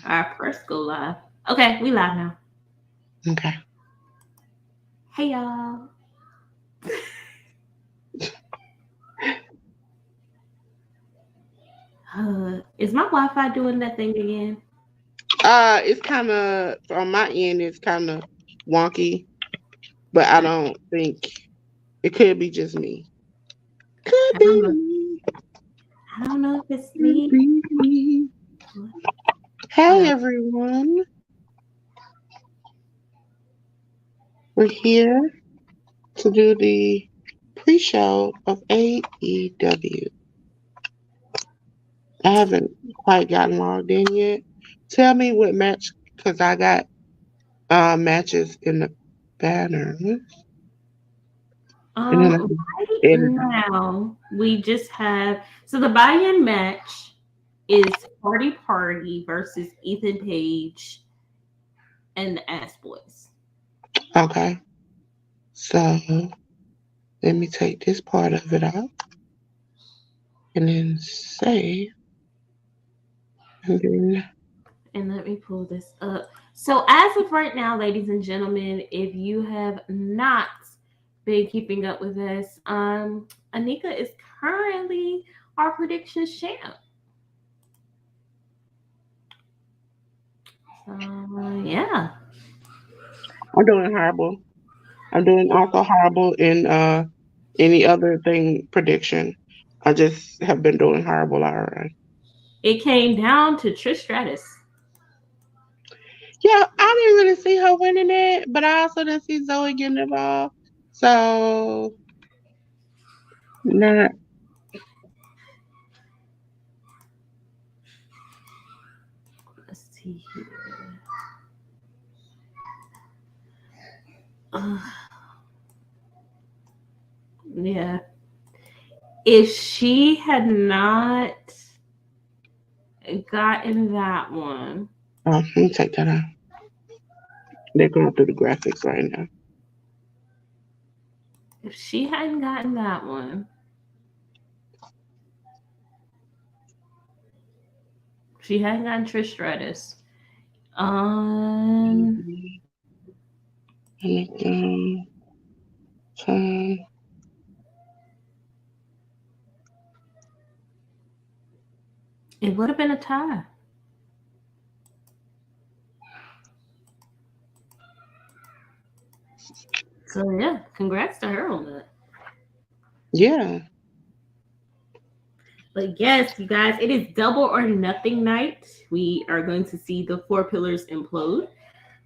Our first go live. Okay, we live now. Okay. Hey y'all. Is my Wi-Fi doing that thing again? It's kind of on my end. It's kind of wonky, but I don't think it could be just me. Could I don't be know. me. I don't know if it's Could me. be me. Hey Whatever. everyone, we're here to do the pre-show of AEW. I haven't quite gotten logged in yet. Tell me what match, because I got matches in the banner, and then Right and now we just have the buy-in match is Party versus Ethan Page and the Ass Boys. okay. So let me take this part of it out and then save, and then And let me pull this up. So, as of right now, ladies and gentlemen, if you have not been keeping up with us, Anika is currently our predictions champ. So, yeah. I'm doing horrible. I'm doing also horrible in any other thing prediction. I just have been doing horrible already. It came down to Trish Stratus. Yeah, I didn't really see her winning it, but I also didn't see Zoe getting involved. So not Let's see here. Uh, yeah. If she had not gotten that one, let me take that out. They're going through the graphics right now. if she hadn't gotten that one, she hadn't gotten Trish Stratus. Um, Anything, it would have been a tie. So yeah, congrats to her on that. yeah. But yes, you guys, it is double or nothing night. We are going to see the four pillars implode.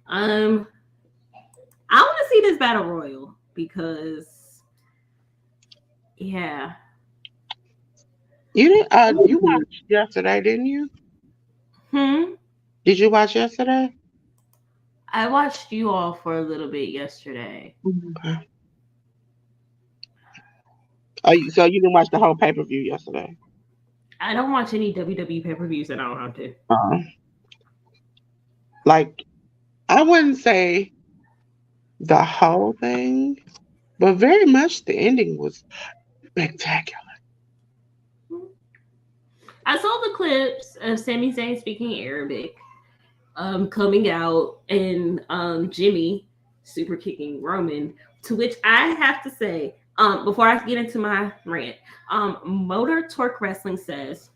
I want to see this battle royal because yeah. You didn't. You watched yesterday, didn't you? Hmm. Did you watch yesterday? I watched you all for a little bit yesterday. Okay. So you didn't watch the whole pay-per-view yesterday? I don't watch any WWE pay per views, and I don't have to. Uh, like, I wouldn't say the whole thing, but very much the ending was spectacular. I saw the clips of Sami Zayn speaking Arabic, coming out, and Jimmy super kicking Roman. To which I have to say, before I get into my rant, Motor Torque Wrestling says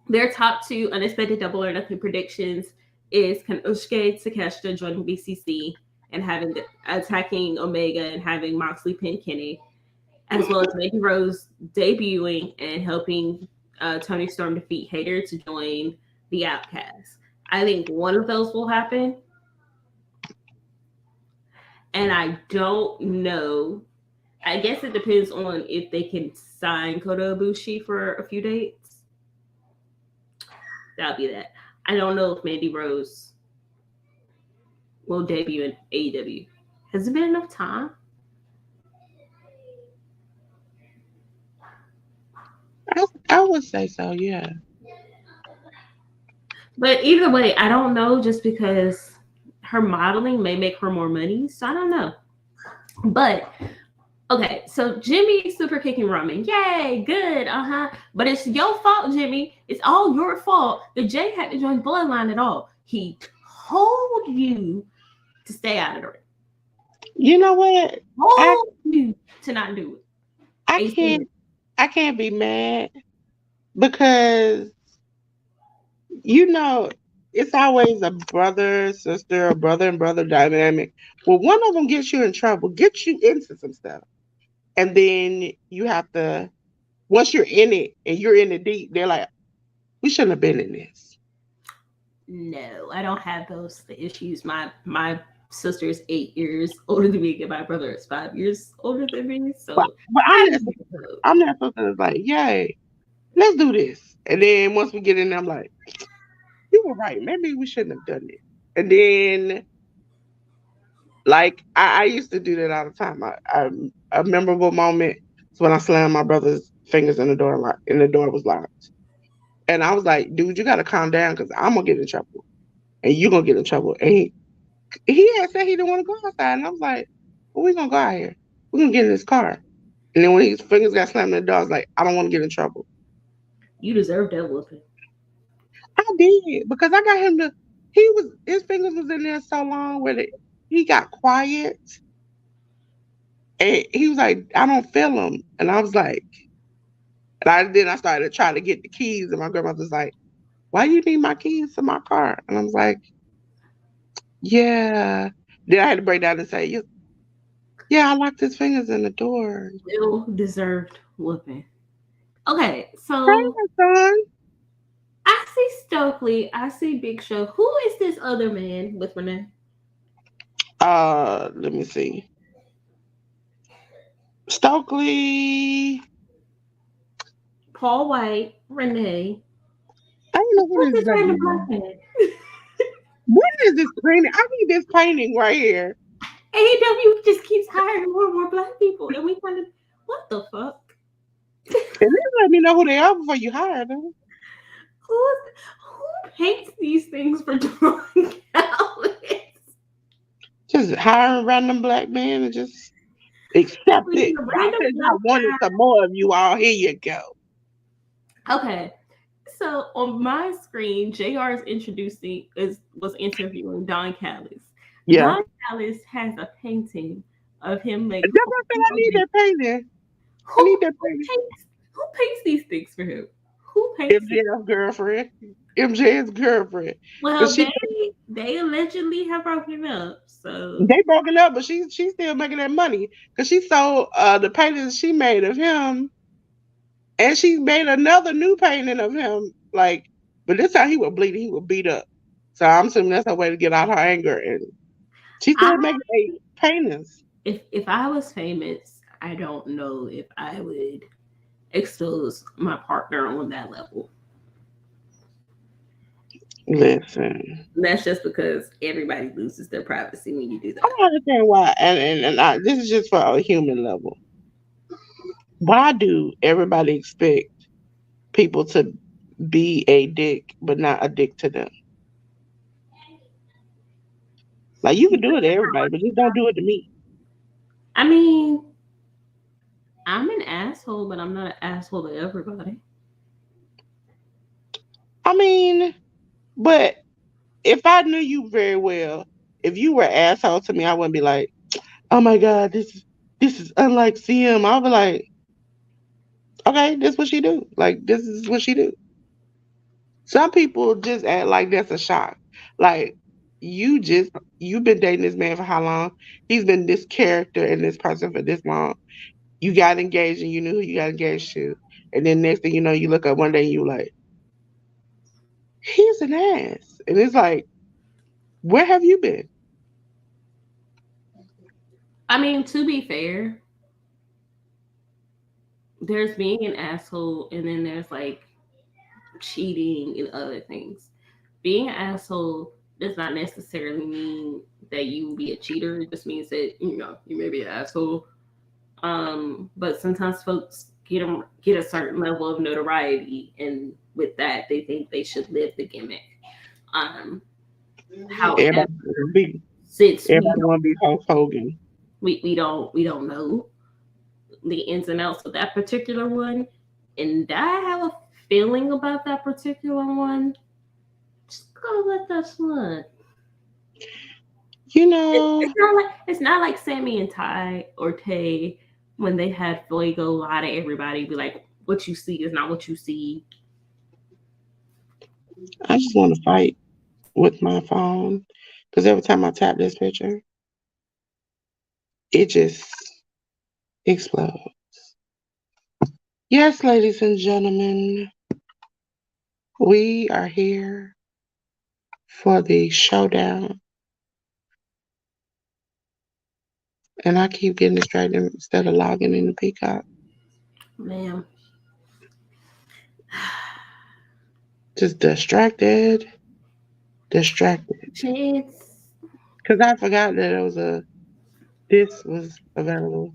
their top two unexpected double or nothing predictions is Kanushka Takeshita joining BCC and having attacking Omega and having Moxley pin Kenny, as well as Mandy Rose debuting and helping Tony Storm defeat Hater to join the Outcasts. I think one of those will happen, and I don't know. I guess it depends on if they can sign Kota Ibushi for a few dates. That'll be that. I don't know if Mandy Rose will debut in AEW. Has it been enough time? I would say so, yeah. But either way, I don't know just because her modeling may make her more money. So I don't know. But Okay, so Jimmy super kicking Roman. Yay, good, But it's your fault, Jimmy. It's all your fault that Jay had to join Bloodline at all. He told you to stay out of the ring. You know what? I Told you to not do I it. can't I can't be mad because you know it's always a brother, sister, or brother and brother dynamic. Well, one of them gets you in trouble, gets you into some stuff, and then you have to once you're in it and you're in it deep, they're like, we shouldn't have been in this. No, I don't have those issues. My sister is 8 years older than me, and my brother is 5 years older than me. But So but I I'm that don't sister. know. I'm that sister that's like, yay, let's do this. And then once we get in there, I'm like, you were right. Maybe we shouldn't have done it. And then like I used to do that all the time. A memorable moment is when I slammed my brother's fingers in the door lock, and the door was locked. And I was like, dude, you gotta calm down because I'm gonna get in trouble. And you're gonna get in trouble. And he had said he didn't want to go outside. And I was like, well, we gonna go out here. We're gonna get in this car. And then when his fingers got slammed in the door, I was like, I don't want to get in trouble. You deserve that whooping. I did because I got him to. He was his fingers was in there so long where he got quiet and he was like, I don't feel him, and I was like, then I started trying to get the keys, and my grandmother's like, why you need my keys to my car? And I was like, yeah. Then I had to break down and say, yeah, I locked his fingers in the door. Well deserved whooping. Okay, Hey, so son. I see Stokely, I see Big Show. Who is this other man with Renee? Let me see. Stokely. Paul White, Renee. I don't know what What's is this that. random black man? What is this painting? I need this painting right here. AEW just keeps hiring more and more black people, and we kind of what the fuck? And then let me know who they are before you hire them. Who paints these things for drawing galleries? Just hiring random black men and just accept it. God Random says I black wanted some more of you all. Here you go. Okay, so on my screen, JR is was interviewing Don Callis. Yeah. Don Callis has a painting of him like That's what I said. I need that painting. I need that painting. who paints these things for him? Who paints it? MJ's girlfriend. MJ's girlfriend. Well, Because they allegedly have broken up, so they broken up, but she's still making that money. Because she sold the paintings she made of him. And she made another new painting of him. Like, but this time he was bleeding. He was beat up. So I'm assuming that's her way to get out her anger. And she I still making paintings. if I was famous, I don't know if I would expose my partner on that level. Listen. That's just because everybody loses their privacy when you do I that. don't understand why. This is just for a human level. Why do everybody expect people to be a dick, but not a dick to them? Like, you can do it to everybody, but just don't do it to me. I mean, I'm an asshole, but I'm not an asshole to everybody. I mean, but if I knew you very well, if you were an asshole to me, I wouldn't be like, oh my God, this is unlike CM. I'll be like, okay, this what she do. Like, this is what she do. Some people just act like that's a shock. Like, you've been dating this man for how long? He's been this character and this person for this long. You got engaged and you knew who you got engaged to. And then next thing you know, you look up one day and you like, he's an ass. And it's like, where have you been? I mean, to be fair, there's being an asshole, and then there's like cheating and other things. Being an asshole does not necessarily mean that you will be a cheater. It just means that you may be an asshole. But sometimes folks get a certain level of notoriety, and with that, they think they should live the gimmick. Um, However, Everybody since want to be Hulk Hogan. we don't know, the ins and outs of that particular one, and I have a feeling about that particular one. Just gonna let that slide. You know, It's not like Sammy and Ty or Tay when they had Fuego lie to everybody, be like, "What you see is not what you see." I just want to fight with my phone because every time I tap this picture, it just explodes. Yes, ladies and gentlemen, we are here for the showdown. And I keep getting distracted instead of logging in the Peacock. Ma'am. Just distracted. Chance. Because I forgot that this was available.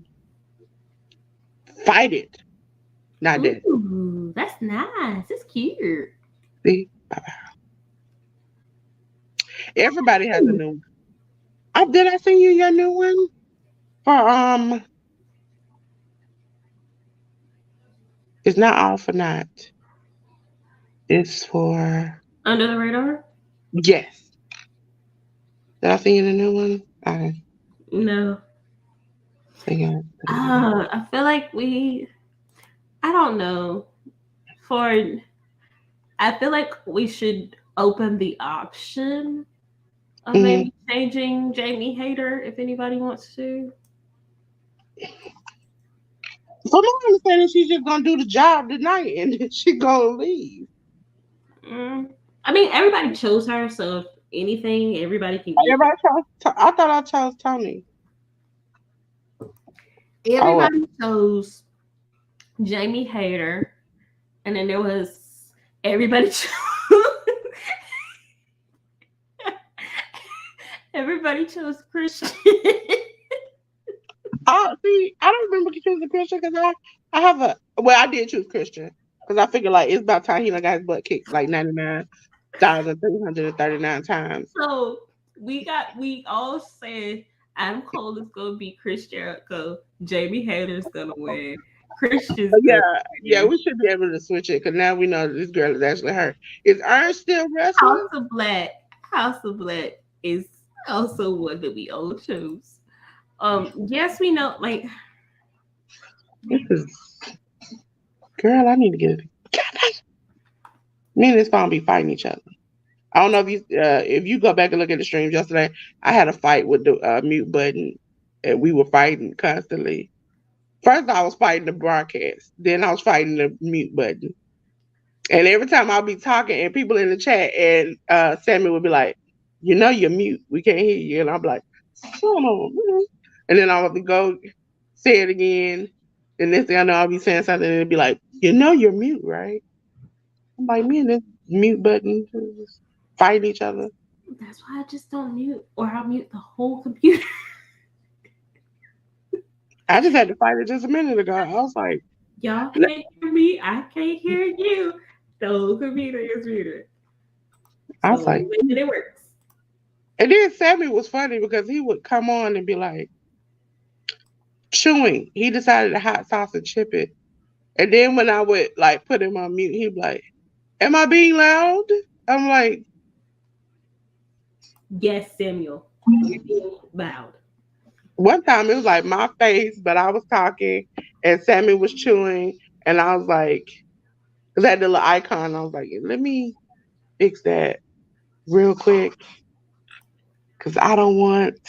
Fight it. Not that. Ooh, that's nice. It's cute. See? Everybody has a new one. Oh, did I send you your new one? For it's not all for naught. It's for Under the radar? yes. Did I send you the new one? I No. think I put it in. I feel like I don't know. I feel like we should open the option of Mm-hmm. maybe changing Jamie Hader if anybody wants to. From my understanding, she's just gonna do the job tonight and then she gonna leave. Mm. I mean, everybody chose her, so if anything, everybody can get. Everybody chose. I thought I chose Tony. Oh, well. Everybody chose Jamie Hader, and then there was everybody chose. Everybody chose Christian. Oh, see, I don't remember choosing Christian because I have I did choose Christian because I figured like it's about time he got his butt kicked like 99,339 times. So we all said Adam Cole is gonna be Chris Jericho. Jamie Hader's gonna win. Christian's gonna Yeah, win. we should be able to switch it because now we know that this girl is actually her. Is Ernst still wrestling? House of Black. House of Black is also one that we all chose. Yes, we know. Like, This is girl. I need to get it. Me and this phone be fighting each other. I don't know if you go back and look at the streams yesterday. I had a fight with the mute button, and we were fighting constantly. First, I was fighting the broadcast. Then I was fighting the mute button. And every time I'll be talking, and people in the chat, and Sammy would be like, "You know, you're mute. We can't hear you." And I'm like, "Oh." And then I'll go say it again. And next thing I know, I'll be saying something, and it'd be like, "You know, you're mute, right?" I'm like, me and this mute button just fight each other. that's why I just don't mute, or I'll mute the whole computer. I just had to fight it just a minute ago. I was like, Y'all can't hear me. I can't hear you. The whole computer is muted. I was So like, it works. and then Sammy was funny because he would come on and be like, chewing. He decided to hot sauce and chip it. And then when I would like put him on mute, he'd be like, "Am I being loud?" I'm like, Yes, Samuel. You're being loud. one time it was like my face, but I was talking and Sammy was chewing, and I was like, because I had the little icon, I was like, let me fix that real quick because I don't want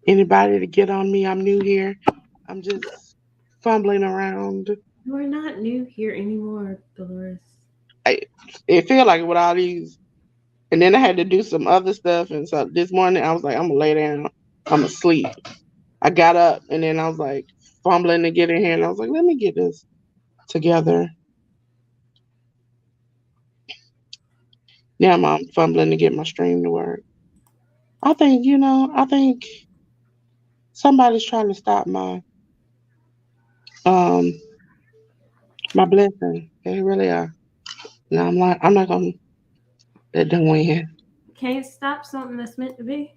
anybody to get on me. I'm new here. I'm just fumbling around. You are not new here anymore, Dolores. I, it feel like with all these, and then I had to do some other stuff, and so this morning I was like, I'm gonna lay down, I'm gonna sleep. I got up, and then I was like fumbling to get in here, and I was like, let me get this together. Now I'm fumbling to get my stream to work. I think somebody's trying to stop um my blessing. They really are. No, I'm not gonna let them win. Can't stop something that's meant to be.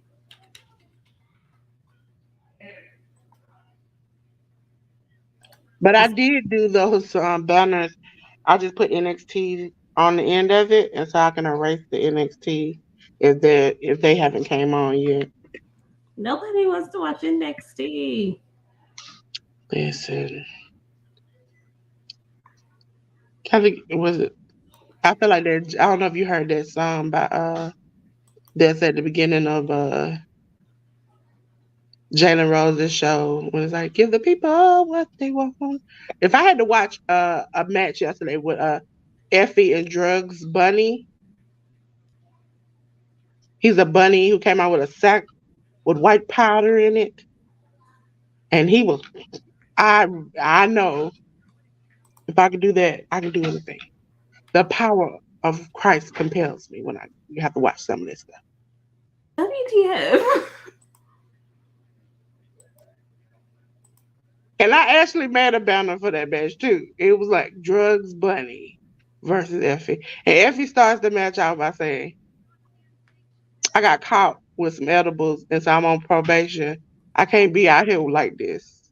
But I did do those banners. I just put NXT on the end of it, and so I can erase the NXT if they haven't came on yet. Nobody wants to watch NXT. Listen, I think it was. I feel like that. I don't know if you heard that song by that's at the beginning of Jalen Rose's show when it's like, give the people what they want. If I had to watch a match yesterday with Effie and Drugs Bunny, he's a bunny who came out with a sack with white powder in it, and he was. I know if I could do that, I can do anything. The power of Christ compels me when I you have to watch some of this stuff. WTF? And I actually made a banner for that match too. It was like Drugs Bunny versus Effie. And Effie starts the match out by saying, I got caught with some edibles and so I'm on probation. I can't be out here like this.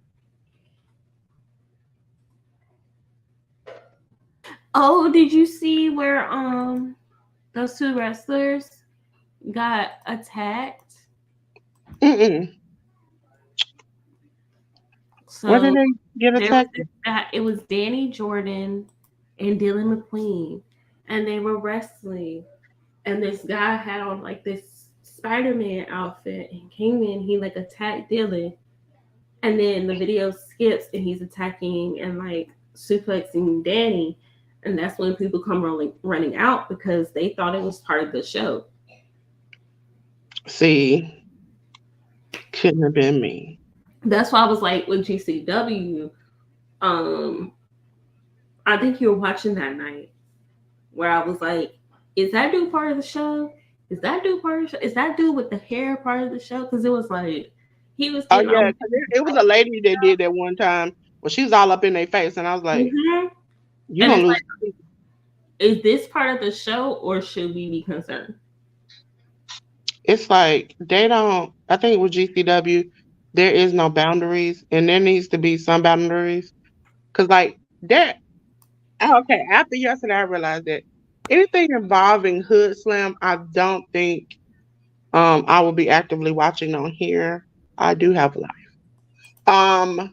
Oh, did you see where those two wrestlers got attacked? Mm-mm. Where did So they get there was attacked? this guy, it was Danny Jordan and Dylan McQueen, and they were wrestling. And this guy had on like this Spider-Man outfit and came in, he like attacked Dylan. And then the video skips and he's attacking and like suplexing Danny. And that's when people come running out because they thought it was part of the show. See, couldn't have been me. That's why I was like with GCW, um, I think you were watching that night where I was like, is that dude part of the show? Is that dude part of the show? Is that dude with the hair part of the show? Because it was like he was Oh getting yeah, on. 'cause it was a lady that did that one time. Well, she was all up in their face, and I was like, Mm-hmm. "You And gonna it's lose?" like, is this part of the show or should we be concerned? It's like they don't. I think with GCW, there is no boundaries, and there needs to be some boundaries. Cause like that. Okay, after yesterday, I realized that anything involving Hood Slam, I don't think I will be actively watching on here. I do have a life.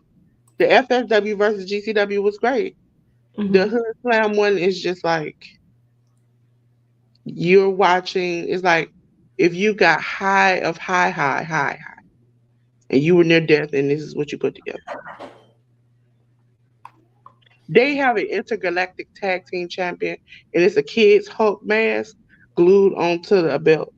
The FSW versus GCW was great. The Mm-hmm. Hood Slam one is just like you're watching. It's like if you got high of high, and you were near death, and this is what you put together. They have an intergalactic tag team champion, and it's a kid's Hulk mask glued onto the belt.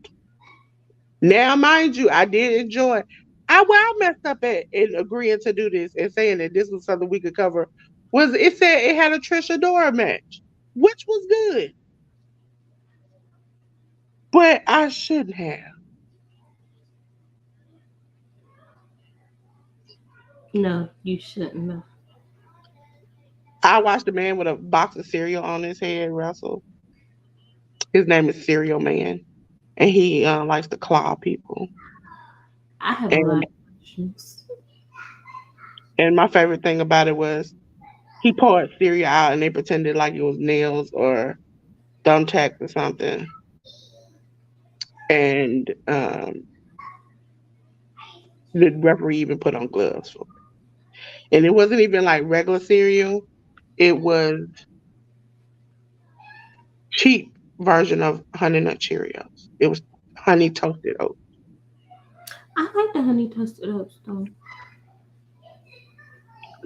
Now, mind you, I did enjoy. I messed up at in agreeing to do this and saying that this was something we could cover. Was it said it had a Trisha Dora match, which was good, but I shouldn't have. No, you shouldn't have. I watched a man with a box of cereal on his head wrestle. His name is Cereal Man, and he likes to claw people. I have a lot And of questions. my favorite thing about it was he poured cereal out, and they pretended like it was nails or thumbtacks or something. And the referee even put on gloves for it. And it wasn't even like regular cereal. It was cheap version of Honey Nut Cheerios. It was honey toasted oats. I like the honey toasted oats though.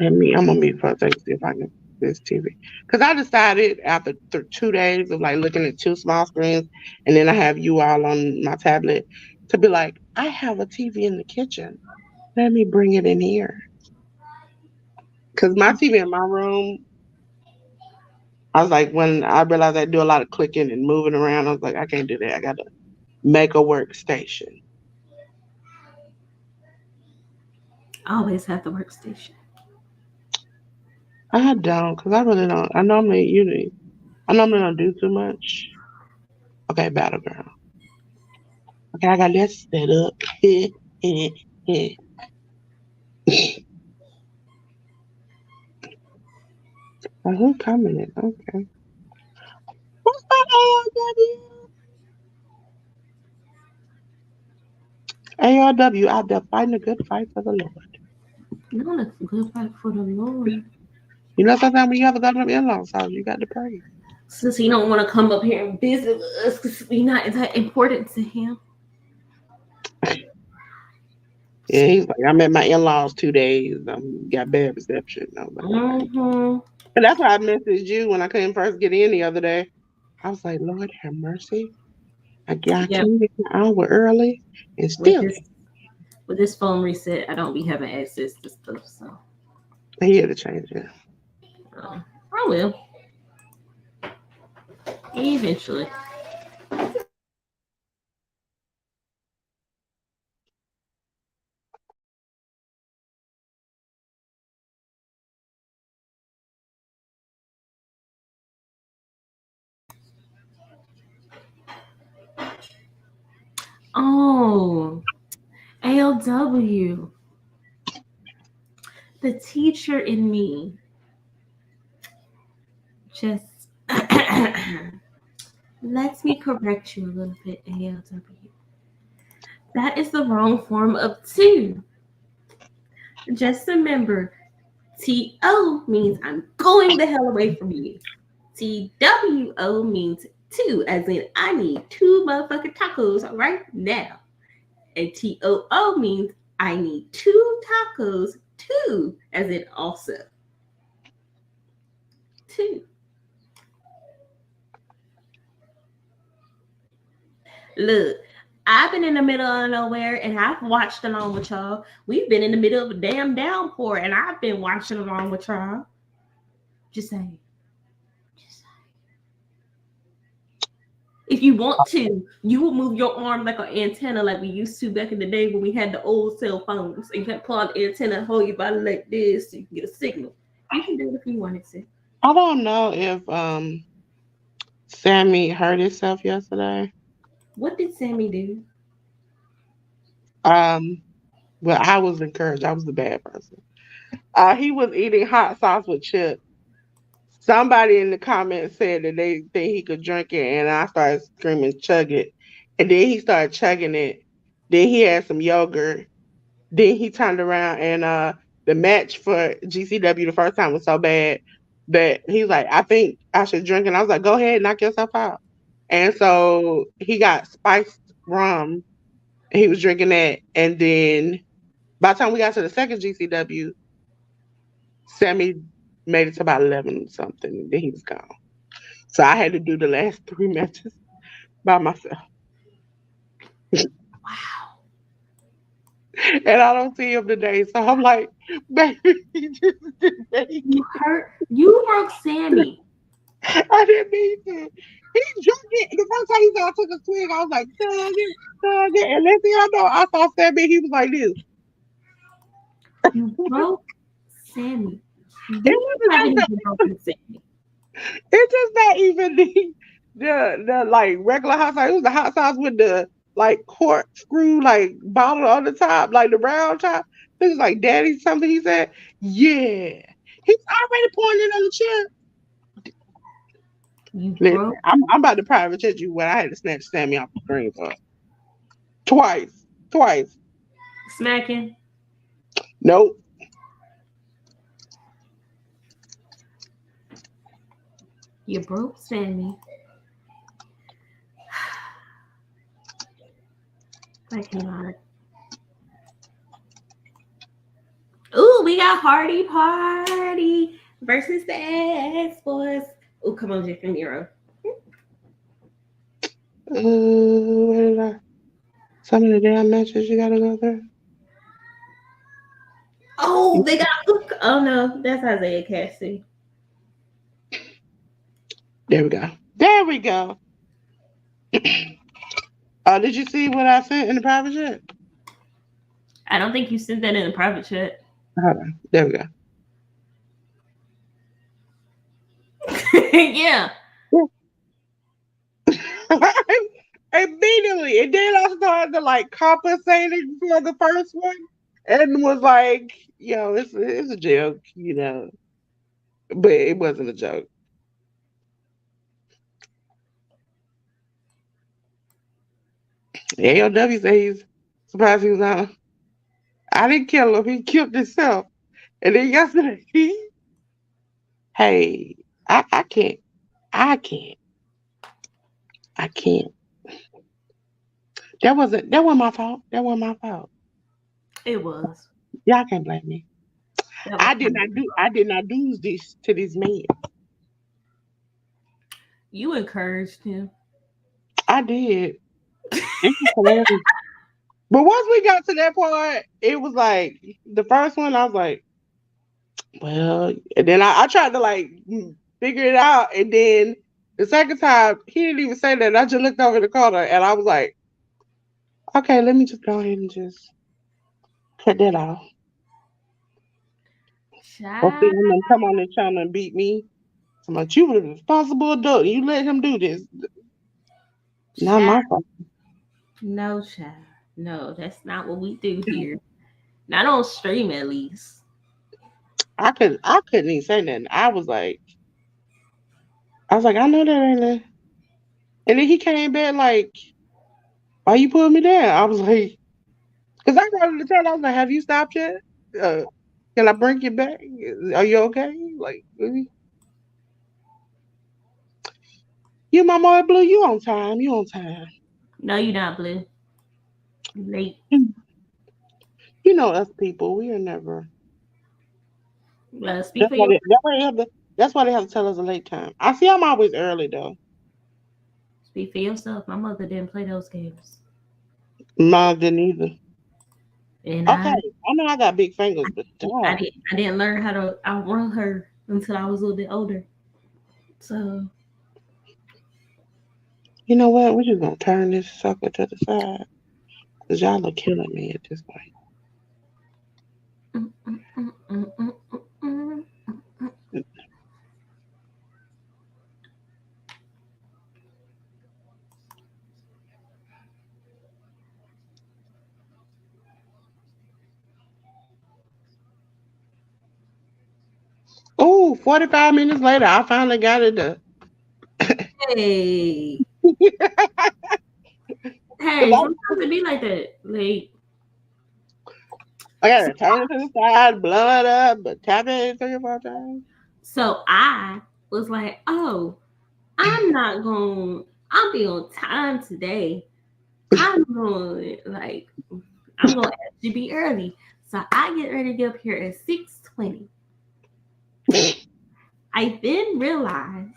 I'm gonna mute for a second to see if I can this TV. Because I decided after 2 days of like looking at two small screens, and then I have you all on my tablet to be like, I have a TV in the kitchen. Let me bring it in here. Because my TV in my room, I was like, when I realized I do a lot of clicking and moving around, I was like, I can't do that. I gotta make a workstation. I always have the workstation. I don't, because I really don't. I normally don't do too much. Okay, Battleground. Okay, I got that set up. Oh, who commented? Okay. What's that ARW? ARW out there fighting a good fight for the Lord. Not a good fight for the Lord. You know, sometimes when you have to go to them in-laws house, you got to pray. Since he don't want to come up here and visit us because we not that important to him. Yeah, he's like, I'm at my in-laws 2 days. Got bad reception. I was like, okay. Mm-hmm. And that's why I messaged you when I couldn't first get in the other day. I was like, Lord have mercy. I Yep. came in an hour early and With still this with this phone reset, I don't be having access to stuff, so he had to change it. I will eventually. Oh, ALW, the teacher in me just lets me correct you a little bit, ALW. That is the wrong form of two. Just remember, TO means I'm going the hell away from you. TWO means two, as in I need two motherfucking tacos right now. And TOO means I need two tacos too, as in also two. Look, I've been in the middle of nowhere and I've watched along with y'all. We've been in the middle of a damn downpour and I've been watching along with y'all. Just saying. Just saying. If you want to, you will move your arm like an antenna, like we used to back in the day when we had the old cell phones. And you can pull out the antenna and hold your body like this so you can get a signal. You can do it if you wanted to. I don't know if Sammy hurt himself yesterday. What did Sammy do? Um, but I was encouraged. I was the bad person. He was eating hot sauce with chips. Somebody in the comments said that they think he could drink it, and I started screaming, "Chug it!" And then he started chugging it. Then he had some yogurt. Then he turned around and the match for GCW the first time was so bad that he's like, I think I should drink. And I was like, go ahead, knock yourself out. And so he got spiced rum. He was drinking that. And then by the time we got to the second GCW, Sammy made it to about 11 something. And then he was gone. So I had to do the last three matches by myself. Wow. And I don't see him today. So I'm like, baby, he just didn't make You it. hurt. You broke Sammy. I didn't mean to. He drank it. The first time he said I took a swig, I was like, "Thug it, thug it." And next thing I know, I saw Sammy. He was like this. You broke Sammy. It You wasn't haven't just even broken Sammy. it's just not even the like regular hot sauce. It was the hot sauce with the like corkscrew like bottle on the top, like the round top. It was like daddy something he said. Yeah. He's already pouring it on the chip. You Listen, broke I'm about to private chat you when I had to snatch Sammy off the screen for twice. Twice. smacking. Nope. You broke Sammy. I cannot. Ooh, we got Hardy Party versus the X Boys. Ooh, come on, Jeff and Nero. Where did I? Some of the damn matches you gotta go through. Oh, they got. Oh no, that's Isaiah Cassie. There we go. There we go. Did you see what I sent in the private chat? I don't think you sent that in a private chat. Hold on. There we go. Yeah. Immediately. And then I started to like compensating for the first one and was like, yo, it's a joke, you know. but it wasn't a joke. AOW said he's surprised he was on. I didn't kill him. He killed himself. And then yesterday, hey, I can't. I can't. I can't. That wasn't my fault. That wasn't my fault. It was. Y'all can't blame me. That was I did kind of not do I did not do this to this man. you encouraged him. I did. It was hilarious. But once we got to that part, it was like the first one, I was like, well, and then I tried to like figure it out. And then the second time, he didn't even say that. I just looked over the corner and I was like, okay, let me just go ahead and just cut that off. Or see Child, him and come on the channel and beat me. So much you were the responsible adult. You let him do this. Not child, my fault. no, child. No, that's not what we do here. Not on stream, at least. I couldn't even say nothing. I was like, I know that ain't it. And then he came back like, why you putting me down? I was like, because I wanted to tell him, I was like, have you stopped yet? Uh, can I bring you back? Are you okay? Like, really? You my boy Blue, you on time. You on time. No, you're not, Blue. You late. You know us people, we are never. Speak That's for why your they have to tell us a late time. I see I'm always early though. speak for yourself. My mother didn't play those games, Mine didn't either. and Okay, I know I got big fingers, but dog. I didn't learn how to outrun her until I was a little bit older. So You know what? We're just gonna turn this sucker to the side. Cause y'all are killing me at this point. mm, mm, mm, mm, mm, mm, mm. Oh, 45 minutes later, I finally got it done. Hey, Cause hey, sometimes it be like that. Like, I gotta turn it to the side, blow it up, but tap it 3 or 4 times. so I was like, oh, I'm not going. I'll be on time today. I'm going like I'm going to actually be early. So I get ready to get up here at 6:20. I then realize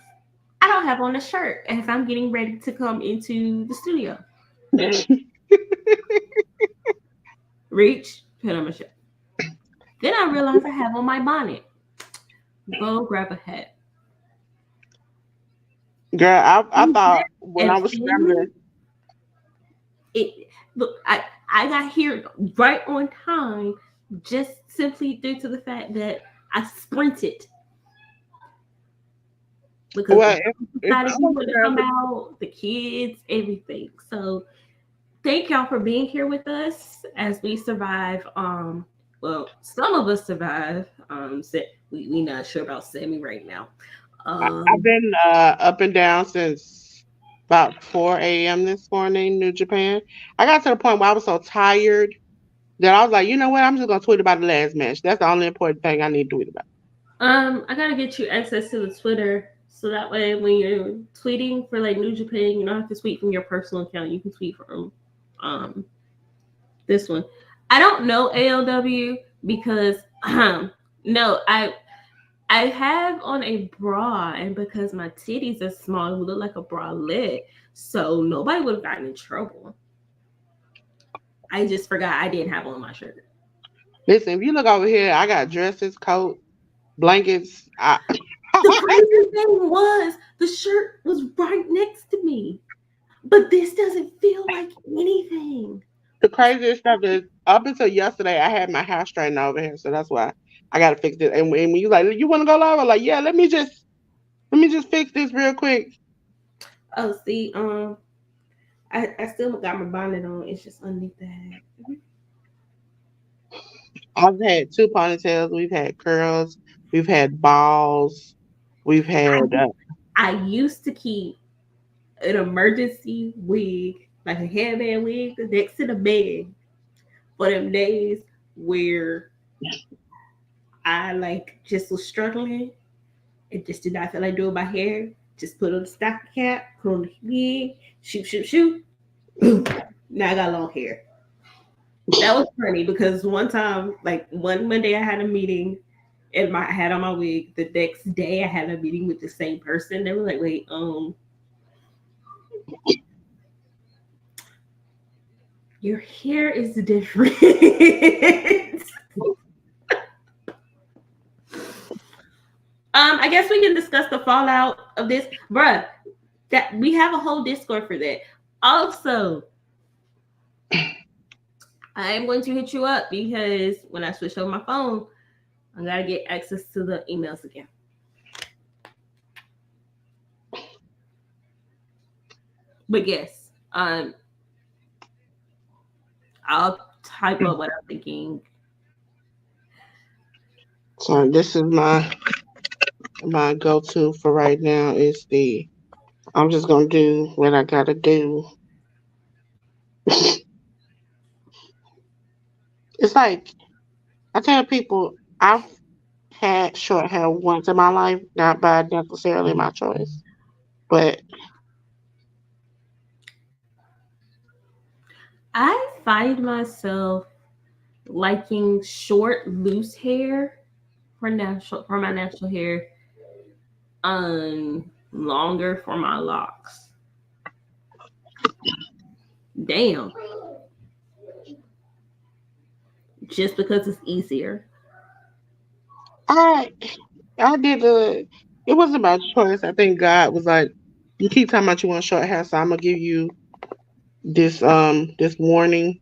I don't have on a shirt as I'm getting ready to come into the studio. Reach, put on my shirt. Then I realize I have on my bonnet. Go grab a hat. Girl, I And thought when I was family, scrambling, it look I got here right on time just simply due to the fact that I sprinted because the well, girls if decided I he was wanted to come scrambling, out, the kids, everything. So thank y'all for being here with us as we survive. Well, some of us survive. We not sure about Sammy right now. I've Um, been up and down since about 4 a.m. this morning, New Japan. I got to the point where I was so tired that I was like, you know what? I'm just gonna tweet about the last match. That's the only important thing I need to tweet about. I gotta get you access to the Twitter so that way when you're tweeting for like New Japan, you don't have to tweet from your personal account. You can tweet from um this one. I don't know ALW because no, I have on a bra, and because my titties are small, it would look like a bralette, so nobody would have gotten in trouble. I just forgot I didn't have on my shirt. Listen, if you look over here, I got dresses, coat, blankets. The crazy thing was the shirt was right next to me, but this doesn't feel like anything. The craziest stuff is up until yesterday, I had my hair straightened over here, so that's why I gotta fix it. And when you like, you want to go live? I'm like, yeah, let me just fix this real quick. Oh, see, I still got my bonnet on. It's just underneath the hat. I've had two ponytails. We've had curls. We've had balls. We've I had I used to keep an emergency wig, like a hairband wig, next to the bed for them days where I like just was struggling and just did not feel like doing my hair. Just put on the stocking cap, put on the wig, shoot, shoot, shoot. Boom. Now I got long hair. That was funny because one time, like one Monday, I had a meeting and I had on my wig. The next day, I had a meeting with the same person. They were like, "Wait, your hair is different." I guess we can discuss the fallout of this, bruh. That we have a whole Discord for that. Also, I am going to hit you up because when I switch over my phone, I gotta get access to the emails again. But yes, I'll type up what I'm thinking. so this is my go-to for right now is the I'm just gonna do what I gotta do. It's like I tell people I've had short hair once in my life, not by necessarily my choice. But I find myself liking short, loose hair for my natural hair, longer for my locks. Damn, just because it's easier. I I did it wasn't my choice. I think God was like, you keep talking about you want short hair, so I'm gonna give you this warning.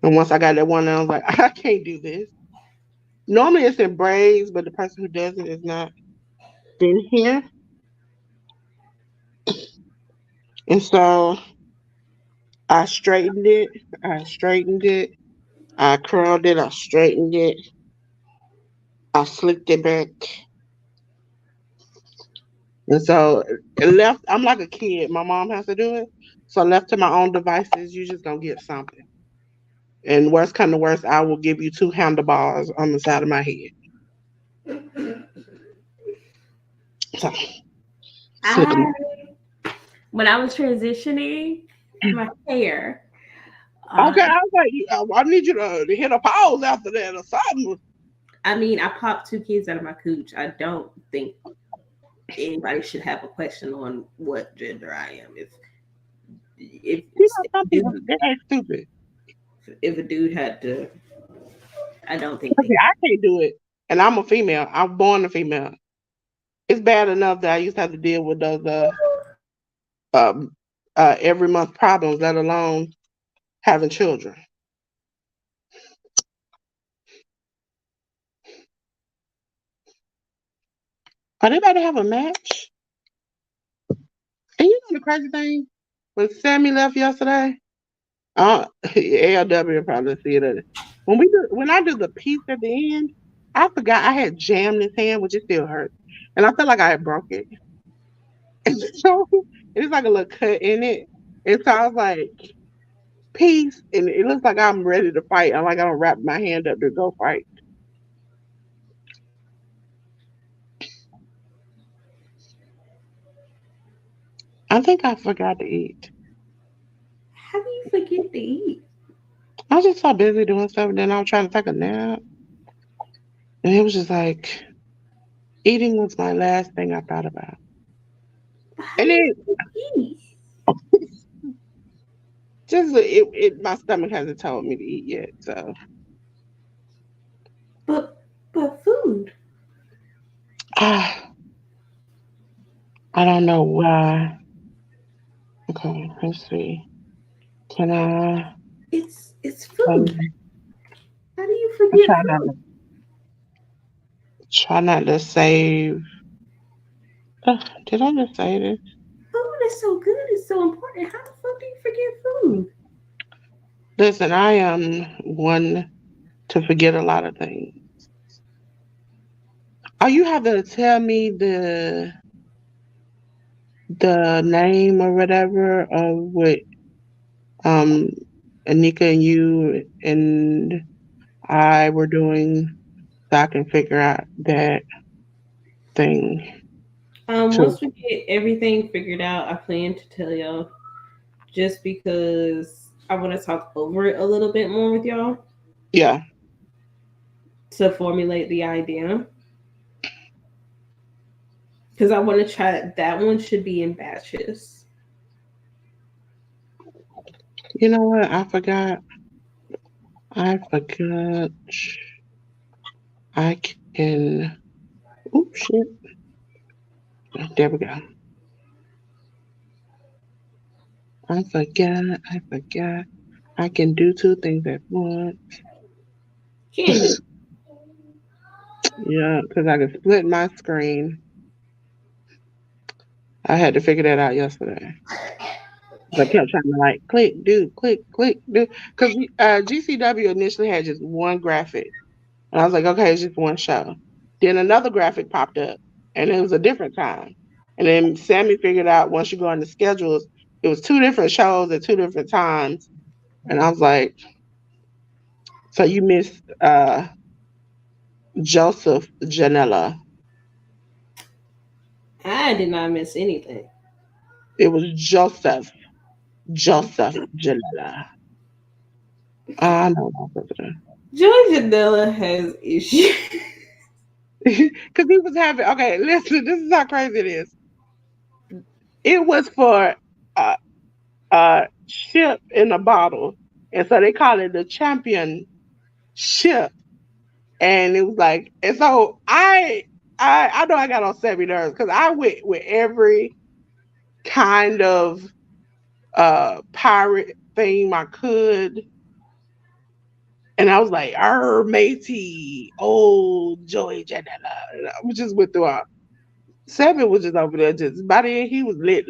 And once I got that warning, I was like, I can't do this. Normally it's in braids, but the person who does it is not been here. And so I straightened it, I straightened it, I curled it, I straightened it, I slicked it back. And so it left, I'm like a kid. My mom has to do it. So left to my own devices, you just gonna get something. And worst come to worst, I will give you two handlebars on the side of my head. So slick them. I when I was transitioning my hair, uh, Okay, I was like, I need you to hit a pause after that or something. I mean, I popped two kids out of my cooch. I don't think anybody should have a question on what gender I am. If You know, some people they ain't stupid. if a dude had to, I don't think Okay, they. I can't do it. And I'm a female. I'm born a female. It's bad enough that I used to have to deal with those um every month problems, let alone having children. Are they about to have a match? And you know the crazy thing? When Sammy left yesterday, ALW will probably see it. When I do the piece at the end, I forgot I had jammed his hand, which it still hurt. And I felt like I had broke it. And so it's like a little cut in it. And so I was like, peace. And it looks like I'm ready to fight. I'm like, I'm gonna wrap my hand up to go fight. I think I forgot to eat. How do you forget to eat? I was just so busy doing stuff, and then I was trying to take a nap. And it was just like, eating was my last thing I thought about. How And do you then eat? just it my stomach hasn't told me to eat yet. So But food. ah, I don't know why. Okay, let's see. Can I? It's food. Um, How do you I forget food? try not to save. Did I just say this? Food is so good. It's so important. How the fuck do you forget food? Listen, I am one to forget a lot of things. Oh, you have to tell me the name or whatever of what um Anika and you and I were doing so I can figure out that thing too. Once we get everything figured out, I plan to tell y'all just because I want to talk over it a little bit more with y'all Yeah. to formulate the idea. Because I want to try that one should be in batches. You know what? I forgot. I forgot. I can. Oops, shit. There we go. I forgot. I forgot. I can do two things at once. Can you? Yeah, because I can split my screen. I had to figure that out yesterday. I kept trying to like click, do. Because GCW initially had just one graphic. And I was like, okay, it's just one show. Then another graphic popped up and it was a different time. And then Sammy figured out once you go on the schedules, it was two different shows at two different times. And I was like, so you missed Joseph Janela. I did not miss anything. It was Joseph Janela. I know my president. Joey Janela has issues. Because he was having, okay, listen, this is how crazy it is. It was for ship in a bottle. And so they call it the champion ship. And it was like, and so I know I got on 70 nerves because I went with every kind of pirate theme I could. And I was like, matey, old Joey Janela. And I just went through all. Seven was just over there, just by the end, he was lit.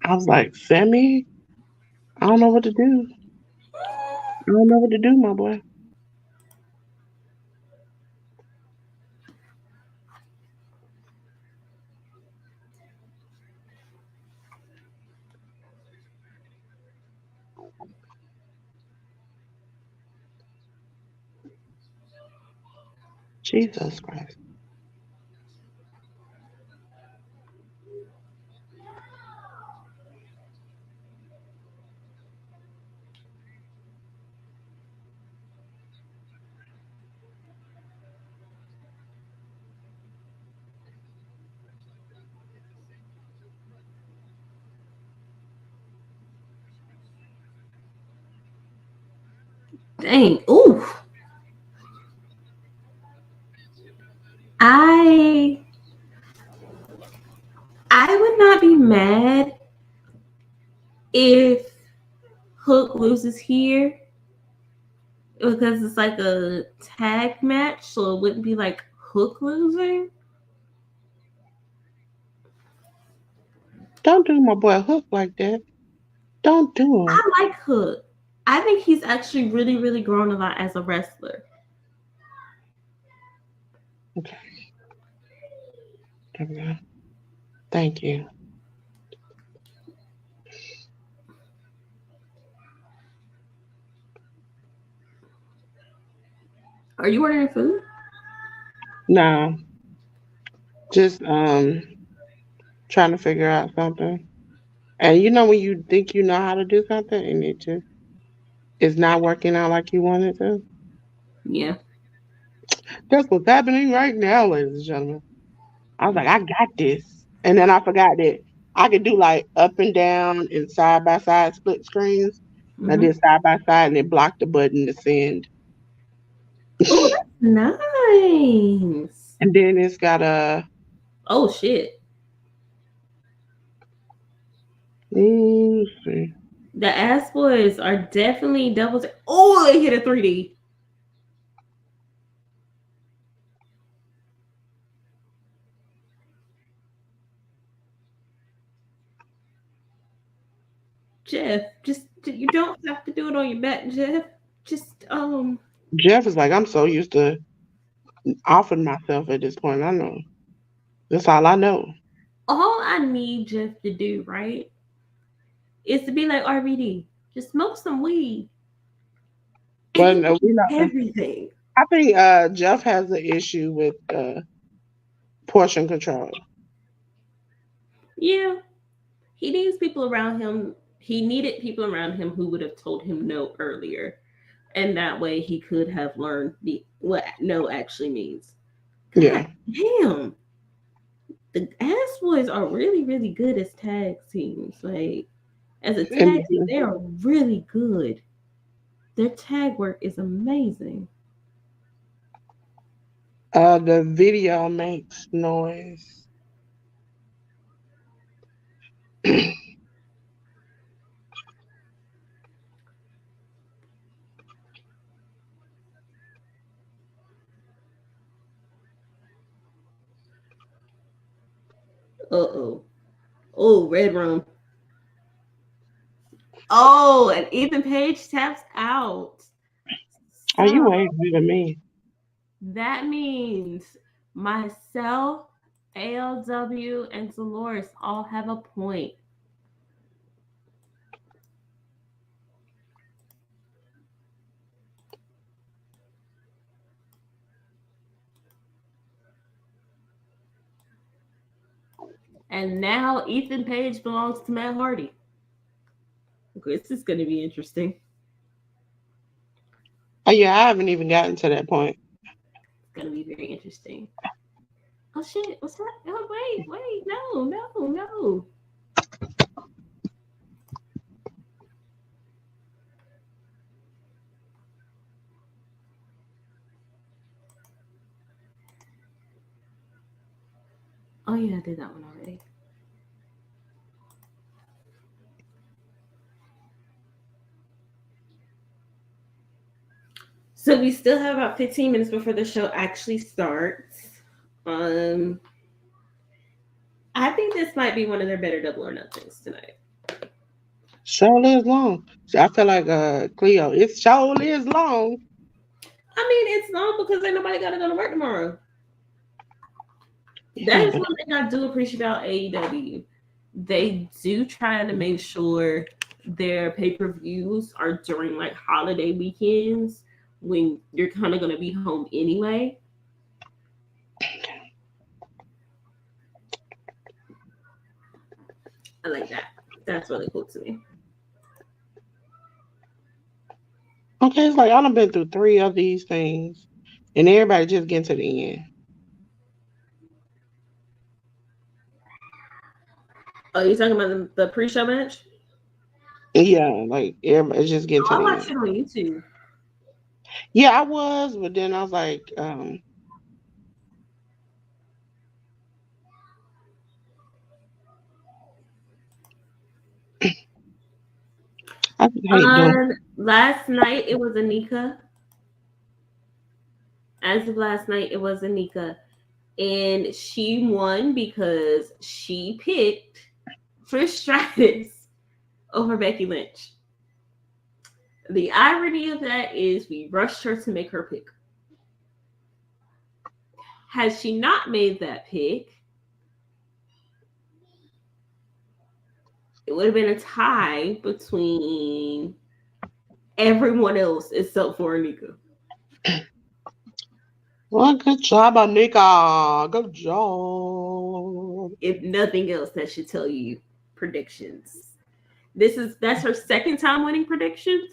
I was like, Sammy, I don't know what to do. I don't know what to do, my boy. Jesus Christ. Dang. Ooh. I I would not be mad if Hook loses here because it's like a tag match, so it wouldn't be like Hook losing. Don't do my boy Hook like that. Don't do him. I like Hook. I think he's actually really, really grown a lot as a wrestler. Okay, there we go. Thank you. Are you ordering food? No, just trying to figure out something. And you know when you think you know how to do something and it just is not working out like you want it to? Yeah. That's what's happening right now, ladies and gentlemen. I was like, I got this. And then I forgot that I could do like up and down and side by side split screens. And I Mm-hmm. did side by side and it blocked the button to send. Oh, that's nice. And then it's got a Oh shit. let's see. The ass boys are definitely double. Oh, they hit a 3D. Jeff, just you don't have to do it on your back, Jeff. Just Jeff is like, I'm so used to offering myself at this point. I know. That's all I know. all I need Jeff to do, right, is to be like RVD. Just smoke some weed and But you we do not. everything. I think Jeff has an issue with portion control. Yeah. He needs people around him. He needed people around him who would have told him no earlier. And that way he could have learned what no actually means. God Yeah. damn. The Ass Boys are really, really good as tag teams. Like, as a tag team, And they are really good. Their tag work is amazing. the video makes noise. Uh-oh. Oh, Red Room. Oh, and Ethan Page taps out. Are you So way better than me? that means myself, ALW, and Dolores all have a point. And now Ethan Page belongs to Matt Hardy. This is going to be interesting. Oh yeah, I haven't even gotten to that point. It's going to be very interesting. Oh shit! What's that? Oh wait! No! Oh yeah, I did that one already. So we still have about 15 minutes before the show actually starts. Um, I think this might be one of their better double or nothings tonight. Show is long. I feel like Cleo. It's show is long. I mean, it's long because ain't nobody got to go to work tomorrow. That Yeah, is but one thing I do appreciate about AEW. They do try to make sure their pay-per-views are during like holiday weekends when you're kind of going to be home anyway. I like that. That's really cool to me. okay, it's like I done been through 3 of these things, and everybody just getting to the end. Oh, you talking about the pre-show match? Yeah, like everybody's just getting Oh, to I the watched end. it on YouTube. Yeah, I was, but then I was like, I just hate doing. Last night it was Anika. As of last night, it was Anika, and she won because she picked Trish Stratus over Becky Lynch. The irony of that is we rushed her to make her pick. Had she not made that pick, it would have been a tie between everyone else except for Anika. Well, good job, Anika. Good job. If nothing else, that should tell you predictions. That's her second time winning predictions.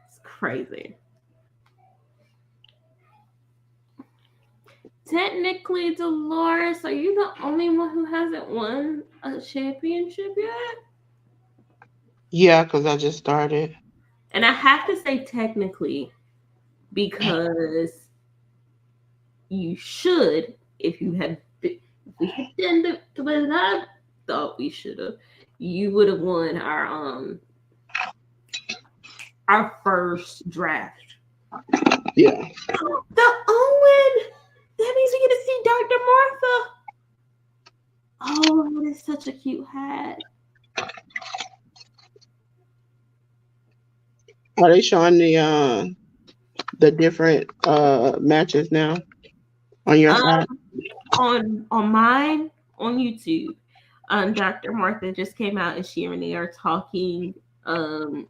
It's crazy. Technically, Dolores, are you the only one who hasn't won a championship yet? Yeah, because I just started. And I have to say technically because you should, if you had, if we had done the way that I thought we should have, you would have won our first draft. Yeah. The Owen. That means we get to see Dr. Martha. Oh, that is such a cute hat. Are they showing the different matches now on your Um, side? on mine on YouTube, Dr. Martha just came out and she and they are talking um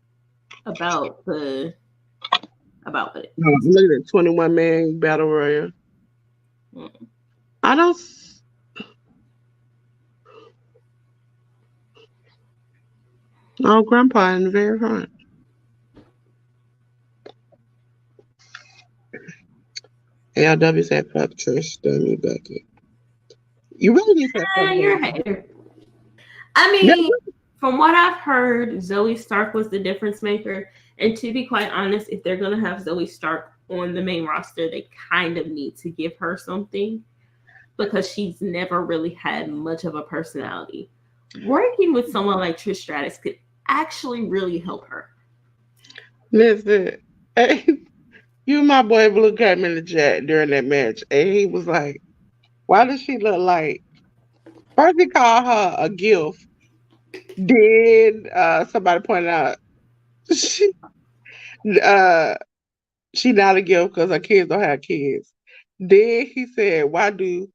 about the about it. Look at the 21-man battle royal. Mm. I don't. Oh, Grandpa in the very front. ALW said fuck Trish, dummy bucket. You really need to say fuck You're a them. hater. I mean, from what I've heard, Zoe Stark was the difference maker. And to be quite honest, if they're gonna have Zoe Stark on the main roster, they kind of need to give her something because she's never really had much of a personality. Working with someone like Trish Stratus could actually really help her. Listen, hey, you and my boy Blue came in the chat during that match, and he was like, "Why does she look like?" First, he called her a gift. Then somebody pointed out she uh she not a gift because her kids don't have kids. Then he said, "Why do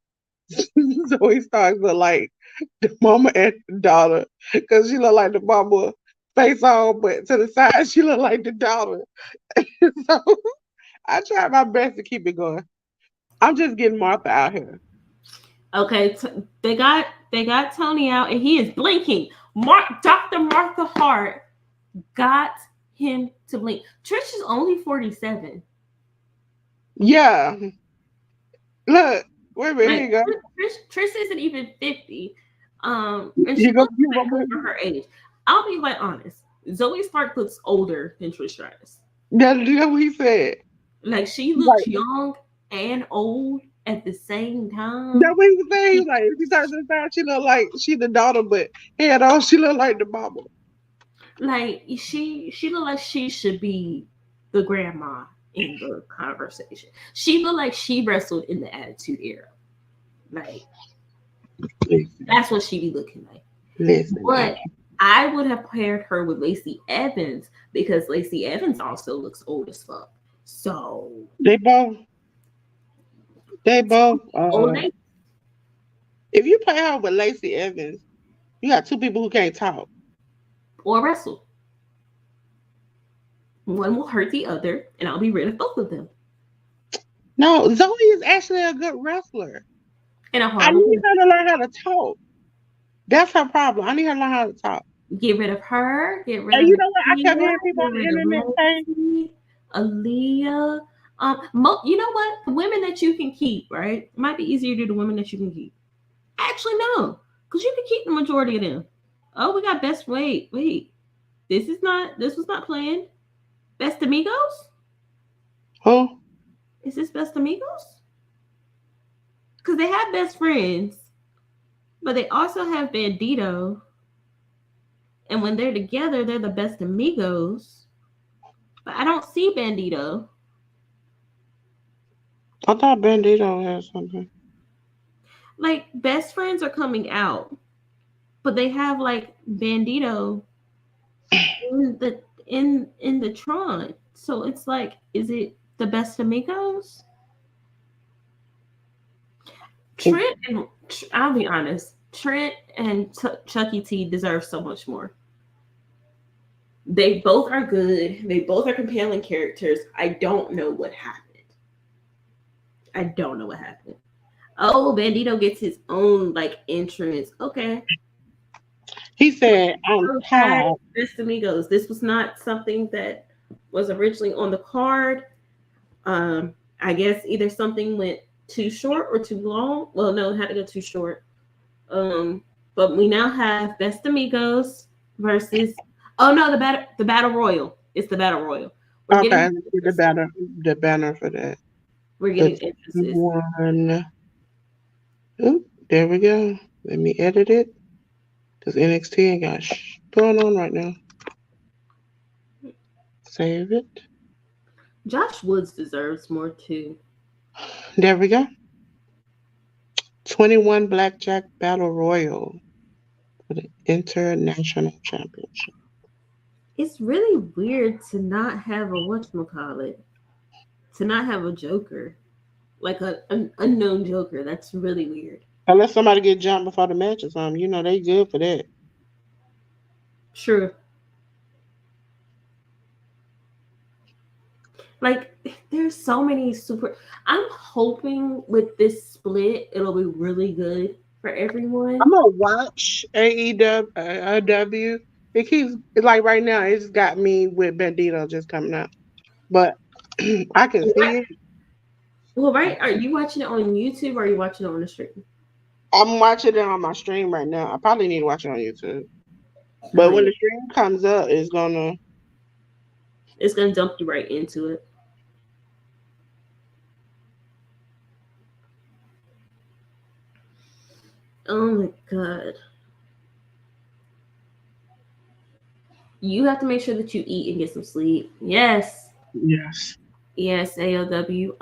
Zoe Stark look like the mama and the daughter? Because she look like the mama face on, but to the side she look like the daughter." So I tried my best to keep it going. I'm just getting Martha out here. Okay, they got Tony out and he is blinking. Dr. Martha Hart got him to blink. Trish is only 47. Yeah. Look, wait a minute, here Like you go. Trish isn't even 50. And she You go looks you like go over her age. I'll be quite honest. Zoe Stark looks older than Trish Stratus. that's what he said. Like she Like looks young and old at the same that's time. what he was saying. He was like, if you turn to the side, she look like she the daughter, but head on, she look like the mama. Like she looked like she should be the grandma in the conversation. She looked like she wrestled in the Attitude Era. Like Listen, that's what she be looking like. listen. But I would have paired her with Lacey Evans because Lacey Evans also looks old as fuck. So They both they both old age if you play her with Lacey Evans, you got two people who can't talk. or wrestle. One will hurt the other, and I'll be rid of both of them No, Zoe is actually a good wrestler. in a I horrible need way. her to learn how to talk. That's her problem. I need her to learn how to talk. Get rid of her. Get rid And of you know what? I kept Nakia. hearing people Get on the rid of internet saying, Lacey, Aaliyah. You know what? The women that you can keep, right? It might be easier to do the women that you can keep. Actually, no, because you can keep the majority of them. Oh, we got best. Wait. This was not planned. Best Amigos? "Oh, Is this Best Amigos? Because they have best friends, but they also have Bandito. And when they're together, they're the best amigos. But I don't see Bandito. I thought Bandito had something." Like best friends are coming out, but they have like Bandito in the Tron. So it's like, is it the best amigos? Trent and I'll be honest, Trent and Chucky T deserve so much more. They both are good. They both are compelling characters. I don't know what happened. I don't know what happened. Oh, Bandito gets his own like entrance. Okay. He said, "I'm Oh, guys, tired." Best Amigos. This was not something that was originally on the card. I guess either something went too short or too long. Well, no, it had to go too short. But we now have Best Amigos versus. Oh no, the battle royal. It's the battle royal. We're Okay, getting let's get the banner for that. we're The getting entrances. one. Oop, there we go. Let me edit it because NXT ain't got going on right now. Save it. Josh Woods deserves more too. There we go. 21 Blackjack Battle Royal for the International Championship. It's really weird to not have a whatchamacallit, to not have a Joker, like an unknown Joker. That's really weird. Unless somebody get jumped before the match or something, they good for that. True. Like there's so many super. I'm hoping with this split, it'll be really good for everyone. I'm gonna watch AEW. It keeps like right now. It's got me with Bandito just coming out, but I can What? see it. Well, right? Are you watching it on YouTube or are you watching it on the stream? I'm watching it on my stream right now. I probably need to watch it on YouTube, Oh but when yeah, the stream comes up, it's gonna. it's gonna dump you right into it. Oh my god. You have to make sure that you eat and get some sleep. Yes. Yes. Yes, ALW.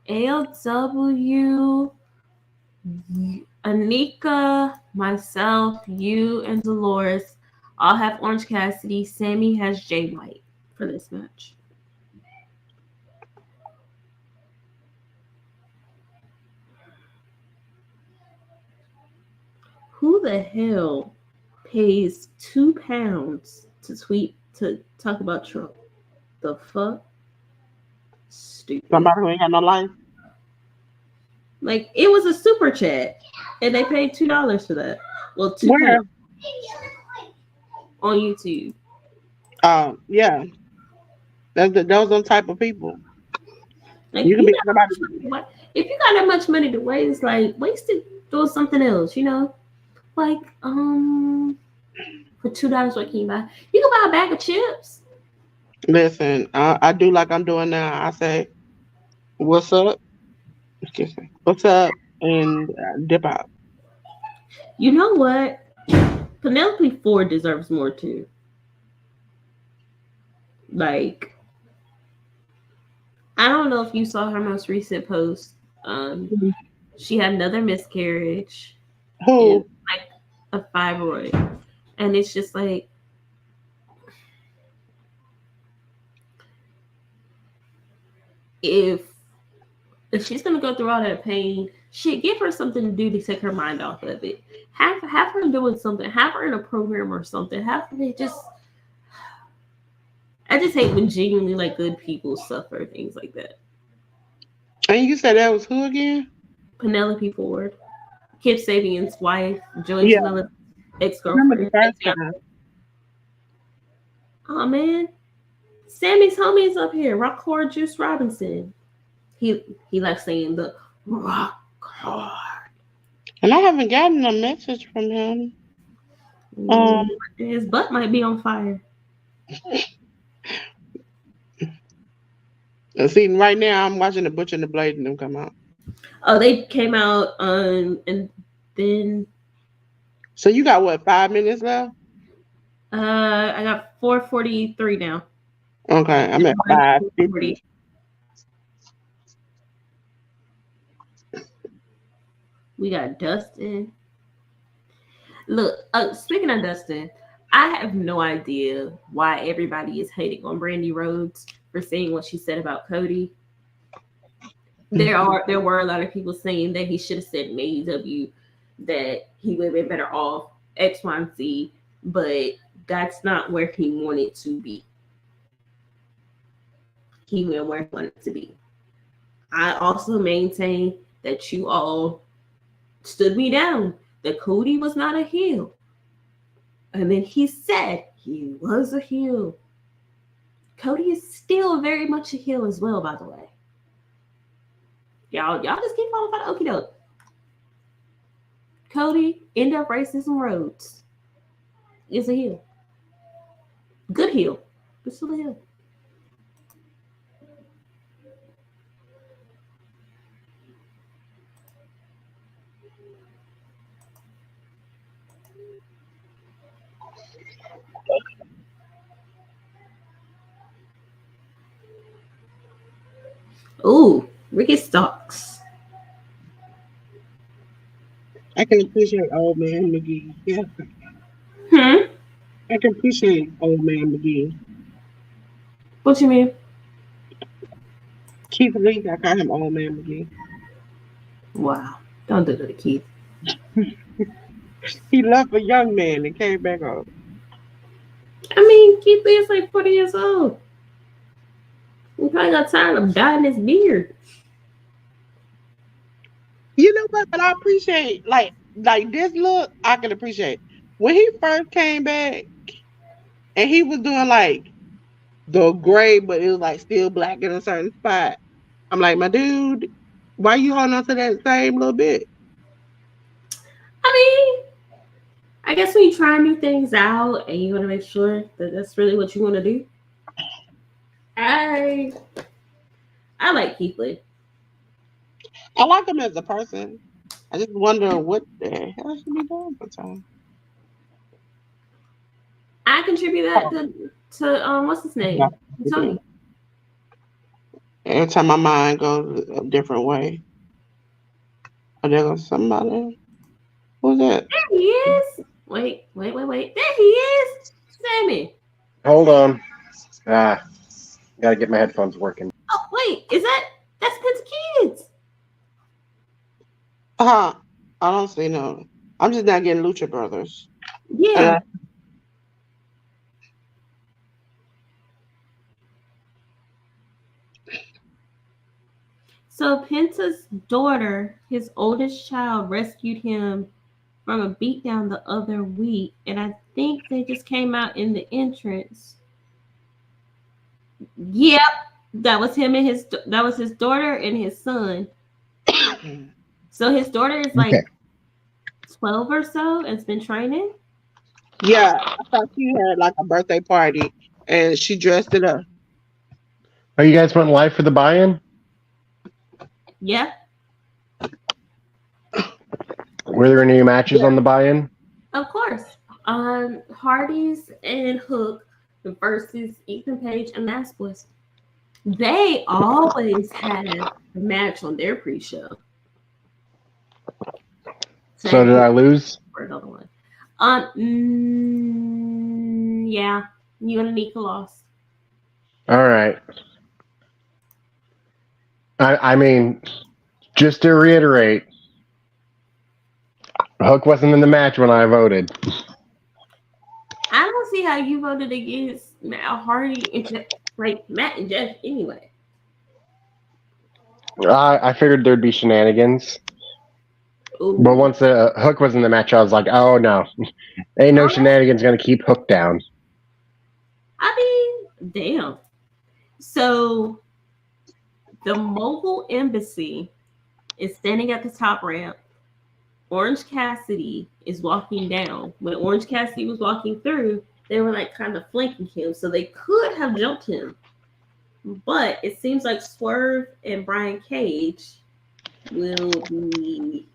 ALW, Anika, myself, you, and Dolores all have Orange Cassidy. Sammy has Jay White for this match. Who the hell pays £2 to tweet to talk about Trump? The fuck? Stupid. Somebody who ain't got no life. Like it was a super chat, and they paid $2 for that. Well, £2 Where? on YouTube. Yeah. Those them type of people. Like You can be somebody. if you got that much money to waste, like waste it doing something else, Like for $2, what can you buy? You can buy a bag of chips. Listen, I do like I'm doing now. I say, "What's up?" Excuse me. What's up? And dip out. You know what? Penelope Ford deserves more too. Like I don't know if you saw her most recent post. She had another miscarriage and Who? like a fibroid, and it's just like if if she's gonna go through all that pain, shit, give her something to do to take her mind off of it. Have her doing something. Have her in a program or something. Have her just. I just hate when genuinely like good people suffer things like that. And you said that was who again? Penelope Ford, Kip Sabian's wife, Joey Yeah. Janela's ex Remember the girlfriend. first time? Oh man, Sammy's homie is up here. Rockcore Juice Robinson. He likes saying the rock hard. And I haven't gotten a message from him. His butt might be on fire. See, right now I'm watching the Butcher and the Blade and them come out. Oh, they came out and then So you got what, 5 minutes left? I got 4:43 now. Okay, I'm at 5:50. We got Dustin. Look, speaking of Dustin, I have no idea why everybody is hating on Brandy Rhodes for saying what she said about Cody. There were a lot of people saying that he should have said in AEW that he would have been better off X, Y, and Z, but that's not where he wanted to be. He went where he wanted to be. I also maintain that you all stood me down that Cody was not a heel. And then he said he was a heel. Cody is still very much a heel as well, by the way. Y'all just keep falling for the okie doke. Cody, end up racism Rhodes, is a heel. Good heel, but still a heel. Ooh, Ricky Starks. I can appreciate old man McGee. Yeah. Hmm? I can appreciate old man McGee. What you mean? Keith Lee, I call him old man McGee. Wow. Don't do that to Keith. He left a young man and came back old. I mean, Keith Lee is like 40 years old. He probably got tired of dyeing his beard. You know what? But I appreciate like this look. I can appreciate when he first came back and he was doing like the gray, but it was like still black in a certain spot. I'm like, my dude, why you holding on to that same little bit? I mean, I guess when you try new things out and you want to make sure that that's really what you want to do, I I like Keith Lee. I like him as a person. I just wonder what the hell should be doing for time. I contribute that to what's his name? Tony. Every time my mind goes a different way. Oh, there goes somebody. Who's that? There he is. Wait. There he is. Sammy. Hold on. Gotta get my headphones working. Oh, wait. That's Prince Kids? I don't see no. I'm just not getting Lucha Brothers. Yeah. So Penta's daughter, his oldest child, rescued him from a beatdown the other week, and I think they just came out in the entrance. Yep, that was him and that was his daughter and his son. So his daughter is like 12 or so and's been training. Yeah, I thought she had like a birthday party and she dressed it up. Oh, you guys went live for the buy-in? Yeah. Were there any matches on the buy-in? Of course. Hardy's and Hook versus Ethan Page and Mass Bliss. They always had a match on their pre-show. So did I lose? For another one. Yeah. You and Anika lost. All right. I mean, just to reiterate, Hook wasn't in the match when I voted. I don't see how you voted against Matt Hardy and like Matt and Jeff anyway. I figured there'd be shenanigans. Ooh. But once Hook was in the match, I was like, oh no. Ain't no shenanigans gonna keep Hook down. I mean, damn. So the Mogul Embassy is standing at the top ramp. Orange Cassidy is walking down. When Orange Cassidy was walking through, they were like kind of flanking him, so they could have jumped him. But it seems like Swerve and Brian Cage will be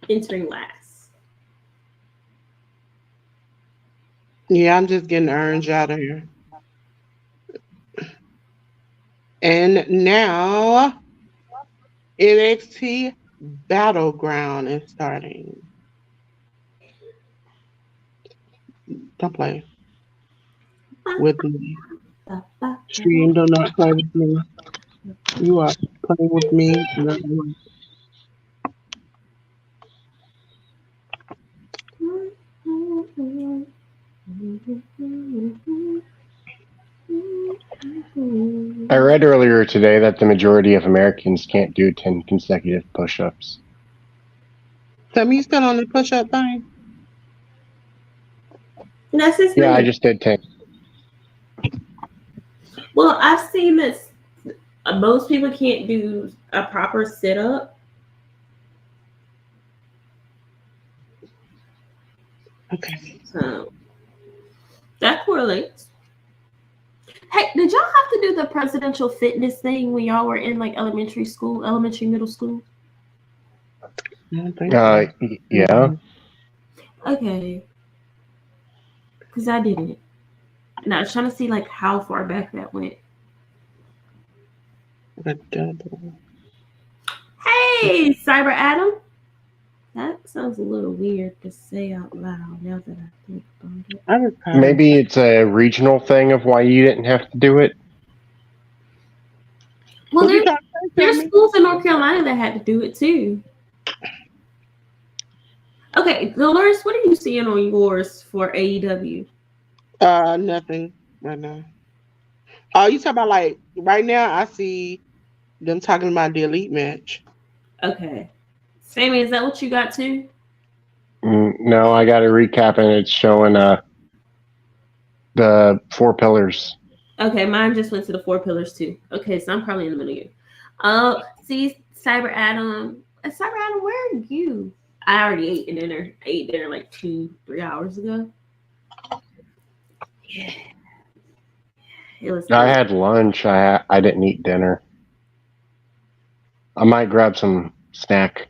entering last. Yeah, I'm just getting Orange out of here. And now NxT Battleground is starting. Don't play with me. Stream, do not play with me. You are playing with me. I read earlier today that the majority of Americans can't do 10 consecutive push-ups. So you still on the push-up thing? That's his Yeah, name. I just did 10. Well, I've seen this. Most people can't do a proper sit-up. Okay. So that correlates. Hey, did y'all have to do the presidential fitness thing when y'all were in like elementary, middle school? Yeah. Okay. Because I didn't. And I was trying to see like how far back that went. Double. Hey, Cyber Adam. That sounds a little weird to say out loud now that I think about it. I was kind of. Maybe it's a regional thing of why you didn't have to do it. Well, What you trying to say, there's Sammy? schools in North Carolina that had to do it too. Okay, Dolores, what are you seeing on yours for AEW? Nothing right now. Oh, you talking about like right now? I see them talking about the elite match. Okay. Sammy, is that what you got too? No, I got to recap, and it's showing the 4 pillars. Okay, mine just went to the 4 pillars too. Okay, so I'm probably in the middle of you. See, Cyber Adam. Cyber Adam, where are you? I already ate dinner. I ate dinner like 2-3 hours ago. Yeah. It was I good. had lunch. I didn't eat dinner. I might grab some snack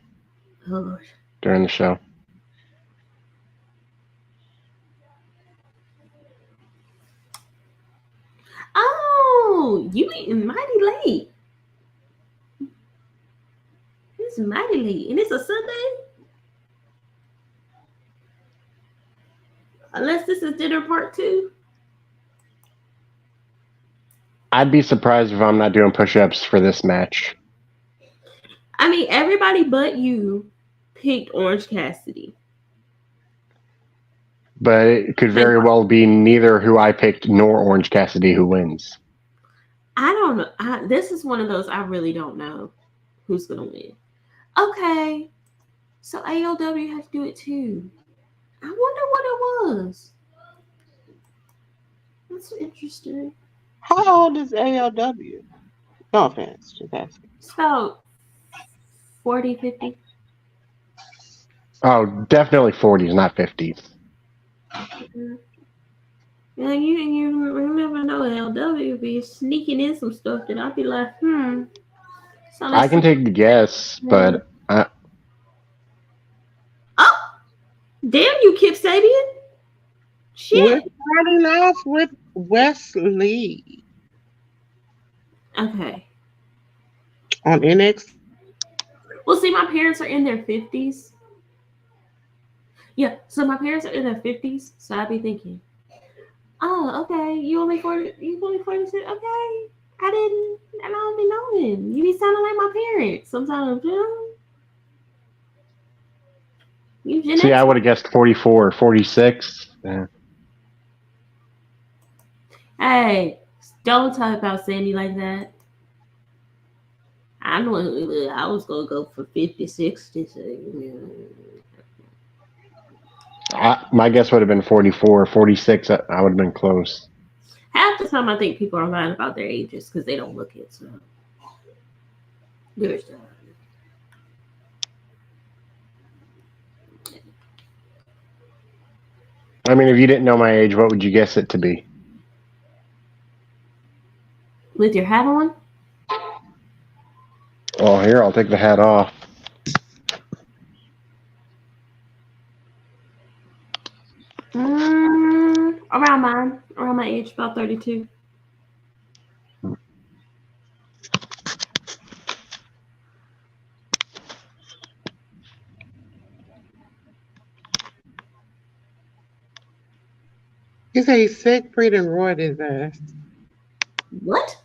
Oh Lord. during the show. Oh, you eating mighty late. It's mighty late. And it's a Sunday? Unless this is dinner part 2. I'd be surprised if I'm not doing push-ups for this match. I mean, everybody but you picked Orange Cassidy. But it could very well be neither who I picked nor Orange Cassidy who wins. I don't know. This is one of those I really don't know who's going to win. Okay. So AEW has to do it too. I wonder what it was. That's interesting. How old is ALW? No offense, just asking. It's about 40, 50. Oh, definitely 40s, not 50s. Mm-hmm. Yeah, you never know. AEW be sneaking in some stuff that I'll be like, So I can take the guess, but oh, damn you, Kip Sabian. Shit. We're starting off with Wesley Okay. on NXT. Well, see, my parents are in their 50s. Yeah, so my parents are in their 50s, so I'd be thinking, oh, okay, you only 46? Okay. I don't be knowing. You be sounding like my parents sometimes, you know? See, I would have guessed 44 or 46. Yeah. Hey, don't talk about Sandy like that. I know I was going to go for 50, 60. So, My guess would have been 44 or 46. I would have been close. half the time I think people are lying about their ages because they don't look it. So there's that. I mean, if you didn't know my age, what would you guess it to be? With your hat on? Oh, here, I'll take the hat off. Around my age, about 32. You say Siegfried and Roy his ass. What?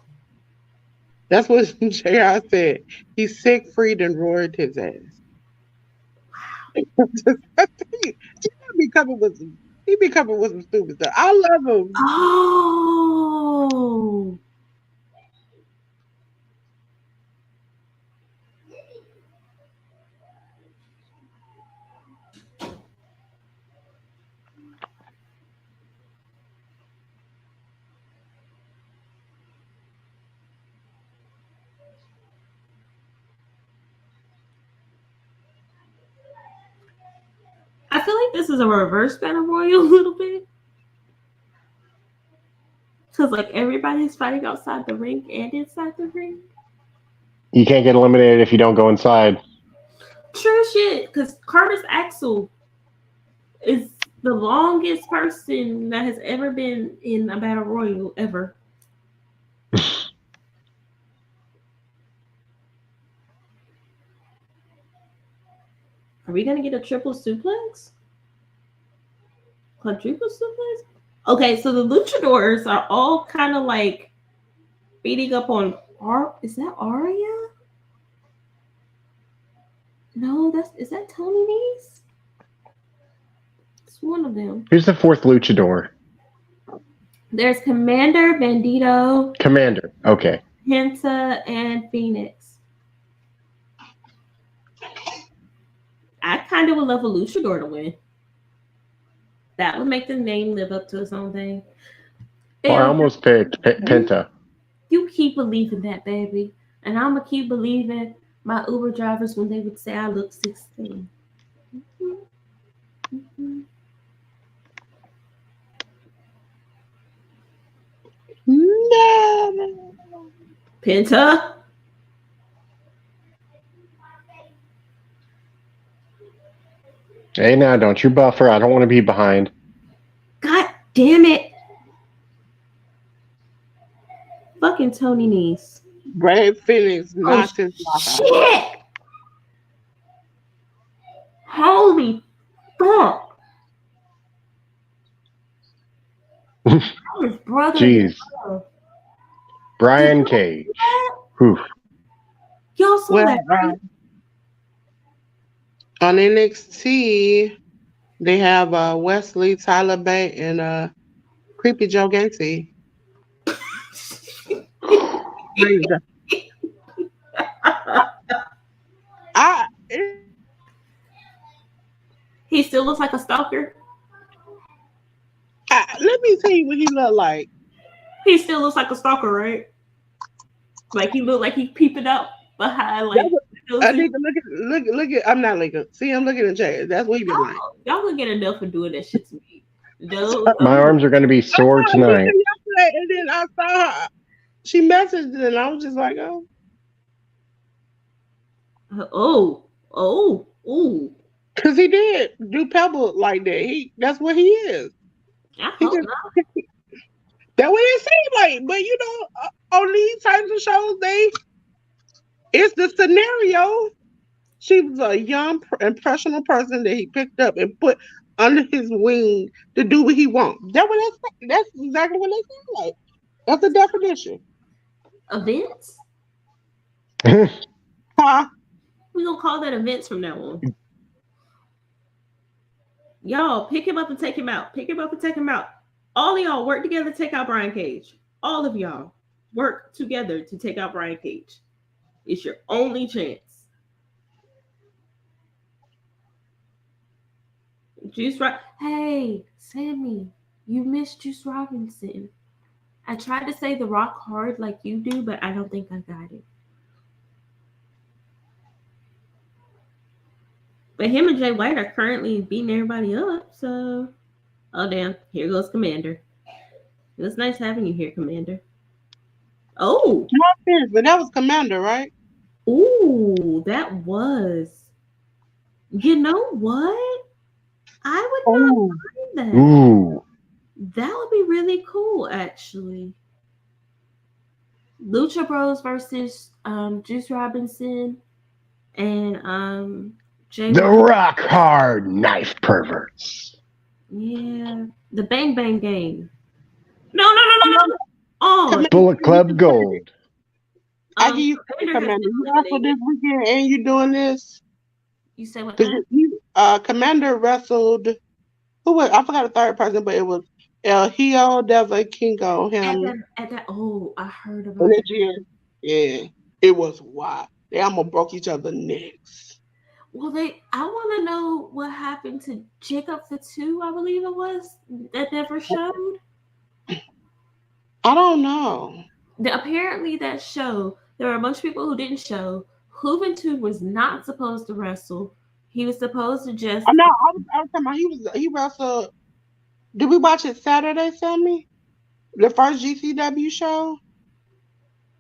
That's what JR said. He Siegfried and roared his ass. He be coming with some stupid stuff. I love him. Oh. I feel like this is a reverse battle royal a little bit. Because like everybody's fighting outside the ring and inside the ring. You can't get eliminated if you don't go inside. True shit. Because Curtis Axel is the longest person that has ever been in a battle royal ever. Are we gonna get a triple suplex? Quadruple suplex? Okay, so the luchadors are all kind of like beating up on is that Arya? No, is that Tony Nese? It's one of them. Who's the fourth luchador? There's Commander, Bandito, Commander. Okay. Penta, and Phoenix. I kind of would love a luchador to win. That would make the name live up to its own thing. Well, I almost picked Penta. You keep believing that, baby. And I'm going to keep believing my Uber drivers when they would say I look 16. Mm-hmm. Mm-hmm. No. Penta? Hey, now, don't you buffer. I don't want to be behind. God damn it. Fucking Tony Nese. Brad Phoenix knocked his shit! Holy fuck! His brother. Jeez. Brian Cage. Oof. Y'all saw that, right? On NXT, they have Wesley, Tyler Bate, and Creepy Joe Gacy. He still looks like a stalker. Let me tell you what he looked like. He still looks like a stalker, right? Like he looked like he peeping up behind, like. I need to look at. I'm not looking. See, I'm looking at Jay. That's what he been like. Y'all gonna get enough for doing that shit to me. No, my arms are gonna be sore tonight. And then I saw her. She messaged it, and I was just like, oh. Because he did do Pebble like that. That's what he is. I hope not. That's what it seems like. But you know, on these types of shows, it's the scenario. She was a young, impressionable person that he picked up and put under his wing to do what he wants. That's exactly what they seem like. That's the definition. Events? Huh? We're gonna call that events from now on. Y'all pick him up and take him out. Pick him up and take him out. All of y'all work together to take out Brian Cage. All of y'all work together to take out Brian Cage. It's your only chance. Hey, Sammy, you missed Juice Robinson. I tried to say The Rock hard like you do, but I don't think I got it. But him and Jay White are currently beating everybody up, so... Oh, damn. Here goes Commander. It was nice having you here, Commander. Oh! But that was Commander, right? Ooh, that was... You know what? I would not mind that. Ooh. That would be really cool, actually. Lucha Bros versus Juice Robinson and Jay The White. Rock Hard Knife Perverts. Yeah. The Bang Bang Gang. No. Oh, Bullet Club Gold. I give you Commander. You out for this weekend and you doing this? You say what? Commander wrestled. Who was? I forgot the third person, but it was El Hijo del Kingo. Him. I heard about it. Yeah, it was wild. They almost broke each other's necks. Well, I want to know what happened to Jacob the 2, I believe it was, that never showed. I don't know. Apparently, that show, there were a bunch of people who didn't show. Juventud was not supposed to wrestle. He was supposed to just... I was talking about he wrestled... Did we watch it Saturday, Sammy? The first GCW show?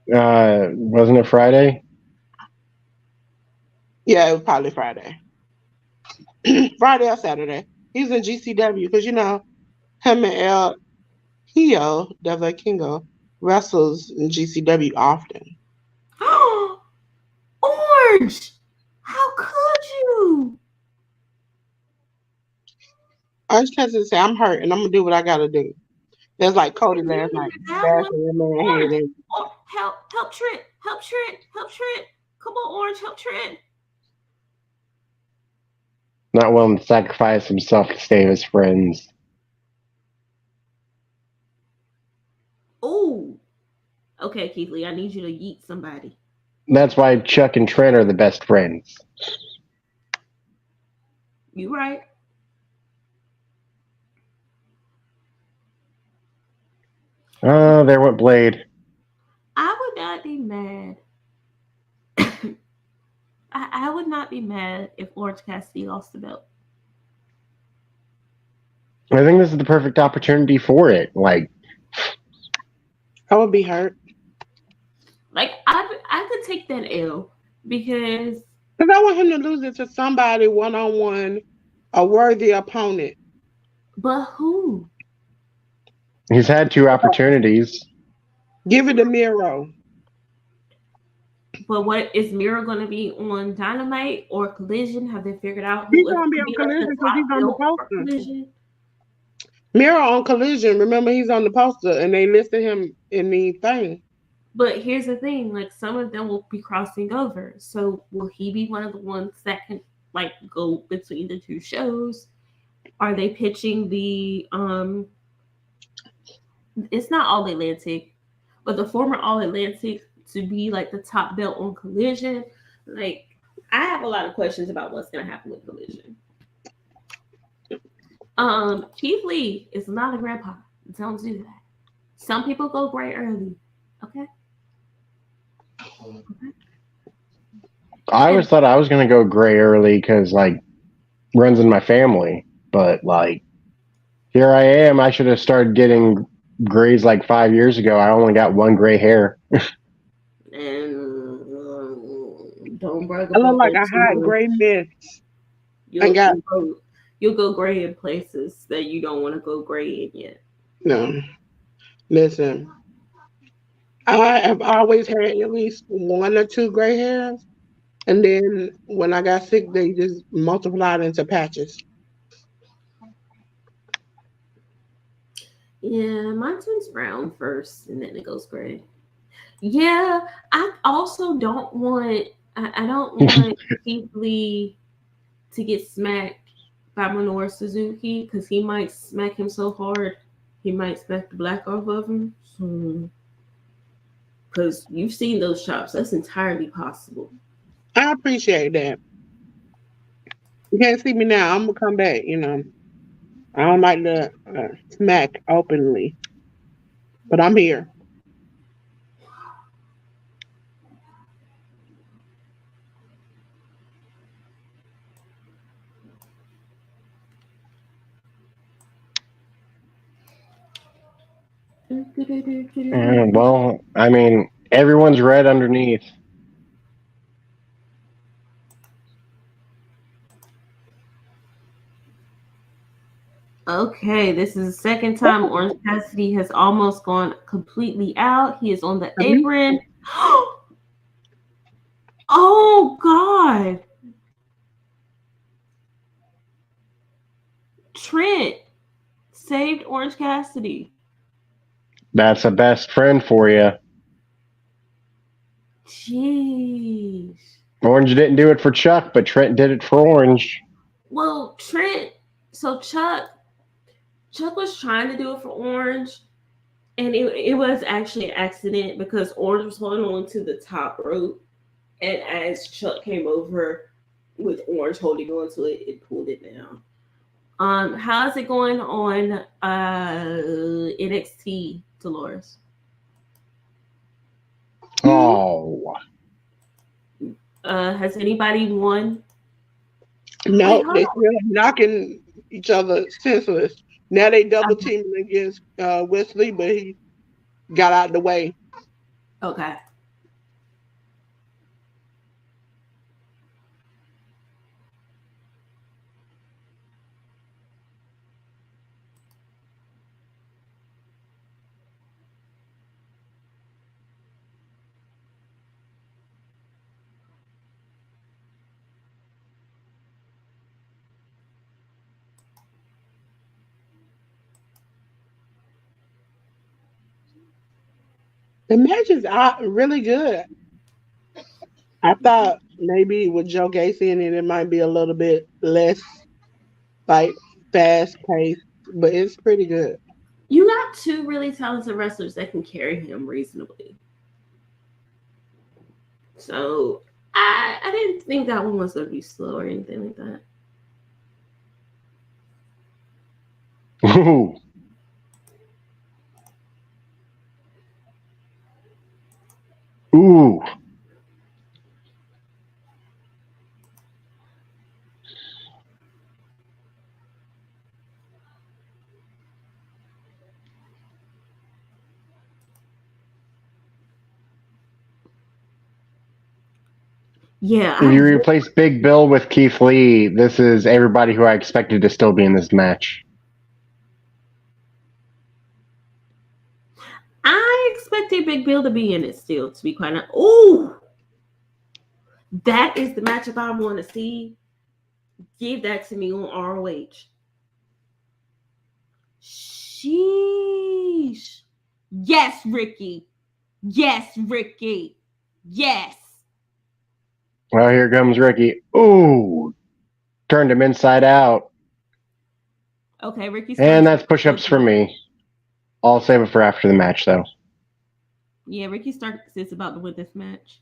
Wasn't it Friday? Yeah, it was probably Friday. Friday or Saturday. He's in GCW because, you know, him and El Hijo del Kingo wrestles in GCW often. Orange! How could you? Orange Cassidy say, I'm hurt and I'm gonna do what I gotta do. That's like Cody last night, That one. bashing your man head Orange, in. help Trent, help Trent. Come on, Orange, help Trent. Not willing to sacrifice himself to save his friends. Oh, okay, Keith Lee, I need you to yeet somebody. That's why Chuck and Trent are the best friends. You right. Oh, there went Blade. I would not be mad. I would not be mad if Orange Cassidy lost the belt. I think this is the perfect opportunity for it. Like, I would be hurt. Like I could take that L because I want him to lose it to somebody one-on-one, a worthy opponent. but who? he's had 2 opportunities. Give it to Miro. But what is Miro going to be on Dynamite or Collision? Have they figured out He's who is gonna going be to on be like Collision the because top he's on the belt for poster. Collision? Miro on Collision. Remember, he's on the poster, and they listed him in the thing. But here's the thing: like some of them will be crossing over. So will he be one of the ones that can like go between the 2 shows? Are they pitching the It's not All Atlantic, but the former All Atlantic to be like the top belt on Collision? Like I have a lot of questions about what's gonna happen with Collision. Keith Lee is not a grandpa. Don't do that. Some people go gray early. Okay. I always thought I was going to go gray early because, like, runs in my family. But, like, here I am. I should have started getting grays like 5 years ago. I only got 1 gray hair. And don't brag I look about like that a too hot much. gray mist. You'll go gray in places that you don't want to go gray in yet. No, listen. I have always had at least 1 or 2 gray hairs, and then when I got sick, they just multiplied into patches. Yeah, mine turns brown first and then it goes gray. Yeah, I also don't want I don't want Keith Lee to get smacked by Minoru Suzuki because he might smack him so hard he might smack the black off of him. Because you've seen those chops, that's entirely possible. I appreciate that. You can't see me now. I'm gonna come back. I don't like to smack openly, but I'm here. Well, I mean, everyone's red underneath. Okay, this is the second time Orange Cassidy has almost gone completely out. He is on the apron. Oh God. Trent saved Orange Cassidy. That's a best friend for you. Jeez. Orange didn't do it for Chuck, but Trent did it for Orange. Well, Chuck was trying to do it for Orange, and it was actually an accident because Orange was holding on to the top rope, and as Chuck came over with Orange holding on to it, it pulled it down. How's it going on NXT, Dolores? Oh. Has anybody won? No, they still knocking each other senseless. Now they double teaming against Wesley, but he got out the way. Okay. The matches are really good. I thought maybe with Joe Gacy in it, it might be a little bit less like fast paced, but it's pretty good. You got two really talented wrestlers that can carry him reasonably. So I didn't think that one was going to be slow or anything like that. Ooh. Ooh. Yeah, If you replace Big Bill with Keith Lee, this is everybody who I expected to still be in this match. I expected Big Bill to be in it still, to be quite honest. Ooh, that is the matchup I want to see. Give that to me on ROH. Sheesh. Yes, Ricky. Yes, Ricky. Yes. Well, here comes Ricky. Ooh. Turned him inside out. Okay, Ricky. And that's push-ups for me. I'll save it for after the match, though. Yeah, Ricky Starks is about to win this match.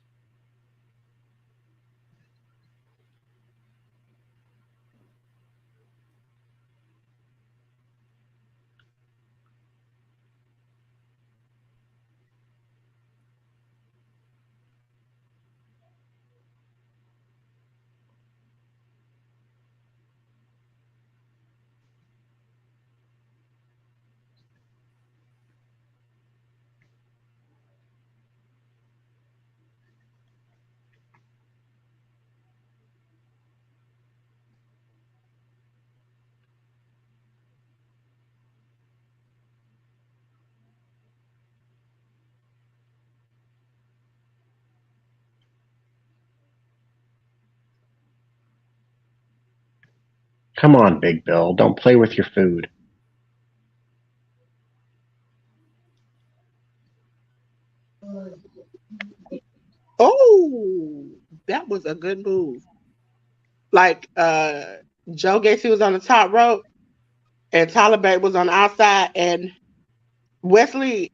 Come on, Big Bill. Don't play with your food. Oh, that was a good move. Like Joe Gacy was on the top rope and Tyler Bate was on the outside, and Wesley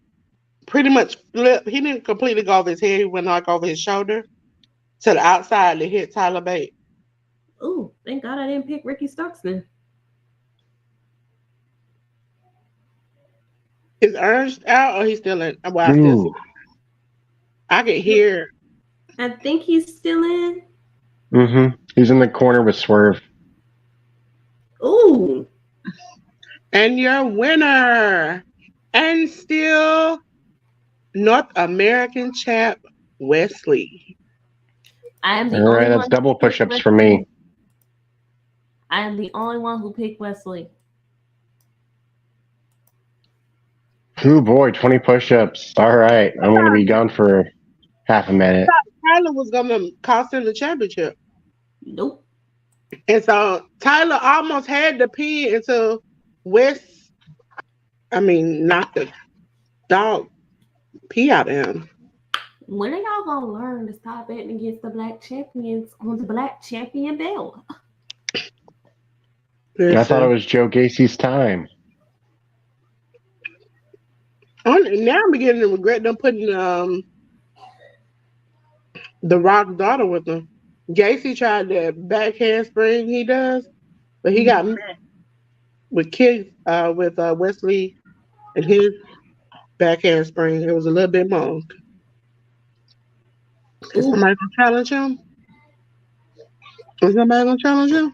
pretty much flipped. He didn't completely go over his head. He went like over his shoulder to the outside to hit Tyler Bate. Ooh, thank God I didn't pick Ricky Starks then. Is Ernst out or he's still in? Well, I still see. Ooh. I can hear. I think he's still in. Mm-hmm. He's in the corner with Swerve. Ooh. And your winner, and still North American champ, Wesley. I am the All right, only that's one. double push-ups for me. I am the only one who picked Wesley. Oh boy, 20 push-ups. All right, I'm going to be gone for half a minute. Tyler was going to cost him the championship. Nope. And so Tyler almost had the pin until West, knocked the dog pee out of him. When are y'all gonna learn to stop betting against the black champions on the black champion belt? I thought it was Joe Gacy's time. Now I'm beginning to regret them putting the Rock's daughter with him. Gacy tried that back handspring he does, but he got met with Wesley and his back handspring. It was a little bit more. Is somebody gonna challenge him? Is somebody gonna challenge him?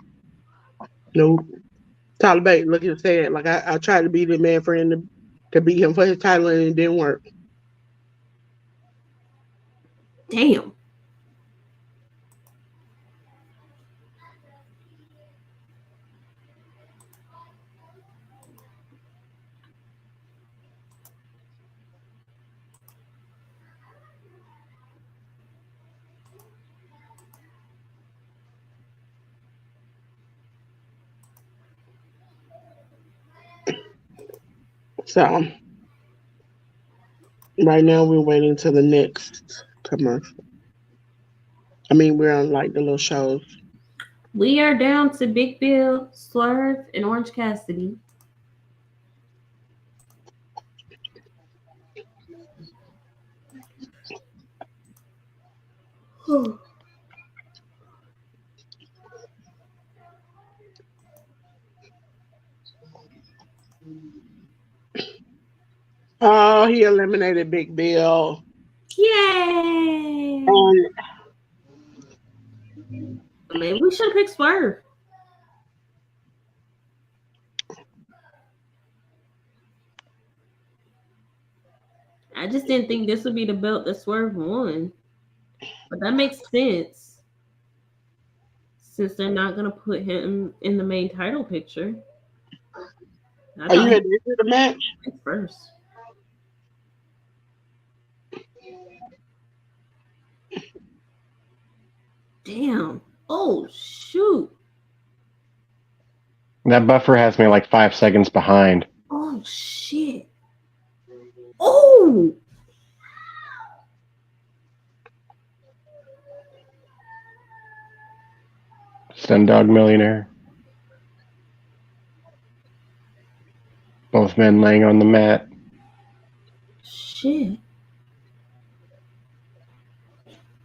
Nope. Tyler Bate, look at sad. Like I tried to be the man friend to beat him for his title and it didn't work. Damn. So Right now, we're waiting till the next commercial. I mean, we're on like the little shows. We are down to Big Bill, Swerve, and Orange Cassidy. Oh, he eliminated Big Bill. Yay! And Maybe we should have picked Swerve. I just didn't think this would be the belt that Swerve won. But that makes sense. Since they're not going to put him in the main title picture. are you ready to do the match? First. Damn. Oh, shoot. That buffer has me like 5 seconds behind. Oh, shit. Oh! Stundog Millionaire. Both men laying on the mat. Shit.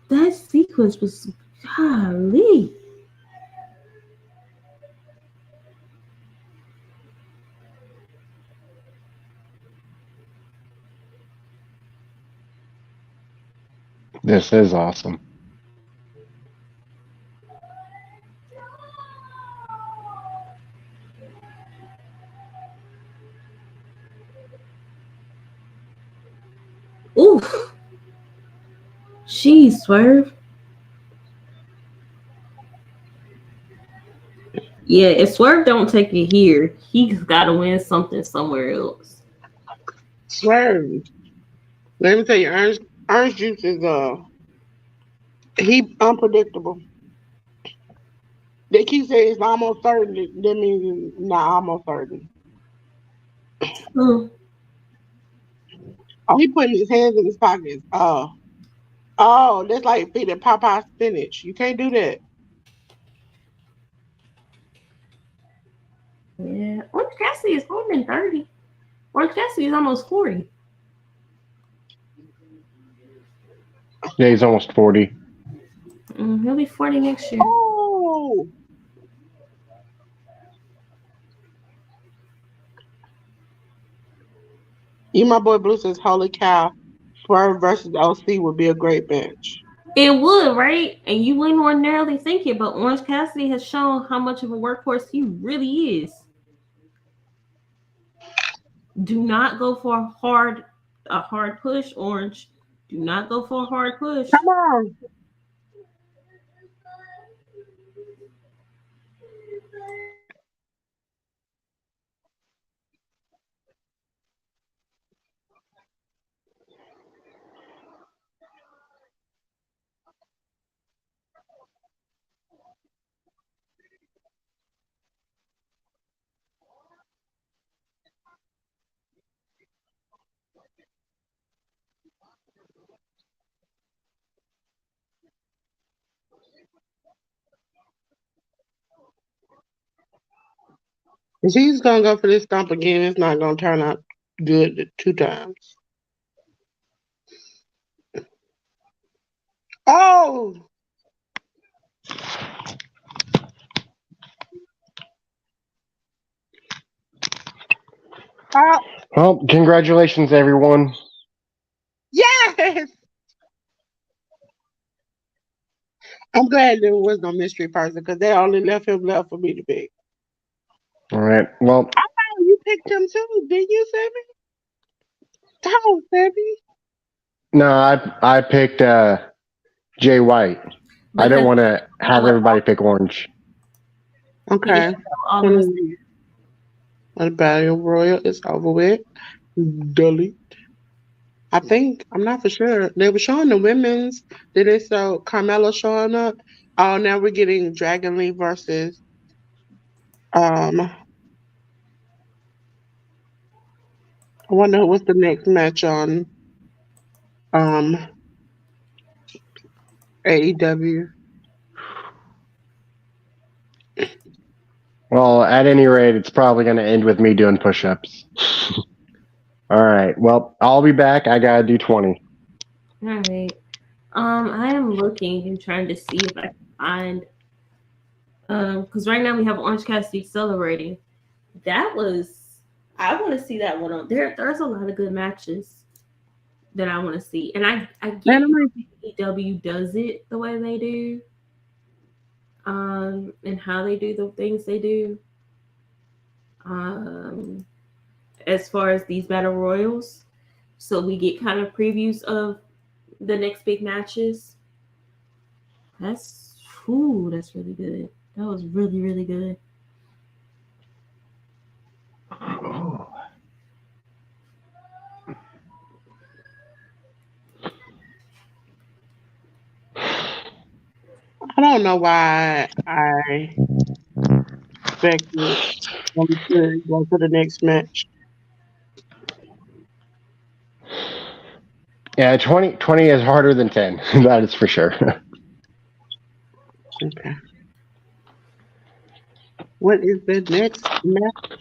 That sequence was golly. This is awesome. Oof. Jeez, Swerve. Yeah, if Swerve don't take it here, he's got to win something somewhere else. Swerve. Let me tell you, Orange Juice is he unpredictable. They keep saying it's almost 30. That means it's not almost 30. Oh, Oh, he putting his hands in his pockets. Oh, that's like feeding Popeye spinach. You can't do that. yeah. Orange Cassidy is more than 30. Orange Cassidy is almost 40. Yeah, he's almost 40. He'll be 40 next year. Oh. You, my boy Blue says, holy cow, Swerve versus OC would be a great match. It would, right? And you wouldn't ordinarily think it, but Orange Cassidy has shown how much of a workhorse he really is. Do not go for a hard push, Orange. Do not go for a hard push. Come on. If he's gonna go for this stomp again, it's not gonna turn out good 2 times. Oh, Well, congratulations, everyone. yes! I'm glad there was no mystery person because they only left him left for me to pick. All right. Well, I thought you picked him too, didn't you, Sammy? Oh, Sammy. no, I picked Jay White. I didn't want to have everybody pick Orange. Okay. The Battle Royal is over with. Delete. I think, I'm not for sure. They were showing the women's. Did they show Carmella showing up? Oh, now we're getting Dragon Lee versus I wonder what's the next match on. Um, AEW. Well, at any rate, it's probably going to end with me doing push-ups. All right. Well, I'll be back. I gotta do 20. All right. I am looking and trying to see if I can find. Because right now we have Orange Cassidy celebrating. That was. I want to see that one on there. There's a lot of good matches that I want to see, and I get AEW does it the way they do, and how they do the things they do. As far as these battle royals, so we get kind of previews of the next big matches. That's really good. That was really, really good. I don't know why I expected them to go to the next match. Yeah, 20 is harder than 10. That is for sure. Okay. What is the next match?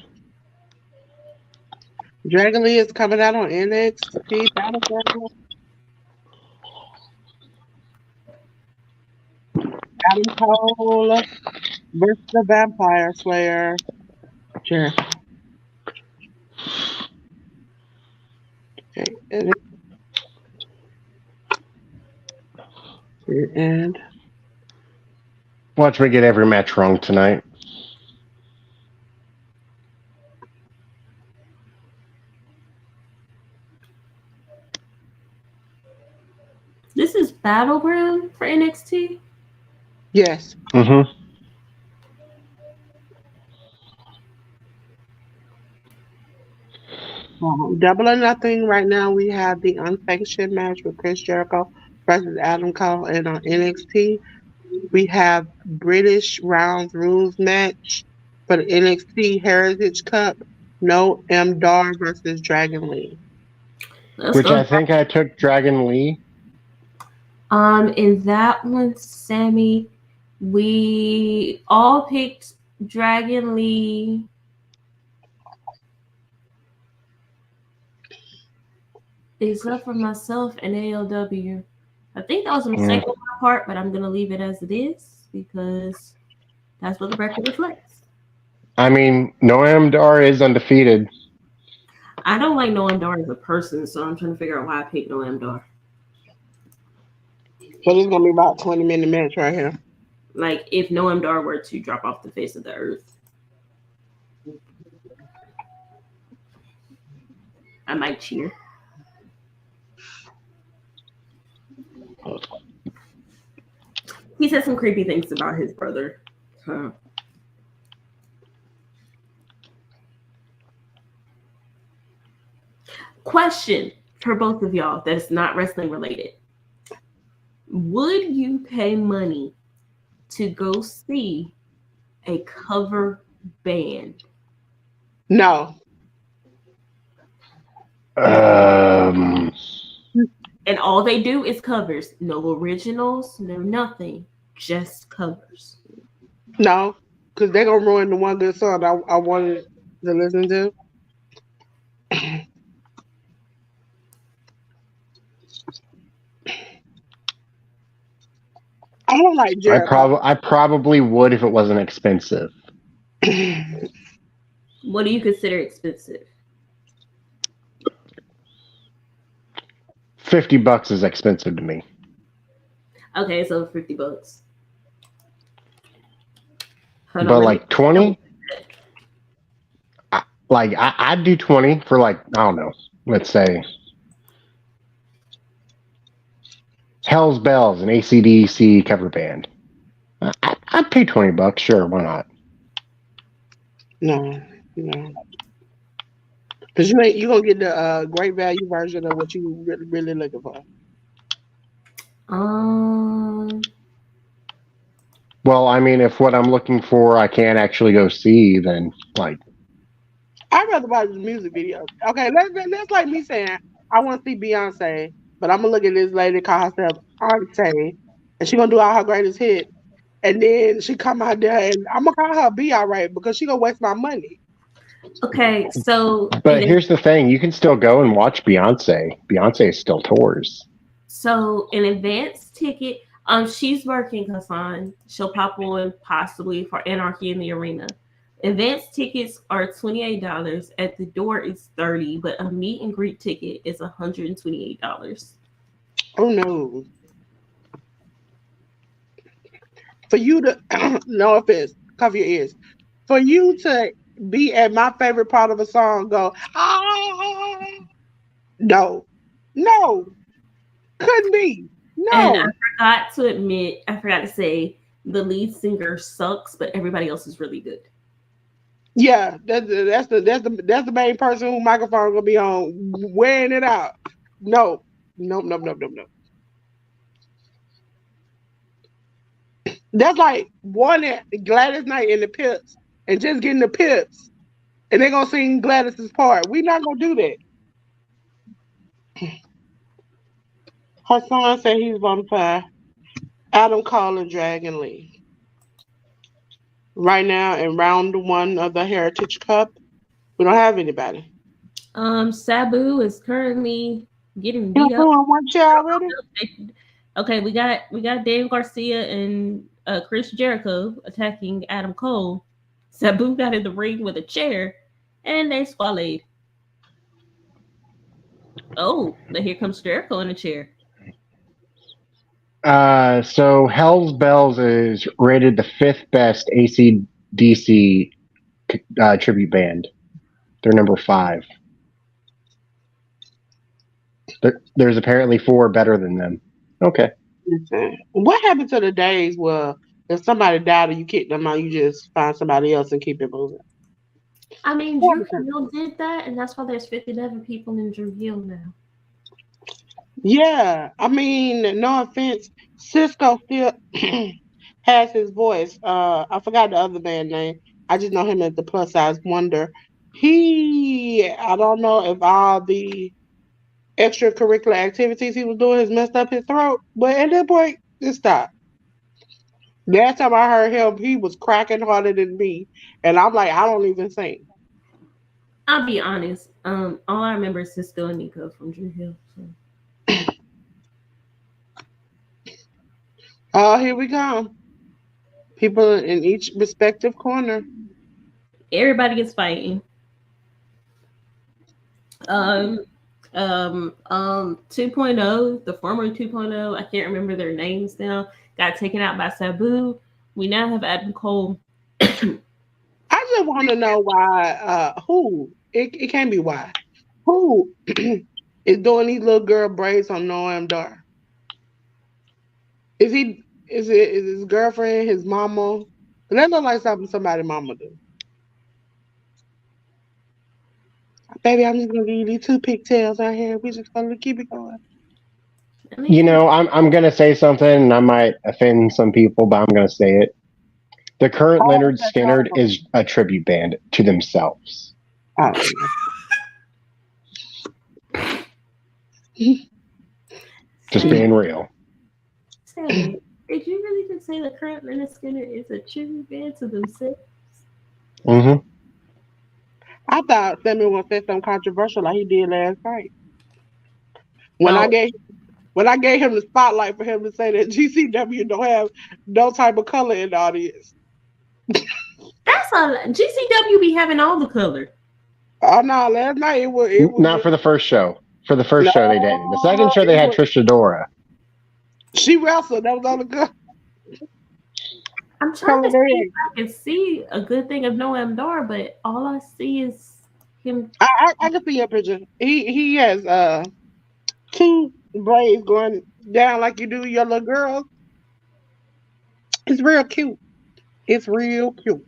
Dragon Lee is coming out on NXT Battleground. Adam Cole versus the Vampire Slayer. Jericho. Okay. And Watch me get every match wrong tonight. This is Battleground for NXT. yes. Mm-hmm. Double or Nothing. Right now we have the unsanctioned match with Chris Jericho versus Adam Cole, and on NXT we have British Rounds Rules match for the NXT Heritage Cup. No M Dar versus Dragon Lee. Which I think I took Dragon Lee. In that one, Sammy, we all picked Dragon Lee. Except for myself and AEW. I think that was a mistake on my part, but I'm going to leave it as it is because that's what the record reflects. I mean, Noam Dar is undefeated. I don't like Noam Dar as a person, so I'm trying to figure out why I picked Noam Dar. So this is going to be about 20-minute match right here. Like, if Noam Dar were to drop off the face of the earth, I might cheer. He said some creepy things about his brother. Huh. Question for both of y'all that is not wrestling related. Would you pay money to go see a cover band? No. And all they do is covers. No originals, no nothing. Just covers. No, because they're going to ruin the one good song I wanted to listen to. I don't like Jericho. I probably would if it wasn't expensive. What do you consider expensive? $50 is expensive to me. Okay, so $50. But like 20? I'd do 20 for like, I don't know, let's say Hell's Bells, an AC/DC cover band. I'd pay $20, sure, why not? No. Because you going to get the great value version of what you really looking for. Well, I mean, if what I'm looking for I can't actually go see, then like I'd rather watch the music videos. Okay, that's like me saying I want to see Beyonce, but I'm gonna look at this lady call herself Auntie, and she gonna do all her greatest hits. And then she come out there, and I'm gonna call her Be Alright because she gonna waste my money. Okay, so But here's the thing: you can still go and watch Beyonce. Beyonce still tours. So an advance ticket, she's working, Hassan. She'll pop on possibly for Anarchy in the Arena. Advance tickets are $28. At the door is $30, but a meet and greet ticket is $128. Oh no! For you to no offense, cover your ears. For you to be at my favorite part of a song, go no, no, couldn't be. And No. I forgot to say the lead singer sucks, but everybody else is really good. Yeah, that's the main person who microphone gonna be on wearing it out. No, no. That's like wanting Gladys Knight in the Pips and just getting the Pips, and they're gonna sing Gladys's part. We not gonna do that. Her son said he's on fire. Adam Cole and Dragon Lee. Right now in round one of the Heritage Cup, we don't have anybody. Sabu is currently getting You beat up. know one chair already? Okay, we got Dave Garcia and Chris Jericho attacking Adam Cole. Sabu got in the ring with a chair, and they swallowed. Oh, but here comes Jericho in a chair. So Hell's Bells is rated the 5th best AC/DC tribute band. They're number 5. There's apparently 4 better than them. Okay. What happened to the days where if somebody died and you kick them out, you just find somebody else and keep it moving? I mean, Drew Hill did that, and that's why there's 57 people in Drew Hill now. Yeah, I mean, no offense, Cisco still has his voice. I forgot the other man's name. I just know him as the plus size wonder. I don't know if all the extracurricular activities he was doing has messed up his throat, but at that point, it stopped. Last time I heard him, he was cracking harder than me, and I'm like, I don't even sing. I'll be honest. All I remember is Cisco and Nico from Drew Hill. So. Oh, here we come. People in each respective corner. Everybody is fighting. 2.0, the former 2.0, I can't remember their names now, got taken out by Sabu. We now have Adam Cole. I just want to know why, it can't be why. Who is doing these little girl braids on Noam Dar? Is it his girlfriend, his mama? That look like something somebody mama do. Baby, I'm just gonna give you these 2 pigtails right here. We just gonna keep it going. You know, I'm gonna say something, and I might offend some people, but I'm gonna say it. The current Leonard Skinner is a tribute band to themselves. Just being real. Sammy, did you really just say the current Leonard Skinner is a tribute band to themselves? Mm-hmm. I thought Sammy was say something controversial like he did last night. When I gave him the spotlight for him to say that GCW don't have no type of color in the audience. That's all. GCW be having all the color. Oh no, last night it was not for the first show. For the first show they did. The second show they had Trish Adora. She wrestled. That was all the good. I'm trying to see if I can see a good thing of Noam Dar, but all I see is him. I can see your picture. He has 2 braids going down like you do your little girls. It's real cute. It's real cute.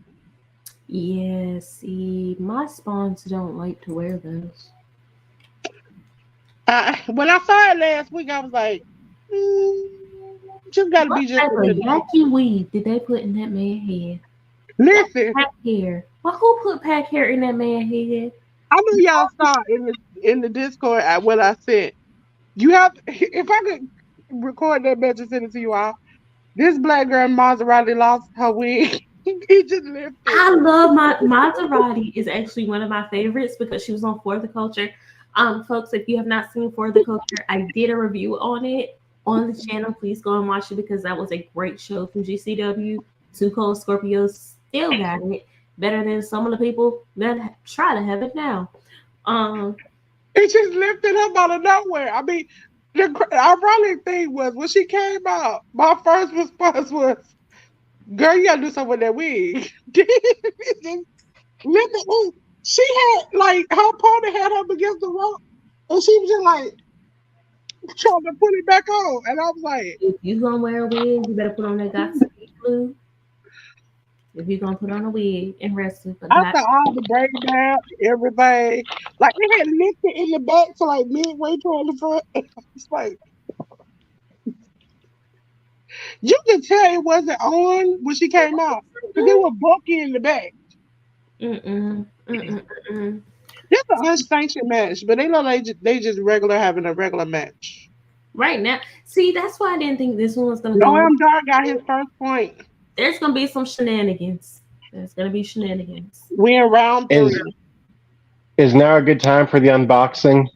Yeah, see, my spawns don't like to wear those. When I saw it last week, I was like, just gotta be just. What type of yucky weed did they put in that man's head? Listen, pack hair. Well, who put pack hair in that man's head? I know y'all saw in the Discord what I said. You have, if I could record that match and send it to you all. This black girl Maserati lost her wig. He just lifted. I love my Maserati is actually one of my favorites because she was on For the Culture. Folks, if you have not seen For the Culture, I did a review on it on the channel. Please go and watch it because that was a great show from GCW. Two Cold Scorpios still got it better than some of the people that try to have it now. Um, It just lifted up out of nowhere. I mean, the ironic thing was when she came out, my first response was, "Girl, you gotta do something with that wig." It just lifted up. She had like her opponent had her up against the rope, and she was just like trying to put it back on, and I was like, if you gonna wear a wig, you better put on that Gotsy blue. If you're gonna put on a wig and wrestle, but after not all the breakdown, everything, like it had lifted in the back to like midway toward the front. It's like you could tell it wasn't on when she came out because it was bulky in the back. mm-mm, mm-mm, mm-mm. This is an unsanctioned match, but they know they just regular having a regular match. Right now. See, that's why I didn't think this one was gonna go. Noam Dar got his first point. There's gonna be some shenanigans. There's gonna be shenanigans. We in round 3. Is now a good time for the unboxing?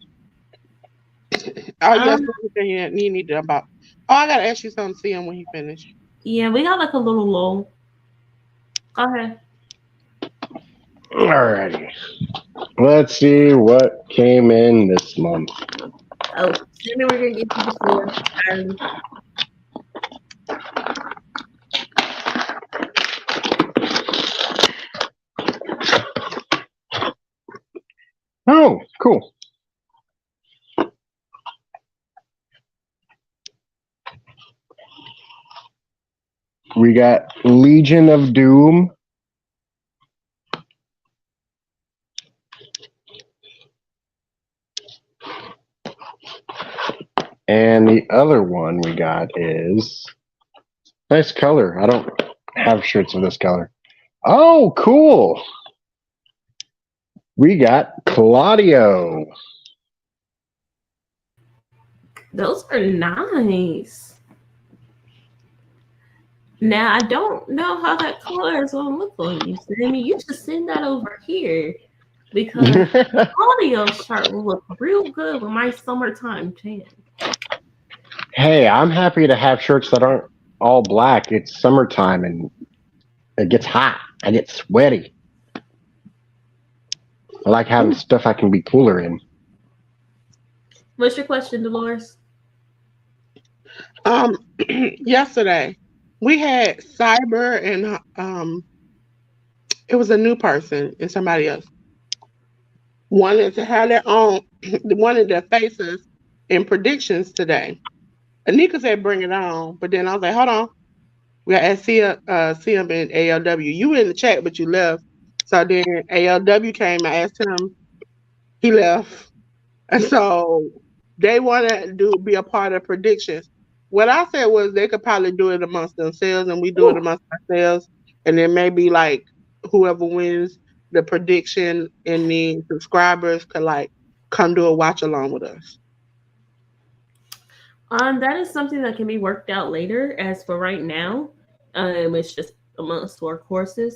Oh yes, Um, you need to about. Oh, I gotta ask you something. See him when he finished. yeah, we got like a little lull. Go ahead. Alrighty. Let's see what came in this month. Oh, Sammy, we're gonna get to the floor. Oh, cool. We got Legion of Doom. And the other one we got is nice color. I don't have shirts of this color. Oh, cool. We got Claudio. Those are nice. Now I don't know how that color is gonna look on you, Sammy. You should send that over here because Claudio's shirt will look real good with my summertime tan. Hey, I'm happy to have shirts that aren't all black. It's summertime and it gets hot. I get sweaty. I like having stuff I can be cooler in. What's your question, Dolores? Yesterday we had Cyber and it was a new person and somebody else wanted to have their own wanted their faces in predictions today. Anika said bring it on, but then I was like, hold on. We got to see him in ALW. You were in the chat, but you left. So then ALW came. I asked him. He left, and so they want to be a part of predictions. What I said was they could probably do it amongst themselves, and we do it amongst ourselves, and then maybe like whoever wins the prediction and the subscribers could like come do a watch along with us. That is something that can be worked out later. As for right now, it's just amongst workhorses.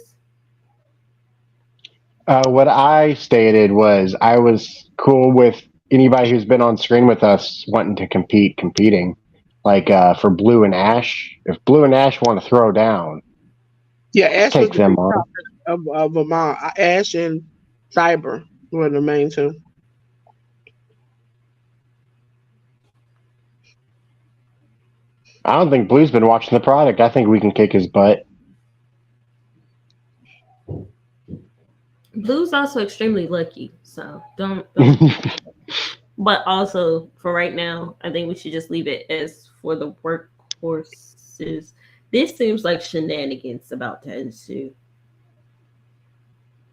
What I stated was I was cool with anybody who's been on screen with us wanting to competing. Like for Blue and Ash. If Blue and Ash want to throw down, yeah, Ash take them on. Of them all. Ash and Cyber were the main two. I don't think Blue's been watching the product. I think we can kick his butt. Blue's also extremely lucky, so don't. But also for right now, I think we should just leave it as for the workhorses. This seems like shenanigans about to ensue,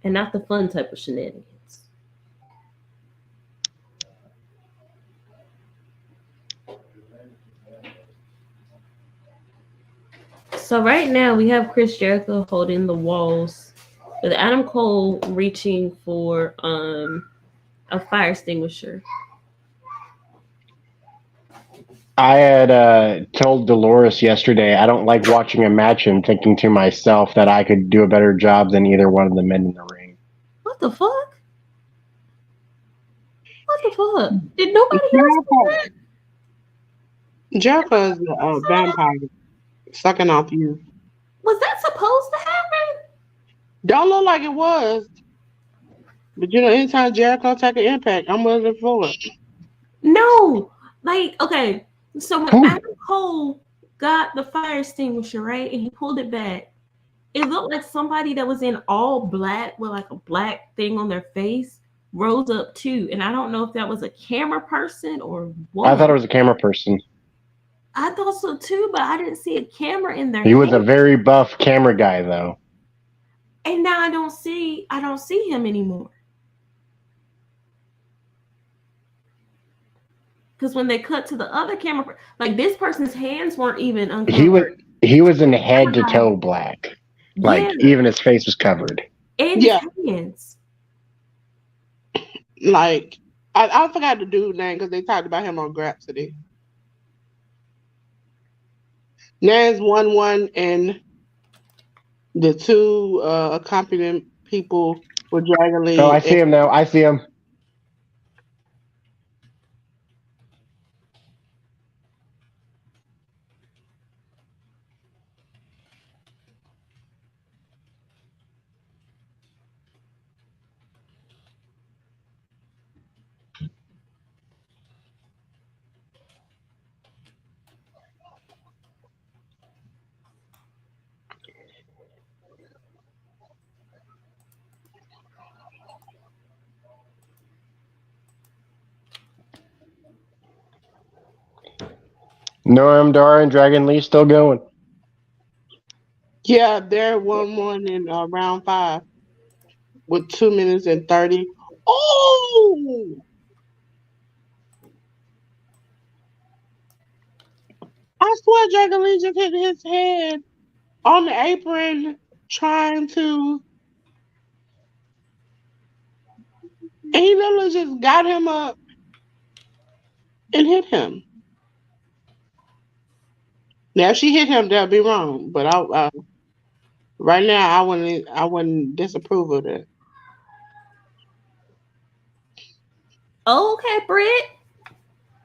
and not the fun type of shenanigans. So right now we have Chris Jericho holding the walls, with Adam Cole reaching for a fire extinguisher. I had told Dolores yesterday I don't like watching a match and thinking to myself that I could do a better job than either one of the men in the ring. What the fuck? What the fuck? Did nobody else do that? Jericho is a vampire sucking off you. Was that supposed to happen? Don't look like it was. But you know, anytime Jericho take an impact, I'm looking for it. No. Like, okay. So when Cool. Adam Cole got the fire extinguisher, right, and he pulled it back, it looked like somebody that was in all black with like a black thing on their face rose up too. And I don't know if that was a camera person or what. I thought it was a camera person. I thought so too, but I didn't see a camera in there. He was a very buff camera guy, though. And now I don't see him anymore. Because when they cut to the other camera, like this person's hands weren't even uncovered. He was in head to toe black. Like Yeah. even his face was covered. And his hands. Like I forgot the dude's name because they talked about him on Grapsody. There's 1-1 and the two accompanying people were Dragon Lee. Oh, I see him now. I see him. Noam Dar and Dragon Lee still going. Yeah, they're 1-1 in round 5 with 2 minutes and 30. Oh! I swear Dragon Lee just hit his head on the apron trying to. And he literally just got him up and hit him. Now, if she hit him, that'd be wrong. But right now, I wouldn't disapprove of that. Okay, Britt.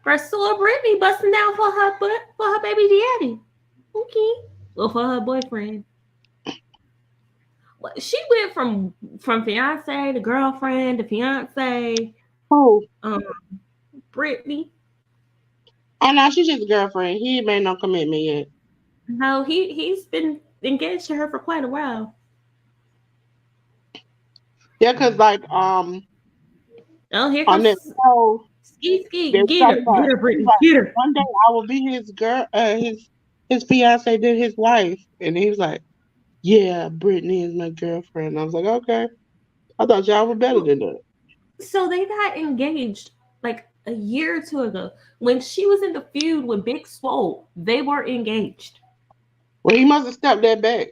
Priscilla Brittany busting down for her baby daddy. Okay. Well, for her boyfriend. She went from fiance to girlfriend to fiance. Oh. Brittany. Oh, no, she's just a girlfriend. He ain't made no commitment yet. No, he's been engaged to her for quite a while. Yeah, because like oh, here comes that show, Ski. Get her, Brittany. Get her. One day I will be his girl, his fiance, then his wife, and he was like, "Yeah, Brittany is my girlfriend." I was like, "Okay." I thought y'all were better than that. So they got engaged like a year or two ago. When she was in the feud with Big Swole, they were engaged. Well, he must have stepped that back.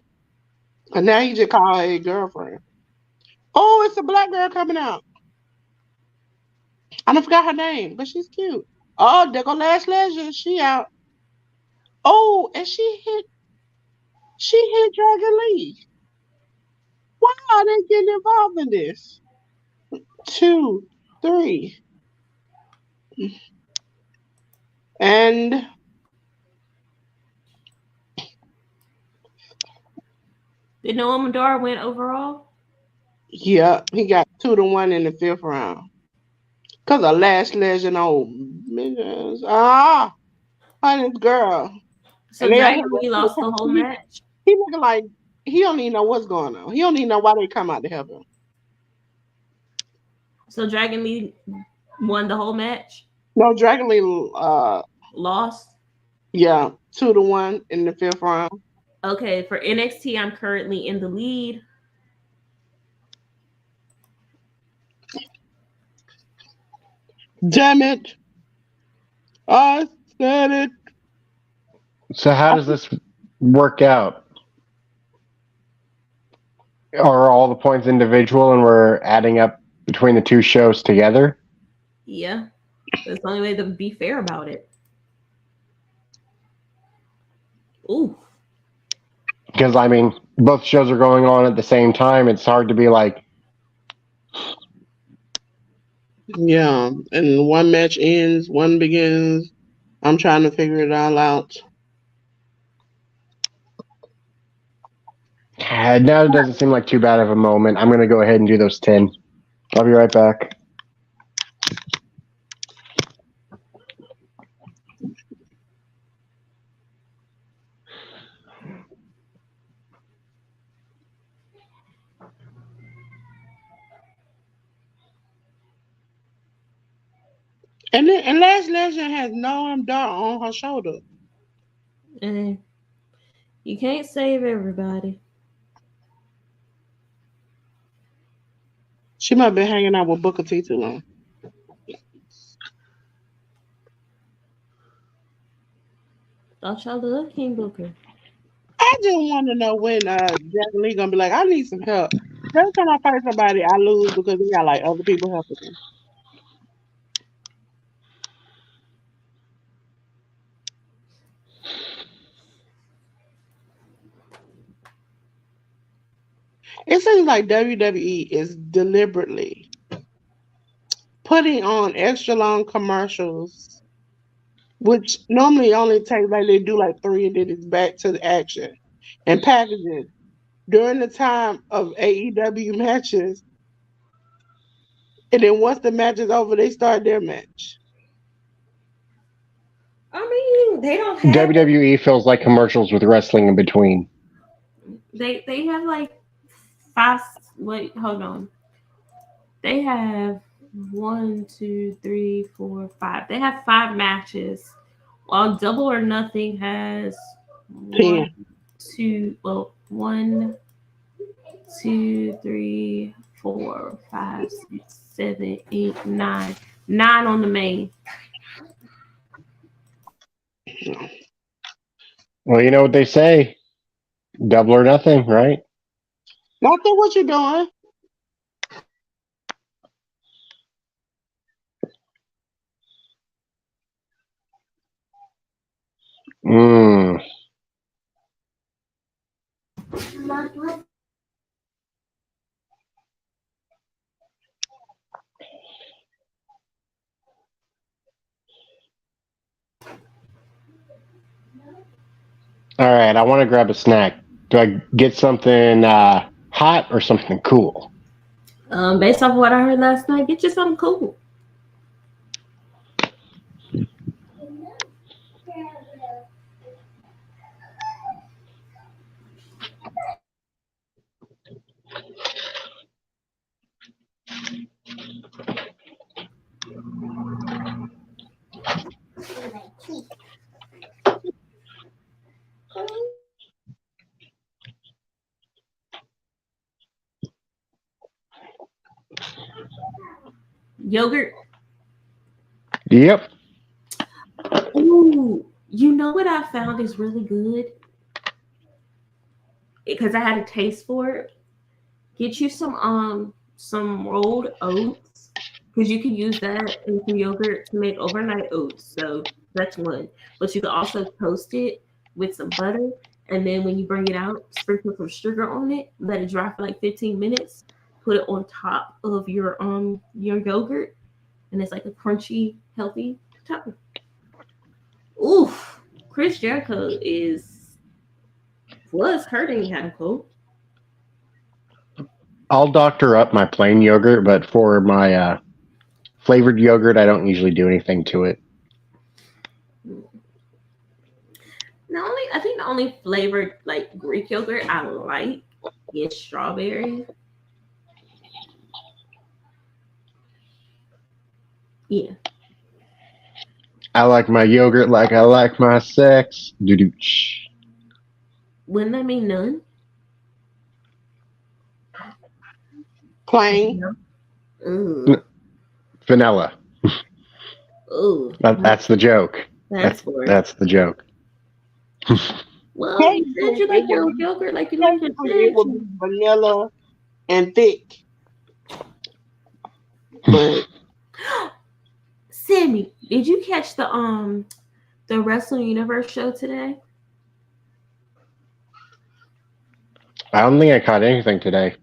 And now he just called her a girlfriend. Oh, it's a black girl coming out. I don't forgot her name, but she's cute. Oh, there go Last Legend. She out. Oh, and she hit Dragon Lee. Why are they getting involved in this? 2, 3. And did Noam Dar win overall? Yeah, he got 2-1 in the 5th round. Cause of Last Legend on millions. Honey girl. So Dragon Lee lost the whole match. He looking like he don't even know what's going on. He don't even know why they come out to help him. So Dragon Lee won the whole match? No, Dragon Lee lost. Yeah, 2-1 in the 5th round. Okay, for NXT, I'm currently in the lead. Damn it. I said it. So how does this work out? Are all the points individual and we're adding up between the two shows together? Yeah. That's the only way to be fair about it. Ooh. Because I mean, both shows are going on at the same time. It's hard to be like, Yeah, and one match ends, one begins. I'm trying to figure it all out. now it doesn't seem like too bad of a moment. I'm gonna go ahead and do those 10. I'll be right back. And Lash Legend has no dot on her shoulder. And you can't save everybody. She might have been hanging out with Booker T too long. Thought y'all loved King Booker. I just want to know when Jack Lee gonna be like, I need some help. Every time I fight somebody, I lose because we got like other people helping me. It seems like WWE is deliberately putting on extra long commercials, which normally only takes like they do like 3 and then it's back to the action and packaging during the time of AEW matches. And then once the match is over, they start their match. I mean, they don't have WWE feels like commercials with wrestling in between. they have like 5. Wait, hold on. They have 1, 2, 3, 4, 5. They have 5 matches, while Double or Nothing has 1, 2. Well, 1, 2, 3, 4, 5, 6, 7, 8, 9. 9 on the main. Well, you know what they say, double or nothing, right? Nothing what you're doing. Mm. All right, I want to grab a snack. Do I get something hot or something cool? Based off of what I heard last night, get you something cool. Yogurt. Yep. Ooh, you know what I found is really good? Because I had a taste for it. Get you some rolled oats, because you can use that in some yogurt to make overnight oats. So that's one. But you can also toast it with some butter, and then when you bring it out, sprinkle some sugar on it, let it dry for like 15 minutes, put it on top of your yogurt, and it's like a crunchy, healthy topping. Oof. Chris Jericho was hurting had a cold. I'll doctor up my plain yogurt, but for my flavored yogurt, I don't usually do anything to it. I think the only flavored like Greek yogurt I like is strawberry. Yeah. I like my yogurt like I like my sex. Doo-doo-ch. Wouldn't that mean none? Plain. Ooh. Vanilla. Ooh. That's the joke. That's the joke. Well, you said you like your yogurt like you like your It would be vanilla and thick. But Sammy, did you catch the Wrestling Universe show today? I don't think I caught anything today.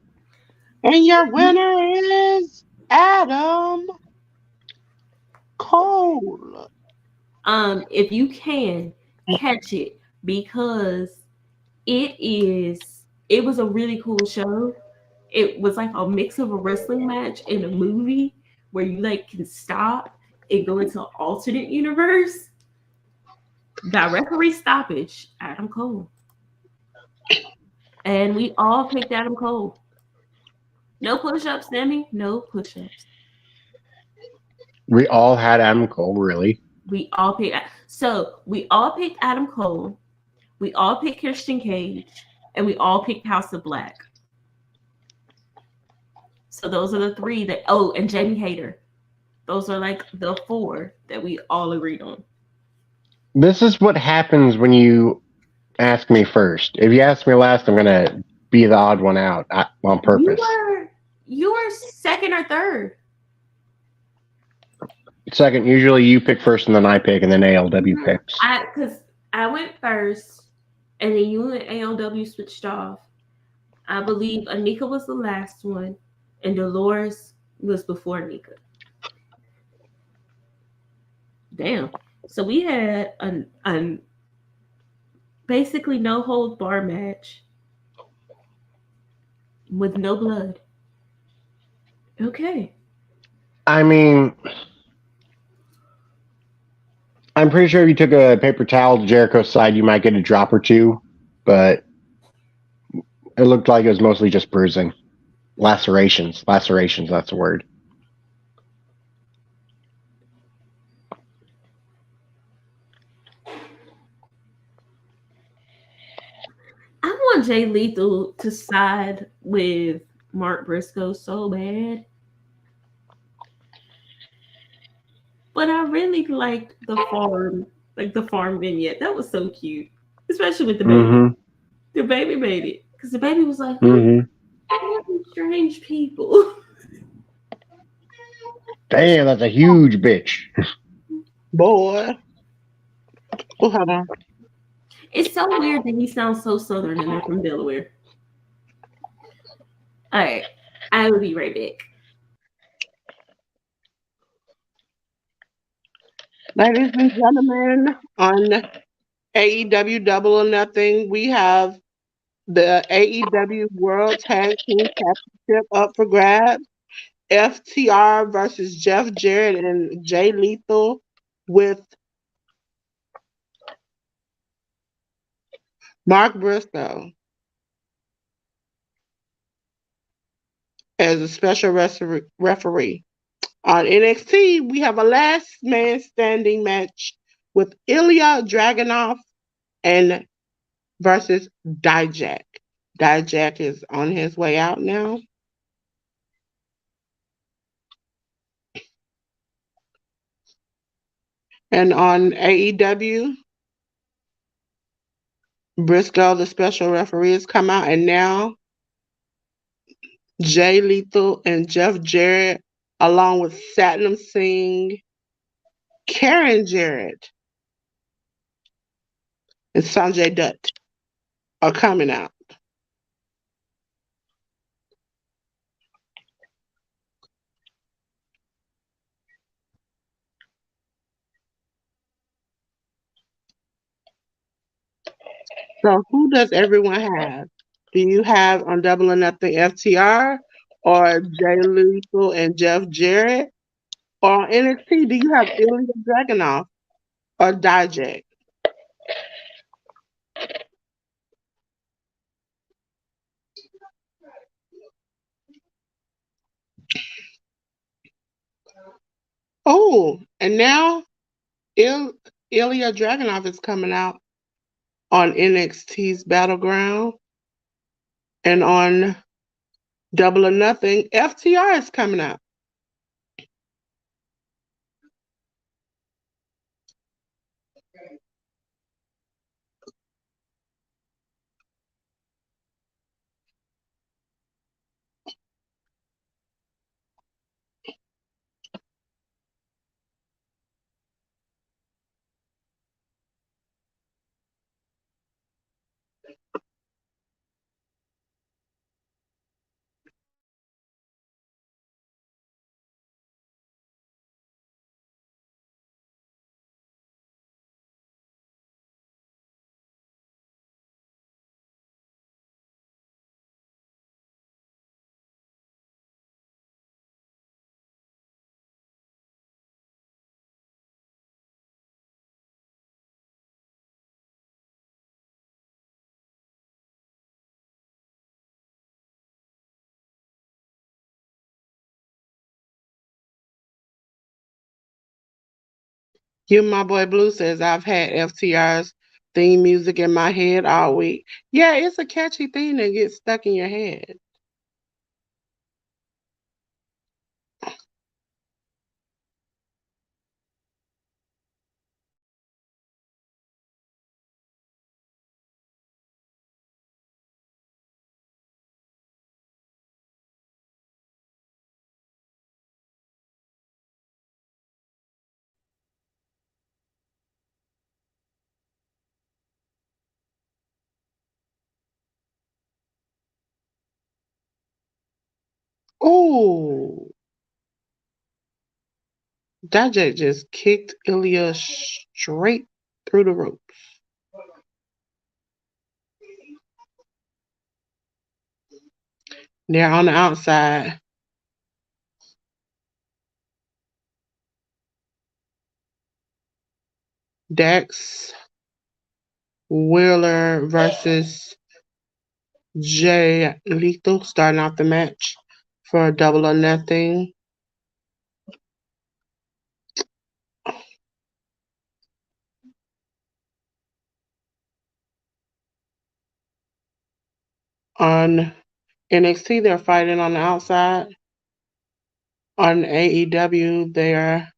And your winner is Adam Cole. If you can catch it, because it was a really cool show. It was like a mix of a wrestling match and a movie where you like can stop and go into an alternate universe. By referee stoppage, Adam Cole. And we all picked Adam Cole. No push-ups, Demi. No push-ups. We all had Adam Cole, really. We all picked Adam Cole. We all picked Christian Cage, and we all picked House of Black. So those are the three that. Oh, and Jamie Hayter. Those are like the four that we all agreed on. This is what happens when you ask me first. If you ask me last, I'm gonna be the odd one out on You purpose. were you were second or third. Second, usually you pick first, and then I pick, and then ALW picks. Because I went first, and then you and ALW switched off. I believe Anika was the last one, and Dolores was before Anika. Damn. So we had a basically no hold bar match with no blood. Okay. I mean, I'm pretty sure if you took a paper towel to Jericho's side, you might get a drop or two, but it looked like it was mostly just bruising. Lacerations. Lacerations, that's the word. I want Jay Lethal to side with Mark Briscoe so bad. But I really liked the farm vignette. That was so cute. Especially with the baby. Mm-hmm. The baby made it. Because the baby was like, Mm-hmm. what are strange people? Damn, that's a huge bitch. Boy. Oh, hold on. It's so weird that he sounds so southern and they're from Delaware. All right. I will be right back. Ladies and gentlemen, on AEW Double or Nothing, we have the AEW World Tag Team Championship up for grabs. FTR versus Jeff Jarrett and Jay Lethal with Mark Briscoe as a special referee. On NXT, we have a last man standing match with Ilya Dragunov and versus Dijak. Dijak is on his way out now. And on AEW, Briscoe, the special referee, has come out, and now Jay Lethal and Jeff Jarrett, along with Satnam Singh, Karen Jarrett, and Sanjay Dutt, are coming out. So who does everyone have? Do you have on Double or Nothing FTR or Jay Lethal and Jeff Jarrett? Or on NXT, do you have Ilya Dragunov or Dijak? Oh, and now Ilya Dragunov is coming out on NXT's Battleground, and on Double or Nothing, FTR is coming out. You, my boy Blue says I've had FTR's theme music in my head all week. Yeah, it's a catchy thing that gets stuck in your head. Oh, Dajak just kicked Ilya straight through the ropes. They're on the outside. Dax Wheeler versus Jay Lethal starting off the match for Double or Nothing. On NXT, they're fighting on the outside. On AEW, they're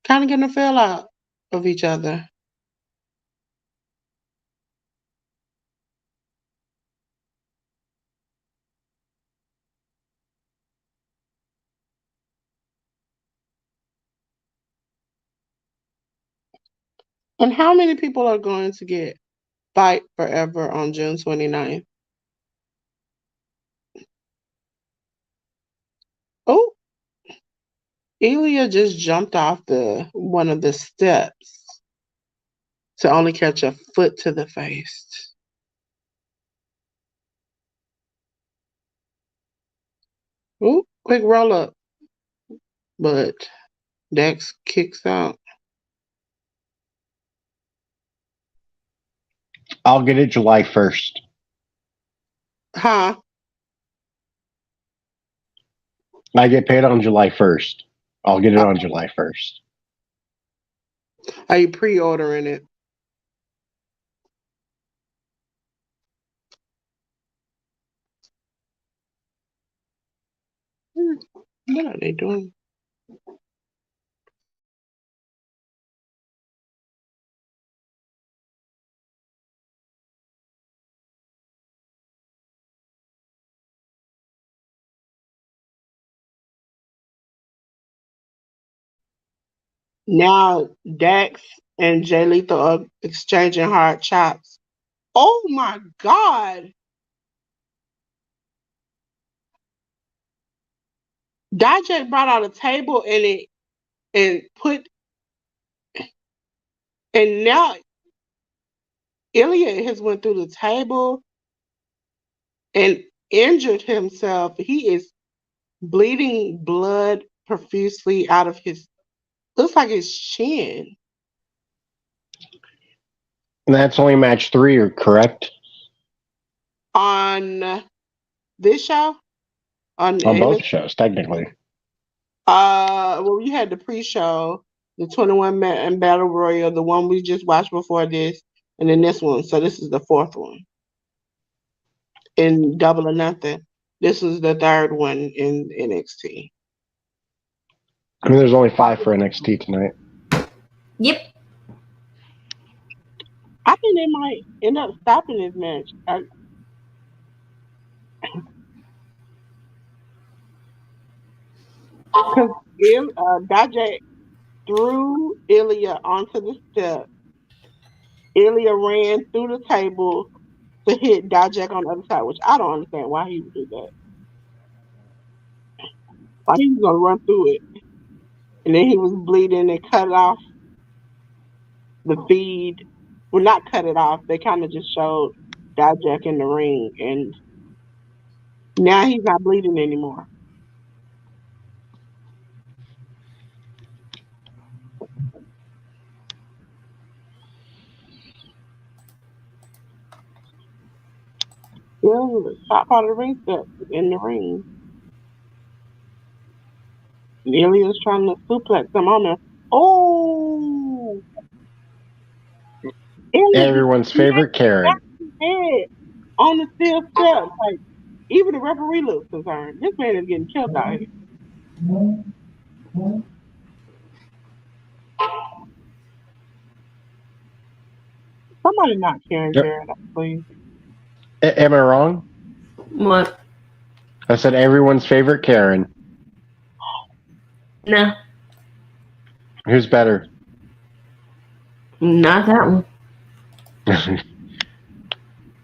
kind of getting a feel out of each other. And how many people are going to get Fight Forever on June 29th? Oh, Ilya just jumped off one of the steps to only catch a foot to the face. Oh, quick roll up. But Dex kicks out. I'll get it July 1st. Huh? I get paid on July 1st. I'll get it on July 1st. Are you pre-ordering it? What are they doing? Now Dax and Jay Lethal are exchanging hard chops. Oh my God. Dijak brought out a table and now Ilya has went through the table and injured himself. He is bleeding blood profusely out of looks like his chin. And that's only match 3, correct? On this show? On both shows, technically. Well, we had the pre-show, the 21 man battle royal, the one we just watched before this, and then this one. So this is the 4th one in Double or Nothing. This is the 3rd one in NXT. I mean, there's only 5 for NXT tonight. Yep. I think they might end up stopping this match. Because Dijak threw Ilya onto the step. Ilya ran through the table to hit Dijak on the other side, which I don't understand why he would do that. Why he was gonna run through it, and then he was bleeding and cut off the feed. Well, not cut it off. They kind of just showed Dijak in the ring, and now he's not bleeding anymore. Yeah, the top part of the ring step in the ring. Ilya's trying to suplex him on there. Oh! Everyone's favorite Karen. Head on the steel steps. Like, even the referee looks concerned. This man is getting killed out here. Somebody not Karen Jarrett, please. Am I wrong? What? I said everyone's favorite Karen. No, Who's better? not that one.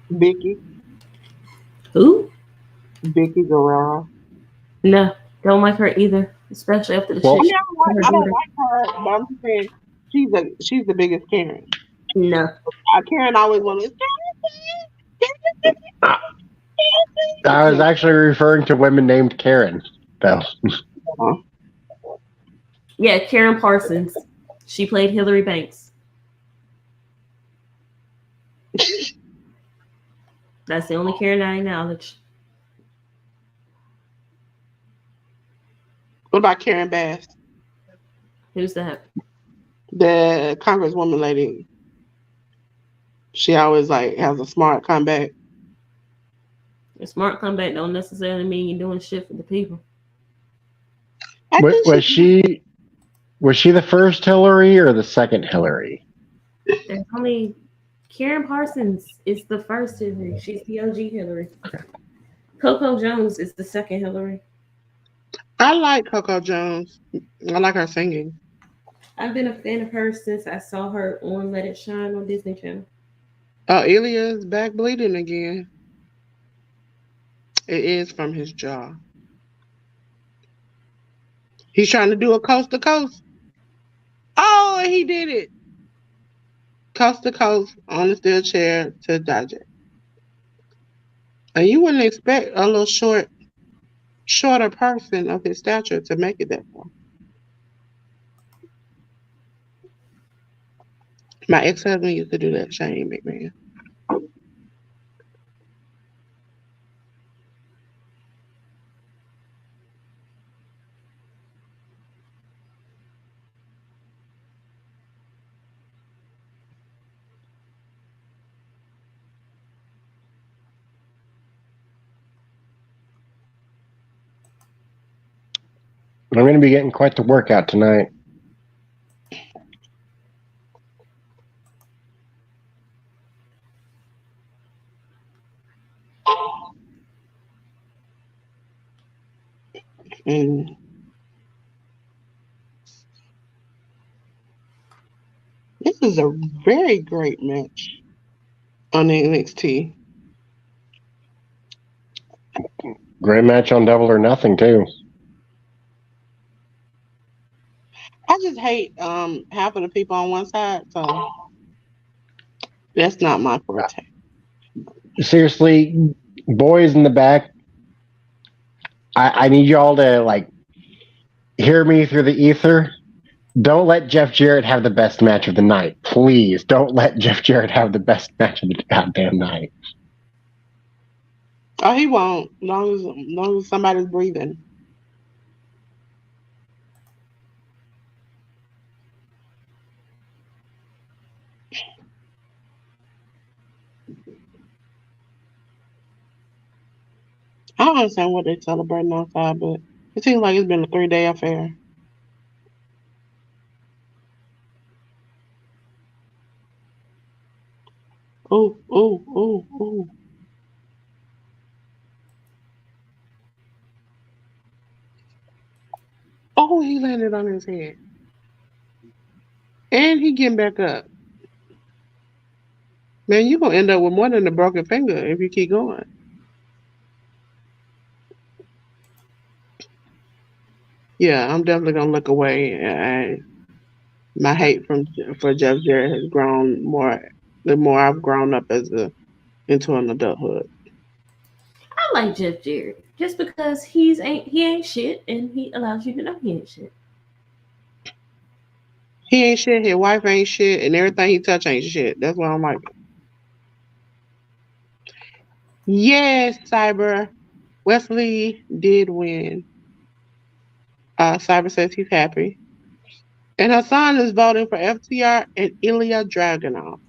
Vicky. Who? Vicky Guerrero. No, don't like her either. Especially after the Well, shit. I don't like her, but I'm just saying she's the biggest Karen. No. Karen always wants to. I was actually referring to women named Karen, though. Yeah, Karen Parsons. She played Hillary Banks. That's the only Karen I acknowledge. What about Karen Bass? Who's that? The Congresswoman lady. She always has a smart comeback. A smart comeback don't necessarily mean you're doing shit for the people. Was she the first Hillary or the second Hillary? There's only Karen Parsons is the first Hillary. She's the OG Hillary. Coco Jones is the second Hillary. I like Coco Jones. I like her singing. I've been a fan of hers since I saw her on Let It Shine on Disney Channel. Ilya's back bleeding again. It is from his jaw. He's trying to do a coast to coast. Oh, and he did it. Coast to coast on the steel chair to dodge it. And you wouldn't expect a little shorter person of his stature to make it that far. My ex-husband used to do that, Shane McMahon. I'm going to be getting quite the workout tonight. And this is a very great match on the NXT. Great match on Double or Nothing, too. I just hate half of the people on one side, so that's not my forte. Seriously, boys in the back, I need y'all to hear me through the ether. Don't let Jeff Jarrett have the best match of the night. Please, don't let Jeff Jarrett have the best match of the goddamn night. Oh, he won't. As long as somebody's breathing. I don't understand what they're celebrating outside, but it seems like it's been a 3-day affair. Oh, oh, oh, oh. Oh, he landed on his head. And he getting back up. Man, you're going to end up with more than a broken finger if you keep going. Yeah, I'm definitely going to look away. My hate for Jeff Jarrett has grown more the more I've grown up into an adulthood. I like Jeff Jarrett just because he ain't shit and he allows you to know he ain't shit. He ain't shit, his wife ain't shit, and everything he touch ain't shit. That's what I'm like. Yes, Cyber. Wesley did win. Cyber says he's happy. And her son is voting for FTR and Ilya Dragunov.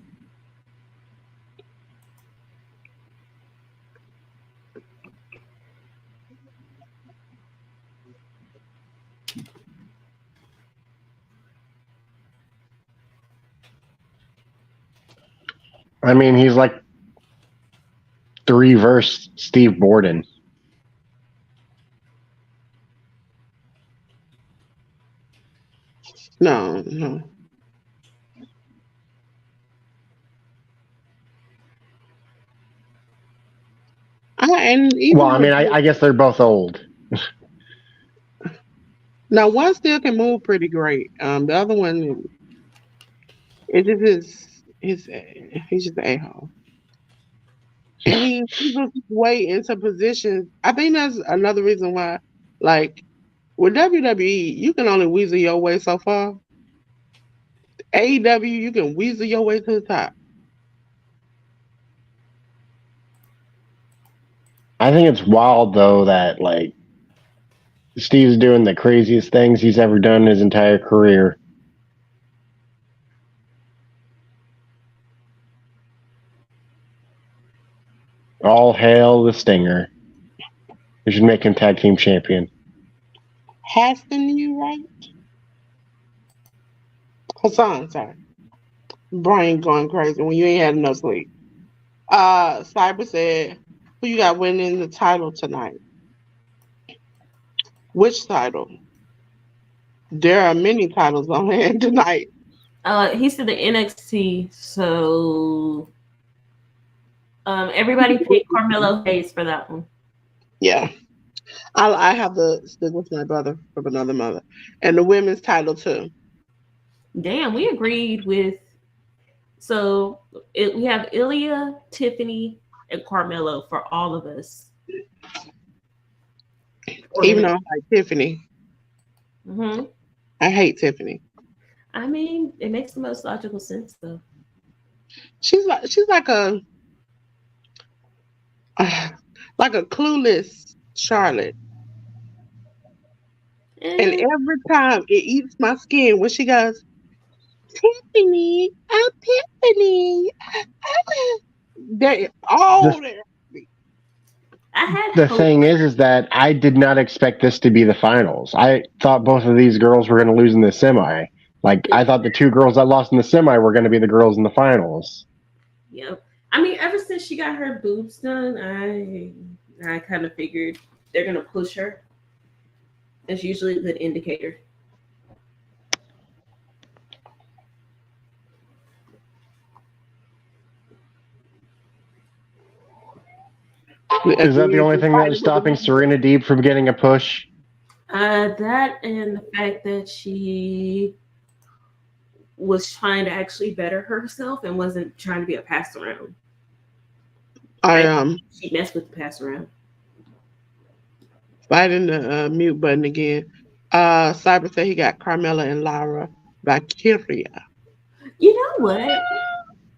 I mean, he's like 3 verse Steve Borden. No. And even Well, I mean, I guess they're both old. now one still can move pretty great. The other one, it just is. He's just an a-hole. And he was way into positions. I think that's another reason why, like, with WWE, you can only weasel your way so far. AEW, you can weasel your way to the top. I think it's wild though that like Steve's doing the craziest things he's ever done in his entire career. All hail the Stinger. We should make him tag team champion. Haston, you right? Hassan, sorry. Brain going crazy when you ain't had enough sleep. Cyber said, who you got winning the title tonight? Which title? There are many titles on hand tonight. He said the NXT, so everybody picked Carmelo Hayes for that one. Yeah. I have to stick with my brother from another mother. And the women's title too. Damn, we agreed with. So we have Ilya, Tiffany, and Carmelo for all of us. Even though I like Tiffany. Mm-hmm. I hate Tiffany. I mean, it makes the most logical sense though. She's like a clueless Charlotte. And every time it eats my skin when she goes, Tiffany, I'm Tiffany. They all there. The thing is that I did not expect this to be the finals. I thought both of these girls were going to lose in the semi. Like, I thought the 2 girls that lost in the semi were going to be the girls in the finals. Yep. I mean, ever since she got her boobs done, I kind of figured they're going to push her. That's usually a good indicator. Is that the only thing that was stopping Serena Deeb from getting a push? That and the fact that she was trying to actually better herself and wasn't trying to be a pass around. She messed with the pass around. Fighting the mute button again. Cyber said he got Carmella and Lara Valkyria. You know what?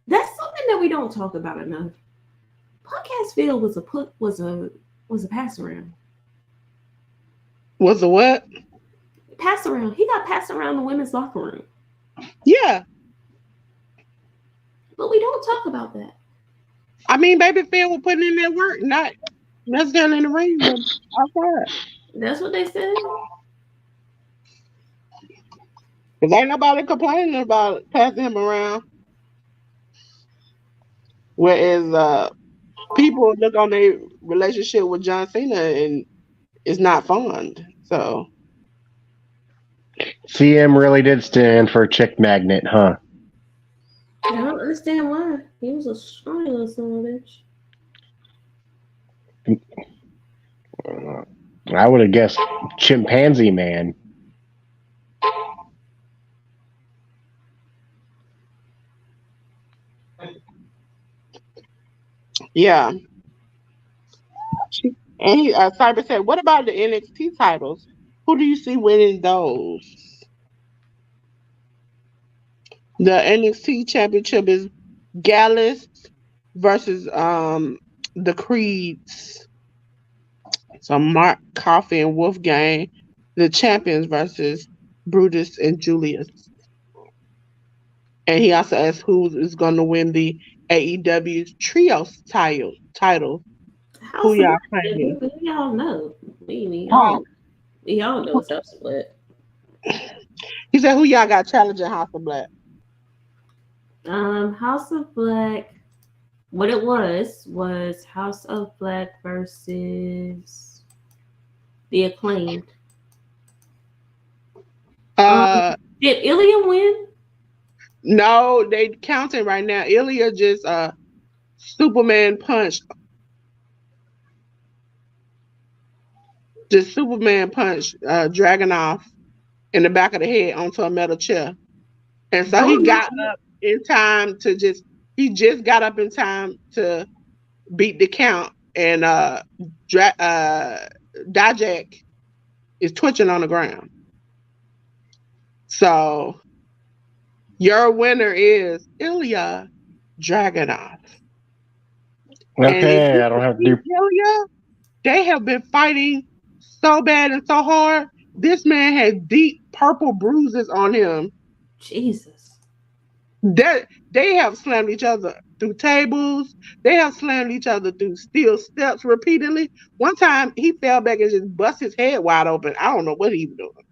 That's something that we don't talk about enough. Podcast Field was a pass around. Was a what? Pass around. He got passed around the women's locker room. Yeah. But we don't talk about that. I mean, Baby Phil was putting in that work, not necessarily in the ring, but outside. That's what they said. Because ain't nobody complaining about passing him around. Whereas people look on their relationship with John Cena and it's not fun. So CM really did stand for chick magnet, huh? I don't understand why. He was a strong little son of a bitch. I would have guessed chimpanzee man. yeah. And Cyber said, what about the NXT titles? Who do you see winning those? The NXT championship is Gallus versus the Creeds. So Mark, Coffey, and Wolfgang. The champions versus Brutus and Julius. And he also asked who is going to win the AEW Trios title. Who y'all playing? We all know. We all know it's House of Black. He said, who y'all got challenging House of Black? House of Black. What it was House of Black versus the Acclaimed. Uh, Did Ilya win? no, they counting right now. Ilya just Superman punched. Just Superman punched Dragunov in the back of the head onto a metal chair. And so Oh, he no. got up in time to he just got up in time to beat the count. And Dijak is twitching on the ground. So your winner is Ilya Dragunov. And if Okay, you I don't can have to beat do. Ilya, they have been fighting so bad and so hard. This man has deep purple bruises on him Jesus. that they have slammed each other through tables. They have slammed each other through steel steps repeatedly. One time he fell back and just bust his head wide open. I don't know what he was doing.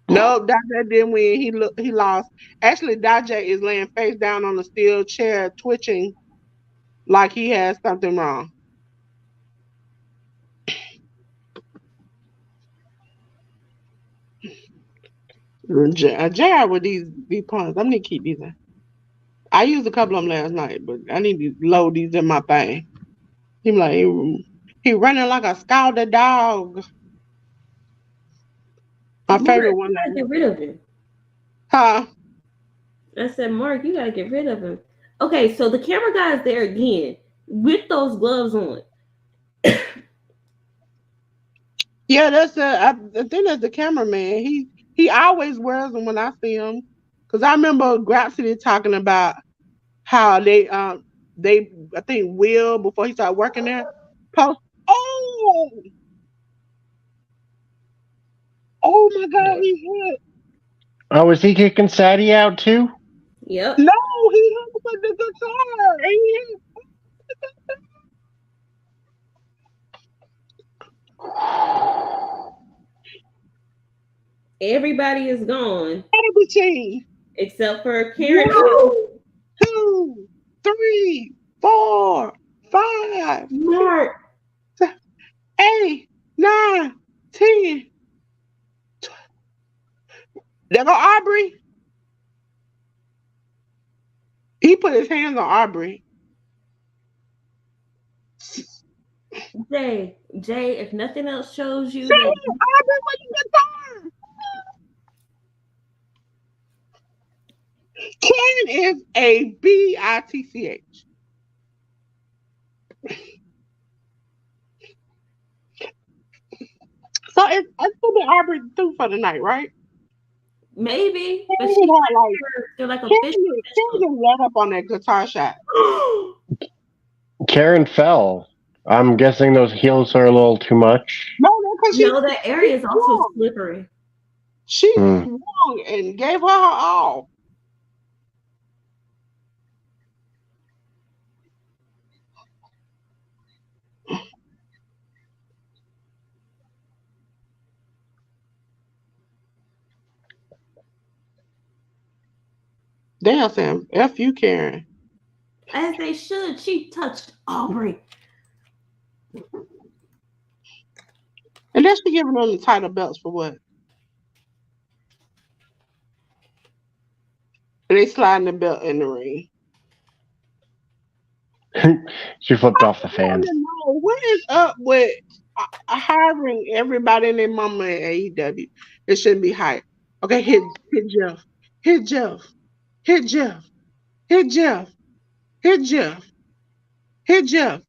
No, Dajak didn't win. He lost. Actually, Dajak is laying face down on the steel chair, twitching like he has something wrong. JR with these puns. I need to keep these in. I used a couple of them last night, but I need to load these in my thing. He like he running like a scalded dog. My Mark, favorite you one. gotta get rid of him. Huh? I said, Mark, you gotta get rid of him. Okay, so the camera guy is there again with those gloves on. Yeah, I think that's the cameraman. He always wears them when I see him. Cause I remember Grapsity talking about how they I think Will before he started working there post oh my god he hit Oh, is he kicking Sadie out too? Yep. no he hit with the guitar and he hit Everybody is gone everything. except for Karen. One, two, three, four, five, Mark. 8, 9, 10. There go Aubrey. He put his hands on Aubrey. Jay, if nothing else shows you Say that Aubrey with the guitar. Ken is a bitch. So it's gonna be Aubrey through for the night, right? maybe, but Ken she's had like they're like Ken, official. Ken just let up on that guitar shot. Karen fell. I'm guessing those heels are a little too much. No, no, because No, that area is also swung. slippery. She Hmm. swung and gave her all. Damn, Sam. F you, Karen. As they should. She touched Aubrey. And then she giving them the title belts for what? And they sliding the belt in the ring. She flipped I off the just want fans. to know what is up with hiring everybody and their mama in AEW. It shouldn't be hired. Okay, hit Jeff, hit Jeff, hit Jeff, hit Jeff, hit Jeff, hit Jeff.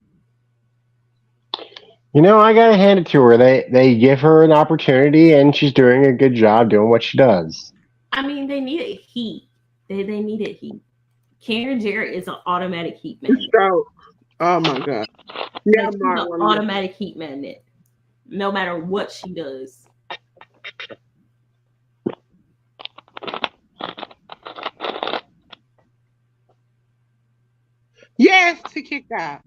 You know, I gotta hand it to her. They give her an opportunity, and she's doing a good job doing what she does. I mean, they needed heat. They needed heat. Karen Jarrett is an automatic heat magnet. So, oh my God. Like Yeah, she's Mark, an automatic heat magnet, no matter what she does. yes, he kicked out.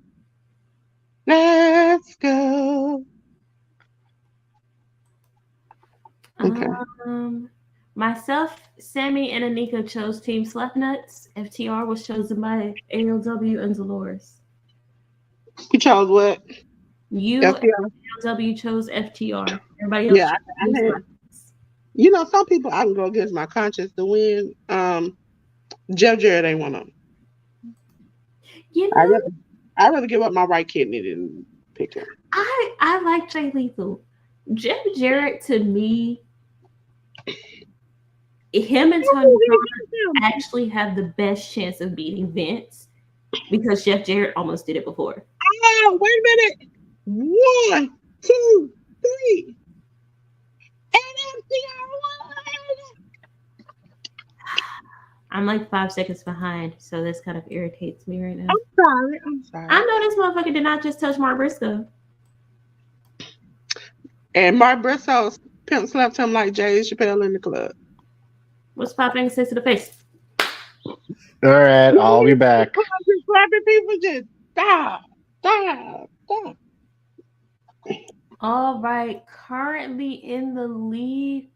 Let's go. Okay. Um, Myself, Sammy, and Anika chose Team Slapnuts. FTR was chosen by AEW and Dolores. You chose what? You and FTR. AEW chose FTR. Everybody else Yeah, chose Team I had. Slapnuts. You know, some people I can go against my conscience to win. Jeff Jarrett ain't one of them. You I know, rather I rather give up my right kidney than pick him. I like Jay Lethal. Jeff Jarrett to me, him and Tony Khan actually have the best chance of beating Vince because Jeff Jarrett almost did it before. Oh, wait a minute. 1, 2, 3. I'm like 5 seconds behind, so this kind of irritates me right now. I'm sorry. I know this motherfucker did not just touch Mark Briscoe. And Mark Briscoe pimp slapped him like Jay Chappelle in the club. What's 5 says to the face? All right, I'll be back. Just slapping people, just stop. All right, currently in the lead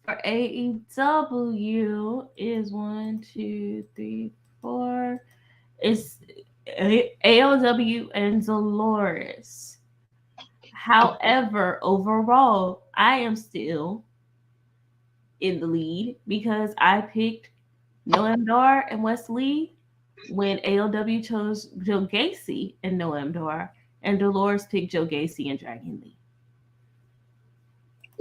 for AEW is 1, 2, 3, 4. It's AEW and Dolores. However, overall, I am still in the lead because I picked Noam Dar and Wesley when AEW chose Joe Gacy and Noam Dar, and Dolores picked Joe Gacy and Dragon Lee.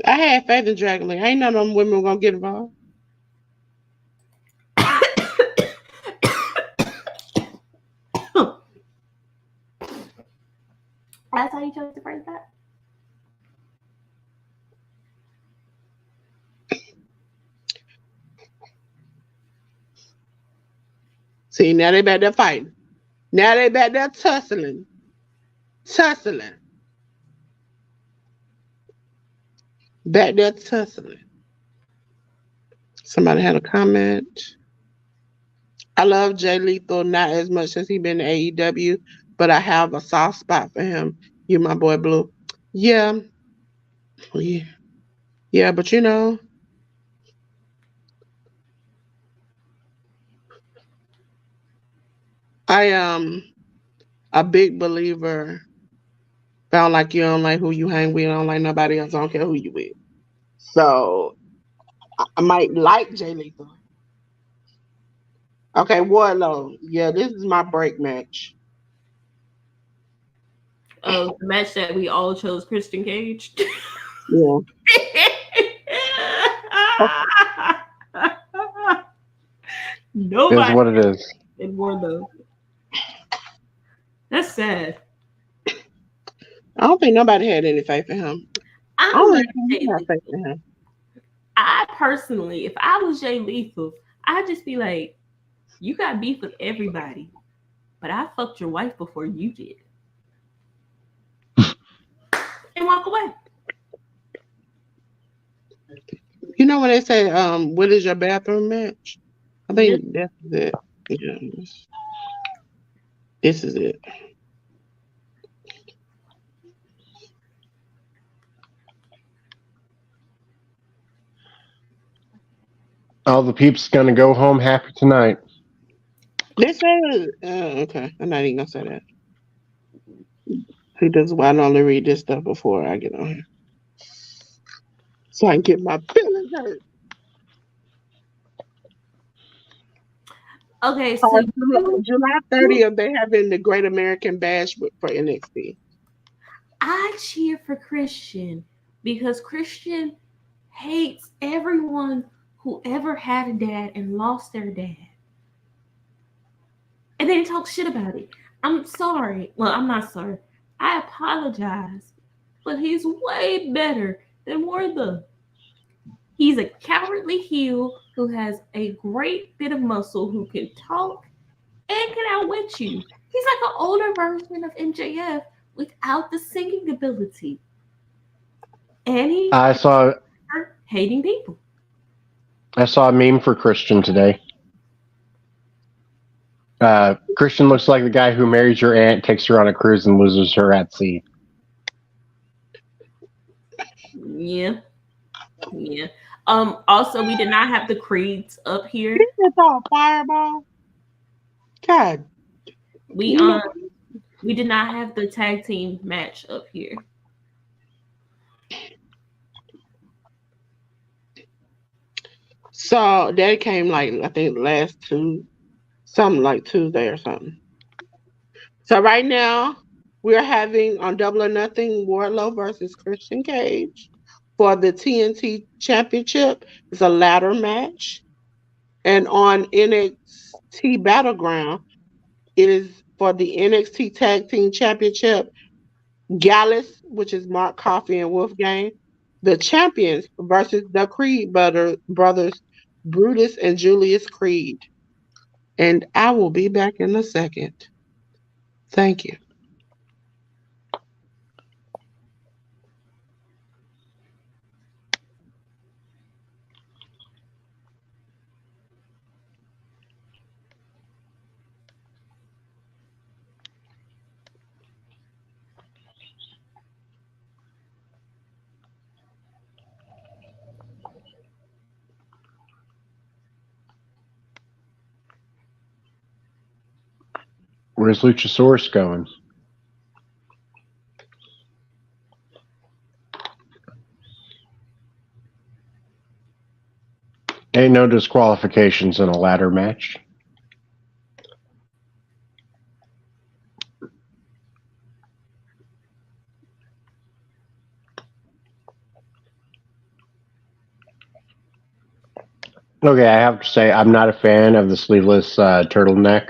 I had faith in Dragon Lee. Ain't none of them women gonna get involved. That's how you chose to phrase that? See, now they back there fighting. Now they back there tussling. Back there tussling. Somebody had a comment. I love Jay Lethal not as much as he been in AEW, but I have a soft spot for him. You my boy Blue. Yeah. Yeah, but you know. I am a big believer. If I don't like you, I don't like who you hang with, I don't like nobody else, I don't care who you with. So I might like Jay Lethal. Okay, Warlow. Yeah, this is my break match. Oh, the match that we all chose Christian Cage. Yeah. Nobody. Is what it is. In Warlow. That's sad. I don't think nobody had any faith in him. I personally, if I was Jay Lethal, I'd just be like, you got beef with everybody, but I fucked your wife before you did. And walk away. You know when they say, what is your bathroom match? I think that's it. Yeah. This is it. All the peeps gonna go home happy tonight. They said, okay, I'm not even gonna say that. Because I normally read this stuff before I get on here, so I can get my feelings hurt. Okay, so July 30th, they having the Great American Bash for NXT. I cheer for Christian because Christian hates everyone who ever had a dad and lost their dad. And then he talks shit about it. I'm sorry. Well, I'm not sorry. I apologize. But he's way better than Werther. He's a cowardly heel who has a great bit of muscle, who can talk and can outwit you. He's like an older version of MJF without the singing ability. And I saw hating people. I saw a meme for Christian today. Christian looks like the guy who marries your aunt, takes her on a cruise, and loses her at sea. Yeah. Yeah. Also, we did not have the creeds up here. It's all fireball. God, We you know. we did not have the tag team match up here. So that came like I think last something like Tuesday or something. So right now we're having on Double or Nothing Wardlow versus Christian Cage for the TNT Championship. It's a ladder match, and on NXT Battleground it is for the NXT Tag Team Championship. Gallus, which is Mark Coffey and Wolfgang, the champions versus the brothers, Brutus and Julius Creed. And I will be back in a second. Thank you. Where's Luchasaurus going? Ain't no disqualifications in a ladder match. Okay, I have to say I'm not a fan of the sleeveless turtleneck.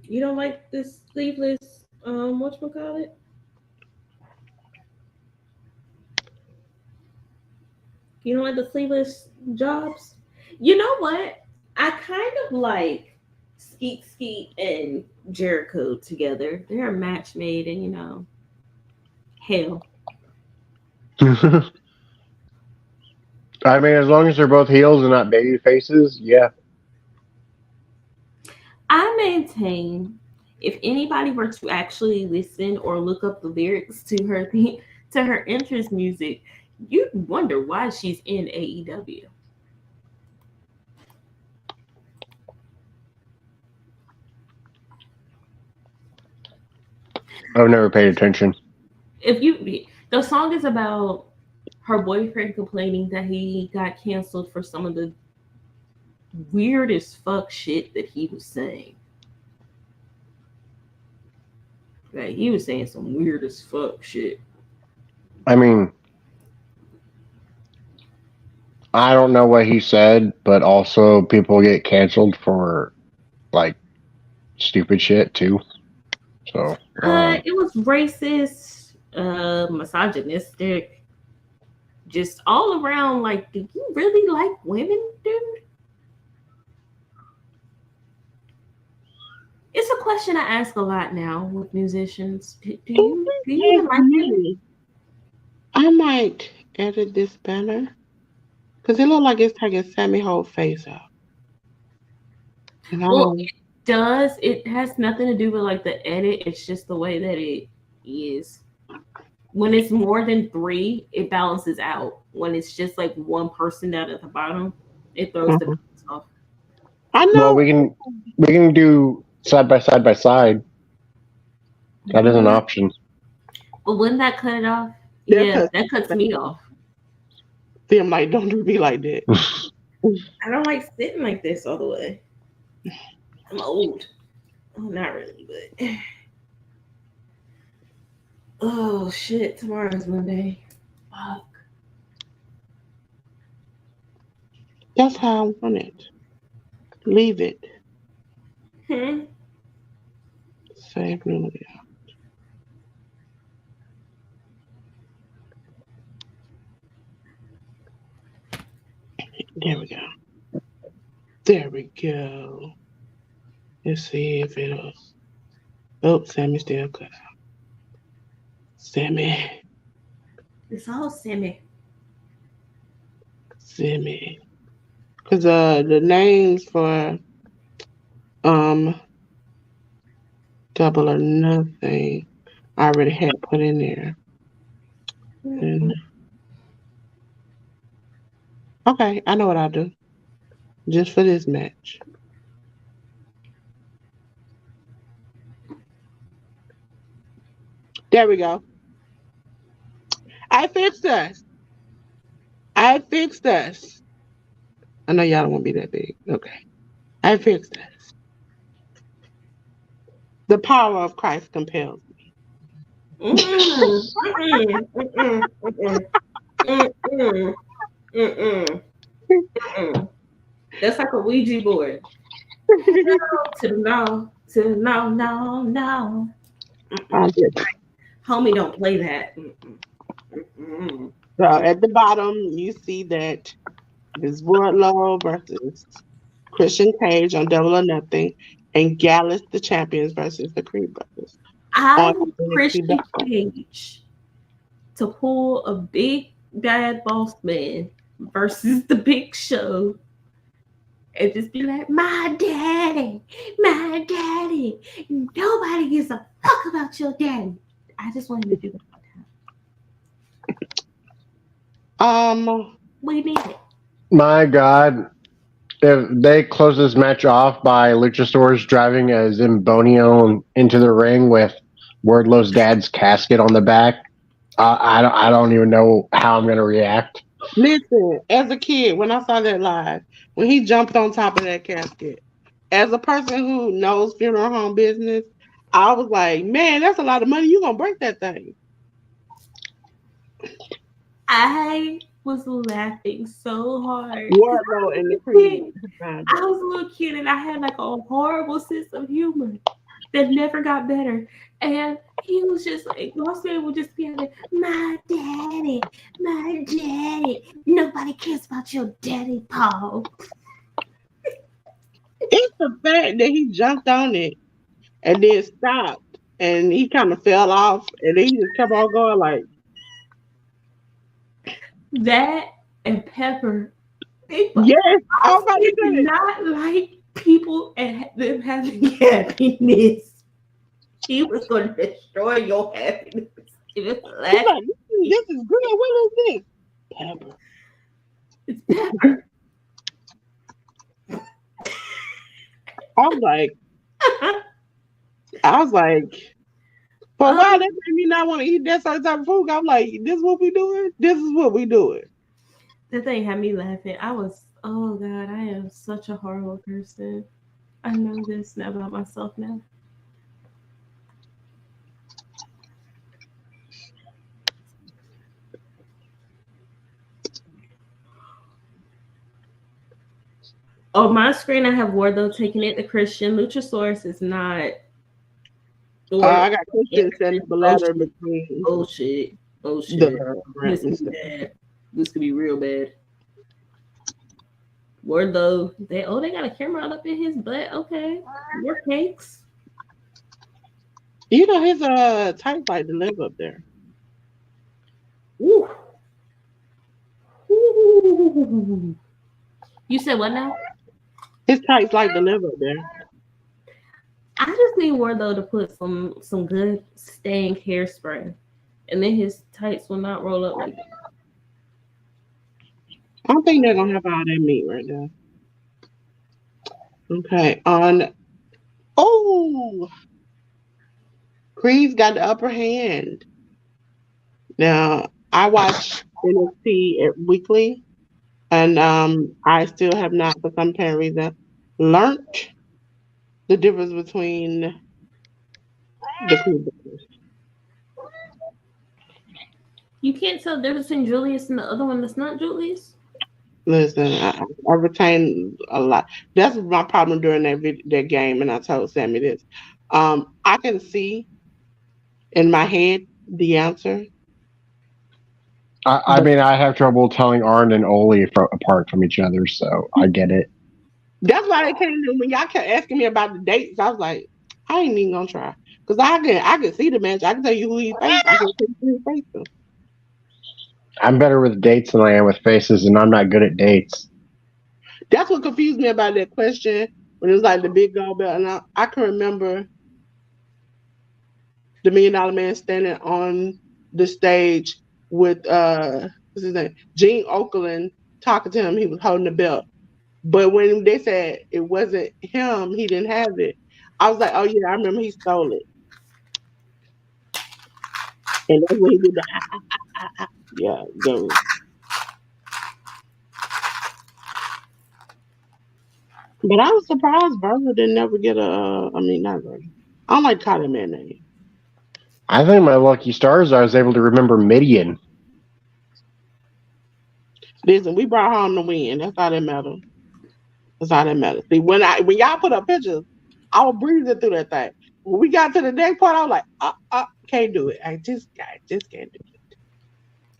You don't like this sleeveless whatchamacallit? You don't like the sleeveless jobs? You know what? I kind of like Skeet Skeet and Jericho together. They're a match made in, hell. I mean, as long as they're both heels and not baby faces, yeah. I maintain if anybody were to actually listen or look up the lyrics to her entrance music, you'd wonder why she's in AEW. I've never paid attention. The song is about her boyfriend complaining that he got canceled for some of the weirdest fuck shit that he was saying. Like he was saying some weird as fuck shit. I mean, I don't know what he said, but also people get canceled for like stupid shit too. So It was racist, misogynistic, just all around. Like, do you really like women, dude? It's a question I ask a lot now with musicians. Do you even like women? I might edit this banner because it looks like it's taking Sammy whole face out. Well, it does. It has nothing to do with like the edit. It's just the way that it is. When it's more than three, it balances out. When it's just like one person down at the bottom, it throws the balance off. I know. well, we can do side by side by side. That is an option. But wouldn't that cut it off? Yeah, Yeah, that cuts me off. See, I'm like, don't do me like that. I don't like sitting like this all the way. I'm old. Oh, not really, but oh shit! Tomorrow's Monday. Fuck. That's how I want it. Leave it. Save me. There we go. There we go. Let's see if it'll. Oh, Sammy still cut out. Sammy. It's all Sammy. Sammy. Because the names for Double or Nothing I already had put in there. And, okay, I know what I'll do. Just for this match. There we go. I fixed us. I fixed us. I know y'all don't want to be that big. Okay. I fixed us. The power of Christ compels me. That's like a Ouija board. No. Homie, don't play that. So at the bottom, you see that it's Wardlow versus Christian Cage on Double or Nothing, and Gallus the champions versus the Creed brothers. I On want NXT Christian Battleground. Cage to pull a big bad boss man versus the Big Show and just be like, my daddy. Nobody gives a fuck about your daddy. I just wanted to do that. We need it. My God. If they close this match off by Luchasaurus driving a Zimbonio into the ring with Wardlow's dad's casket on the back, I don't even know how I'm going to react. Listen, as a kid, when I saw that live, when he jumped on top of that casket, as a person who knows funeral home business, I was like, man, that's a lot of money. You gonna break that thing. I was laughing so hard. Wardlow and the Creed. I was a little kid and I had like a horrible sense of humor that never got better. And he was just like, Boss Man would just be like, my daddy. Nobody cares about your daddy, Paul. It's the fact that he jumped on it and then stopped and he kind of fell off and then he just kept on going like that and Pepper. Yes, I did not like people and them having happiness. He was going to destroy your happiness. Like, this is good. What is this? Pepper. It's Pepper. I was like, for why that made me not want to eat that certain type of food? I'm like, this is what we doing? This is what we doing. That thing had me laughing. Oh God, I am such a horrible person. I know this now about myself now. On my screen, I have Wardlow taking it to Christian. Luchasaurus is not. I got Christian sending the ladder between. Oh shit. This could be real bad. Wardlow, they got a camera up in his butt. Okay, more cakes. You know his tights like to live up there. Ooh. Ooh. You said what now? His tights like to live up there. I just need Wardlow to put some good staying hairspray, and then his tights will not roll up like that. I don't think they're gonna have all that meat right now. Okay, Creed's got the upper hand. Now I watch NXT weekly, and I still have not, for some apparent reason, learned the difference between the Creed brothers. You can't tell the difference between Julius and the other one that's not Julius. Listen, I retain a lot. That's my problem during that game, and I told Sammy this. I can see in my head the answer. I mean, I have trouble telling Arn and Oli apart from each other, so I get it. That's why they came to when y'all kept asking me about the dates. I was like, I ain't even gonna try because I can see the match. I can tell you who he faced. I can tell you who he faced. I'm better with dates than I am with faces, and I'm not good at dates. That's what confused me about that question when it was like the big gold belt, and I can remember the $1 Million Man standing on the stage with what's his name, Gene Okerlund talking to him. He was holding the belt, but when they said it wasn't him, he didn't have it. I was like, oh yeah, I remember he stole it, and that's when he did the yeah go. But I was surprised Virgil didn't never get a. I mean, not Virgil. I don't like calling that name. I think my lucky stars I was able to remember Midian. Listen, we brought home the win. That's all that matters. That's all that matters. See, when y'all put up pictures, I was breezing through that thing. When we got to the next part, I was like, can't do it. I just can't do it.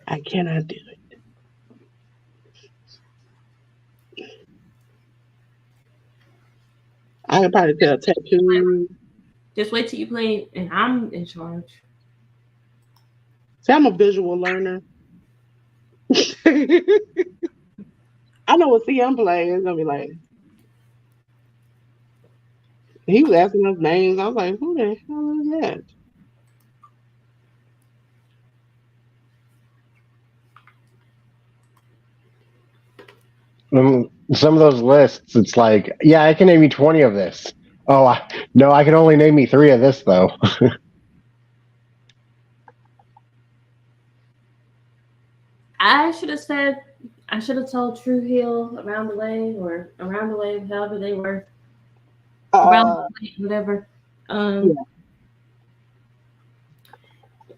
I cannot do it. I could probably tell tattoo. Just wait till you play, and I'm in charge. See, I'm a visual learner. I know what CM play is gonna be like. He was asking us names. I was like, who the hell is that? Some of those lists, it's like, yeah, I can name you 20 of this. Oh, no, I can only name you 3 of this, though. I should have told True Hill around the way, or around the way, however they were. Around the way, whatever. Yeah.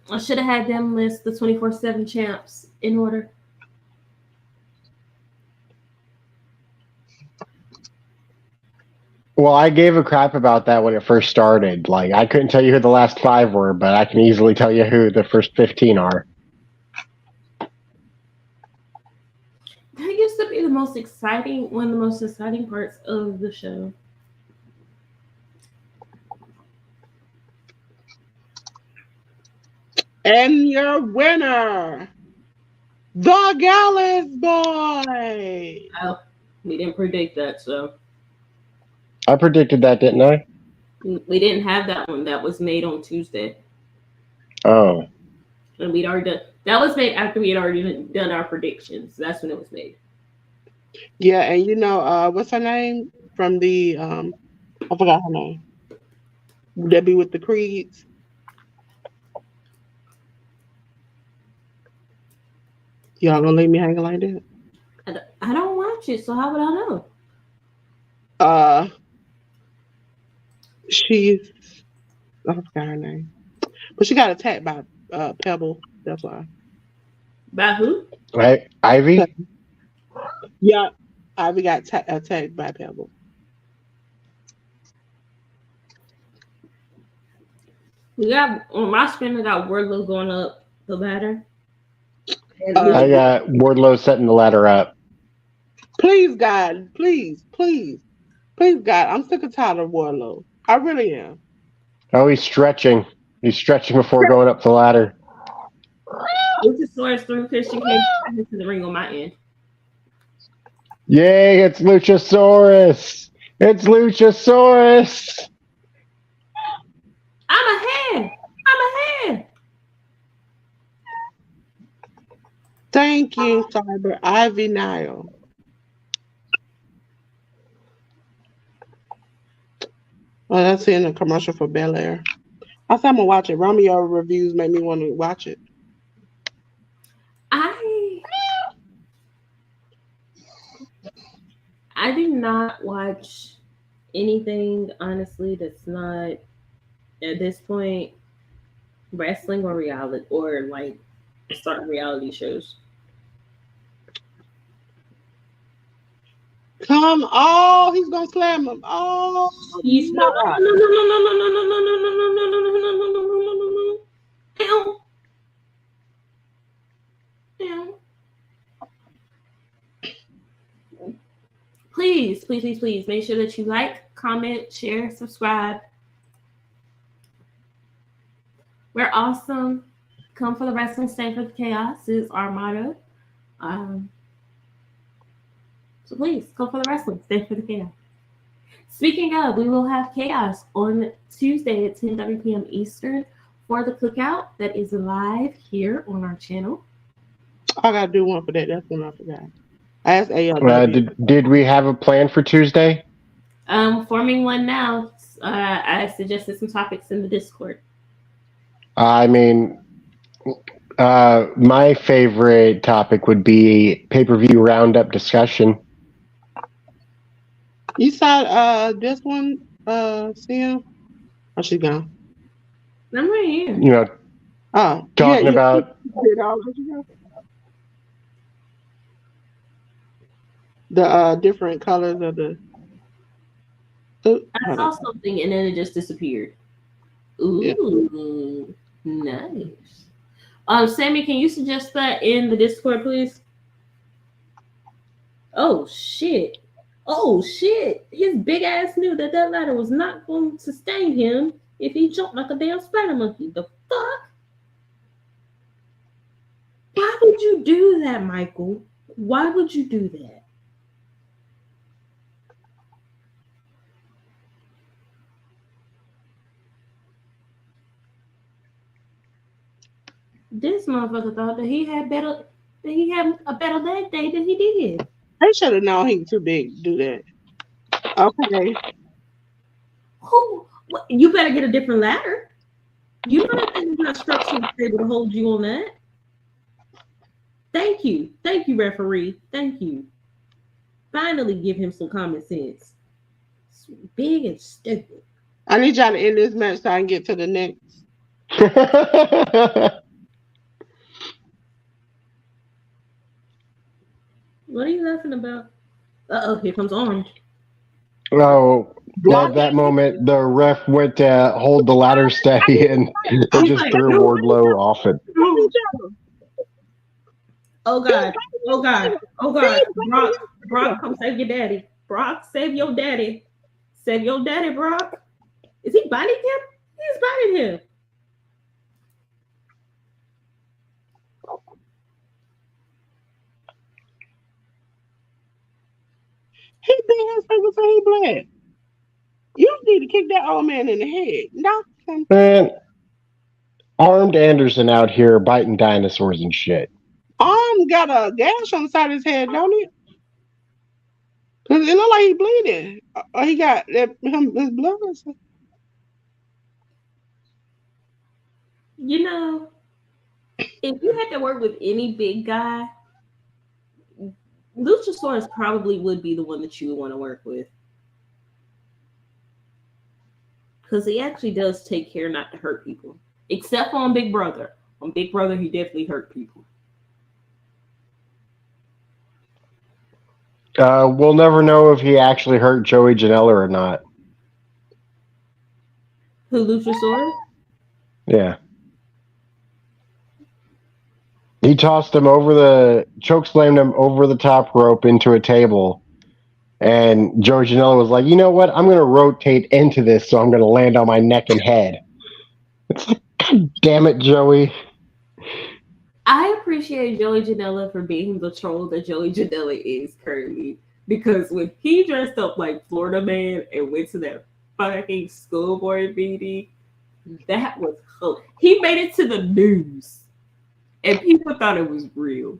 I should have had them list the 24/7 champs in order. Well, I gave a crap about that when it first started. Like, I couldn't tell you who the last 5 were, but I can easily tell you who the first 15 are. That used to be one of the most exciting parts of the show. And your winner, the Gallus Boy. Oh, we didn't predict that, so. I predicted that, didn't I? We didn't have that one. That was made on Tuesday. Oh. And we'd already done. That was made after we had already done our predictions. That's when it was made. Yeah, and you know, what's her name from the? I forgot her name. Would that be with the Creeds? Y'all gonna leave me hanging like that? I don't watch it, so how would I know? She's I forgot her name, but she got attacked by Pebble. That's why. By who? Right, Ivy? Yeah, Ivy got attacked by Pebble. We got on my screen. I got Wardlow going up the ladder. I got Wardlow setting the ladder up. Please, God, please, God, I'm sick and tired of Wardlow. I really am. Oh, he's stretching. He's stretching before going up the ladder. Luchasaurus threw Christian Cage into the ring on my end. Yay, it's Luchasaurus! It's Luchasaurus! I'm ahead! Thank you, Cyber Ivy Nile. Well, that's in a commercial for Bel Air. I said I'm gonna watch it. Romeo reviews made me want to watch it. I do not watch anything, honestly, that's not at this point wrestling or reality or like starting reality shows. Come on, he's gonna slam him. Oh, He's no. Please make sure that you like, comment, share, subscribe. We're awesome. Come for the wrestling, stay for the chaos is our motto. So please come for the wrestling, stay for the chaos. Speaking of, we will have chaos on Tuesday at 10:30 p.m. Eastern for the cookout that is live here on our channel. I gotta do one for that. That's one I forgot. I asked AEW. Did we have a plan for Tuesday? Forming one now. I suggested some topics in the Discord. I mean, my favorite topic would be pay-per-view roundup discussion. You saw this one, Sam? Oh, she's gone. I'm right here. You know, talking about the different colors of the. I saw something and then it just disappeared. Ooh, nice. Sammy, can you suggest that in the Discord, please? Oh shit! Oh shit! His big ass knew that ladder was not going to sustain him if he jumped like a damn spider monkey. The fuck? Why would you do that, Michael? Why would you do that? This motherfucker thought that he had a better leg day than he did. I should have known he was too big to do that. Okay. You better get a different ladder. You know that thing is not structurally able to hold you on that. Thank you, referee. Thank you. Finally, give him some common sense. It's big and stupid. I need y'all to end this match so I can get to the next. What are you laughing about? Here comes Armed. Oh, at that moment, the ref went to hold the ladder steady and just threw Wardlow off it. Oh God! Brock, come save your daddy. Brock, save your daddy. Save your daddy, Brock. Is he biting him? He's biting him. He bit his finger so he bled. You need to kick that old man in the head. Knock him. Man, Armed Anderson out here biting dinosaurs and shit. Arm got a gash on the side of his head, don't it? Cause it look like he bleeding. Or he got his blood. You know, if you had to work with any big guy, Luchasaurus probably would be the one that you would want to work with. Because he actually does take care not to hurt people. Except on Big Brother. On Big Brother, he definitely hurt people. We'll never know if he actually hurt Joey Janela or not. Who, Luchasaurus? Yeah. He chokeslammed him over the top rope into a table. And Joey Janela was like, you know what? I'm going to rotate into this, so I'm going to land on my neck and head. It's like, God damn it, Joey. I appreciate Joey Janela for being the troll that Joey Janela is currently. Because when he dressed up like Florida Man and went to that fucking schoolboy meeting, that was hilarious. He made it to the news. And people thought it was real.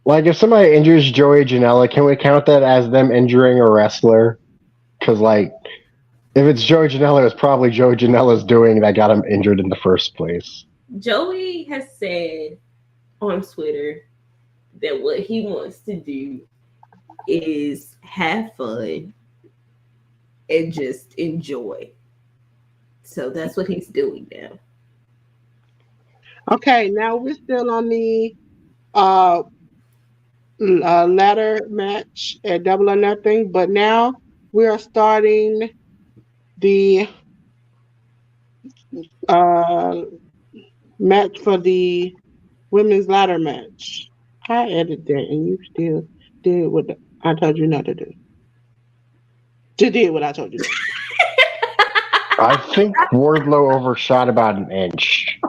Like, if somebody injures Joey Janela, can we count that as them injuring a wrestler? Because, like, if it's Joey Janela, it's probably Joey Janela's doing that got him injured in the first place. Joey has said on Twitter that what he wants to do is have fun and just enjoy. So that's what he's doing now. Okay, now we're still on the ladder match at Double or Nothing, but now we are starting the match for the women's ladder match. I edited that, and you still did what I told you not to do. You did what I told you. I think Wardlow overshot about an inch.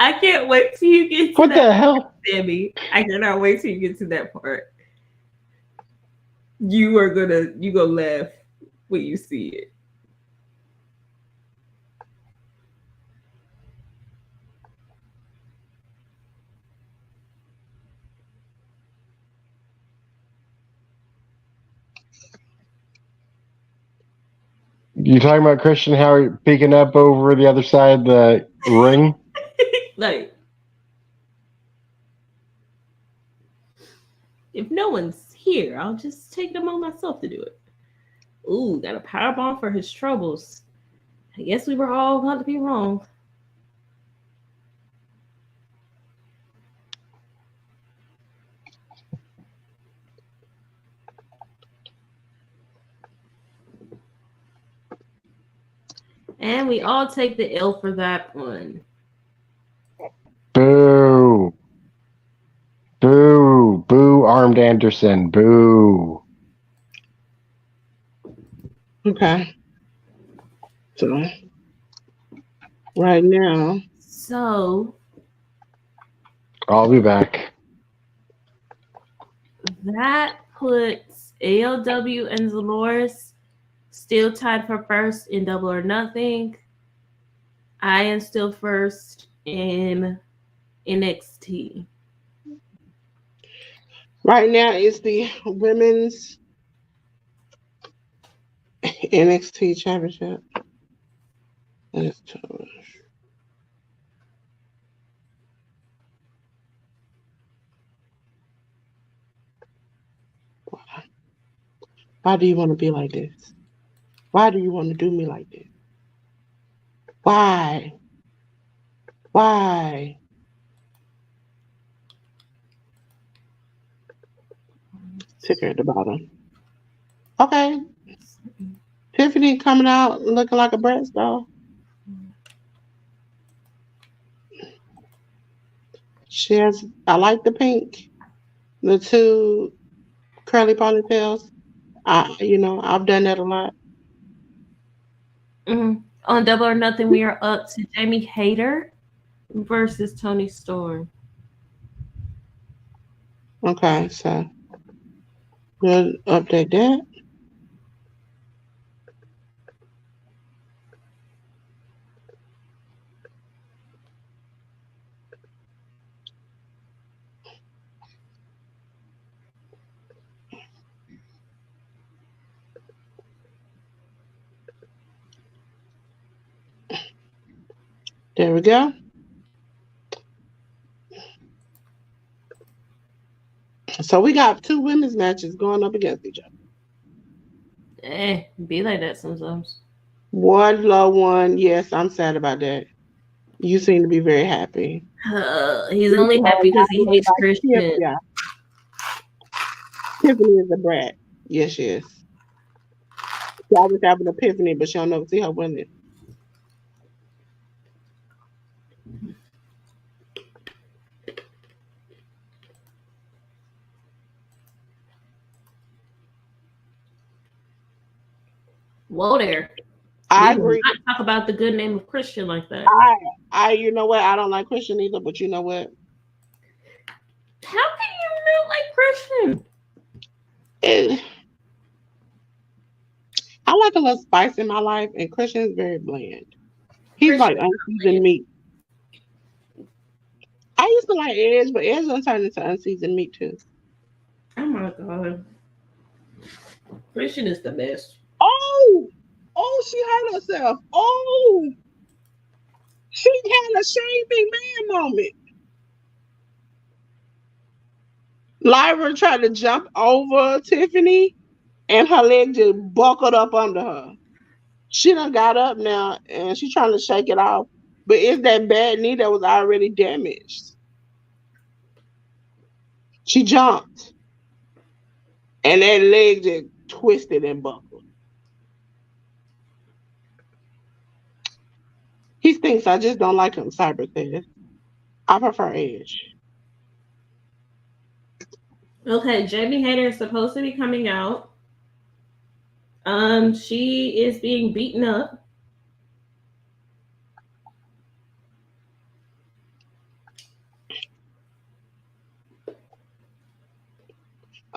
I can't wait till you get to what the hell, Sammy. I cannot wait till you get to that part. You gonna laugh when you see it. You talking about Christian Howard peeking up over the other side of the ring? Like, if no one's here, I'll just take them on myself to do it. Ooh, got a power bomb for his troubles. I guess we were all about to be wrong. And we all take the L for that one. Boo. Boo. Boo, Armed Anderson. Boo. Okay. So, right now. So, I'll be back. that puts AEW and Dolores still tied for first in Double or Nothing. I am still first in NXT. Right now, it's the women's NXT championship. Why do you want to be like this? Why do you want to do me like this? Why? Why? Ticker at the bottom. Okay. Tiffany coming out looking like a breast doll. I like the pink, the two curly ponytails. I've done that a lot. On Double or Nothing, we are up to Jamie Hayter versus Toni Storm. Okay, so we'll update that. There we go. So we got two women's matches going up against each other. Be like that sometimes. Wardlow won. Yes, I'm sad about that. You seem to be very happy. He's only happy because he hates Christian. Yeah. Tiffany is a brat. Yes, she is. She always have an epiphany, but she don't never see her winning. Whoa there. I agree. Not talk about the good name of Christian like that. You know what? I don't like Christian either, but you know what? How can you not like Christian? I like a little spice in my life, and Christian is very bland. He's like unseasoned meat. I used to like Edge, but Edge done turned into unseasoned meat too. Oh my god. Christian is the best. Oh, she hurt herself. Oh, she had a shaming man moment. Lyra tried to jump over Tiffany, and her leg just buckled up under her. She done got up now, and she's trying to shake it off. But it's that bad knee that was already damaged. She jumped, and that leg just twisted and buckled. He thinks I just don't like him, Cyber says. I prefer Edge. Okay, Jamie Hayter is supposed to be coming out. She is being beaten up.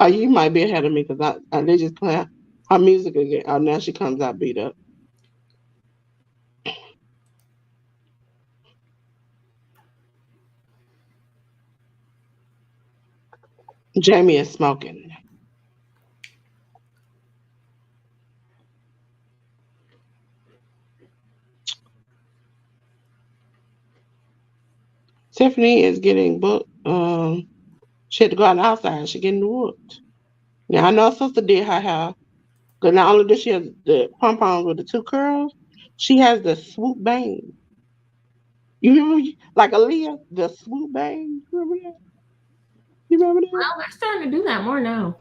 You might be ahead of me because they just play her music again. Now she comes out beat up. Jamie is smoking. Tiffany is getting booked. She had to go out outside. She getting whooped. Now I know her sister did her hair. Because not only does she have the pom-poms with the two curls, she has the swoop bang. You remember, like Aaliyah, the swoop bang? You remember that? You remember that? Well, they're starting to do that more now.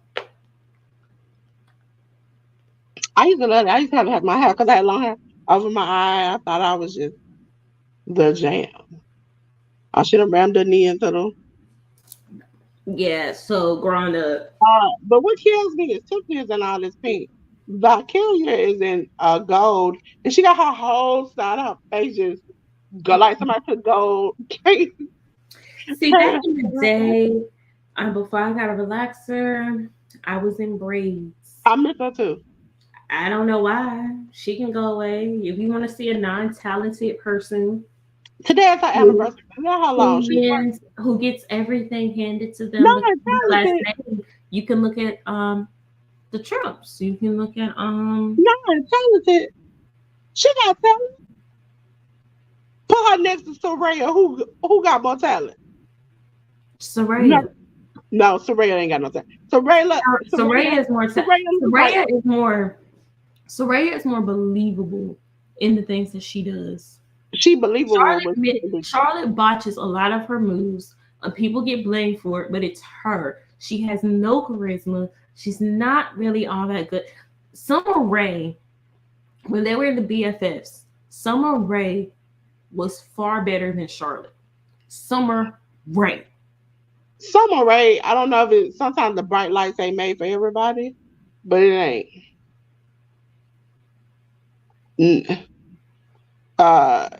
I used to love that. I used to have my hair because I had long hair over my eye. I thought I was just the jam. I should have rammed the knee into them. Yeah, so growing up. But what kills me is Tiffany is in all this pink. Valkyria is in gold, and she got her whole side of her face just go like somebody put gold. See, back in the day, before I got a relaxer, I was in braids. I miss her too. I don't know why. She can go away. If you want to see a non-talented person Today is her anniversary. You know how long who gets everything handed to them, non-talented. you can look at the Trumps. You can look at non-talented. She got talent. Put her next to Soraya, who got more talent. Soraya. No, Soraya ain't got no talent. Soraya is more Soraya is more believable in the things that she does. She believable. Charlotte botches a lot of her moves, and people get blamed for it, but it's her. She has no charisma. She's not really all that good. Summer Rae, when they were in the BFFs, Summer Rae was far better than Charlotte. Summer Rae, I don't know if it's sometimes the bright lights ain't made for everybody, but it ain't.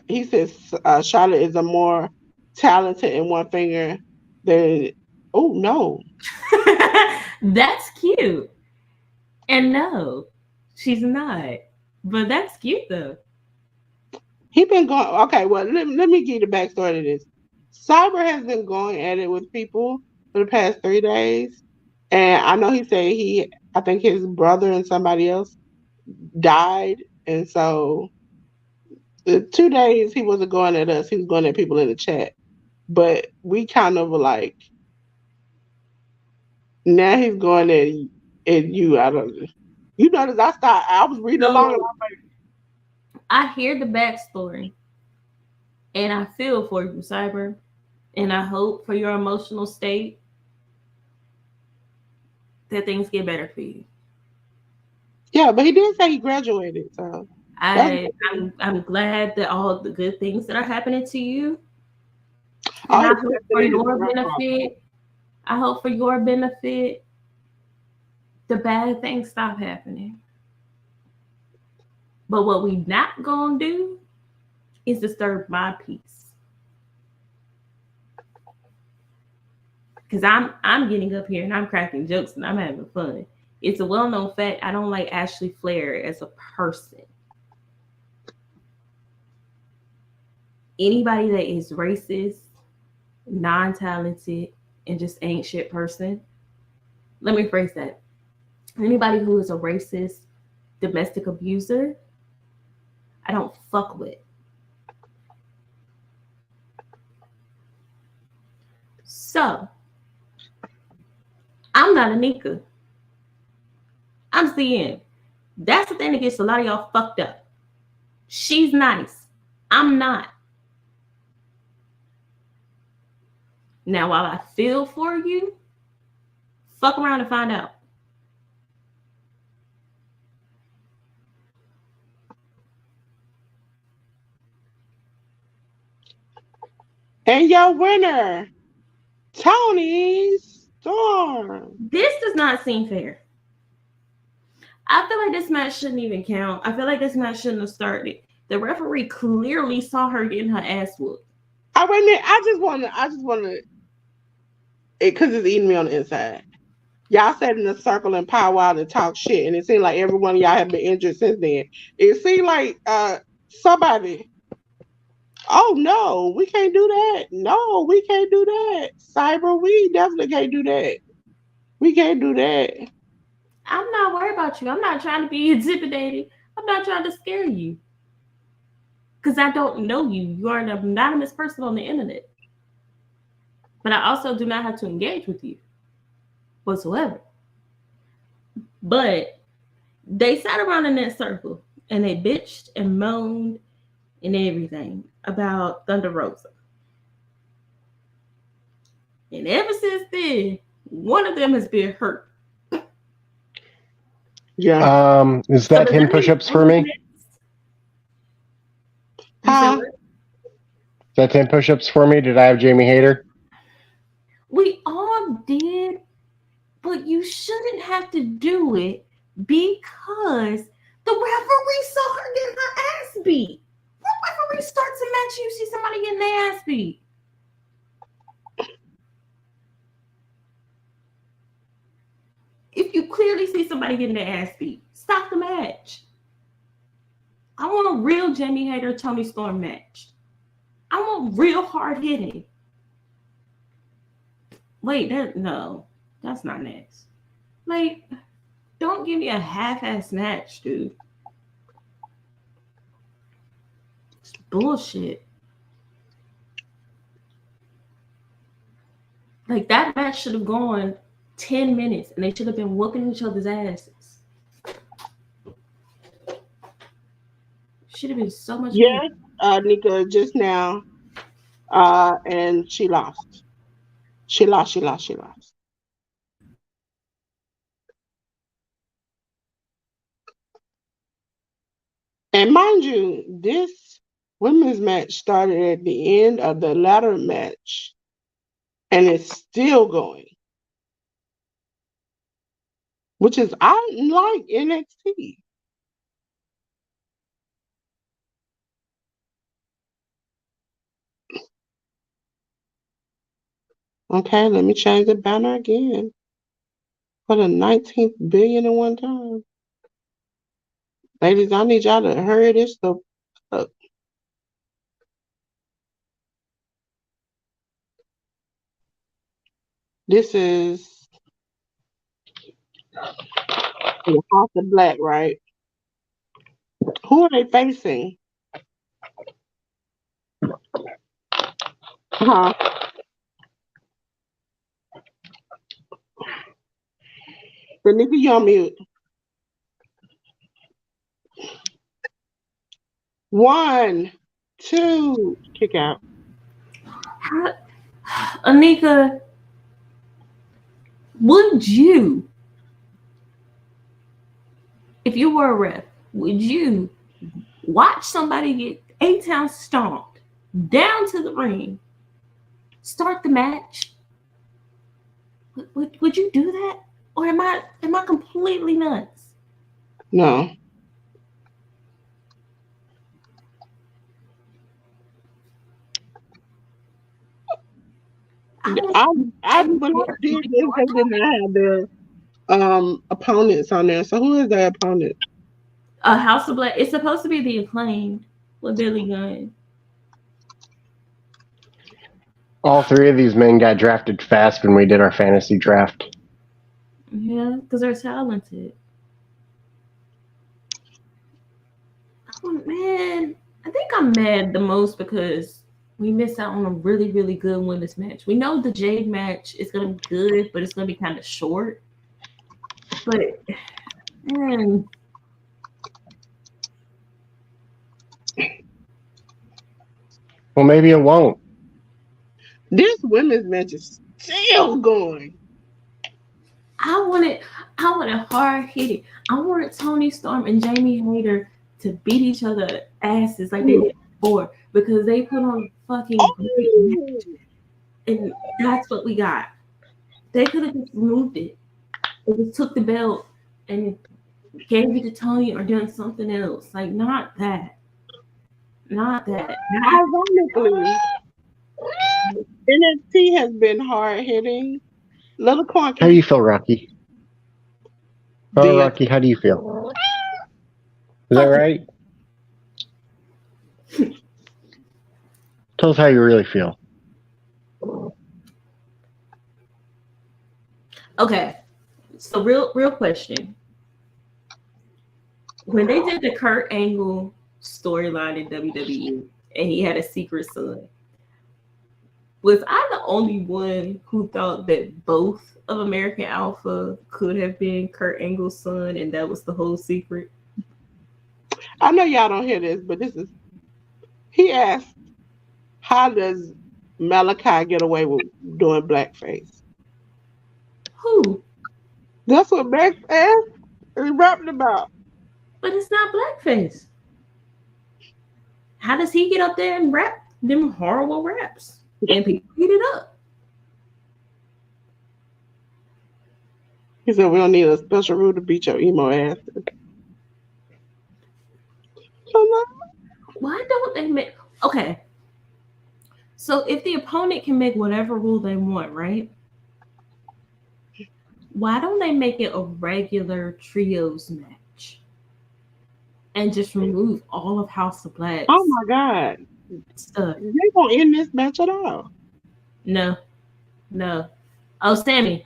He says Charlotte is a more talented in one finger than. Oh no, that's cute. And no, she's not. But that's cute though. He been going. Okay, well let me give you the backstory to this. Cyber has been going at it with people for the past 3 days, and I know he said I think his brother and somebody else died, and so the 2 days he wasn't going at us, he was going at people in the chat. But we kind of were like, now he's going at you. I don't. You notice I was reading along. And I hear the backstory, and I feel for you, Cyber, and I hope for your emotional state that things get better for you. Yeah, but he did say he graduated, so I'm glad that all the good things that are happening to you. And I hope for your benefit. I hope for your benefit, the bad things stop happening. But what we not gonna do is disturb my peace. Because I'm getting up here and I'm cracking jokes and I'm having fun. It's a well-known fact I don't like Ashley Flair as a person. Anybody that is racist, non-talented, and just ain't shit person. Let me phrase that. Anybody who is a racist, domestic abuser, I don't fuck with. So, I'm not a Nika. I'm CN. That's the thing that gets a lot of y'all fucked up. She's nice. I'm not. Now, while I feel for you, fuck around and find out. And your winner, Toni Storm. This does not seem fair. I feel like this match shouldn't even count. I feel like this match shouldn't have started. The referee clearly saw her getting her ass whooped. Wait a minute. I just want to, because it's eating me on the inside. Y'all sat in a circle and powwow and talk shit, and it seemed like every one of y'all have been injured since then. It seemed like somebody. Oh no, we can't do that. No, we can't do that. Cyber, we definitely can't do that. We can't do that. I'm not worried about you. I'm not trying to be intimidated. I'm not trying to scare you. Because I don't know you. You are an anonymous person on the internet. but I also do not have to engage with you whatsoever. But they sat around in that circle and they bitched and moaned and everything about Thunder Rosa. And ever since then, one of them has been hurt. Yeah. Is that 10 push-ups for me? Huh? Is that 10 push-ups for me? Did I have Jamie Hayter? We all did, but you shouldn't have to do it because the referee saw her getting her ass beat. What referee starts a match, you see somebody getting their ass beat? If you clearly see somebody getting their ass beat, stop the match. I want a real Jamie Hayter Toni Storm match. I want real hard hitting. Wait, that's not next. Like, don't give me a half-ass match, dude. It's bullshit. Like, that match should have gone 10 minutes and they should have been whooping each other's asses. Should have been so much better. Nika, just now. And she lost. She lost. And mind you, this women's match started at the end of the ladder match and it's still going. Which is, I like NXT. Okay, let me change the banner again for the 19th billion in one time. Ladies, I need y'all to hurry this stuff up. This is the House of Black, right? Who are they facing? Huh? The nigga, you on mute. 1, 2, kick out. Anika, would you, if you were a ref, would you watch somebody get A-Town stomped down to the ring, start the match? Would you do that? Or am I completely nuts? No. I when I did this, they did not have their opponents on there. So who is their opponent? A House of Black. It's supposed to be the Acclaimed with Billy Gunn. All three of these men got drafted fast when we did our fantasy draft. Yeah, because they're talented. Oh, man, I think I'm mad the most because we missed out on a really, really good women's match. We know the Jade match is going to be good, but it's going to be kind of short. But, man. Well, maybe it won't. This women's match is still going. I wanted hard hitting. I wanted Toni Storm and Jamie Hayter to beat each other asses like they did before because they put on fucking great match. And that's what we got. They could have just removed it. They just took the belt and gave it to Tony or done something else. Like, not that. Not that. Ironically, NXT has been hard hitting. Little Corn. How do you feel, Rocky? Oh, Rocky, how do you feel? Is that right? Tell us how you really feel. Okay. So real question. When they did the Kurt Angle storyline in WWE and he had a secret son, Was I the only one who thought that both of American Alpha could have been Kurt Angle's son, and that was the whole secret? I know y'all don't hear this, but this is. He asked, "How does Malachi get away with doing blackface?" Who? That's what Max asked. He rapping about. But it's not blackface. How does he get up there and rap them horrible raps? And people eat it up. He said, "We don't need a special rule to beat your emo ass." Why don't they make okay? So if the opponent can make whatever rule they want, right? Why don't they make it a regular trios match and just remove all of House of Black Oh my God. stuff? They won't end this match at all. No. Oh, Sammy,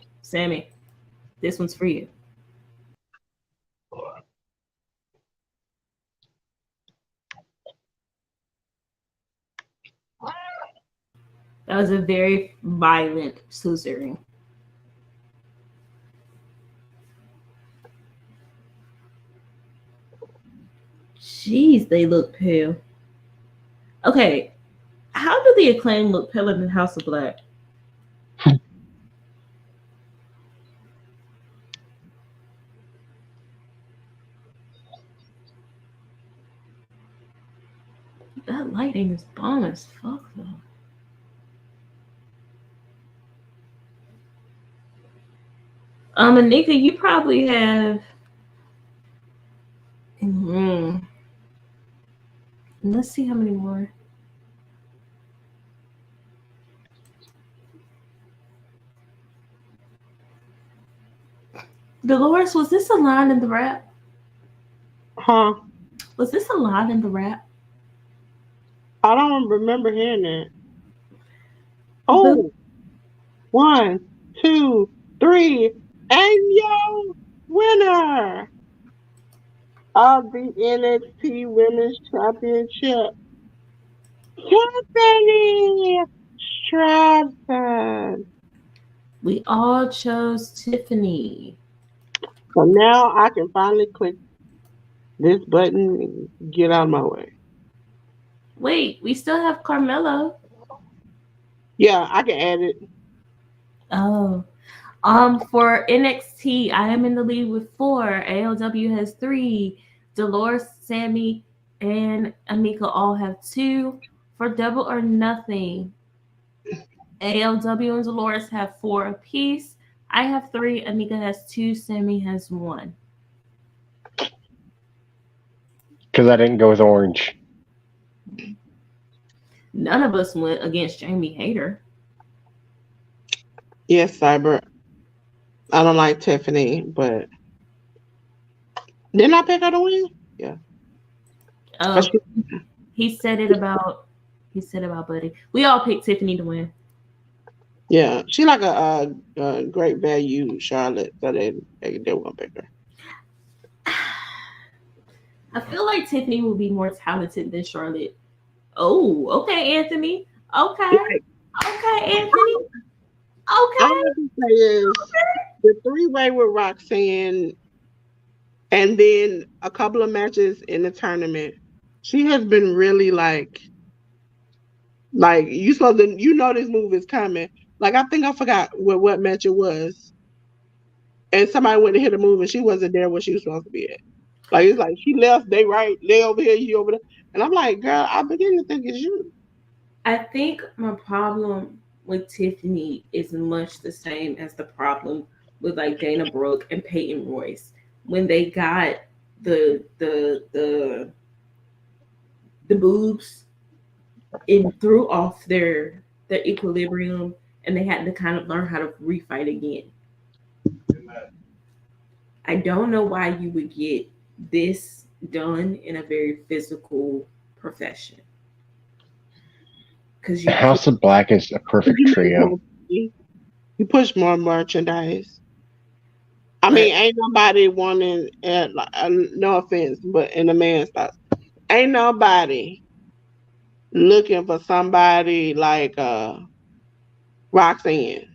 this one's for you. That was a very violent scissoring. Jeez, they look pale. Okay, how do the Acclaim look paler than House of Black? That lighting is bomb as fuck, though. Anika, you probably have. Let's see how many more. Dolores, was this a line in the rap? Huh? Was this a line in the rap? I don't remember hearing that. Oh, 1, 2, 3, and your winner of the NXT Women's Championship, Tiffany Stratton. We all chose Tiffany. So now I can finally click this button and get out of my way. Wait, we still have Carmelo. Yeah, I can add it. Oh. For NXT, I am in the lead with 4. AEW has 3. Dolores, Sammy, and Amika all have 2. For Double or Nothing, AEW and Dolores have 4 apiece. I have 3. Amika has 2. Sammy has 1. Because I didn't go with orange. None of us went against Jamie Hayter. Yes, Cyber. I don't like Tiffany, but didn't I pick her to win? Yeah. Oh, he said about Buddy. We all picked Tiffany to win. Yeah, she like a great value Charlotte, so they were gonna pick her. I feel like Tiffany will be more talented than Charlotte. Oh, okay, Anthony. Okay, Anthony. Okay. All I can say is the 3-way with Roxanne, and then a couple of matches in the tournament. She has been really like you supposed to, this move is coming. Like I think I forgot what match it was, and somebody went to hit a move and she wasn't there where she was supposed to be at. Like it's like she left, they right, they over here, you over there, and I'm like, girl, I begin to think it's you. I think my problem with Tiffany is much the same as the problem with like Dana Brooke and Peyton Royce when they got the boobs and threw off their equilibrium, and they had to kind of learn how to refight again. I don't know why you would get this done in a very physical profession. Because House of Black is a perfect trio. You push more merchandise. I mean, ain't nobody wanting, no offense, but in the man's thoughts, ain't nobody looking for somebody like Roxanne.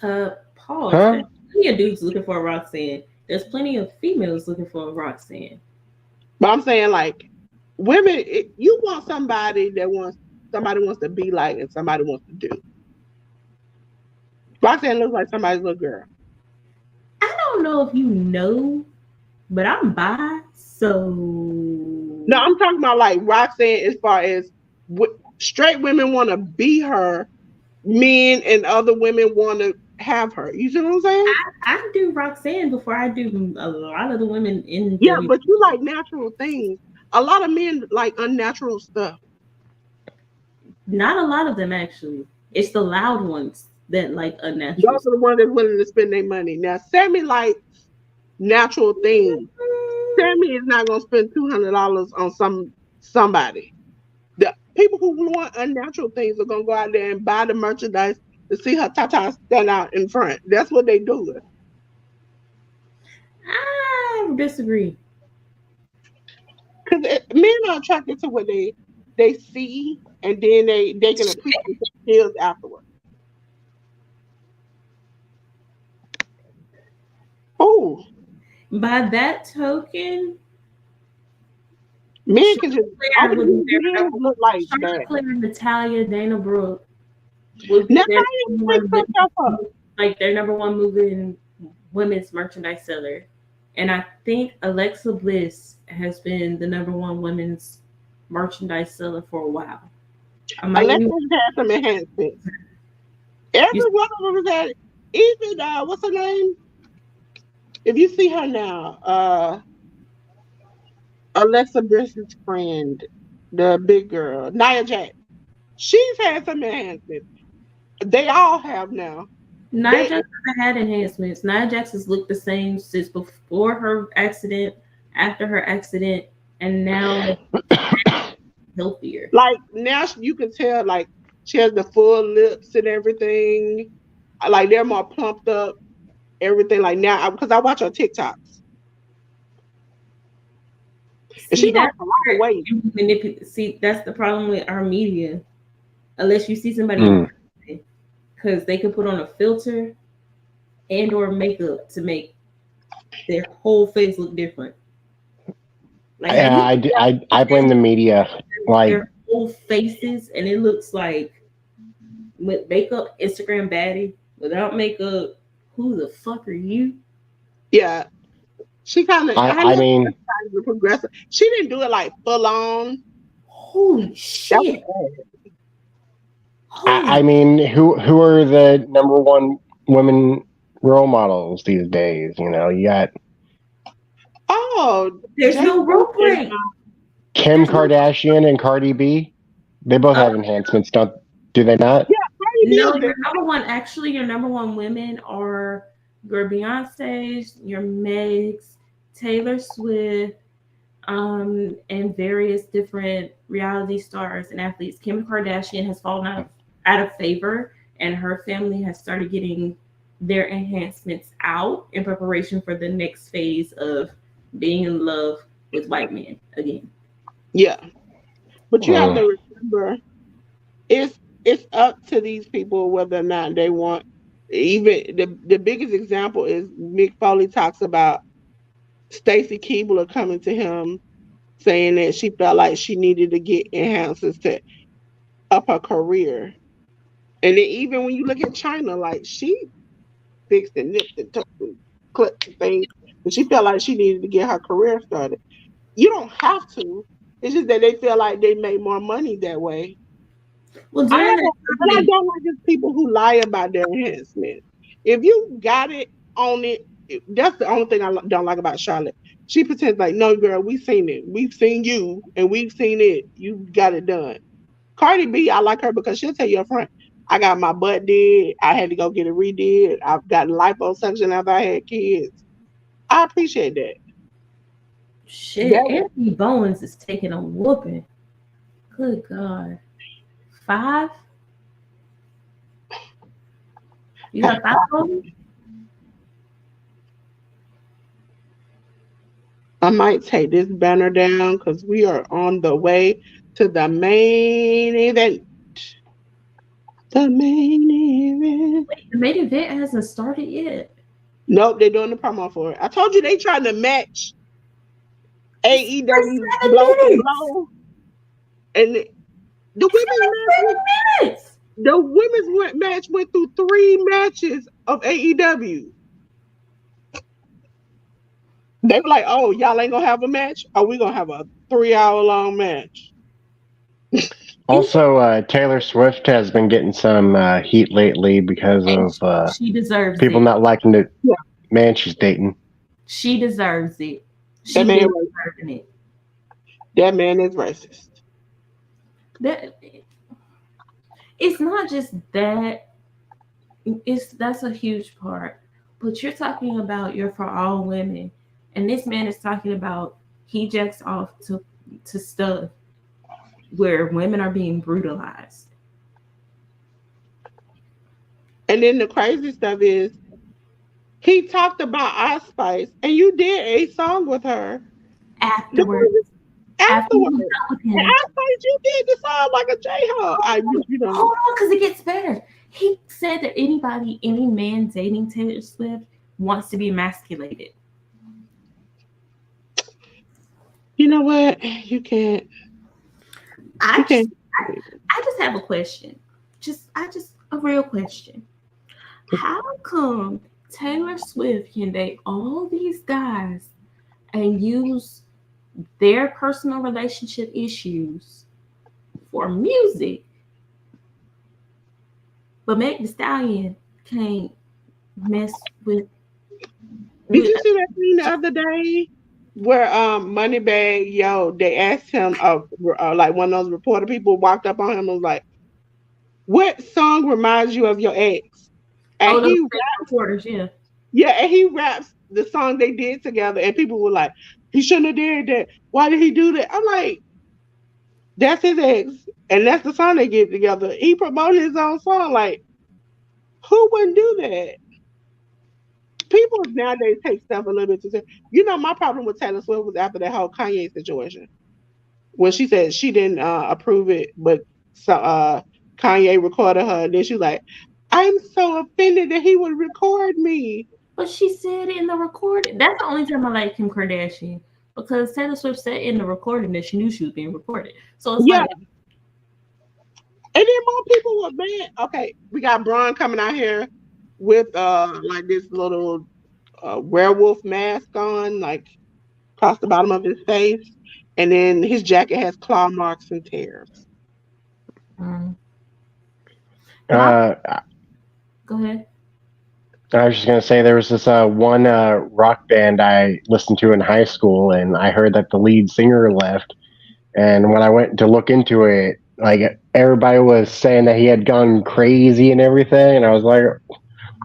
Pause. Huh? There's plenty of dudes looking for a Roxanne. There's plenty of females looking for a Roxanne. But I'm saying like women, you want somebody wants to be like and somebody wants to do. Roxanne looks like somebody's little girl. I don't know if you know, but I'm bi, so No, I'm talking about like Roxanne as far as straight women want to be her, men and other women want to have her. You see what I'm saying? I do Roxanne before I do a lot of the women in Yeah, W. but you like natural things. A lot of men like unnatural stuff. Not a lot of them actually. It's the loud ones that like unnatural. Those are the ones that's willing to spend their money. Now, Sammy likes natural things. Sammy is not gonna spend $200 on somebody. The people who want unnatural things are gonna go out there and buy the merchandise to see her tata stand out in front. That's what they do. I disagree. Because men are attracted to what they see, and then they can appreciate the skills afterwards. Oh, By that token, men can just Claire would be men look like Charlotte that. Claire, Natalia, Dana Brooke would be Natalia their can put herself up. like their number one moving women's merchandise seller. And I think Alexa Bliss has been the number one women's merchandise seller for a while. Alexis had some enhancements. Every one of them has had, even what's her name? If you see her now, Alexa Bliss's friend, the big girl, Nia Jax, she's had some enhancements. They all have now. Nia Jax had enhancements. Nia Jax has looked the same since before her accident, after her accident, and now healthier. Like now you can tell like she has the full lips and everything. Like they're more plumped up, everything like now because I watch her TikToks. And See, she lost a lot of weight. See, that's the problem with our media. Unless you see somebody, because they can put on a filter and or makeup to make their whole face look different. Like I blame the media. Like their whole faces, and it looks like with makeup, Instagram baddie. Without makeup, who the fuck are you? Yeah, she kind of. I mean, progressive. She didn't do it like full on. Holy shit! I mean, who are the number one women role models these days? You know, you got. Oh, there's no role break. Kim Kardashian and Cardi B, they both have enhancements, do they not? Yeah, no, your number one. Actually, your number one women are your Beyonce's, your Megs, Taylor Swift, and various different reality stars and athletes. Kim Kardashian has fallen out of favor, and her family has started getting their enhancements out in preparation for the next phase of being in love with white men again. Yeah, but you have to remember, it's up to these people whether or not they want. Even the biggest example is Mick Foley talks about Stacy Keibler coming to him saying that she felt like she needed to get enhancements to up her career. And then even when you look at China, like she fixed and nipped and took and clipped and things, and she felt like she needed to get her career started. You don't have to. It's just that they feel like they make more money that way. Well, I don't like just people who lie about their enhancements. If you got it on it, that's the only thing I don't like about Charlotte. She pretends like, no, girl, we've seen it. We've seen you, and we've seen it. You got it done. Cardi B, I like her because she'll tell you up front, I got my butt did. I had to go get it redid. I've gotten liposuction after I had kids. I appreciate that. Shit, Anthony Bowens is taking a whooping. Good God. 5? You got 5 on? I might take this banner down because we are on the way to the main event. The main event. Wait, the main event hasn't started yet. Nope, they're doing the promo for it. I told you they trying to match It's AEW for 7 blow for minutes. blow, and the women's match went through 3 matches of AEW. They were like, "Oh, y'all ain't gonna have a match? Are we gonna have a 3-hour long match?" Also, Taylor Swift has been getting some heat lately because of she deserves people it. not liking the Yeah. man she's dating. She deserves it. She That man, really deserving it. that man is racist. That it's not just that. That's a huge part. But you're talking about you're for all women, and this man is talking about he jacks off to stuff where women are being brutalized. And then the crazy stuff is he talked about Ice Spice, and you did a song with her Afterwards, afterwards. you done with And him. Ice Spice, you did the song like a J-Hawk. You know. Hold on, because it gets better. He said that any man dating Taylor Swift wants to be emasculated. You know what? You can't. I You just, can't. I just have a question. A real question. How come Taylor Swift can date all these guys and use their personal relationship issues for music, but Meg Thee Stallion can't mess with? Did you see that thing the other day where Moneybag they asked him like one of those reporter people walked up on him and was like, "What song reminds you of your ex?" And those he reporters, yeah. Yeah, and he raps the song they did together, and people were like, "He shouldn't have did that. Why did he do that?" I'm like, "That's his ex, and that's the song they did together." He promoted his own song. Like, who wouldn't do that? People nowadays take stuff a little bit too serious. You know, my problem with Taylor Swift was after that whole Kanye situation, when she said she didn't approve it, but Kanye recorded her, and then she was like, "I'm so offended that he would record me." But she said in the recording, that's the only time I like Kim Kardashian, because Taylor Swift said in the recording that she knew she was being recorded. So it's like, And then more people were mad. Okay, we got Braun coming out here with like this little werewolf mask on, like across the bottom of his face, and then his jacket has claw marks and tears. go ahead. I was just going to say there was this one rock band I listened to in high school, and I heard that the lead singer left. And when I went to look into it, like everybody was saying that he had gone crazy and everything. And I was like,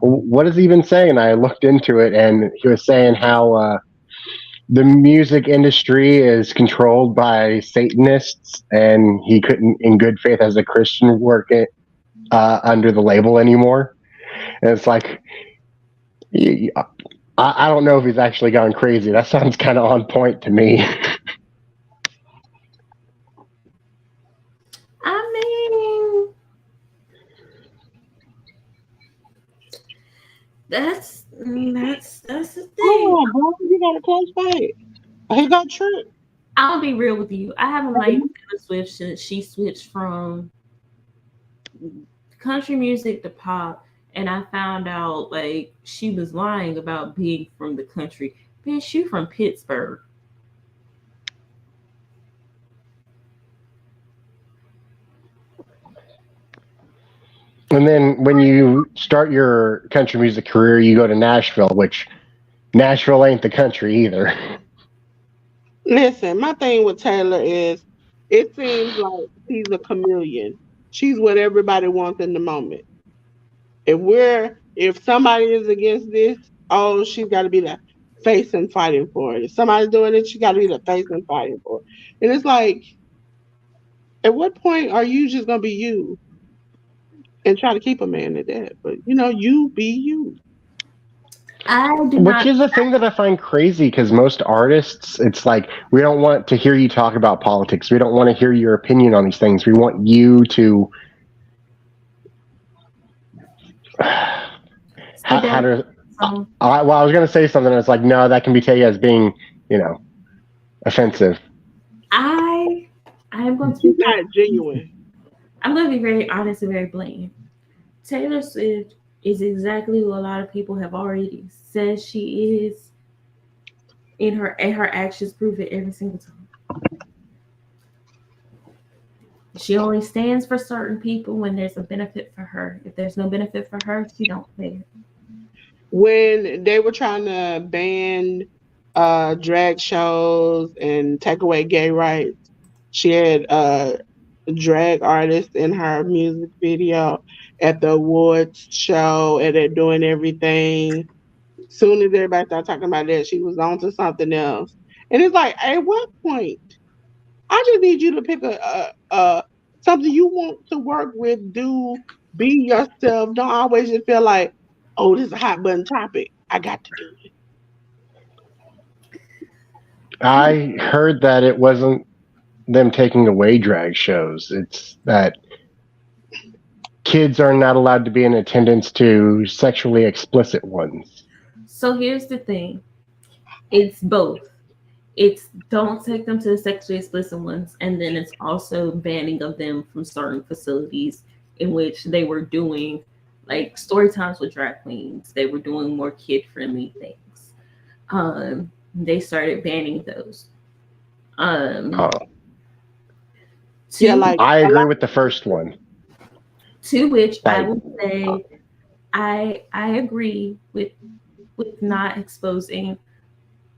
what is he even saying? And I looked into it, and he was saying how the music industry is controlled by Satanists, and he couldn't, in good faith as a Christian, work it under the label anymore. And it's like, I don't know if he's actually gone crazy. That sounds kind of on point to me. I mean, that's the thing. Oh, bro, you got a close fight. He got tripped. I'll be real with you. I haven't liked Taylor Swift since she switched from country music to pop, and I found out like she was lying about being from the country. Bitch, you from Pittsburgh. And then when you start your country music career, you go to Nashville, which Nashville ain't the country either. Listen, my thing with Taylor is it seems like she's a chameleon. She's what everybody wants in the moment. If somebody is against this, oh, she's got to be the face and fighting for it. If somebody's doing it, she got to be the face and fighting for it. And it's like, at what point are you just gonna be you and try to keep a man at that? But you be you. Which is a thing that I find crazy, because most artists, it's like, we don't want to hear you talk about politics. We don't want to hear your opinion on these things. We want you to how down. to? Well, I was gonna say something. It's like no, that can be taken as being, offensive. I am going to She's not genuine. I'm going to be very honest and very blatant. Taylor Swift is exactly what a lot of people have already said she is, and her actions prove it every single time. She only stands for certain people when there's a benefit for her. If there's no benefit for her, she don't care. When they were trying to ban drag shows and take away gay rights, she had drag artists in her music video at the awards show, and they're doing everything. Soon as everybody started talking about that, she was on to something else. And it's like, at what point? I just need you to pick a something you want to work with. Do be yourself. Don't always just feel like, oh, this is a hot button topic. I got to do it. I heard that it wasn't them taking away drag shows. It's that kids are not allowed to be in attendance to sexually explicit ones. So here's the thing. It's both. It's don't take them to the sexually explicit ones, and then it's also banning of them from certain facilities in which they were doing like story times with drag queens. They were doing more kid-friendly things. They started banning those. Yeah, like I agree with the first one. To which I would say I agree with not exposing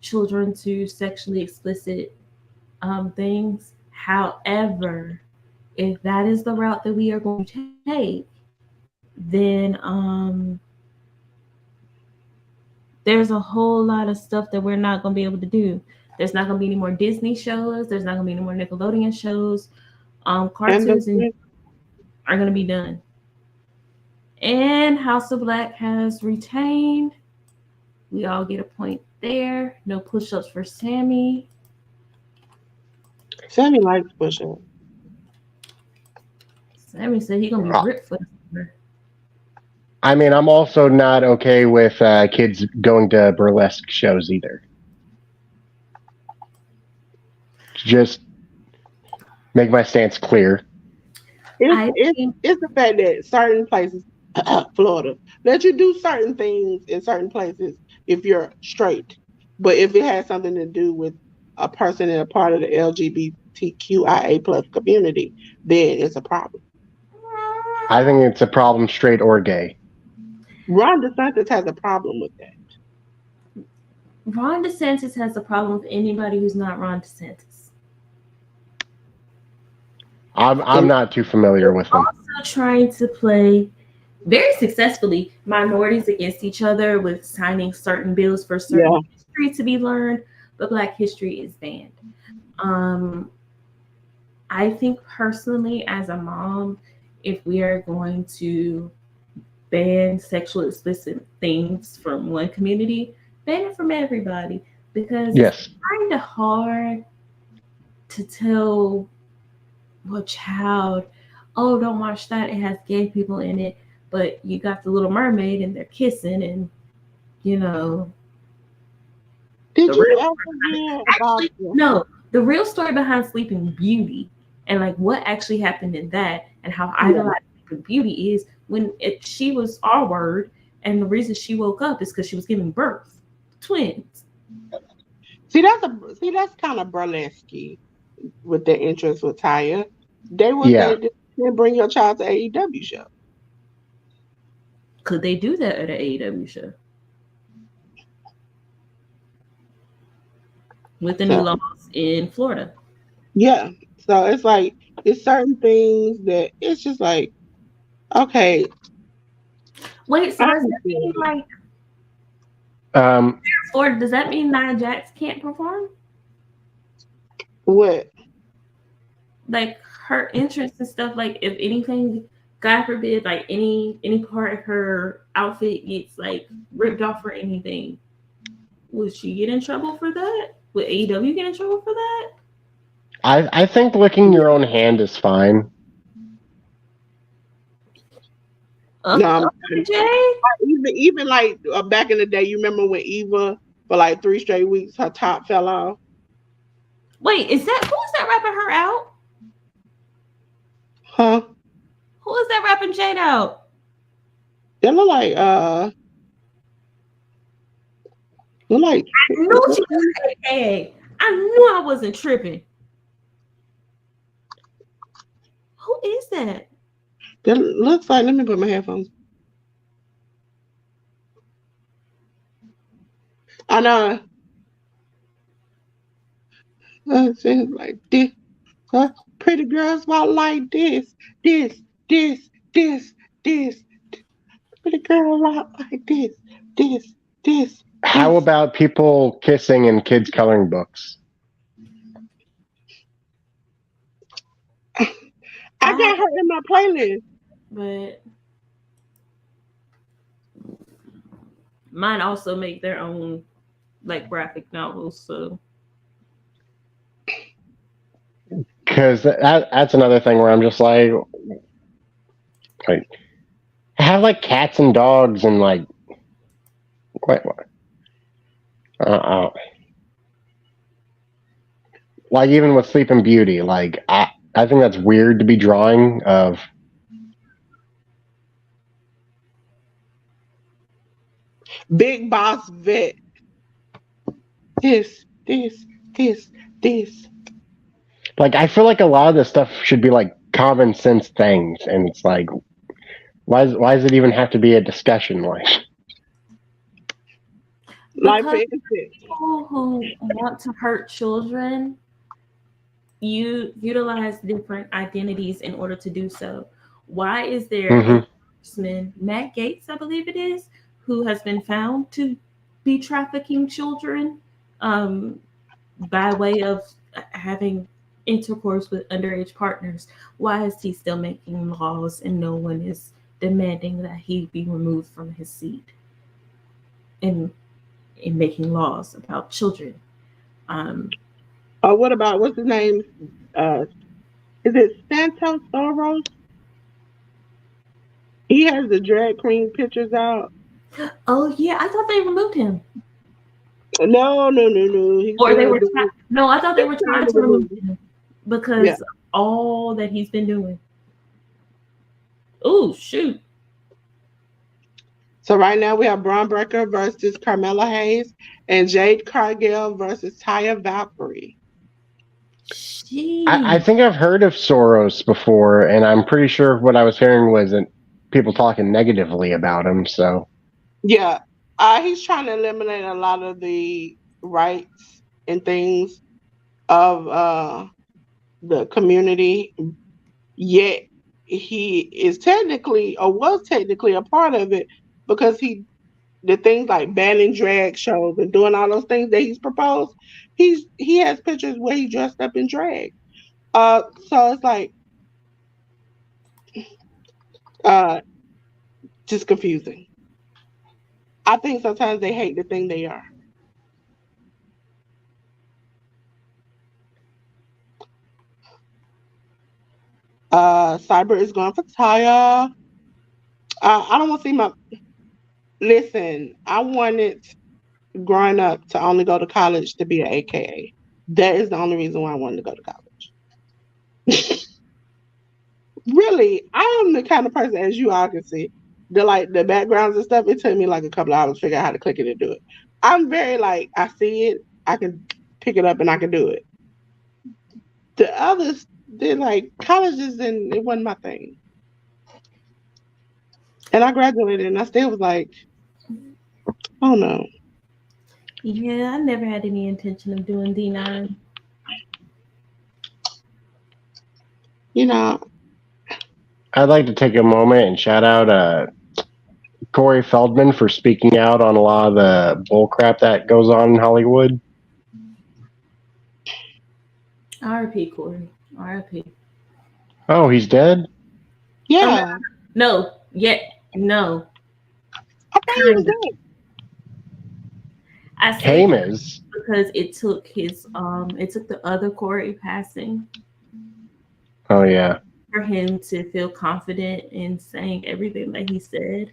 children to sexually explicit things. However, if that is the route that we are going to take, then there's a whole lot of stuff that we're not going to be able to do. There's not going to be any more Disney shows. There's not going to be any more Nickelodeon shows. Cartoons are going to be done. And House of Black has retained. We all get a point there. No push-ups for Sammy. Sammy likes push-ups. Sammy said he's going to be ripped for her. I mean, I'm also not okay with kids going to burlesque shows either. Just make my stance clear. It's the fact that certain places, Florida, let you do certain things in certain places if you're straight. But if it has something to do with a person and a part of the LGBTQIA plus community, then it's a problem. I think it's a problem, straight or gay. Ron DeSantis has a problem with that. Ron DeSantis has a problem with anybody who's not Ron DeSantis. I'm not too familiar with them. Also trying to play very successfully minorities against each other with signing certain bills for certain history to be learned, but Black history is banned. I think personally, as a mom, if we are going to ban sexual explicit things from one community, ban it from everybody, because it's kind of hard to tell a child, oh, don't watch that, it has gay people in it, but you got the Little Mermaid and they're kissing, and Did you ever hear about no, the real story behind Sleeping Beauty and like what actually happened in that and how idolized Sleeping Beauty is when she was R-word, and the reason she woke up is because she was giving birth to twins. See, that's kind of burlesque with their interest with Taya. They would say, bring your child to AEW show. Could they do that at an AEW show? With the new laws in Florida. Yeah. So it's like, it's certain things that it's just like, okay. Wait, so does that mean like Florida, does that mean Nia Jax can't perform? What? Like her entrance and stuff, like if anything, God forbid, like any part of her outfit gets like ripped off or anything, would she get in trouble for that? Would AEW get in trouble for that? I think licking your own hand is fine. No, Uncle Jay? even like back in the day, you remember when Eva for like 3 straight weeks her top fell off? Wait, who is that rapping her out? Huh? Who is that rapping Jade out? They look like look like I knew she was AKA. I knew I wasn't tripping. Who is that? it looks like, let me put my headphones. I know. It's like this. Pretty girls walk like this. This. Pretty girl walk like this. How about people kissing in kids' coloring books? I got her in my playlist. But mine also make their own like graphic novels, so Because that's another thing where I'm just like have like cats and dogs and like what? Like even with Sleeping Beauty, like I think that's weird to be drawing of. Big Boss Vet. This. Like I feel like a lot of this stuff should be like common sense things, and it's like, why does it even have to be a discussion? Like for because instance, people who want to hurt children, you utilize different identities in order to do so. Why is there an enforcement, Matt Gates, I believe it is, who has been found to be trafficking children by way of having intercourse with underage partners? Why is he still making laws and no one is demanding that he be removed from his seat in making laws about children? what about, what's his name? Is it Santos Soros? He has the drag queen pictures out. Oh yeah, I thought they removed him. No. Or they were no, I thought they were trying to remove him because all that he's been doing. Oh shoot! So right now we have Braun Breaker versus Carmella Hayes and Jade Cargill versus Taya Valkyrie. I think I've heard of Soros before, and I'm pretty sure what I was hearing was people talking negatively about him. So yeah, he's trying to eliminate a lot of the rights and things of the community. Yet he is technically, or was technically, a part of it because the things like banning drag shows and doing all those things that he's proposed. He has pictures where he dressed up in drag. So it's like just confusing. I think sometimes they hate the thing they are. Cyber is going for Taya. I don't want to see my. Listen, I wanted growing up to only go to college to be an AKA. That is the only reason why I wanted to go to college. Really, I am the kind of person, as you all can see, the backgrounds and stuff. It took me like a couple of hours to figure out how to click it and do it. I'm very like, I see it, I can pick it up and I can do it. The others, they're like colleges, and it wasn't my thing. And I graduated, and I still was like, oh no. Yeah, I never had any intention of doing D9. You know, I'd like to take a moment and shout out Corey Feldman for speaking out on a lot of the bullcrap that goes on in Hollywood. R.I.P. Corey. R.I.P. Oh, he's dead? yeah. No. I thought he was dead. I say Hamas. because it took the other Corey passing. Oh yeah. for him to feel confident in saying everything that he said.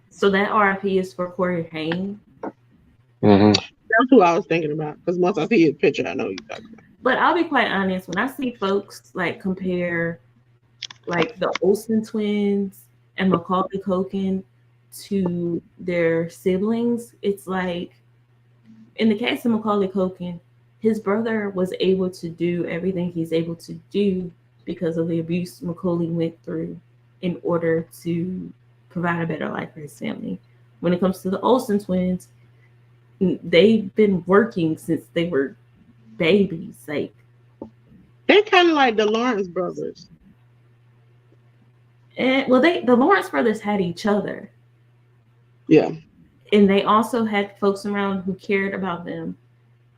So that RIP is for Corey Haim. That's who I was thinking about. Because once I see his picture, I know you're talking about. But I'll be quite honest, when I see folks like compare like the Olsen twins and Macaulay Culkin to their siblings, it's like in the case of Macaulay Culkin, his brother was able to do everything he's able to do because of the abuse Macaulay went through in order to provide a better life for his family. When it comes to the Olsen twins, they've been working since they were babies. Like they're kind of like the Lawrence brothers. And well, the Lawrence brothers had each other. Yeah. And they also had folks around who cared about them.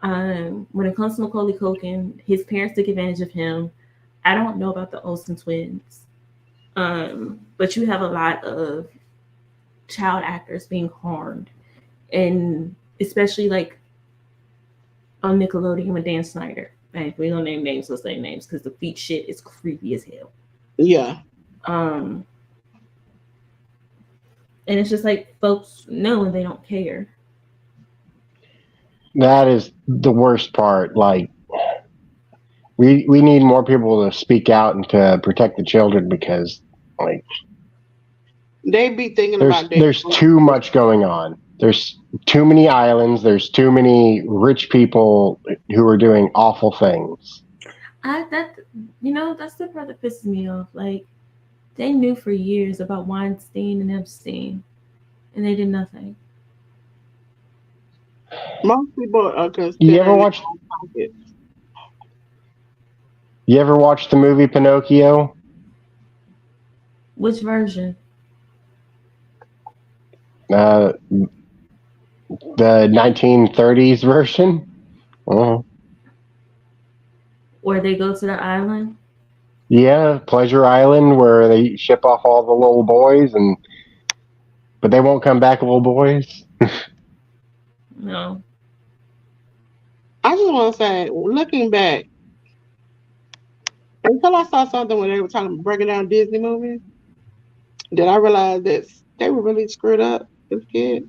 When it comes to Macaulay Culkin, his parents took advantage of him. I don't know about the Olsen twins. But you have a lot of child actors being harmed. And especially like on Nickelodeon with Dan Snyder. Like, we don't name names, let's say names, because the feet shit is creepy as hell. Yeah. And it's just like folks know and they don't care. That is the worst part. Like, we need more people to speak out and to protect the children because, like, they be thinking there's too much going on. There's too many islands. There's too many rich people who are doing awful things. That's the part that pisses me off. Like, they knew for years about Weinstein and Epstein, and they did nothing. Most people are considering. You ever watch the movie Pinocchio? Which version? The 1930s version. Where they go to the island? Yeah, Pleasure Island, where they ship off all the little boys, but they won't come back little boys. No. I just want to say, looking back, until I saw something when they were breaking down Disney movies, did I realize that they were really screwed up as kids.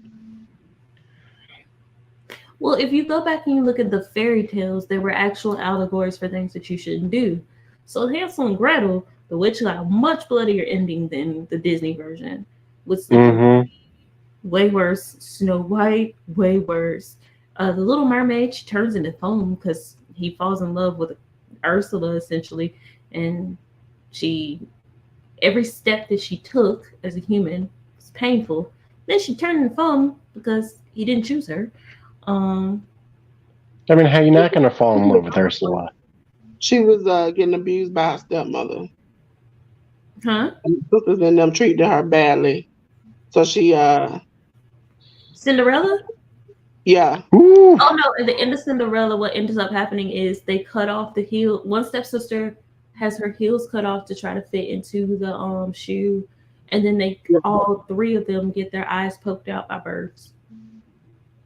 Well, if you go back and you look at the fairy tales, there were actual allegories for things that you shouldn't do. So Hansel and Gretel, the witch got a much bloodier ending than the Disney version. With way worse. Snow White, way worse. The Little Mermaid, she turns into foam because he falls in love with Ursula, essentially. And every step that she took as a human was painful. Then she turned into foam because he didn't choose her. I mean, how are you not going to fall in love with Ursula? She was getting abused by her stepmother. Huh? And sisters and them treated her badly. So she Cinderella? Yeah. Ooh. Oh no, at the end of Cinderella, what ends up happening is they cut off the heel. One stepsister has her heels cut off to try to fit into the shoe. And then all three of them get their eyes poked out by birds.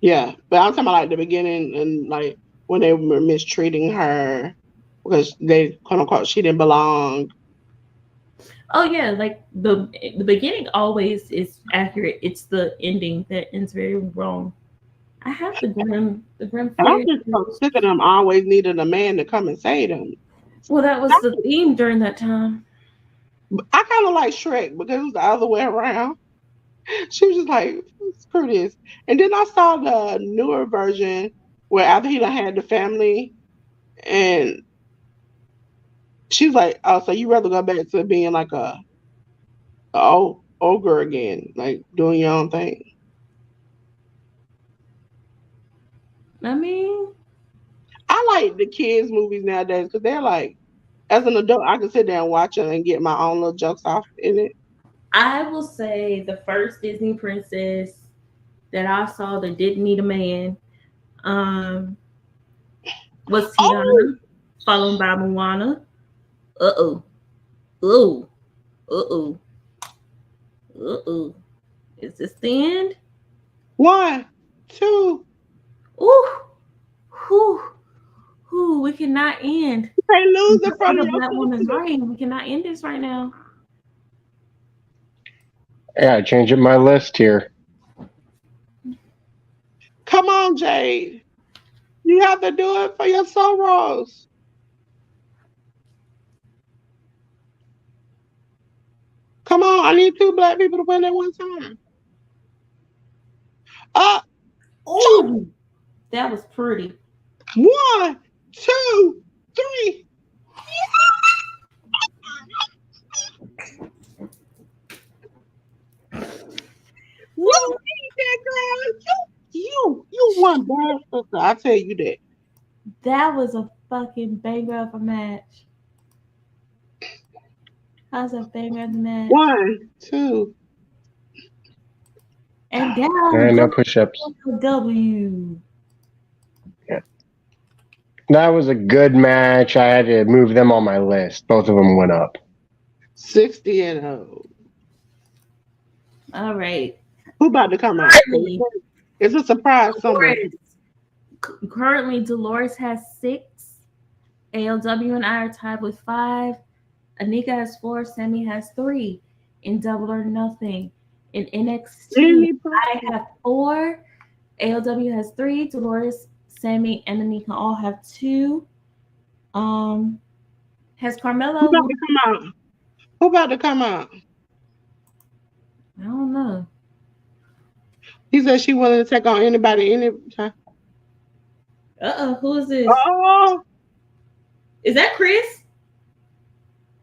Yeah, but I'm talking about like the beginning and like when they were mistreating her because they quote unquote she didn't belong. Oh yeah, like the beginning always is accurate. It's the ending that ends very wrong. I have the grim I'm just so sick of them always needed a man to come and save them. Well, that was the theme during that time. I kind of like Shrek because it was the other way around. She was just like, screw this. And then I saw the newer version where after he done had the family and she was like, oh, so you rather go back to being like a ogre again, like doing your own thing. I mean, I like the kids' movies nowadays because they're like, as an adult, I can sit there and watch them and get my own little jokes off in it. I will say the first Disney princess that I saw that didn't need a man was Tiana, followed by Moana. Is this the end? 1, 2. Ooh. Whew. Who we cannot end. You can't lose it from The your Black Woman's sister. reign. We cannot end this right now. Yeah, changing my list here. Come on, Jade. You have to do it for your sorrows. Come on, I need 2 black people to win at one time. Oh, that was pretty. 1, 2, 3. You need that, girl. You won, bad sister. I tell you that. That was a fucking banger of a match. How's a banger of the match? 1, 2. And down And no push-ups. W. Yeah. That was a good match. I had to move them on my list. Both of them went up. 60-0. All right. Who about to come out? It's a surprise somewhere. Currently, Dolores has 6. AEW and I are tied with 5. Anika has 4. Sammy has 3. In Double or Nothing. In NXT, I have 4. AEW has 3. Dolores, Sammy, and Anika all have 2. Has Carmelo? Who about to come out? Who about to come out? I don't know. He said she willing to take on anybody anytime. Who is this? Oh, is that Chris?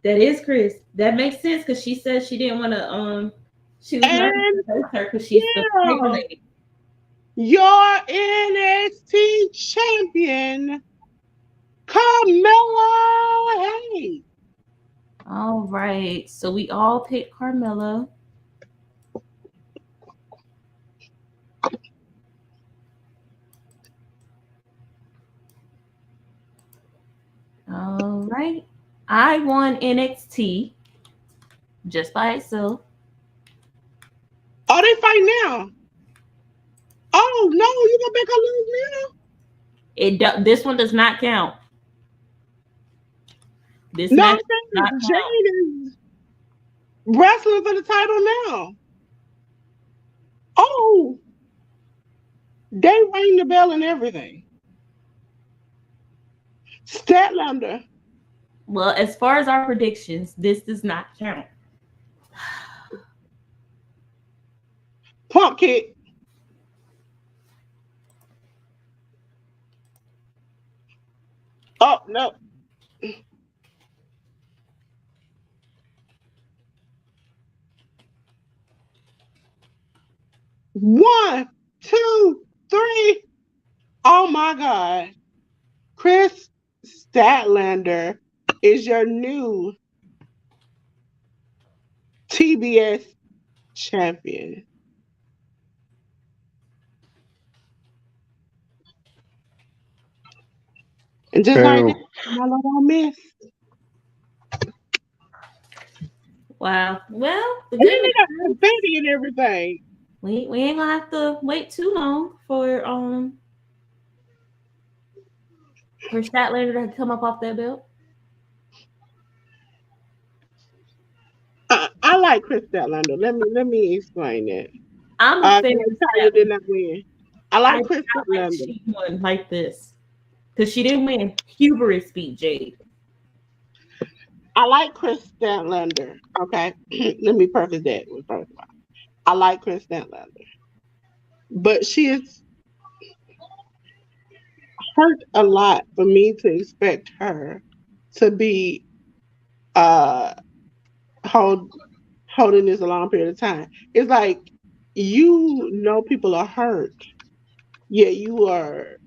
That is Chris. That makes sense because she said she didn't want to. She was not going to hurt her because she's the favorite. Your NXT champion, Carmelo Hayes. All right, so we all picked Carmelo. All right. I won NXT just by itself. Oh, they fight now. Oh no, you gonna make her lose now? This one does not count. This no, match Jade is wrestling for the title now. Oh, they ring the bell and everything. Statlander. Well, as far as our predictions, this does not count. Pump kick. Oh no. One, 2, 3. Oh my God. Chris Statlander is your new TBS champion. And just like that, my love I missed. Wow. Well, the good they got confetti and everything. We ain't gonna have to wait too long for Statlander to come up off that belt. I like Chris Statlander. Let me explain that. I'm a fan of did not win. I like Chris Statlander. She won like this because she didn't win. Hubris beat Jade. I like Chris Statlander. Okay, let me preface that with first of all. I like Chris Statlander, but she is hurt a lot for me to expect her to be holding this a long period of time. It's like people are hurt, yet you are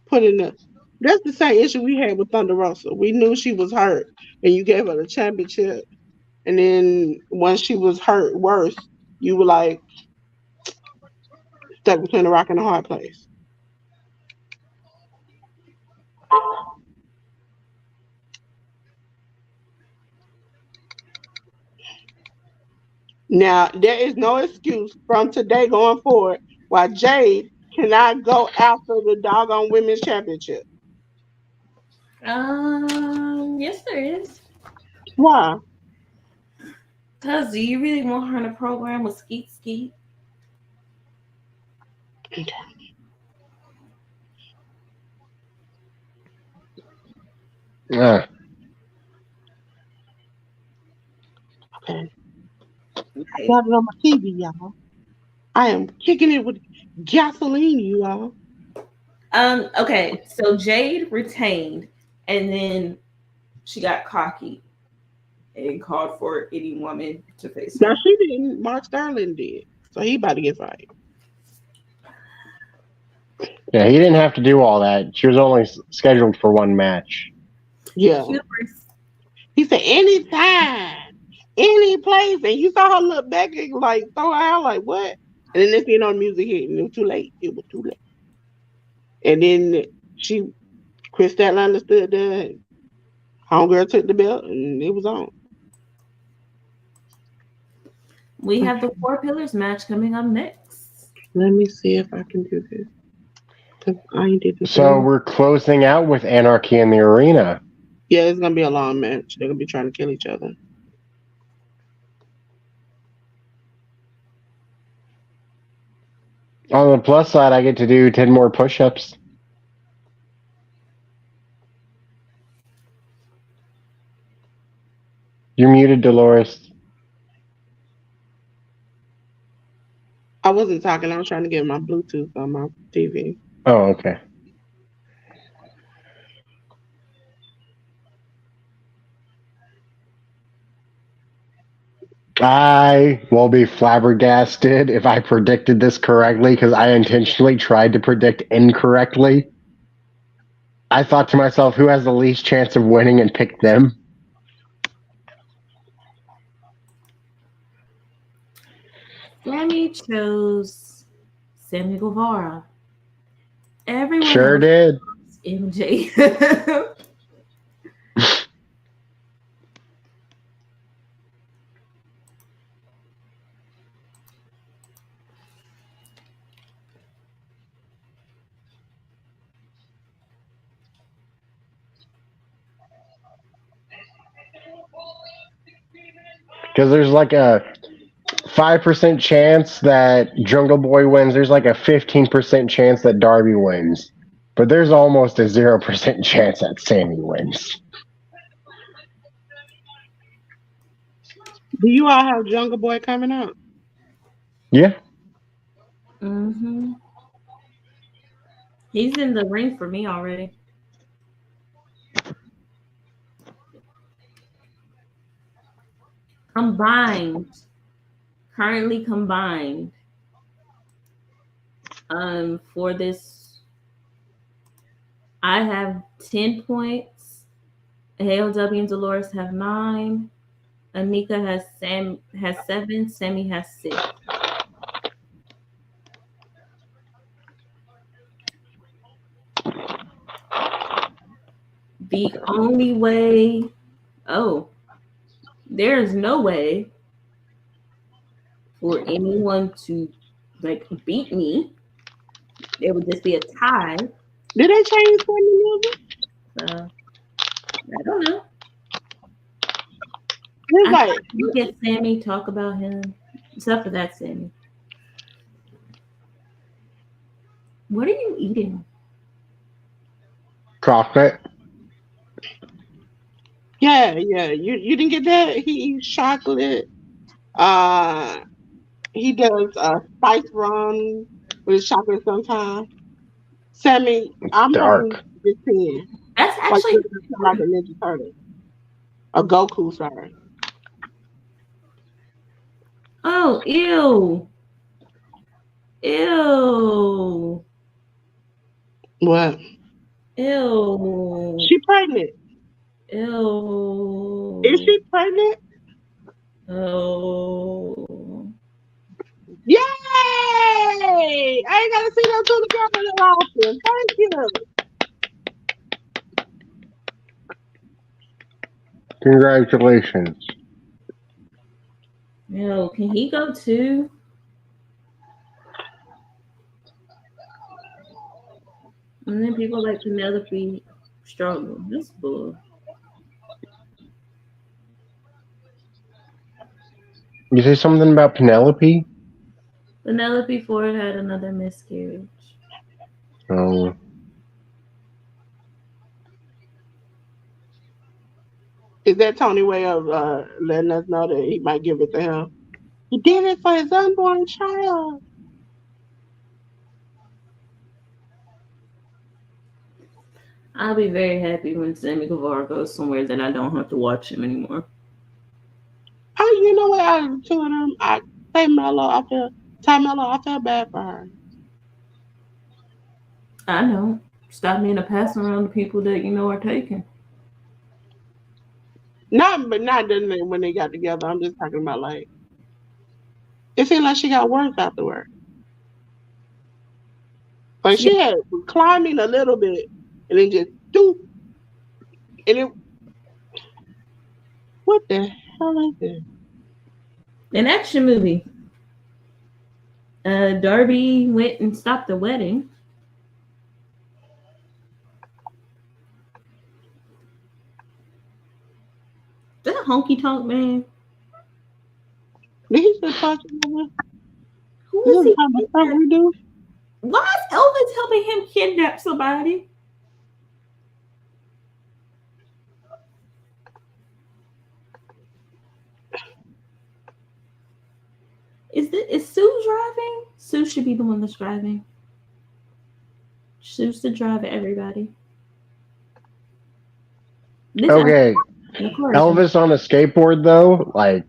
putting the. That's the same issue we had with Thunder Rosa. We knew she was hurt, and you gave her the championship, and then once she was hurt worse, you were like stuck between a rock and a hard place. Now, there is no excuse from today going forward why Jade cannot go after the doggone women's championship. Yes, there is. Why? Cause do you really want her in a program with Skeet Skeet? Uh, Okay. I got it on my TV, y'all. I am kicking it with gasoline, you all. Okay, so Jade retained, and then she got cocky and called for any woman to face Now her. she didn't. Mark Sterling did. So he about to get fired. yeah, he didn't have to do all that. She was only scheduled for one match. Yeah. Hubris. He said anytime, any place. And you saw her look back and like throw her out like what? And then this you know music hit and it was too late. It was too late. And then she Chris Statlander stood there. Homegirl took the belt and it was on. We have the Four Pillars match coming up next. Let me see if I can do this. 'Cause I ain't did this. So we're closing out with Anarchy in the Arena. Yeah, it's gonna be a long match. They're gonna be trying to kill each other. On the plus side, I get to do 10 more push-ups. You're muted, Dolores. I wasn't talking. I was trying to get my Bluetooth on my TV. Oh, okay. I will be flabbergasted if I predicted this correctly because I intentionally tried to predict incorrectly. I thought to myself, who has the least chance of winning and picked them? Sammy chose Sammy Guevara. Everyone Sure else did. MJ. Because there's like a 5% chance that Jungle Boy wins. There's like a 15% chance that Darby wins. But there's almost a 0% chance that Sammy wins. Do you all have Jungle Boy coming out? Yeah. Mm-hmm. He's in the ring for me already. Currently combined, for this, I have 10 points. AEW and Dolores have 9. Anika has 7. Sammy has 6. The only way, there is no way for anyone to beat me. It would just be a tie. Did they change the music? So I don't know. It's like You get Sammy, talk about him. Except for that, Sammy. What are you eating? Chocolate. yeah. You didn't get that? He eats chocolate. He does spice rum with his chocolate sometimes. Sammy, I'm having Dark. this 10. That's Like actually like a Ninja Turtle. A Goku, sorry. oh ew. Ew. What? Ew. She pregnant. Ew. Is she pregnant? Oh. Yay! I ain't gotta see them two together that often. Thank you. Congratulations. Yo, can he go too? And then people like Penelope struggle. That's bull. You say something about Penelope? Penelope Ford had another miscarriage. Oh. Is that Tony way of letting us know that he might give it to him? He did it for his unborn child. I'll be very happy when Sammy Guevara goes somewhere that I don't have to watch him anymore. Oh, you know what? Out of the two of them, I say Mello. I feel bad for her. I know. Stop being a pass around the people that you know are taken. Not when they got together. I'm just talking about like it seemed like she got worse afterward. Like she had climbing a little bit, and then just do, and it. What the hell is this? An action movie. Darby went and stopped the wedding. That honky tonk man. Did he just touch him? Who This is is he? how much stuff we do. Why is Elvis helping him kidnap somebody? Is Sue driving? Sue should be the one that's driving. Sue's the driver, everybody. Okay. Elvis on a skateboard though, like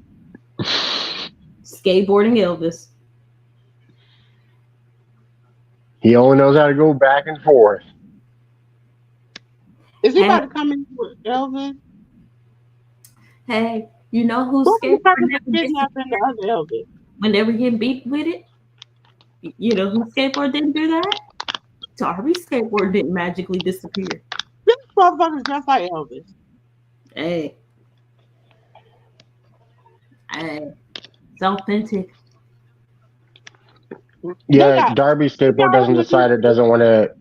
skateboarding Elvis. He only knows how to go back and forth. Is he about to come in with Elvis? Hey, you know who's skateboarding the other Elvis? When they were getting beat with it? You know who skateboard didn't do that? Darby's skateboard didn't magically disappear. This motherfucker's just like Elvis. Hey. It's authentic. Yeah, Darby's skateboard doesn't decide it doesn't want to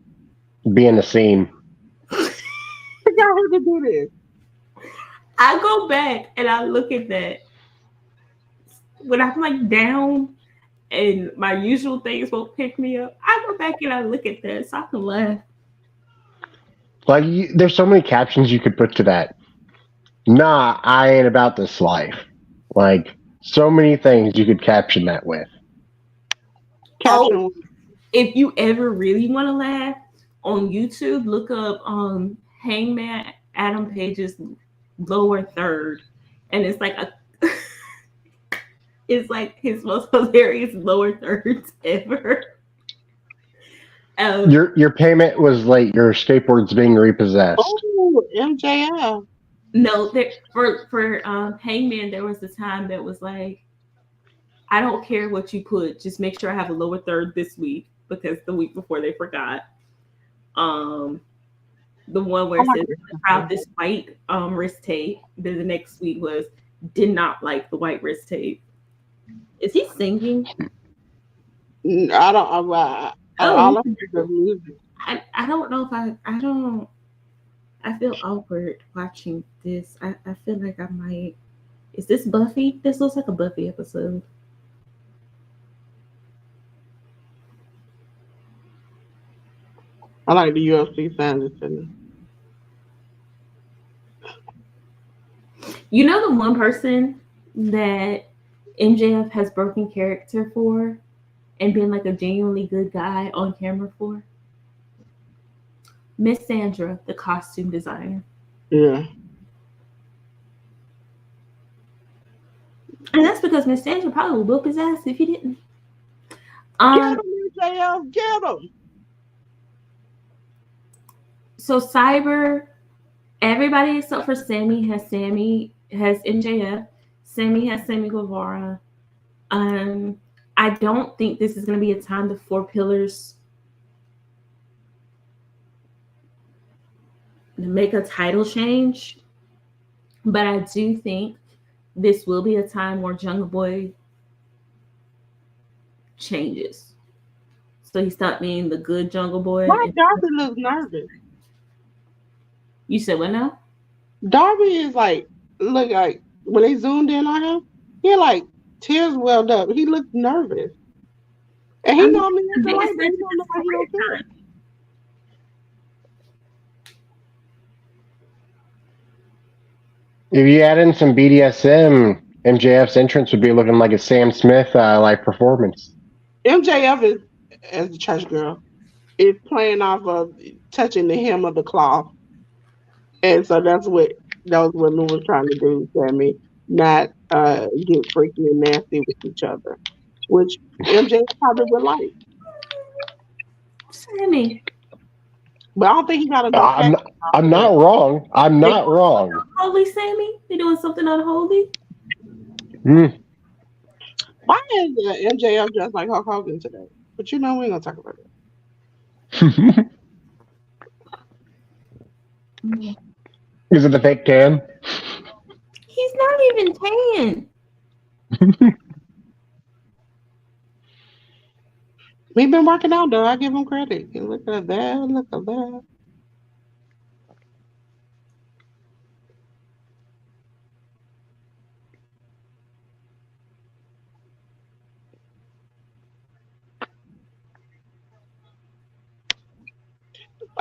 be in the scene. I got her to do this. I go back and I look at that. When I'm like down and my usual things won't pick me up, I go back and I look at that so I can laugh. Like, there's so many captions you could put to that. Nah, I ain't about this life. Like, so many things you could caption that with. Oh, if you ever really want to laugh, on YouTube, look up Hangman Adam Page's lower third, and it's like it's like his most hilarious lower thirds ever. Your payment was late. Your skateboard's being repossessed. Oh, MJF. No, for Hangman, there was a time that was like, I don't care what you put, just make sure I have a lower third this week, because the week before they forgot. The one where it says proud this white wrist tape. Then the next week was did not like the white wrist tape. Is he singing? I don't. I don't know if I don't. I feel awkward watching this. I feel like I might. Is this Buffy? This looks like a Buffy episode. I like the UFC fans. You know the one person that MJF has broken character for and been like a genuinely good guy on camera for? Miss Sandra, the costume designer. Yeah. And that's because Miss Sandra probably would whoop his ass if he didn't. Get him, MJF, get him. So Cyber, everybody except for Sammy has MJF. Sammy has Sammy Guevara. I don't think this is going to be a time the Four Pillars make a title change, but I do think this will be a time where Jungle Boy changes. So he stopped being the good Jungle Boy. Why Darby looks nervous? You said what now? Darby is like, look like when they zoomed in on him, he had like tears welled up. He looked nervous, and he I mean, normally the has the biggest right, but thing he don't know why he don't care. If you add in some BDSM, MJF's entrance would be looking like a Sam Smith like performance. MJF is, as the church girl, is playing off of touching the hem of the cloth, and so that was what Lou was trying to do, Sammy, not get freaky and nasty with each other, which MJF probably would like. Sammy. But I don't think he got to go I'm past not, I'm not wrong. I'm They not wrong. Holy Sammy? They doing something unholy? Mm. Why is MJF dressed like Hulk Hogan today? But we ain't gonna talk about that. Is it the fake tan? He's not even tan. We've been working out though. I give him credit. Look at that. Look at that.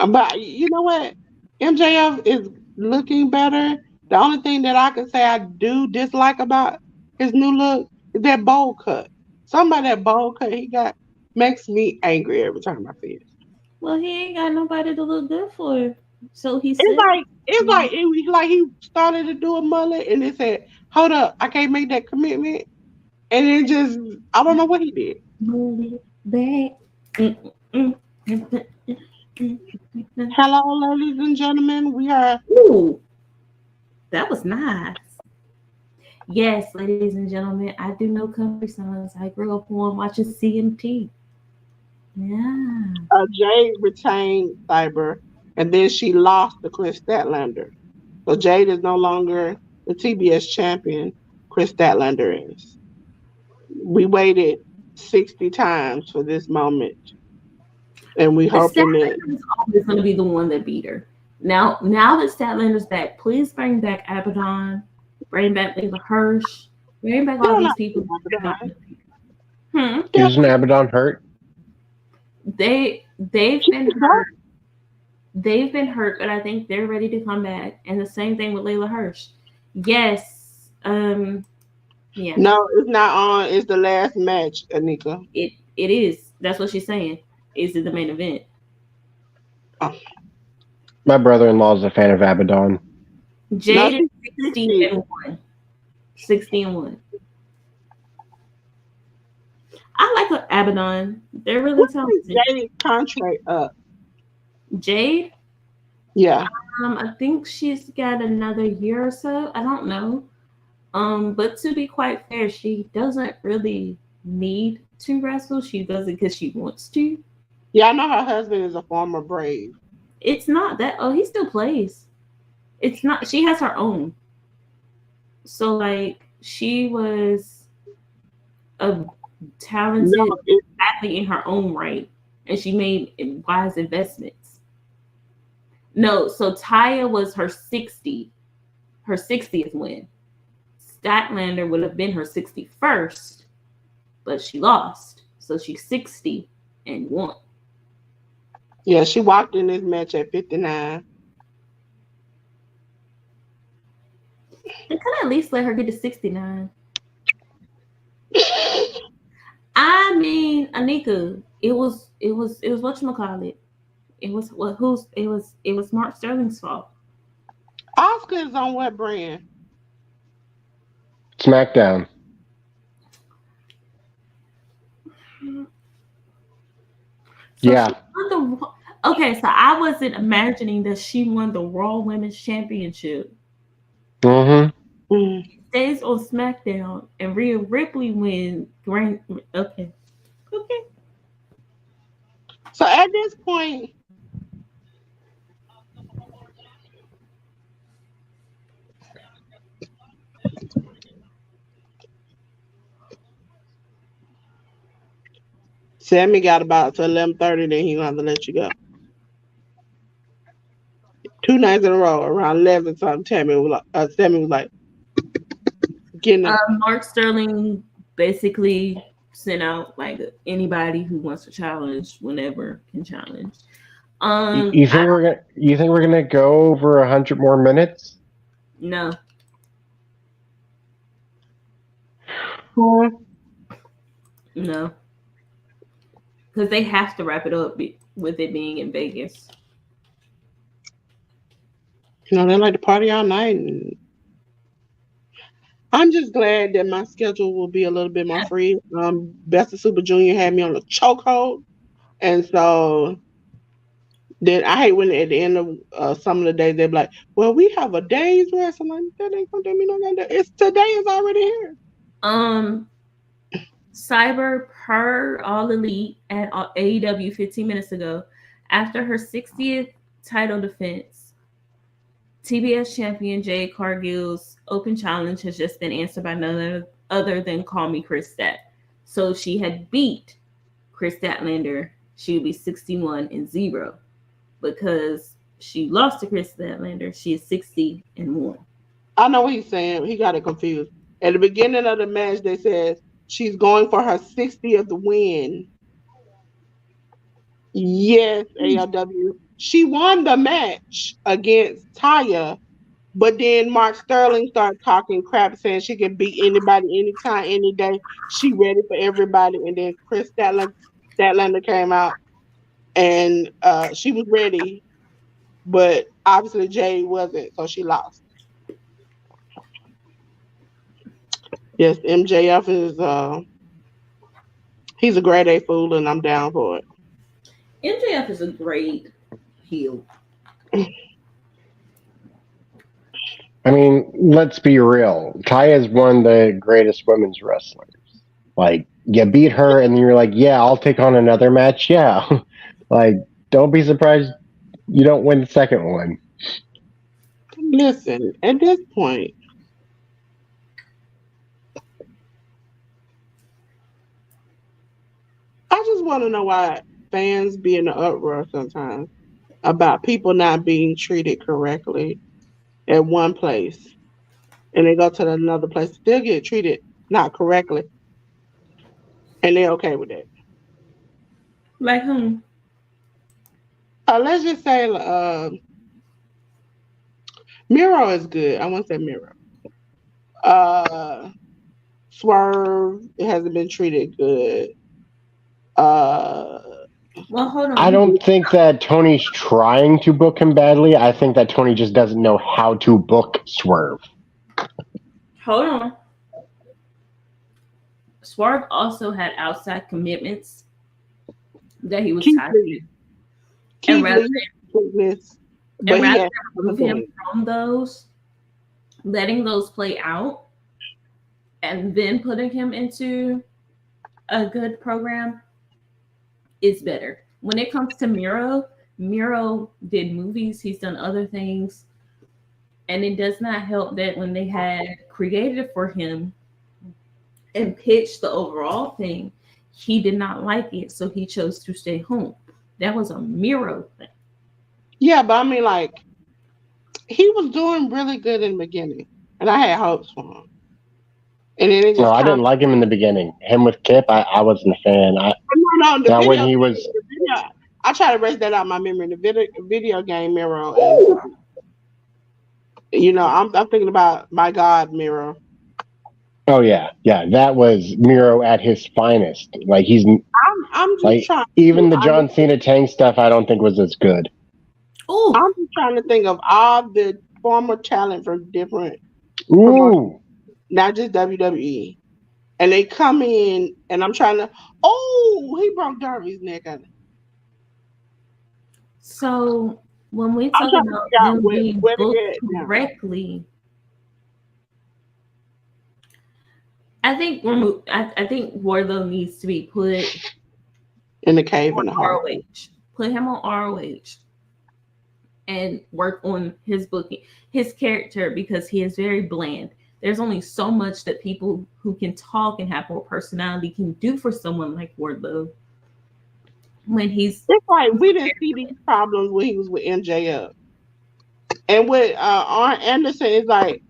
But you know what? MJF is looking better. The only thing that I can say I do dislike about his new look is that bowl cut. Something about that bowl cut he got makes me angry every time I see it. Well, he ain't got nobody to look good for. So he It's said, like it was like he started to do a mullet and it said, "Hold up, I can't make that commitment," and it just I don't know what he did. move it back. Hello, ladies and gentlemen. We are Ooh, that was nice. Yes, ladies and gentlemen, I do know country songs. I grew up on watching CMT. Yeah. Jade retained Cyber, and then she lost to Chris Statlander. So Jade is no longer the TBS champion. Chris Statlander is. We waited 60 times for this moment, and we But hoping that. Statlander is always going to be the one that beat her. Now that Statlander's back, please bring back Abaddon, bring back Layla Hirsch, bring back all Still these not people. Abaddon. Hmm. Isn't Abaddon hurt? They've been hurt. They've been hurt, but I think they're ready to come back. And the same thing with Layla Hirsch. Yes. Yeah. No, it's not on. It's the last match, Anika. It is. That's what she's saying. Is it the main event? Oh. My brother-in-law is a fan of Abaddon. Jade No, is 60 and 1. 60 and 1. I like Abaddon. They're really talented. Jade's contract up. Jade? Yeah. I think she's got another year or so. I don't know. But to be quite fair, she doesn't really need to wrestle. She does it because she wants to. Yeah, I know her husband is a former Brave. It's not that. Oh, he still plays. It's not. She has her own. So like, she was a talented athlete in her own right, and she made wise investments. No, so Taya was her 60th win. Statlander would have been her 61st, but she lost. So she's 60 and 1. Yeah, she walked in this match at 59. They could at least let her get to 69. I mean, Anika, it was whatchamacallit. It was Mark Sterling's fault. Oscar is on what brand? SmackDown. So Yeah. Okay, so I wasn't imagining that she won the Raw Women's Championship. Mm-hmm. Stays on SmackDown, and Rhea Ripley wins Grand. Okay. So at this point, Sammy got about to 11:30, then he gonna have to let you go. 2 2 nights in a row around 11 something. Sammy was like getting up. Mark Sterling basically sent out like anybody who wants to challenge whenever can challenge. You think we're gonna go over 100 more minutes? No. No. Because they have to wrap it up with it being in Vegas. You know, they like to party all night. And I'm just glad that my schedule will be a little bit more free. Best of Super Junior had me on a chokehold. And so then I hate when at the end of some of the days they're like, well, we have a day's rest. I'm like, that ain't gonna do me no good. It's today is already here. Cyber per All Elite at AEW 15 minutes ago, after her 60th title defense, TBS champion Jade Cargill's open challenge has just been answered by none other than Call Me Chris Stat. So if she had beat Chris Statlander, she would be 61-0. Because she lost to Chris Statlander, she is 60-1. I know what he's saying. He got it confused. At the beginning of the match, they said she's going for her 60th win. Yes, AEW. She won the match against Taya, but then Mark Sterling started talking crap, saying she can beat anybody, anytime, any day. She ready for everybody. And then Chris Statlander came out, and she was ready, but obviously Jay wasn't, so she lost. Yes, MJF is he's a grade A fool, and I'm down for it. MJF is a great heel. I mean, let's be real. Taya is one of the greatest women's wrestlers. Like, you beat her, and you're like, yeah, I'll take on another match. Yeah. Like, don't be surprised you don't win the second one. Listen, at this point, I just want to know why fans be in an uproar sometimes about people not being treated correctly at one place, and they go to another place, still get treated not correctly, and they're okay with it. Like whom? Let's just say Miro is good. I want to say Miro. Swerve hasn't been treated good. Well, hold on. I don't think that Tony's trying to book him badly. I think that Tony just doesn't know how to book Swerve. Hold on. Swerve also had outside commitments that he was tied to. And rather than remove him from those, letting those play out, and then putting him into a good program is better. When it comes to Miro did movies, he's done other things, and it does not help that when they had created for him and pitched the overall thing, he did not like it, so he chose to stay home. That was a Miro thing. Yeah, but I mean, like, he was doing really good in the beginning, and I had hopes for him. And then it just I didn't like him in the beginning. Him with Kip, I wasn't a fan. When he was, I try to erase that out of my memory. The video game Miro, you know, I'm thinking about My God Miro. Oh yeah, that was Miro at his finest. Like he's, I'm just like, trying. Even the John Cena Tank stuff, I don't think was as good. Oh, I'm just trying to think of all the former talent from different. Not just WWE. And they come in, and I'm trying to. Oh, he broke Darby's neck. So when we talk about them being booked correctly, I think Wardlow needs to be put in the cave in the ROH. Put him on ROH and work on his booking, his character, because he is very bland. There's only so much that people who can talk and have more personality can do for someone like Wardlow. When it's like we didn't see these problems when he was with MJF. And with Arn Anderson, it's like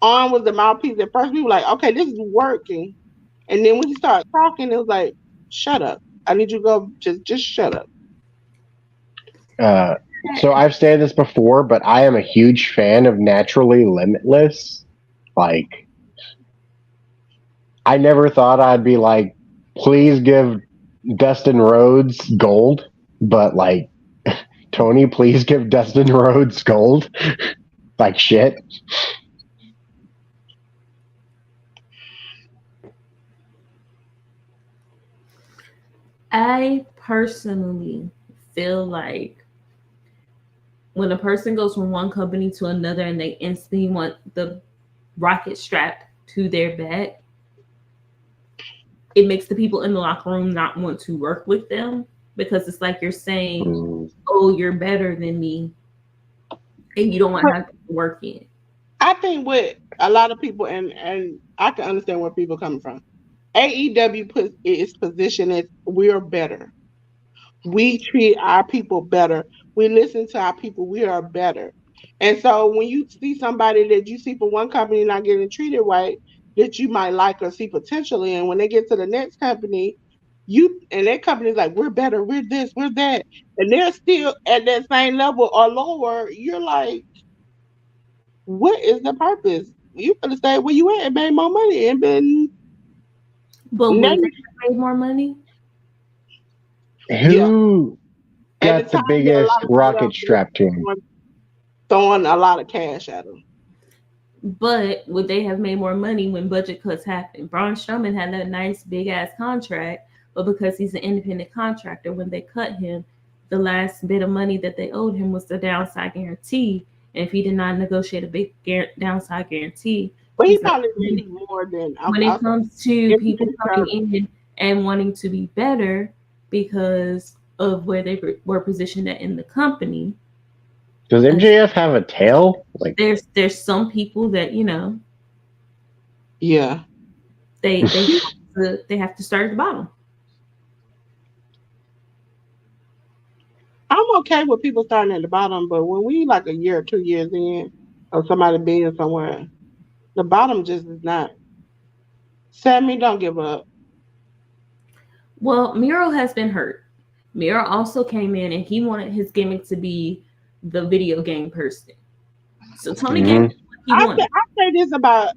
Arn was the mouthpiece. At first, we were like, okay, this is working. And then when he started talking, it was like, shut up. I need you to go, just shut up. So I've stated this before, but I am a huge fan of Naturally Limitless. Like, I never thought I'd be like, please give Dustin Rhodes gold, but like, Tony, please give Dustin Rhodes gold. Like shit. I personally feel like when a person goes from one company to another and they instantly want the rocket strapped to their back, it makes the people in the locker room not want to work with them because it's like you're saying, oh, you're better than me, and you don't want to have to work in. I think with a lot of people, and I can understand where people coming from. AEW puts its position as we're better. We treat our people better. We listen to our people. We are better. And so when you see somebody that you see from one company not getting treated right, that you might like or see potentially, and when they get to the next company, you and that company's like, we're better, we're this, we're that, and they're still at that same level or lower, you're like, what is the purpose? You could have stayed where you at and made more money and been. But would they have made more money? Yeah. Who At got the the time, there a biggest lot of rocket GMs strapped to him? throwing a lot of cash at them. But would they have made more money when budget cuts happened? Braun Strowman had that nice big ass contract, but because he's an independent contractor, when they cut him, the last bit of money that they owed him was the downside guarantee. And if he did not negotiate a big downside guarantee, But he he's like, probably made more than when it comes to people coming in and wanting to be better because of where they were positioned at in the company. Does MJF have a tail? Like, there's some people that yeah, they have to start at the bottom. I'm okay with people starting at the bottom, but when we like a year or 2 years in of somebody being somewhere, the bottom just is not. Sammy, don't give up. Well, Miro has been hurt. Miro also came in and he wanted his gimmick to be the video game person. So Tony gave him what he wanted. I say this about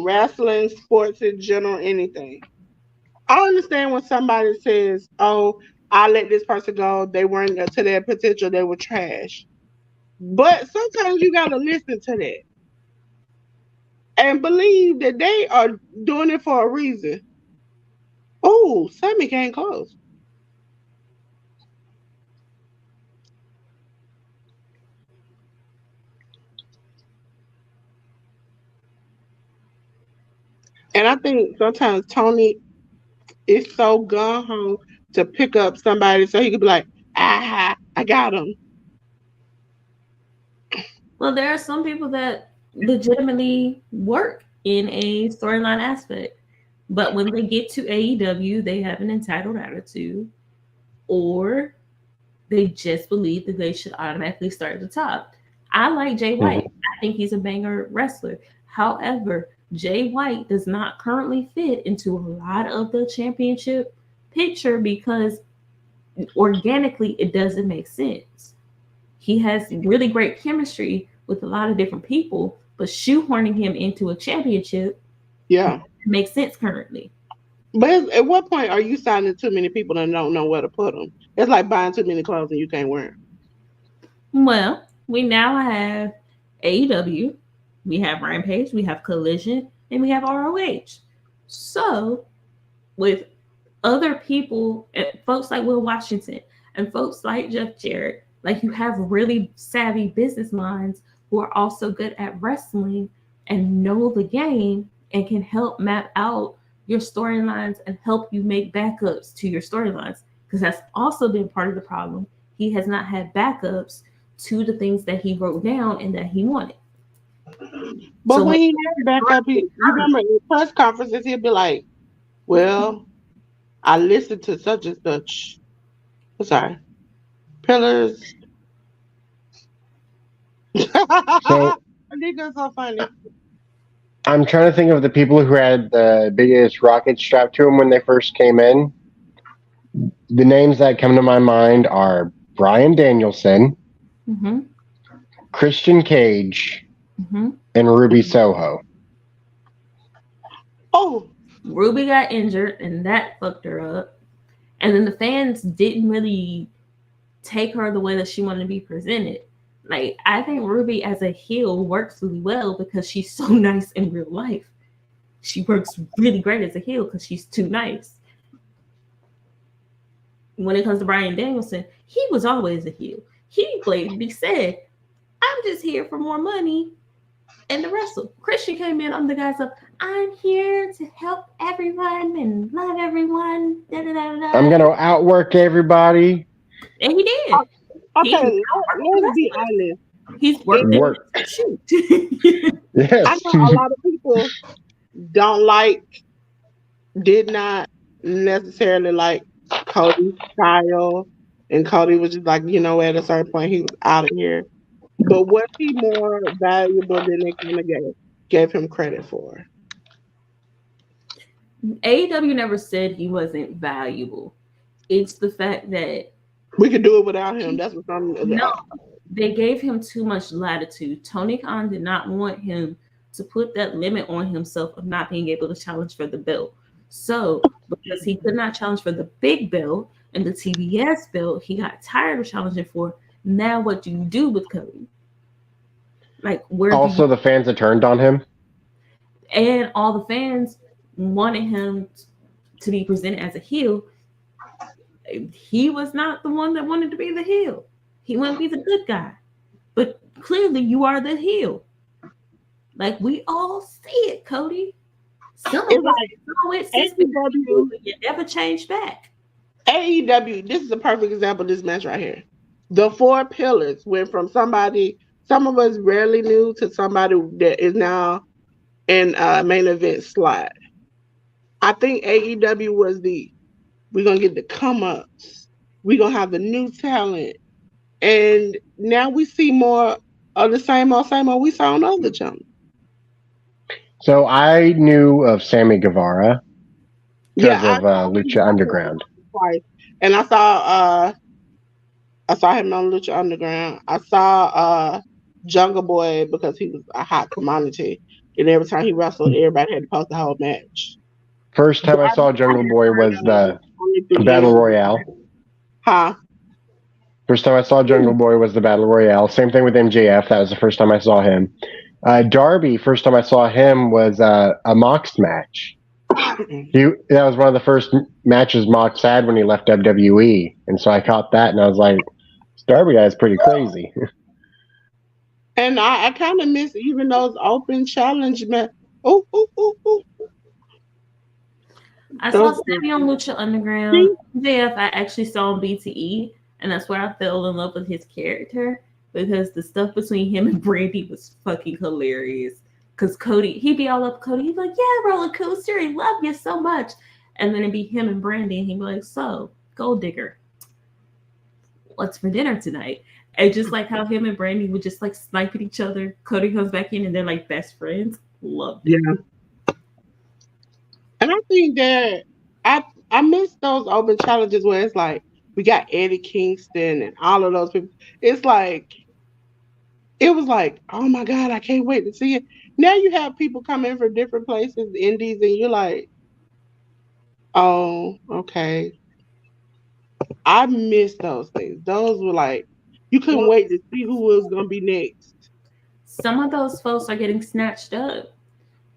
wrestling, sports in general, anything. I understand when somebody says, "Oh, I let this person go. They weren't to their potential. They were trash." But sometimes you gotta listen to that and believe that they are doing it for a reason. Oh, Sammy came close. And I think sometimes Tony is so gun ho to pick up somebody so he could be like, ah, I got him. Well, there are some people that legitimately work in a storyline aspect, but when they get to AEW, they have an entitled attitude, or they just believe that they should automatically start at the top. I like Jay White. I think he's a banger wrestler. However, Jay White does not currently fit into a lot of the championship picture because organically it doesn't make sense. He has really great chemistry with a lot of different people, but shoehorning him into a championship makes sense currently. But at what point are you signing too many people and don't know where to put them? It's like buying too many clothes and you can't wear them. Well, we now have AEW, we have Rampage, we have Collision, and we have ROH. So, with other people, folks like Will Washington and folks like Jeff Jarrett, like you have really savvy business minds who are also good at wrestling and know the game and can help map out your storylines and help you make backups to your storylines. Because that's also been part of the problem. He has not had backups to the things that he wrote down and that he wanted. But so when he had backup, you remember in press conferences, he'd be like, well, I listened to such and such. Sorry. Pillars. So I think that's so funny. I'm trying to think of the people who had the biggest rocket strapped to them when they first came in. The names that come to my mind are Bryan Danielson, Mm-hmm. Christian Cage, Mm-hmm. and Ruby Soho. Oh, Ruby got injured, and that fucked her up. And then the fans didn't really take her the way that she wanted to be presented. Like, I think Ruby as a heel works really well because she's so nice in real life. She works really great as a heel because she's too nice. When it comes to Bryan Danielson, he was always a heel. He blatantly said, I'm just here for more money and to wrestle. Christian came in on the guise of, I'm here to help everyone and love everyone. Da, da, da, da. I'm going to outwork everybody. And he did. okay. Let's be honest. He's worked Work. shoot. Yes. I know a lot of people did not necessarily like Cody's style, and Cody was just like, at a certain point he was out of here. But was he more valuable than they kind of gave him credit for? AEW never said he wasn't valuable. It's the fact that we could do it without him. That's what I'm. No, they gave him too much latitude. Tony Khan did not want him to put that limit on himself of not being able to challenge for the belt. So, because he could not challenge for the big belt and the TBS belt, he got tired of challenging for. Now, what do you do with Cody? Like, where? Also, the fans had turned on him, and all the fans wanted him to be presented as a heel. He was not the one that wanted to be the heel. He wanted to be the good guy. But clearly, you are the heel. Like, we all see it, Cody. Some of us know it since AEW, you never changed back. AEW, this is a perfect example of this match right here. The 4 pillars went from somebody some of us rarely knew to somebody that is now in main event slot. I think AEW was we're going to get the come-ups. We're going to have the new talent. And now we see more of the same old we saw on other channels. So I knew of Sammy Guevara because of Lucha Underground. Twice. And I saw him on Lucha Underground. I saw Jungle Boy because he was a hot commodity. And every time he wrestled, everybody had to post the whole match. First time I saw Jungle Boy was the Battle Royale. Huh? First time I saw Jungle Boy was the Battle Royale. Same thing with MJF. That was the first time I saw him. Darby, first time I saw him was a Mox match. That was one of the first matches Mox had when he left WWE. And so I caught that and I was like, this Darby guy is pretty crazy. And I kind of miss even those open challenge matches. Oh. I saw Sammy on Lucha Underground. MJF, I actually saw on BTE, and that's where I fell in love with his character because the stuff between him and Brandy was fucking hilarious. Because Cody, he'd be all up Cody. He'd be like, yeah, roller coaster, I love you so much. And then it'd be him and Brandy, and he'd be like, so, Gold Digger, what's for dinner tonight? And just like how him and Brandy would just like snipe at each other. Cody comes back in, and they're like best friends. Love it. Yeah. And I think that I miss those open challenges where it's like we got Eddie Kingston and all of those people. It's like it was like, oh my God, I can't wait to see it. Now you have people come in from different places, indies, and you're like, oh, okay. I miss those things. Those were like you couldn't wait to see who was gonna be next. Some of those folks are getting snatched up.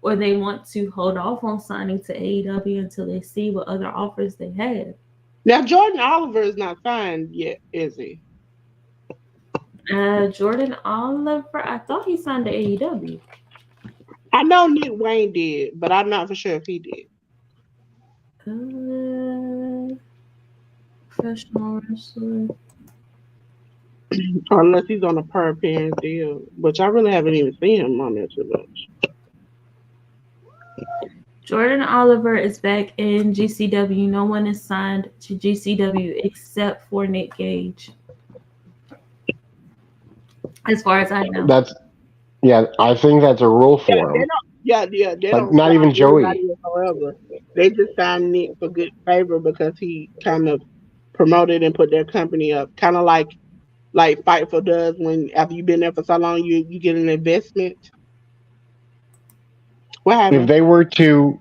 Or they want to hold off on signing to AEW until they see what other offers they have. Now, Jordan Oliver is not signed yet, is he? Jordan Oliver, I thought he signed to AEW. I know Nick Wayne did, but I'm not for sure if he did. Professional wrestler. Unless he's on a per appearance deal, which I really haven't even seen him on there too much. Jordan Oliver is back in GCW. No one is signed to GCW except for Nick Gage. as far as I know. That's yeah. I think that's a rule Yeah, for they him. don't. Yeah, they Like don't not sign even Joey. anybody whatsoever. They just sign Nick for good favor because he kind of promoted and put their company up, kind of like Fightful does when after you've been there for so long, you get an investment. What If happened? they were to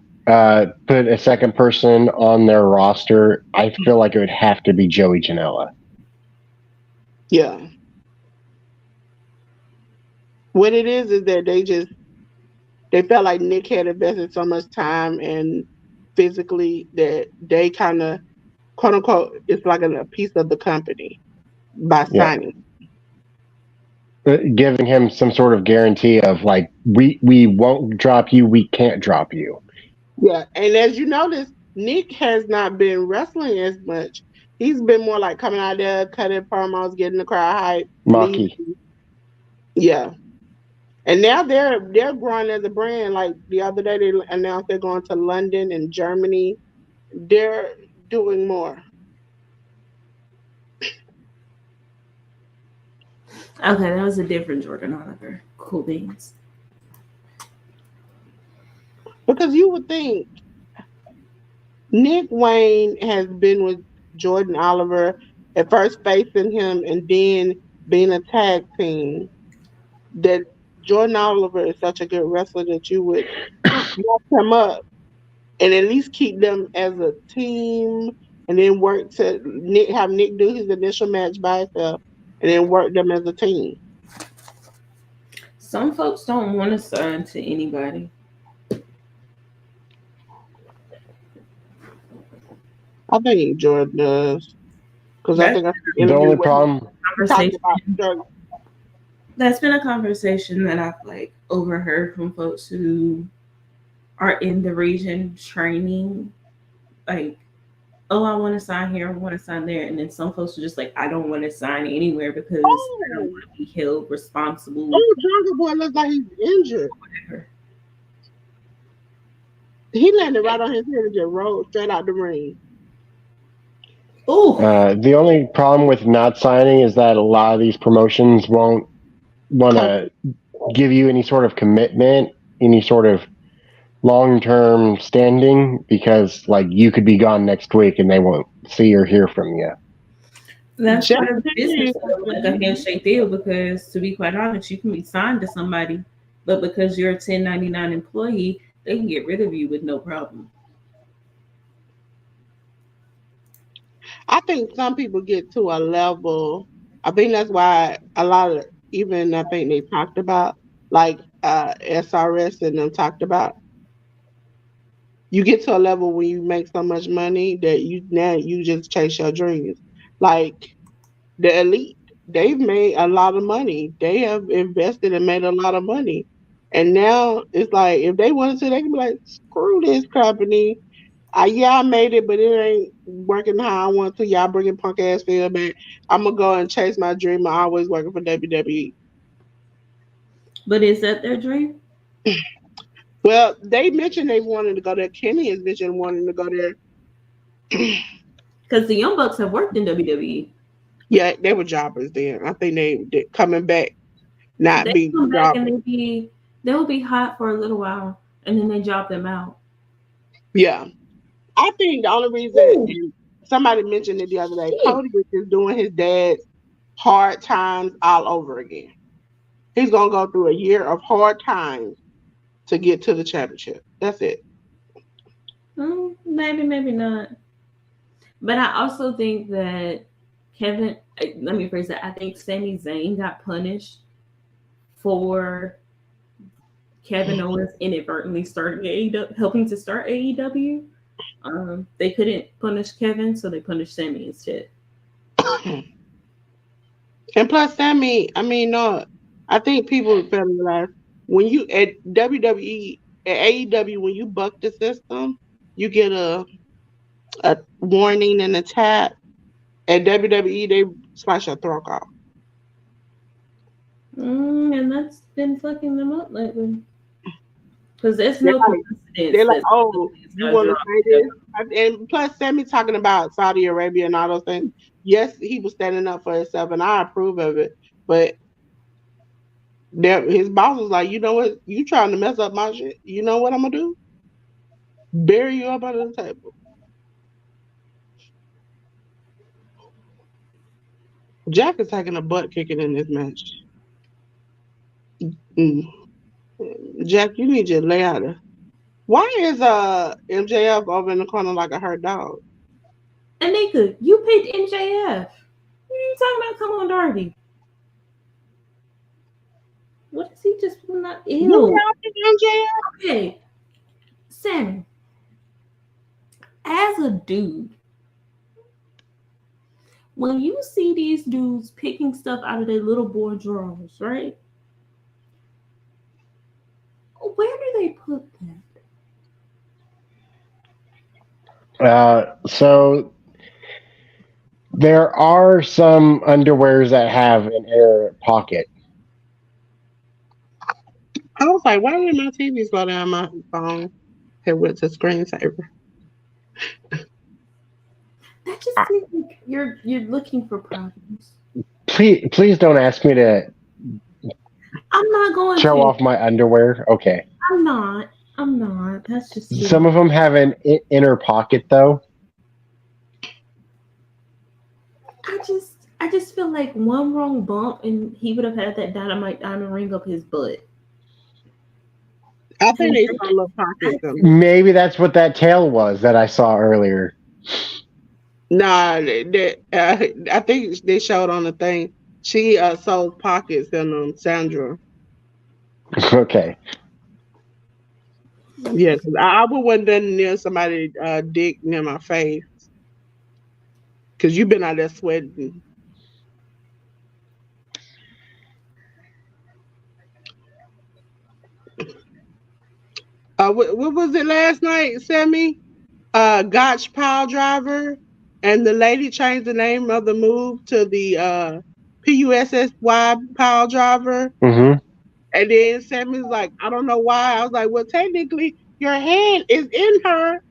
put a second person on their roster, I feel like it would have to be Joey Janela. Yeah, what it is that they felt like Nick had invested so much time and physically that they kind of quote unquote it's like a piece of the company by Yeah, signing. giving him some sort of guarantee of like we won't drop you, we can't drop you. Yeah, and as you notice, Nick has not been wrestling as much. He's been more like coming out there, cutting promos, getting the crowd hype, leaving. Maki. Yeah, and now they're growing as a brand. Like the other day, they announced they're going to London and Germany. They're doing more Okay, that was a different Jordan Oliver. Cool beans. because you would think Nick Wayne has been with Jordan Oliver at first facing him and then being a tag team. That Jordan Oliver is such a good wrestler that you would lock him up and at least keep them as a team and then work to have Nick do his initial match by himself and then work them as a team. Some folks don't want to sign to anybody. I think Jordan does because I That's think I see an The interview only where he problem, talked conversation. about Jordan. That's been a conversation that I've like overheard from folks who are in the region training. Like, oh, I want to sign here, I want to sign there, and then some folks are just like, I don't want to sign anywhere because I don't Oh, want to be held responsible. oh, Jungle Boy looks like he's injured. Whatever. He landed right on his head and just rolled straight out the ring. Oh, the only problem with not signing is that a lot of these promotions won't want to give you any sort of commitment, any sort of long-term standing, because like you could be gone next week and they won't see or hear from you. that's Just part of the business, saying. like a handshake deal. Because to be quite honest, you can be signed to somebody, but because you're a 1099 employee, they can get rid of you with no problem. I think some people get to a level. I think that's why a lot of even I think they talked about like SRS and them talked about you get to a level when you make so much money that you just chase your dreams. Like the elite, they've made a lot of money. They have invested and made a lot of money. And now it's like if they wanted to, they can be like, screw this company. Yeah, I made it, but it ain't working how I want to. Y'all bringing punk ass Phil back. I'm gonna go and chase my dream of always working for WWE. But is that their dream? Well, they mentioned they wanted to go there. Kenny has mentioned wanting to go there. Because the Young Bucks have worked in WWE. Yeah, they were jobbers then. I think they coming back, not They be come back and jobbers. they'll be hot for a little while, and then they drop them out. Yeah, I think the only reason Ooh, and somebody mentioned it the other day, shit. Cody is just doing his dad's hard times all over again. He's gonna go through a year of hard times to get to the championship. That's it. Maybe, maybe not. But I also think that let me phrase that. I think Sami Zayn got punished for Kevin Owens inadvertently starting AEW, helping to start AEW. They couldn't punish Kevin, so they punished Sammy instead. And plus, Sammy, I mean, no, I think people fail to realize when you at WWE, at AEW, when you buck the system, you get a warning and a tap. At WWE, they slice your throat off. And that's been fucking them up lately. Because there's They're no like, coincidence they're like, that oh, these you guys want are to on say together. this? And plus, Sammy talking about Saudi Arabia and all those things. Yes, he was standing up for himself, and I approve of it. But His boss was like, you know what? You trying to mess up my shit. You know what I'm gonna do? Bury you up under the table. Jack is taking a butt kicking in this match. Mm. Jack, you need to lay out. Why is MJF over in the corner like a hurt dog? And nigga, you picked MJF. What are you talking about? Come on, Darby. What is he just not You ill? not pick MJF? Okay, Sammy. As a dude, when you see these dudes picking stuff out of their little boy drawers, right? Where do they put that? So there are some underwears that have an air pocket. I was like, why did my TV slow down my phone? It went to screensaver. That just seems like you're looking for problems. Please don't ask me to I'm not going show to. off my underwear. Okay. I'm not. That's just Some of them have an inner pocket, though. I just feel like one wrong bump and he would have had that dynamite diamond ring up his butt. I think they saw a little pocket. Maybe that's what that tail was that I saw earlier. Nah, I think they showed on the thing. She sold pockets in Sandra. Okay. Yeah, because I would want done near somebody dick near my face. Because you've been out there sweating. What was it last night, Sammy? Gotch Pile Driver, and the lady changed the name of the move to the PUSSY Pile Driver. Mm-hmm. And then Sammy's like, I don't know why. I was like, well, technically, your hand is in her.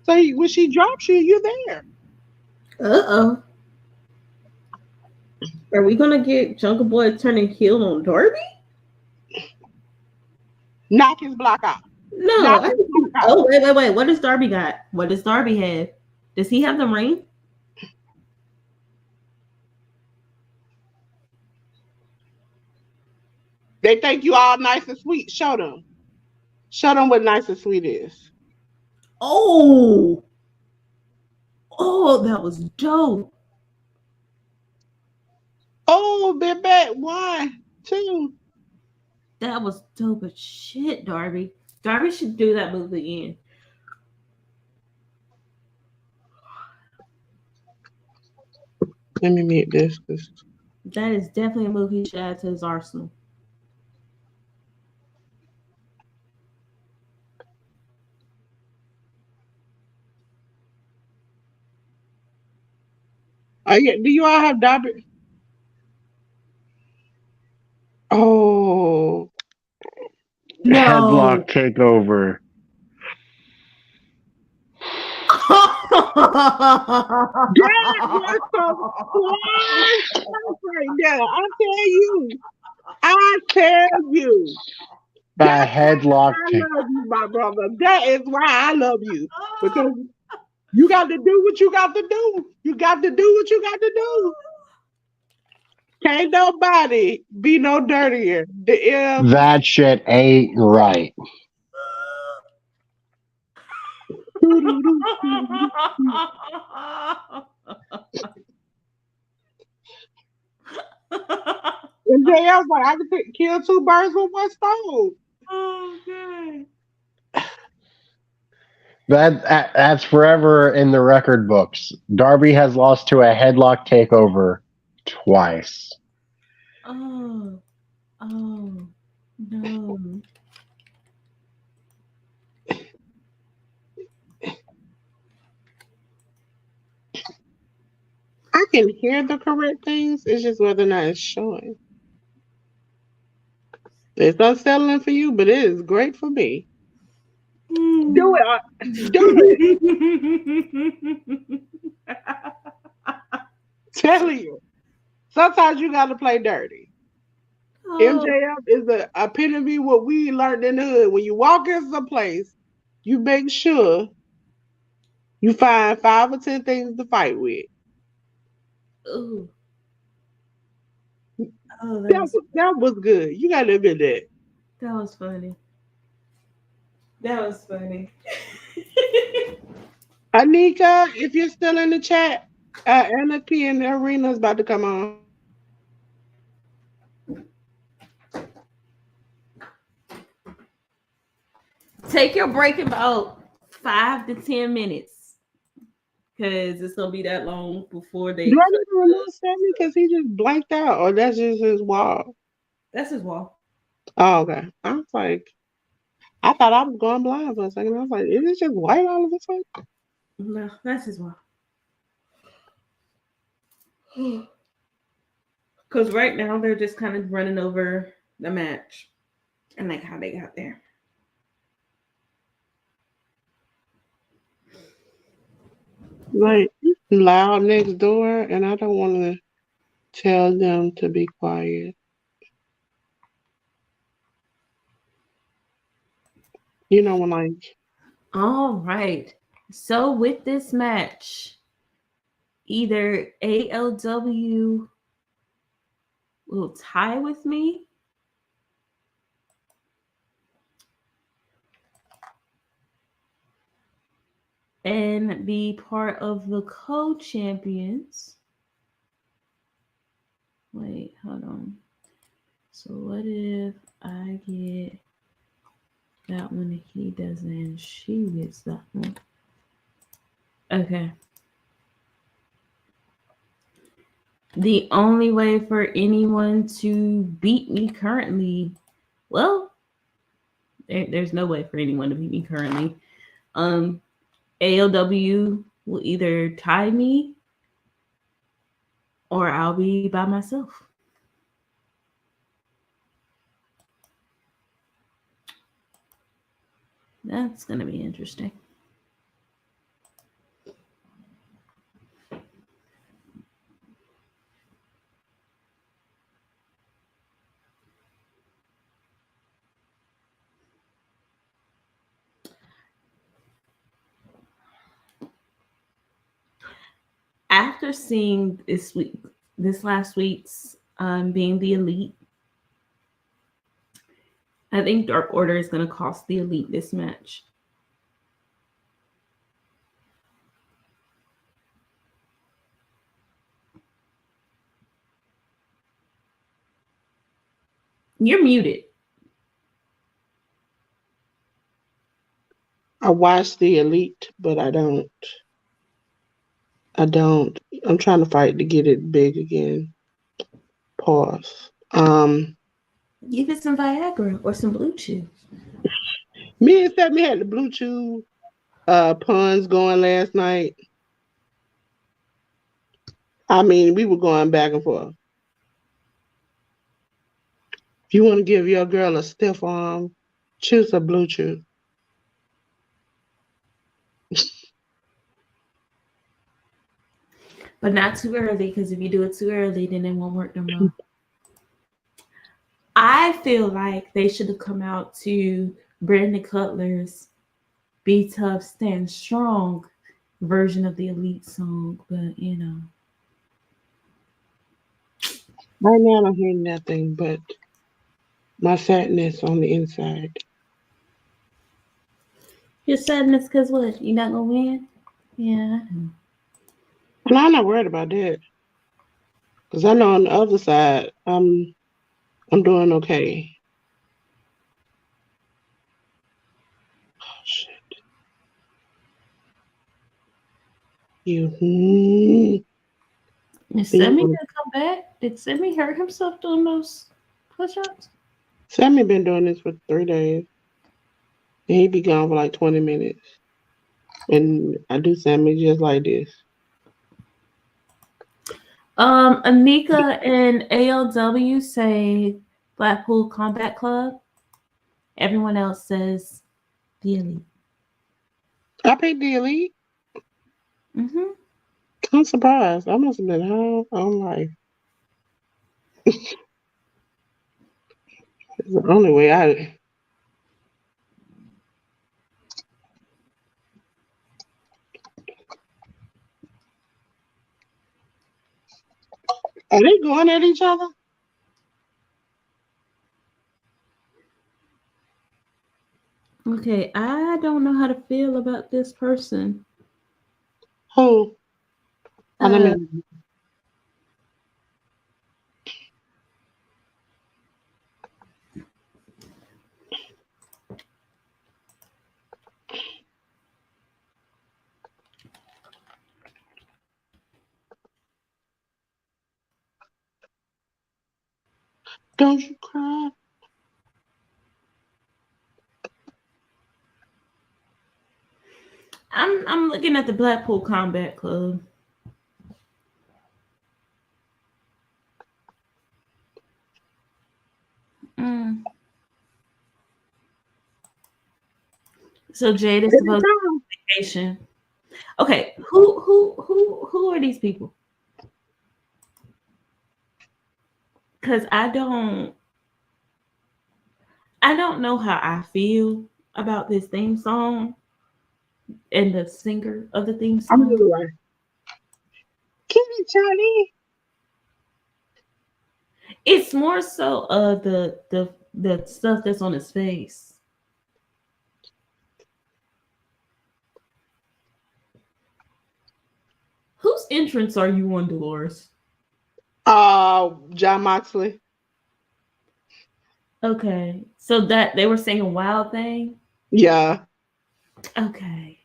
So when she drops you, you're there. Uh-oh. Are we going to get Jungle Boy turning heel on Darby? Knock his block out. No. Oh, wait. What does Darby got? What does Darby have? Does he have the ring? They think you all nice and sweet. Show them. Show them what nice and sweet is. Oh, that was dope. Oh, baby. 1, 2. That was dope as shit, Darby. Darby should do that move again. Let me mute this. That is definitely a move he should add to his arsenal. Do you all have Darby? Oh. No. Headlock takeover. That was so right there. I tell you. That headlock. I love you, my brother. That is why I love you. Because you got to do what you got to do. You got to do what you got to do. Can't nobody be no dirtier. That shit ain't right. And JL's like, I can kill 2 birds with 1 stone. Okay. That's forever in the record books. Darby has lost to a headlock takeover twice. Oh no. I can hear the correct things. It's just whether or not it's showing. It's unsettling for you, but it is great for me. Do it. Do it. Tell you. Sometimes you got to play dirty. Oh, MJF is the epitome of what we learned in the hood. When you walk into some place, you make sure you find 5 or 10 things to fight with. ooh. Oh, That was good. You gotta admit that. that was funny. That was funny. Anika, if you're still in the chat, Anarchy in the Arena is about to come on. Take your break in about 5 to 10 minutes, because it's gonna be that long before they Do I cut need to remove Sammy because he just blanked out, or that's just his wall? That's his wall. Oh, okay. I was like, I thought I was going blind for a second. I was like, is it just white all of a sudden? No, that's his wall. Because right now they're just kind of running over the match and like how they got there. Like, loud next door, and I don't want to tell them to be quiet. You know, when like, All right. So with this match, either ALW will tie with me, and be part of the co-champions. Wait, hold on. So what if I get that one and he doesn't, and she gets that one? Okay. The only way for anyone to beat me currently, well, there's no way for anyone to beat me currently. ALW will either tie me or I'll be by myself. That's going to be interesting. After seeing this last week's being the Elite, I think Dark Order is going to cost the Elite this match. You're muted. I watched the Elite, but I don't. I'm trying to fight to get it big again. Pause. Give it some Viagra or some Blue Chew. Me and Stephanie had the Blue Chew puns going last night. I mean, we were going back and forth. If you want to give your girl a stiff arm, choose a Blue Chew. But not too early, because if you do it too early, then it won't work no more. I feel like they should have come out to Brandon Cutler's Be Tough, Stand Strong version of the Elite song, but you know. Right now, I don't hear nothing but my sadness on the inside. Your sadness because what? You're not going to win? Yeah. And I'm not worried about that. Because I know on the other side, I'm doing okay. Oh, shit. Is Sammy going to come back? Did Sammy hurt himself doing those push-ups? Sammy been doing this for 3 days. And he be gone for like 20 minutes. And I do Sammy just like this. Anika and ALW say Blackpool Combat Club. Everyone else says the Elite. I picked the Elite. Mm-hmm. I'm surprised. I must have been high on life. It's the only way I. Are they going at each other? Okay, I don't know how to feel about this person. Who? Oh, let Uh, me. Don't you cry. I'm looking at the Blackpool Combat Club. Mm. So Jade is supposed to be on vacation. Okay, who are these people? Because I don't know how I feel about this theme song and the singer of the theme I'm song. really like, Kitty Charlie. It's more so the stuff that's on his face. Whose entrance are you on, Dolores? John Moxley. Okay, so that they were singing Wild Thing. Yeah. Okay,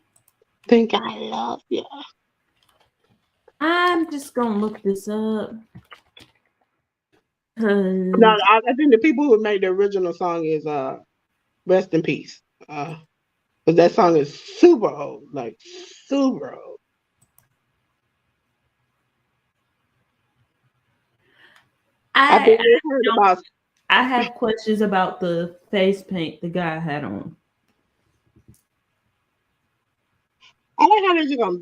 Think I love you. I'm just gonna look this up No, because I think the people who made the original song is Rest in Peace. But that song is super old, like super old. I I think we heard don't. about. I have questions about the face paint the guy had on. I like how they just gonna.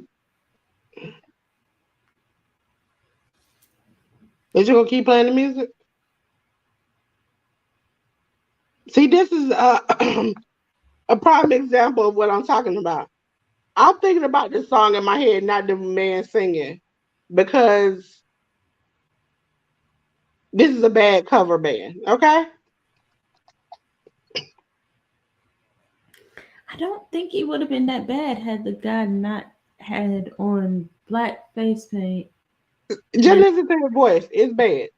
They just gonna keep playing the music. See, this is a prime example of what I'm talking about. I'm thinking about this song in my head, not the man singing, because this is a bad cover band. Okay. I don't think it would have been that bad had the guy not had on black face paint. Just Like, listen to her voice. It's bad.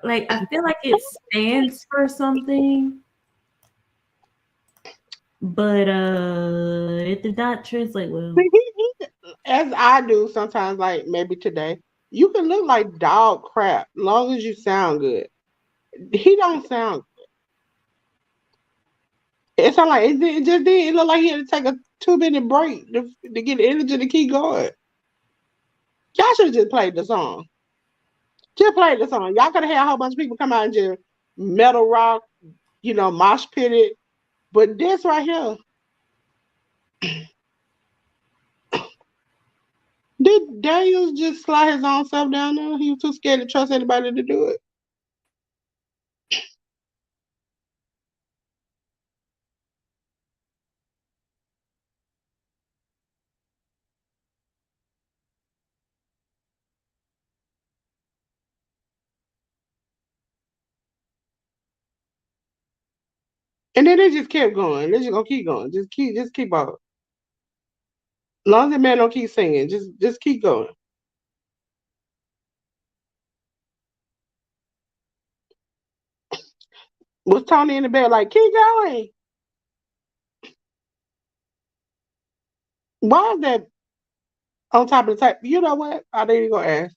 I feel like it stands for something, but it did not translate well. As I do sometimes, like maybe today, you can look like dog crap long as you sound good. He don't sound. It sound like it just did. It looked like he had to take a 2 minute break to get the energy to keep going. Y'all should have just played the song. Just play the song. Y'all could have had a whole bunch of people come out and just metal rock, mosh pitted. But this right here, did Daniels just slide his own self down there? He was too scared to trust anybody to do it. And then they just kept going. They just gonna keep going. Just keep on. As long as the man don't keep singing, just keep going. Was Tony in the bed like, keep going? Why is that on top of the tape? You know what? I didn't even gonna ask.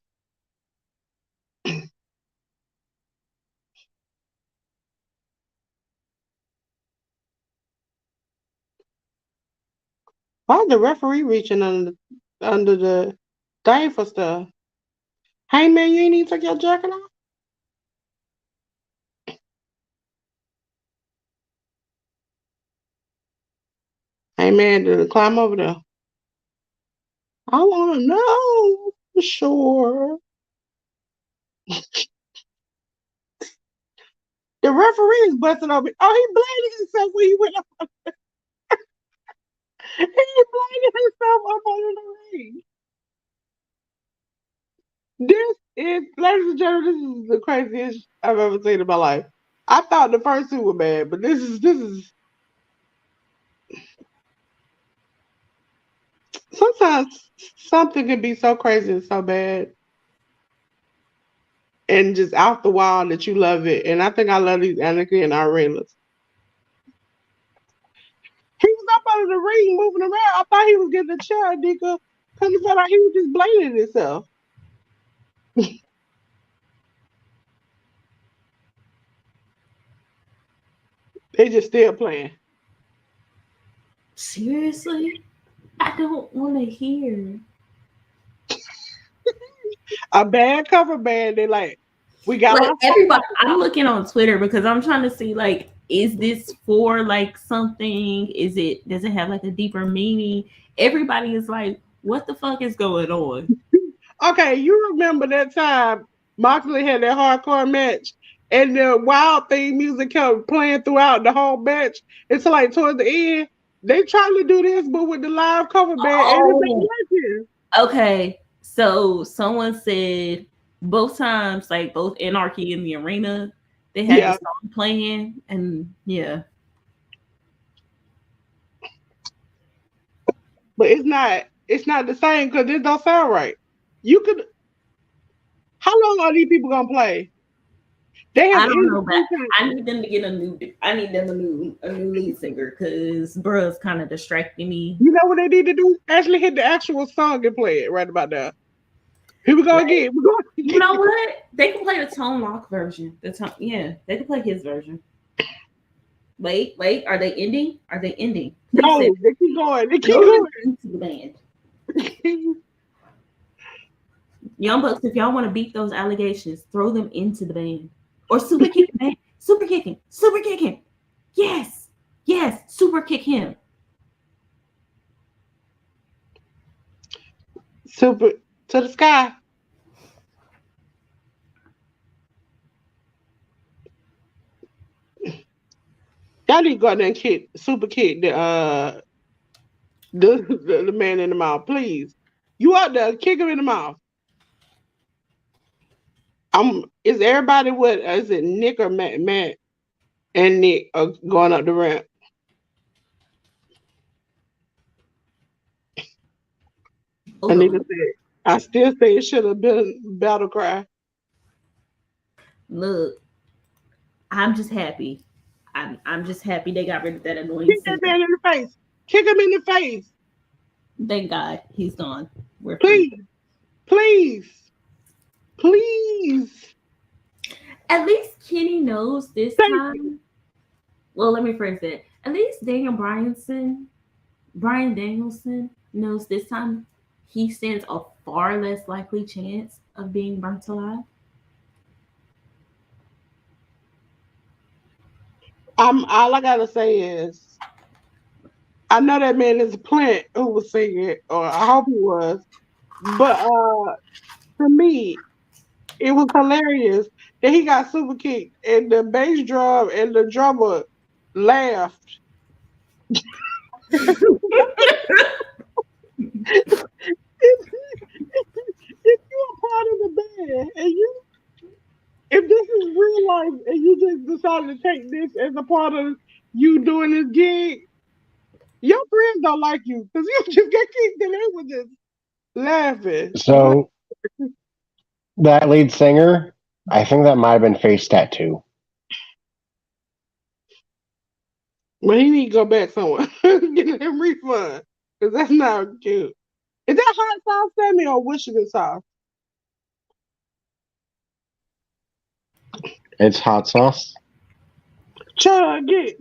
Why is the referee reaching under the thing for stuff? Hey man, you ain't even took your jacket off? Hey man, did it climb over there? I wanna know for sure. The referee is busting on me. Oh, he bladed himself when he went up. He bladed himself up on the ring. This is, ladies and gentlemen, this is the craziest I've ever seen in my life. I thought the first two were bad, but this is sometimes something can be so crazy and so bad and just out the wild that you love it. And I think I love these Anakin and arenas. He was up under the ring moving around. I thought he was getting a chair, nigga. Because it felt like he was just blading himself. They just still playing. Seriously? I don't want to hear. A bad cover band. They like, we got like everybody. I'm looking on Twitter because I'm trying to see like, is this for like something? Does it have like a deeper meaning? Everybody is like, what the fuck is going on? Okay, you remember that time Moxley had that hardcore match and the wild theme music kept playing throughout the whole match. It's like towards the end, they trying to do this, but with the live cover band and it's not working. Okay, so someone said both times, like both Anarchy in the Arena, they had the song playing, and yeah. But it's not the same because it don't sound right. You could. How long are these people gonna play? They have. I don't know, but I need them to get a new. I need them a new lead singer because bruh's kind of distracting me. You know what they need to do? Actually hit the actual song and play it right about now. Here we go again. You know what? They can play the Tone Lock version. They can play his version. Wait, are they ending? Please no, they keep going. They keep going into the band. Young Bucks, if y'all want to beat those allegations, throw them into the band. Or super kick the band. Super kick him. Yes, super kick him. Super to the sky. Y'all need to go out there and super kick the man in the mouth, please. You out there, kick him in the mouth. Is everybody with? Is it Nick or Matt and Nick are going up the ramp? I still say it should have been Battle Cry. Look, I'm just happy. I'm just happy they got rid of that annoying. Kick that man in the face. Kick him in the face. Thank God he's gone. Please. At least Kenny knows this time. Well, let me phrase it. At least Brian Danielson knows this time he stands a far less likely chance of being burnt alive. All I gotta say is, I know that man is a plant who was singing, or I hope he was. But for me, it was hilarious that he got super kicked and the bass drum and the drummer laughed. If you're a part of the band and if this is real life and you just decided to take this as a part of you doing this gig, your friends don't like you because you just get kicked and they were just laughing. So that lead singer, I think that might have been face tattoo. Well, he need to go back somewhere. Get him refund because that's not cute. Is that hot sauce, Sammy, or Worcestershire sauce? It's hot sauce. Chug it.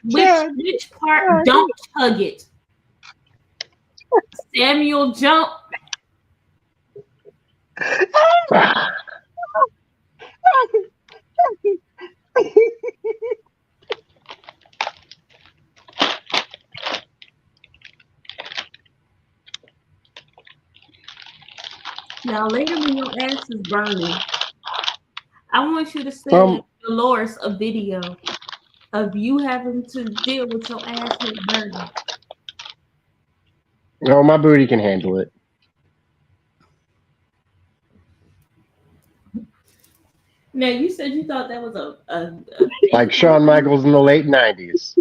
Which part? Don't chug it. Samuel, jump. Now later when your ass is burning, I want you to say Dolores a video of you having to deal with your ass burning. Oh, my booty can handle it. Now you said you thought that was a Like Shawn Michaels in the late 90s.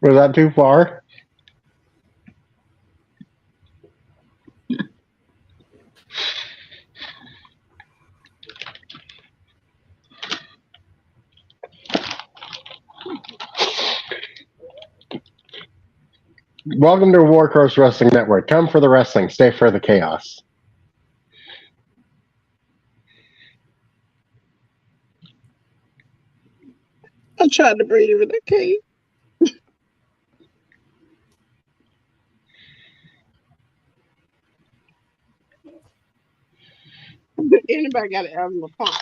Was that too far? Welcome to Warcross Wrestling Network. Come for the wrestling, stay for the chaos. I'm trying to breathe, but I can't. Anybody got an asthma pump?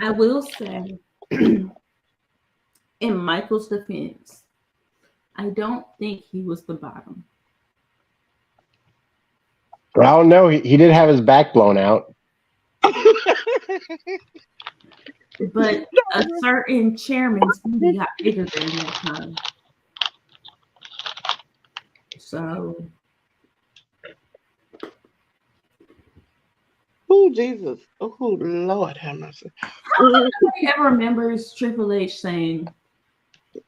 I will say, in Michael's defense, I don't think he was the bottom. I don't know. He did have his back blown out. But a certain chairman's booty got bigger during that time. So. Oh, Jesus. Oh, Lord have mercy. Nobody ever remembers Triple H saying,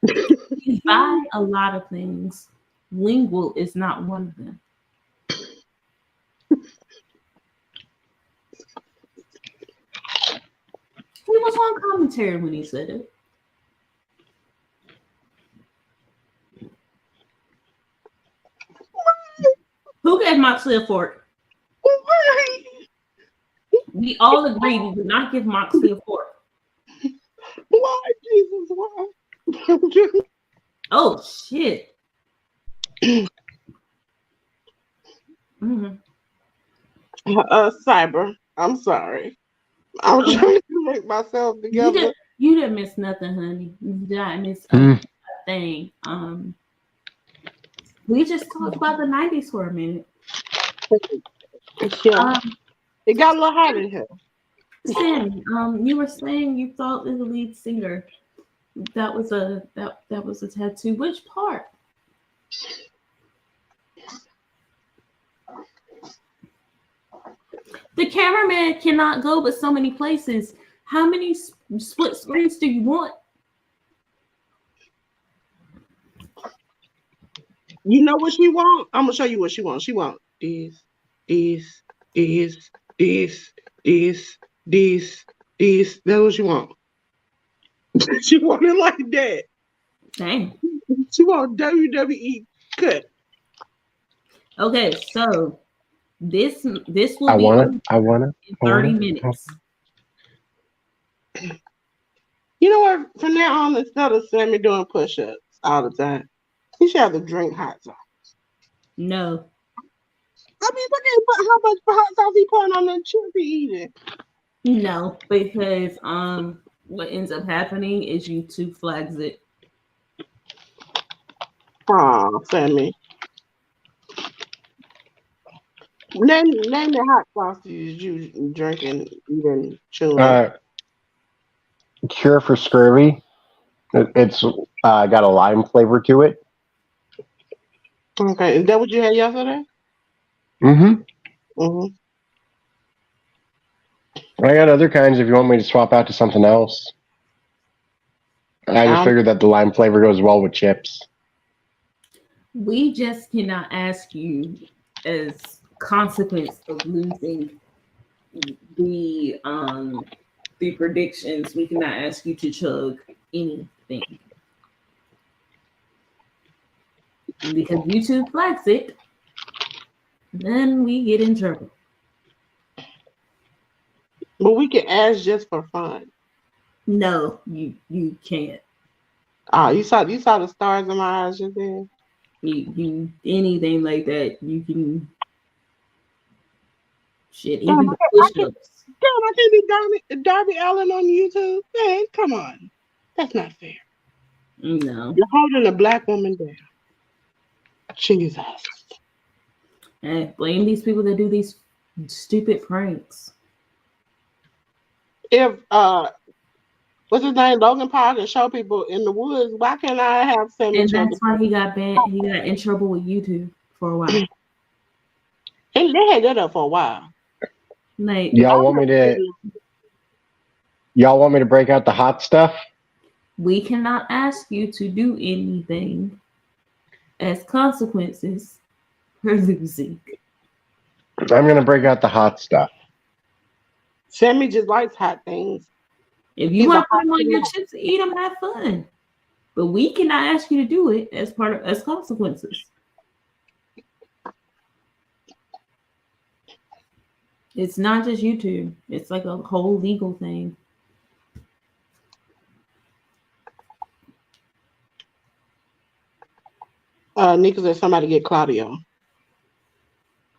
"You buy a lot of things. Lingual is not one of them." He was on commentary when he said it. Who gave Moxley a fork? Why? We all agreed we would not give Moxley a fork. Why, Jesus? Why? Oh, shit. Mm-hmm. Cyber. I'm sorry. I was trying to make myself together. You didn't miss nothing, honey. You did not miss a thing. We just talked about the 90s for a minute. Yeah. It got a little hot in here. Sammy, you were saying you thought the lead singer that was a tattoo. Which part? The cameraman cannot go but so many places. How many split screens do you want? You know what she want? I'm gonna show you what she wants. She want this. That's what she want. She want it like that. Dang. She want WWE cut. Okay, so this will be in 30 minutes. You know what? From now on, instead of Sammy doing push-ups all the time, he should have to drink hot sauce. No. I mean, look at how much hot sauce he putting on the chips he eating. No, because what ends up happening is YouTube flags it. Oh, Sammy. Name the hot sauces you drinking, eating, chewing. Cure for scurvy. It's got a lime flavor to it. Okay, is that what you had yesterday? I got other kinds if you want me to swap out to something else. I just figured that the lime flavor goes well with chips. We just cannot ask you, as consequence of losing the predictions, we cannot ask you to chug anything. Because YouTube flags it, then we get in trouble. But we can ask just for fun. No, you can't. You saw the stars in my eyes just then. You anything like that, you can shit, Damn, even the I can push-ups. I can't be Darby Allen on YouTube. Man, come on. That's not fair. No. You're holding a black woman down. Jesus. Hey, blame these people that do these stupid pranks. If what's his name? Logan Paul can show people in the woods, why can't I have Sammy And show that's why he got banned. He got in trouble with YouTube for a while. And they had that up for a while. Like, Y'all want me to break out the hot stuff? we cannot ask you to do anything as consequences for losing. I'm gonna break out the hot stuff. Sammy just likes hot things. If you want to put them on your chips, eat them, have fun. But we cannot ask you to do it as consequences. It's not just YouTube. It's like a whole legal thing. Nika said somebody get Claudio.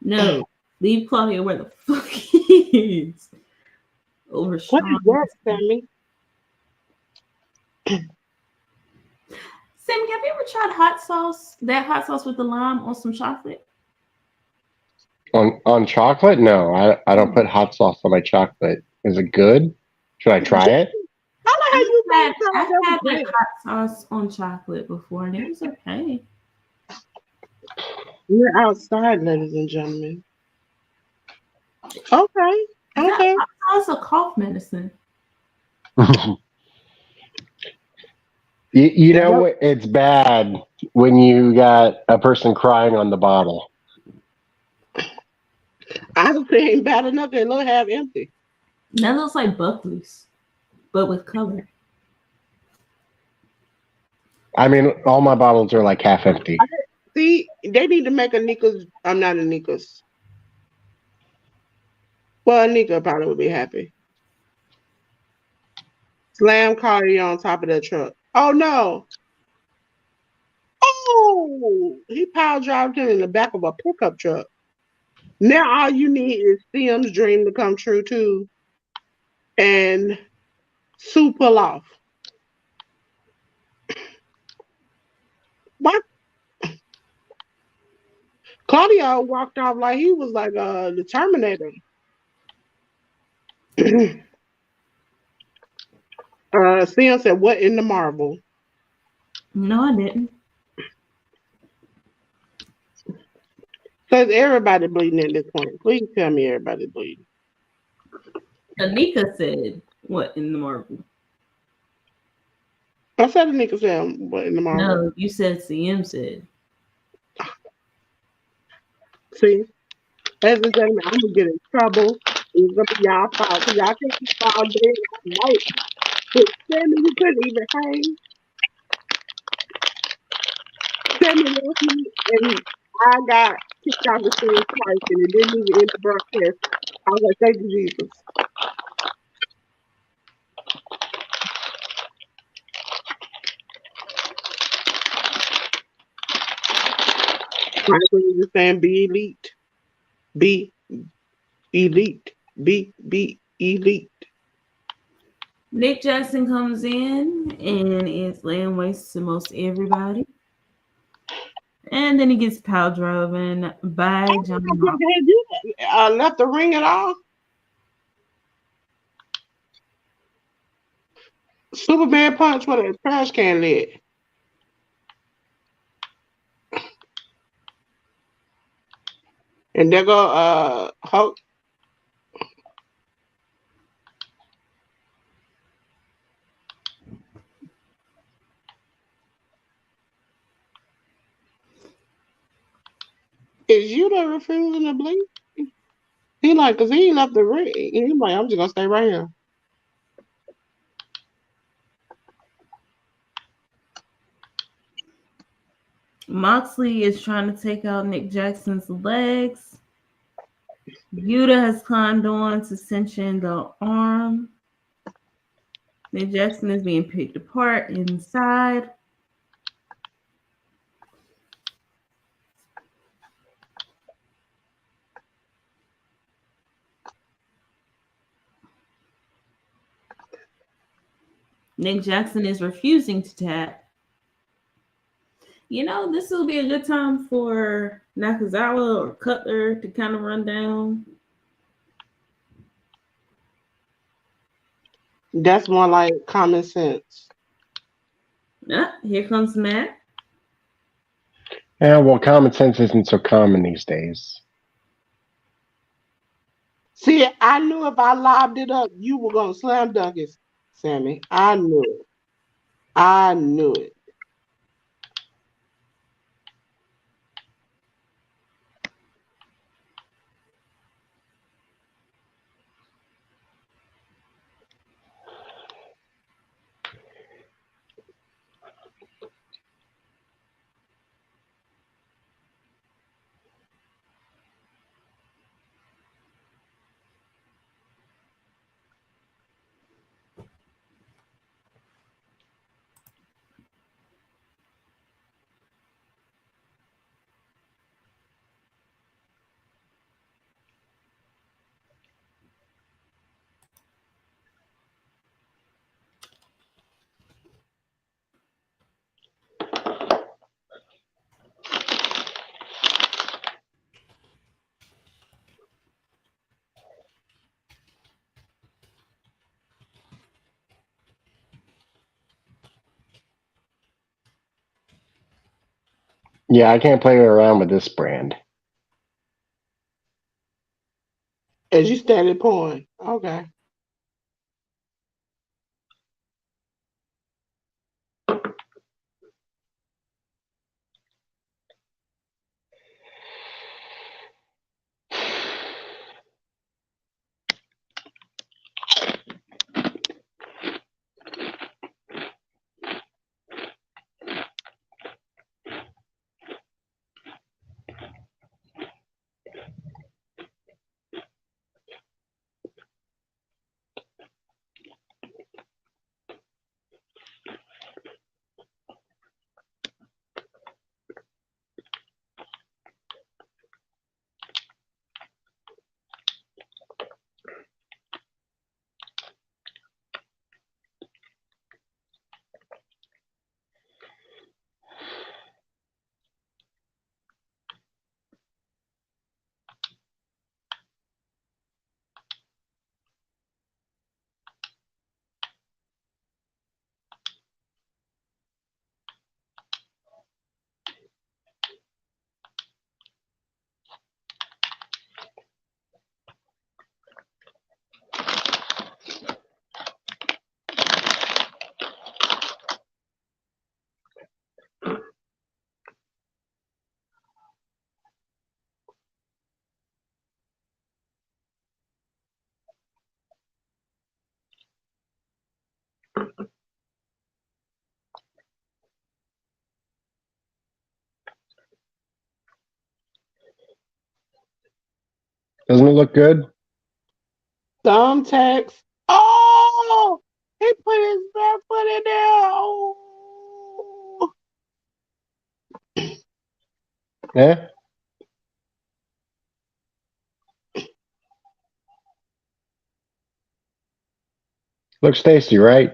No, leave Claudia where the fuck he is. Over What is that, Sammy? Sammy, have you ever tried hot sauce? That hot sauce with the lime on some chocolate? On chocolate? No, I don't put hot sauce on my chocolate. Is it good? Should I try it? I've had like hot sauce on chocolate before, and it was okay. We're outside, ladies and gentlemen. Okay. Okay. Hot sauce a cough medicine. You know, it's bad when you got a person crying on the bottle. I was saying bad enough. They look half empty. That looks like Buckley's, but with color. I mean, all my bottles are like half empty. See, they need to make a Nika's. I'm not a Nika's. Well, Nika probably would be happy. Slam Cardi on top of that truck. Oh no! Oh, he power drived him in the back of a pickup truck. Now all you need is Sim's dream to come true too, and Sue pull off. What? Claudio walked off like he was like the Terminator. Sim said, "What in the marble?" No, I didn't. Because everybody bleeding at this point. Please tell me everybody bleeding. Anika said, "What in the marble?" I said Anika said, "What in the marble?" No, you said CM said. See, ladies and gentlemen, I'm gonna get in trouble. It's gonna be y'all fault because y'all can't keep all day and night. But Sammy, you couldn't even hang. Sammy left me and I got kicked out the stage twice and it didn't even end the broadcast. I was like, thank you, Jesus. Michael is just saying, be elite. Be elite. Be elite. Nick Jackson comes in and is laying waste to most everybody. And then he gets power driven by John. Left the ring at all. Superman punch with a trash can lid. And there go Hulk. Is you the refusing to bleed? He like, cause he left the ring. He like, I'm just gonna stay right here. Moxley is trying to take out Nick Jackson's legs. Yuta has climbed on to cinch in the arm. Nick Jackson is being picked apart inside. Nick Jackson is refusing to tap. You know, this will be a good time for Nakazawa or Cutler to kind of run down. That's more like common sense. Here comes Matt. Yeah, well, common sense isn't so common these days. See, I knew if I lobbed it up, you were gonna slam dunk it, Sammy. I knew it. I knew it. Yeah, I can't play around with this brand. As you started pouring. Okay. Doesn't it look good? Thumbtacks. Oh, he put his back foot in there. Oh. Yeah. Looks tasty, right?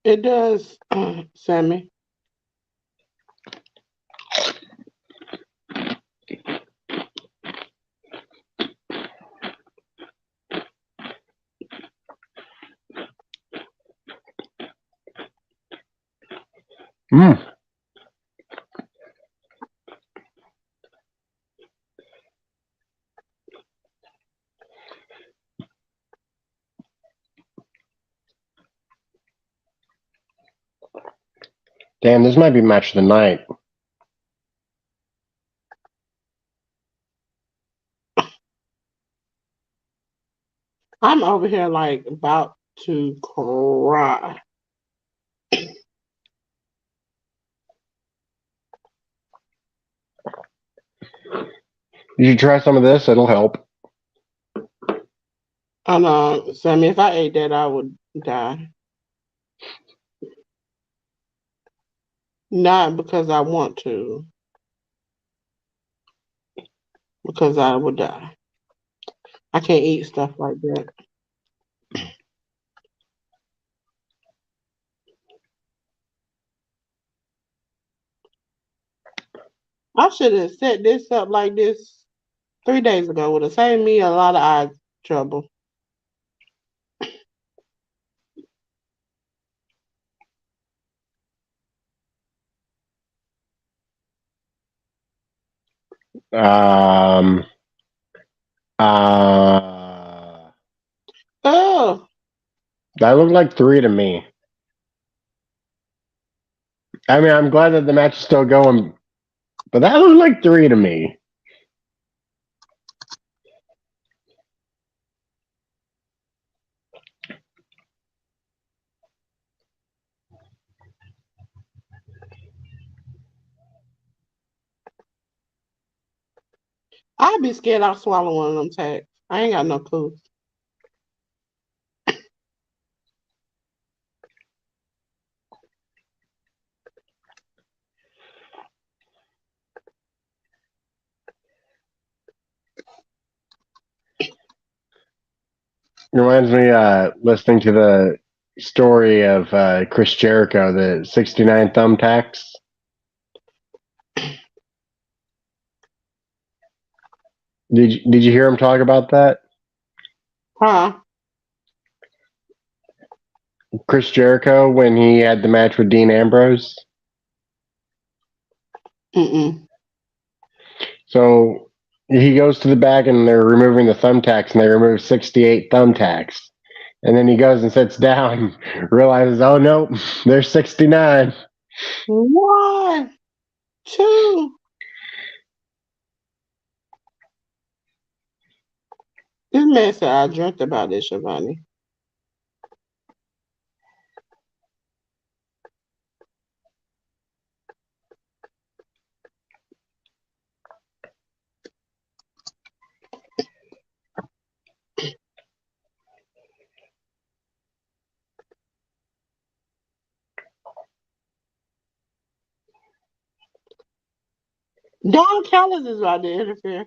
It does, Sammy. Mmm. Damn, this might be match of the night. I'm over here like about to cry. Did you try some of this? It'll help. I know, Sammy. If I ate that, I would die. Not because I want to, because I would die. I can't eat stuff like that. I should have set this up like this 3 days ago. Would have saved me a lot of eye trouble. Um. Uh. Oh, That looked like 3 to me. I mean, I'm glad that the match is still going, but that looked like 3 to me. I'd be scared I'll swallow one of them tacks. I ain't got no clue. It reminds me listening to the story of Chris Jericho, the 69 thumbtacks. Did you hear him talk about that? Huh? Chris Jericho when he had the match with Dean Ambrose. Mm-mm. So he goes to the back and they're removing the thumbtacks and they remove 68 thumbtacks. And then he goes and sits down, realizes, oh no, there's 69. 1, 2. This man said I dreamt about this, Shivani. Don Callis is about to interfere.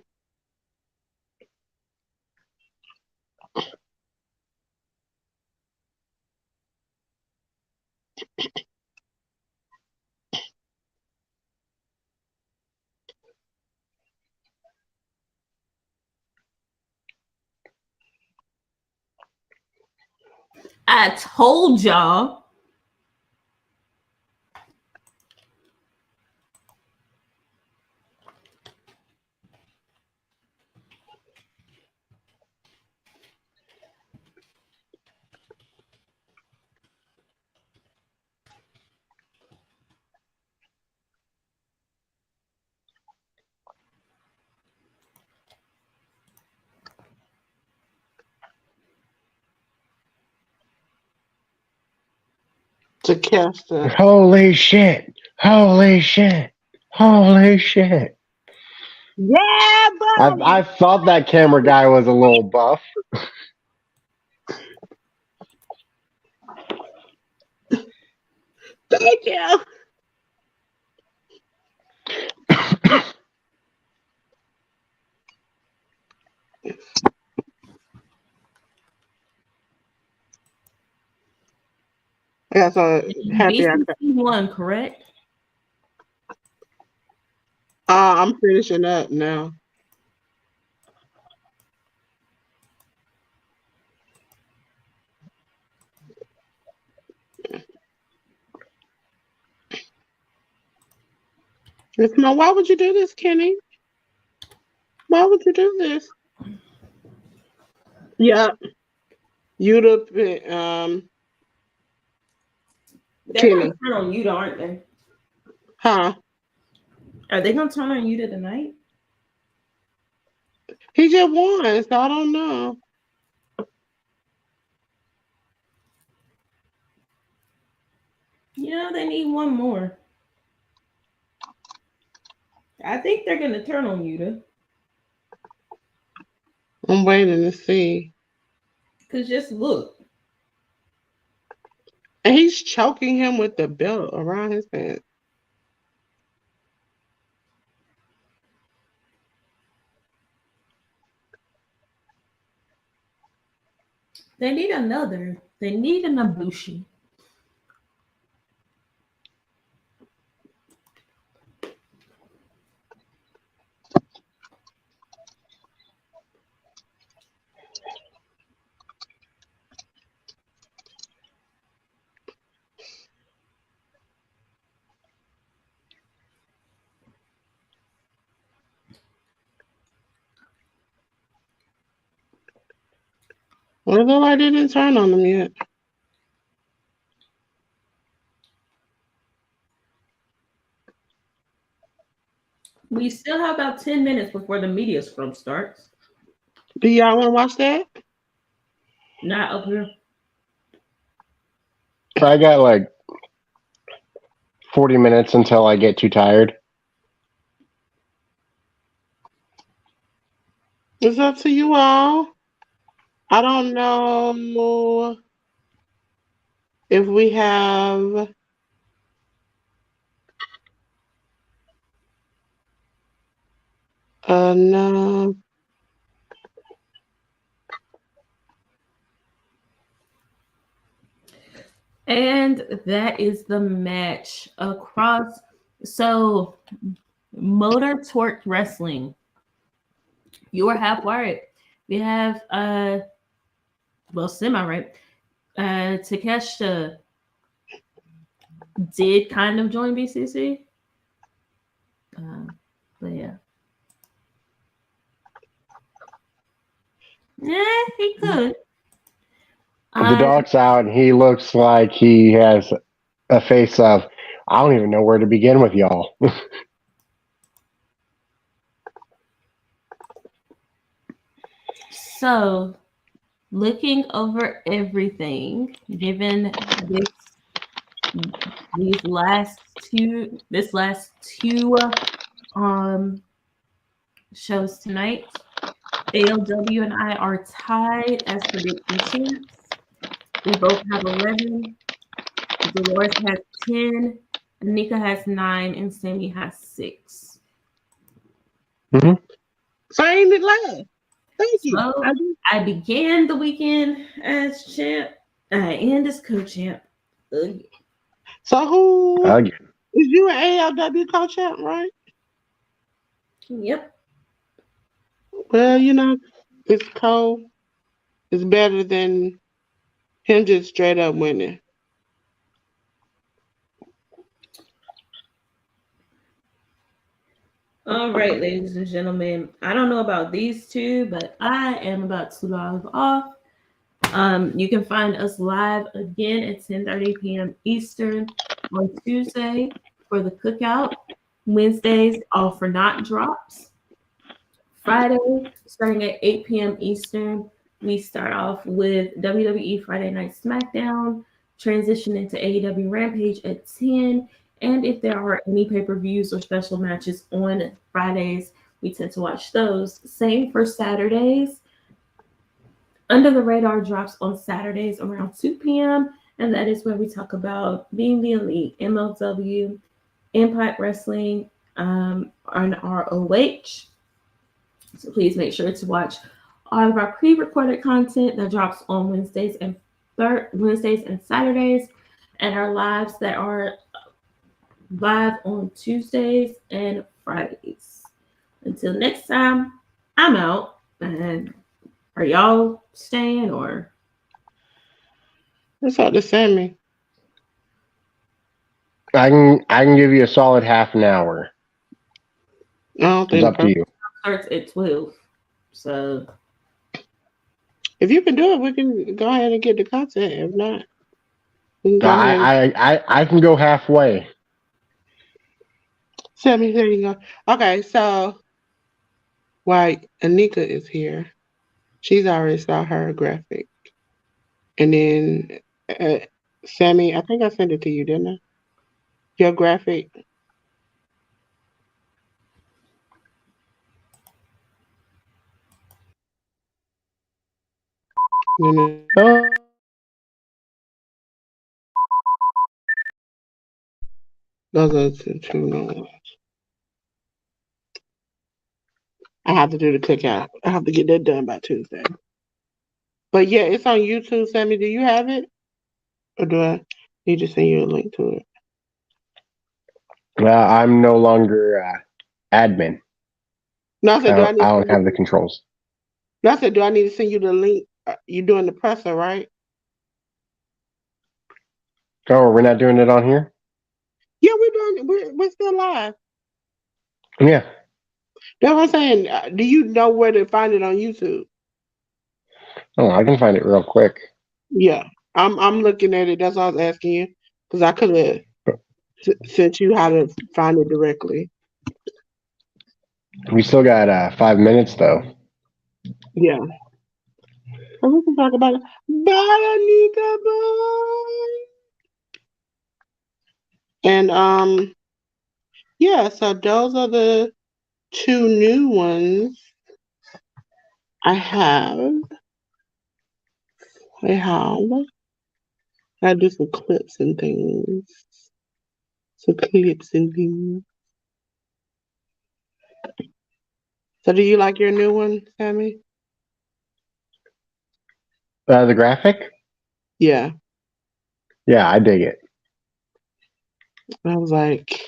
I told y'all. To catch the Holy shit! Holy shit! Holy shit! yeah, I buddy. thought that camera guy was a little buff. Thank you. I got so happy I could. BCC won, correct? I'm finishing up now. Why would you do this, Kenny? Why would you do this? Yeah, you the They're Kenny, gonna turn on Yuta, aren't they? huh? Are they gonna turn on Yuta tonight? He just won, so I don't know. You know, they need one more. I think they're gonna turn on Yuta. I'm waiting to see. Cause just look. And he's choking him with the belt around his pants. They need another. They need an Ibushi. Well, though I didn't turn on them yet. We still have about 10 minutes before the media scrum starts. Do y'all want to watch that? Not up here. I got like 40 minutes until I get too tired. It's up to you all. I don't know if we have enough. And that is the match across. So, Motor Torque Wrestling. You were half right. We have, semi right. Takeshita did kind of join BCC. But yeah. Yeah, he could. The dog's out, and he looks like he has a face of, I don't even know where to begin with y'all. So, looking over everything, given this last two shows tonight, AEW and I are tied as prediction champs. We both have 11. Dolores has 10. Nika has 9, and Sammy has 6. Mm-hmm. Same as last. Thank you. So, I began the weekend as champ. I end as co-champ. So who Again. is you an AEW co-champ, right? Yep. Well, it's Cole. It's better than him just straight up winning. All right, ladies and gentlemen. I don't know about these two, but I am about to log off. You can find us live again at 10:30 p.m. Eastern on Tuesday for the cookout. Wednesdays, all for not drops. Friday, starting at 8 p.m. Eastern, we start off with WWE Friday Night SmackDown, transition into AEW Rampage at 10. And if there are any pay-per-views or special matches on Fridays, we tend to watch those. Same for Saturdays. Under the Radar drops on Saturdays around 2 p.m. And that is where we talk about Being the Elite, MLW, Impact Wrestling, and ROH. So please make sure to watch all of our pre-recorded content that drops on Wednesdays and Saturdays, and our lives that are live on Tuesdays and Fridays. Until next time, I'm out. And are y'all staying or? It's up to Sammy. I can give you a solid half an hour. I don't It's think up to you. Starts at 12. So if you can do it, we can go ahead and get the content. If not, we can go ahead. I can go halfway. Sammy, there you go. Okay, so while Anika is here, she's already saw her graphic. And then Sammy, I think I sent it to you, didn't I? Your graphic. And then those are the two new ones. I have to do the cookout. I have to get that done by Tuesday. But yeah, it's on YouTube, Sammy. Do you have it? Or do I need to send you a link to it? I'm no longer admin. No, I said, do I need I to don't send you have the controls. No, I said, do I need to send you the link? You doing the presser, right? Oh, we're not doing it on here? Yeah, we're doing. We're still live. Yeah. That's what I'm saying. Do you know where to find it on YouTube? Oh, I can find it real quick. Yeah, I'm looking at it. That's why I was asking you because I could have sent you how to find it directly. We still got 5 minutes though. Yeah, and we can talk about it. Bye, Anika, bye. And yeah. So those are the two new ones I have. I do some clips and things. Some clips and things. So do you like your new one, Sammy? The graphic? Yeah. Yeah, I dig it. I was like,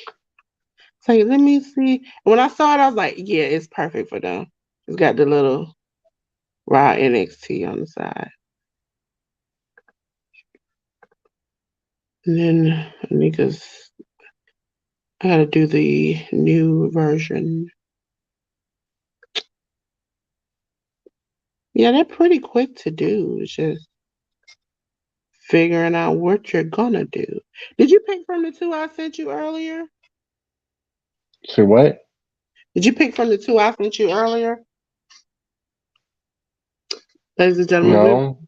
let me see. And when I saw it, I was like, yeah, it's perfect for them. It's got the little raw NXT on the side. And then Anika's, I gotta do the new version. Yeah, they're pretty quick to do. It's just figuring out what you're gonna do. Did you pick from the two I sent you earlier? So what? Did you pick from the two I sent you earlier? Ladies and gentlemen, we're No.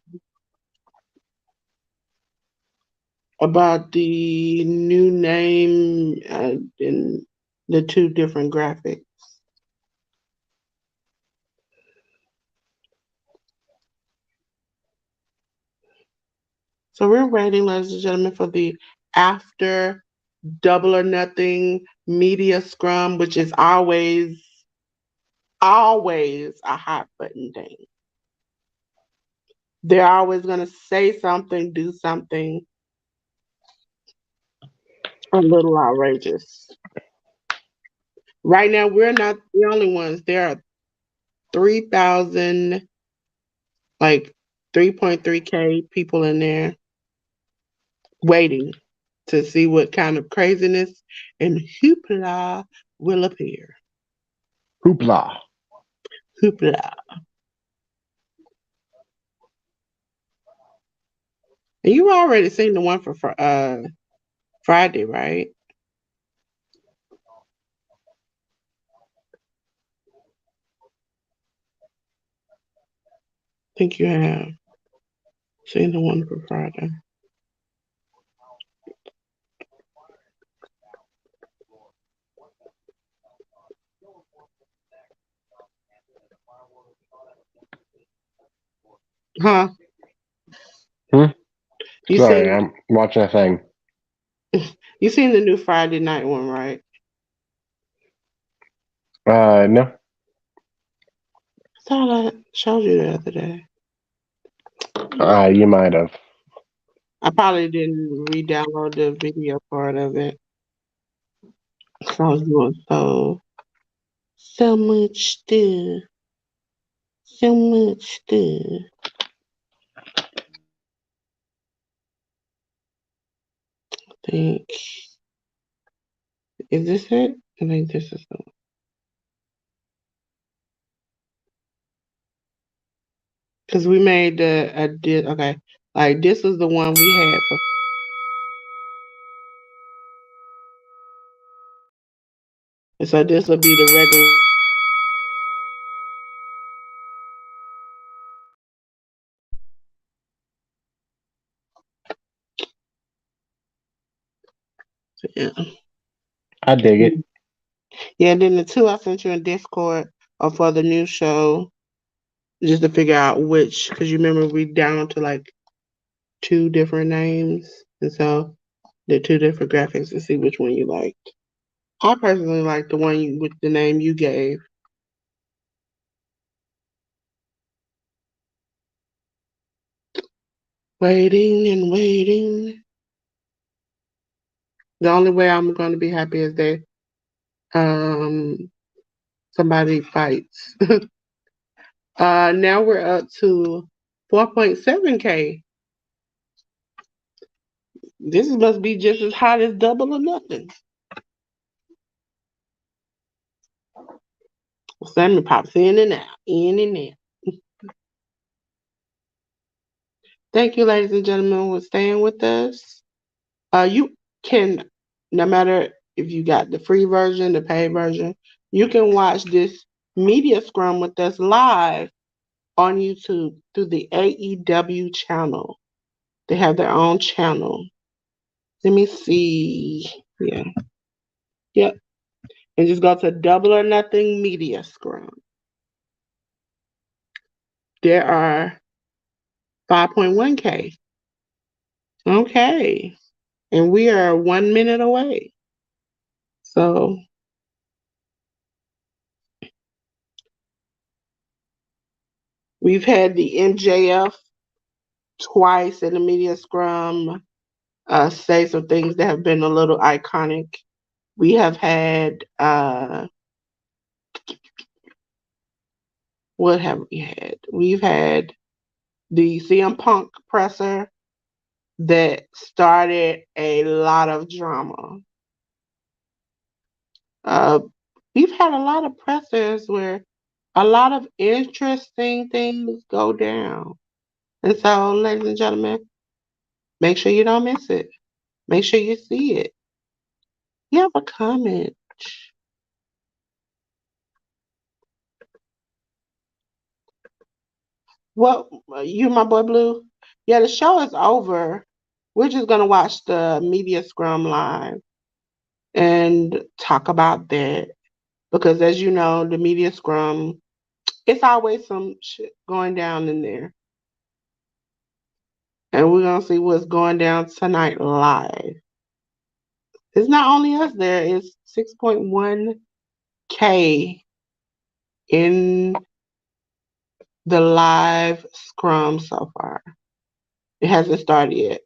about the new name and the two different graphics. So we're waiting, ladies and gentlemen, for the after Double or Nothing media scrum, which is always a hot button thing. They're always going to say something, do something a little outrageous. Right now, we're not the only ones. There are 3,000, like 3.3K people in there waiting to see what kind of craziness and hoopla will appear. Hoopla. Hoopla. And you already seen the one for Friday, right? I think you have seen the one for Friday. Huh? Hmm? You Sorry, seen I'm watching a thing. you seen the new Friday night one, right? No. I thought I showed you the other day. You might have. I probably didn't re-download the video part of it. So I was doing so much stuff. So much stuff. I think is this it? I think this is the one. Because we made okay. Like this was the one we had for and so this will be the regular. Yeah. I dig it. Yeah, then the two I sent you in Discord are for the new show. just to figure out which, because you remember we down to like 2 different names, and so the 2 different graphics to see which one you liked. I personally like the one with the name you gave. Waiting and waiting. The only way I'm going to be happy is that somebody fights. Now we're up to 4.7K. This must be just as hot as Double or Nothing. Sammy pops in and out, in and out. Thank you, ladies and gentlemen, for staying with us. You can, no matter if you got the free version, the paid version, you can watch this media scrum with us live on YouTube through the AEW channel. They have their own channel. Let me see. Yeah. Yep. And just go to Double or Nothing Media Scrum. There are 5.1K. Okay. And we are 1 minute away. So we've had the MJF twice in the media scrum say some things that have been a little iconic. We have had what have we had? We've had the CM Punk presser that started a lot of drama. We've had a lot of pressers where a lot of interesting things go down. And so, ladies and gentlemen, make sure you don't miss it. Make sure you see it. You have a comment. What, you, my boy Blue? Yeah, the show is over. We're just going to watch the media scrum live and talk about that. Because as you know, the media scrum, it's always some shit going down in there. And we're going to see what's going down tonight live. It's not only us there, it's 6.1K in the live scrum so far. It hasn't started yet.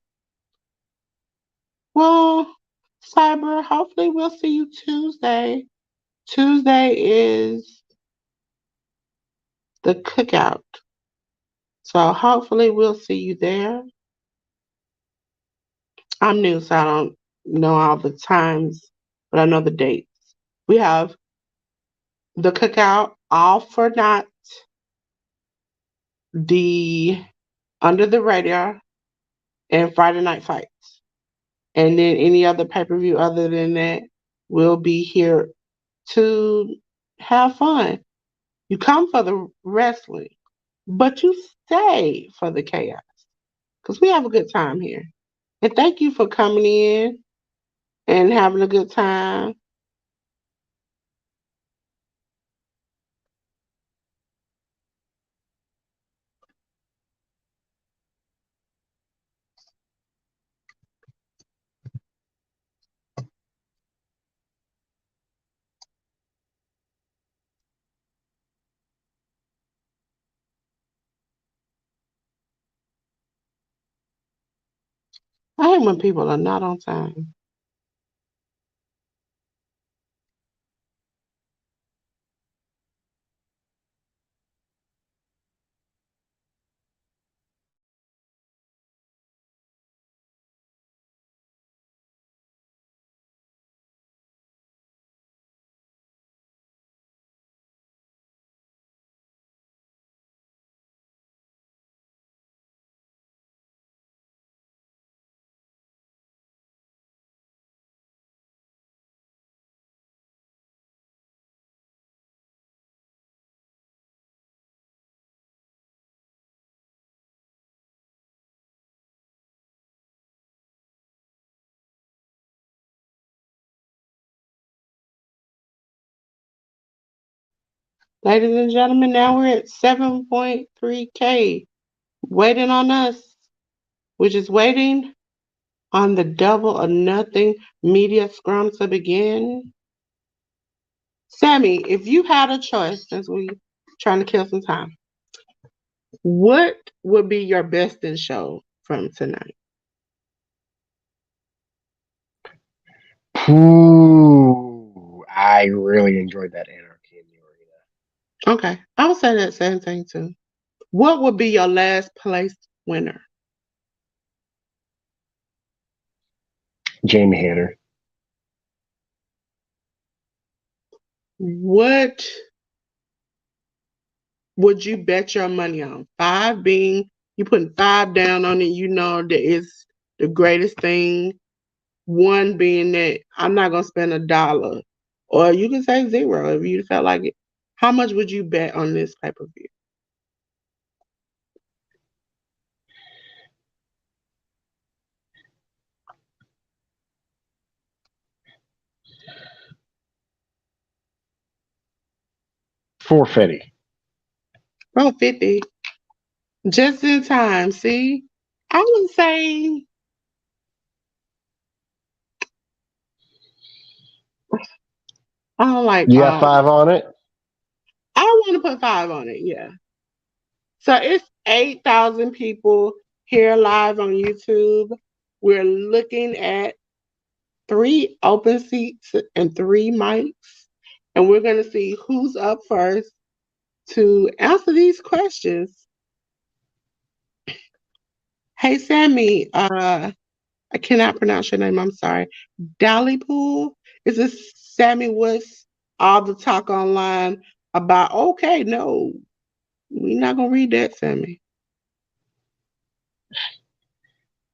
Well, Cyber, hopefully we'll see you Tuesday. Tuesday is the cookout. So hopefully we'll see you there. I'm new, so I don't know all the times, but I know the dates. We have the cookout, All for Not, the Under the Radar, and Friday Night Fights. And then any other pay-per-view other than that will be here to have fun. You come for the wrestling, but you stay for the chaos because we have a good time here. And thank you for coming in and having a good time. I hate when people are not on time. Ladies and gentlemen, now we're at 7.3K. Waiting on us. We're just waiting on the Double or Nothing media scrum to begin. Sammy, if you had a choice, since we trying to kill some time, what would be your best in show from tonight? Ooh, I really enjoyed that Anarchy in the Arena. Okay, I would say that same thing too. What would be your last place winner? Jamie Hanner. What would you bet your money on? Five being you putting five down on it, you know that it's the greatest thing. One being that I'm not gonna spend $1. Or you can say zero if you felt like it. How much would you bet on this pay per view? $450. Oh, 50. Just in time. See? I would say I don't like You got 5 on it? I want to put five on it, yeah. So it's 8,000 people here live on YouTube. We're looking at 3 open seats and 3 mics. And we're going to see who's up first to answer these questions. Hey, Sammy, I cannot pronounce your name. I'm sorry. Dollypool? Is this Sammy Woods? All the talk online about, okay, no, we're not going to read that, Sammy.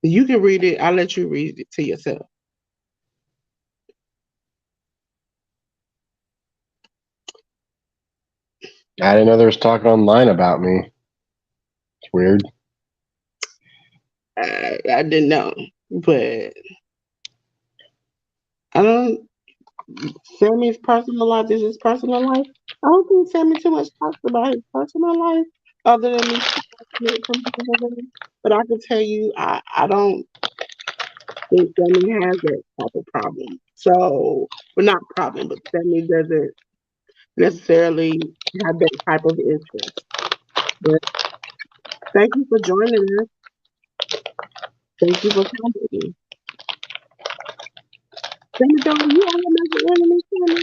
You can read it. I'll let you read it to yourself. I didn't know there was talk online about me. It's weird. I didn't know, but I don't. Sammy's personal life is his personal life. I don't think Sammy too much talks about his personal life other than me. But I can tell you, I don't think Sammy has that type of problem. So, well, not problem, but Sammy doesn't necessarily have that type of interest. But thank you for joining us. Thank you for coming. Sammy, don't you ever make an enemy, Sammy?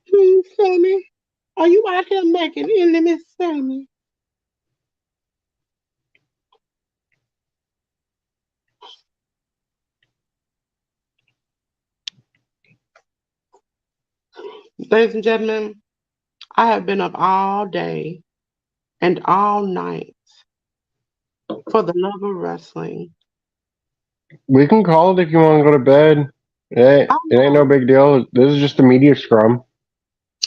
Please, Sammy. Are you out here making enemies, Sammy? Ladies and gentlemen, I have been up all day and all night for the love of wrestling. We can call it if you want to go to bed. It ain't no big deal. This is just a media scrum.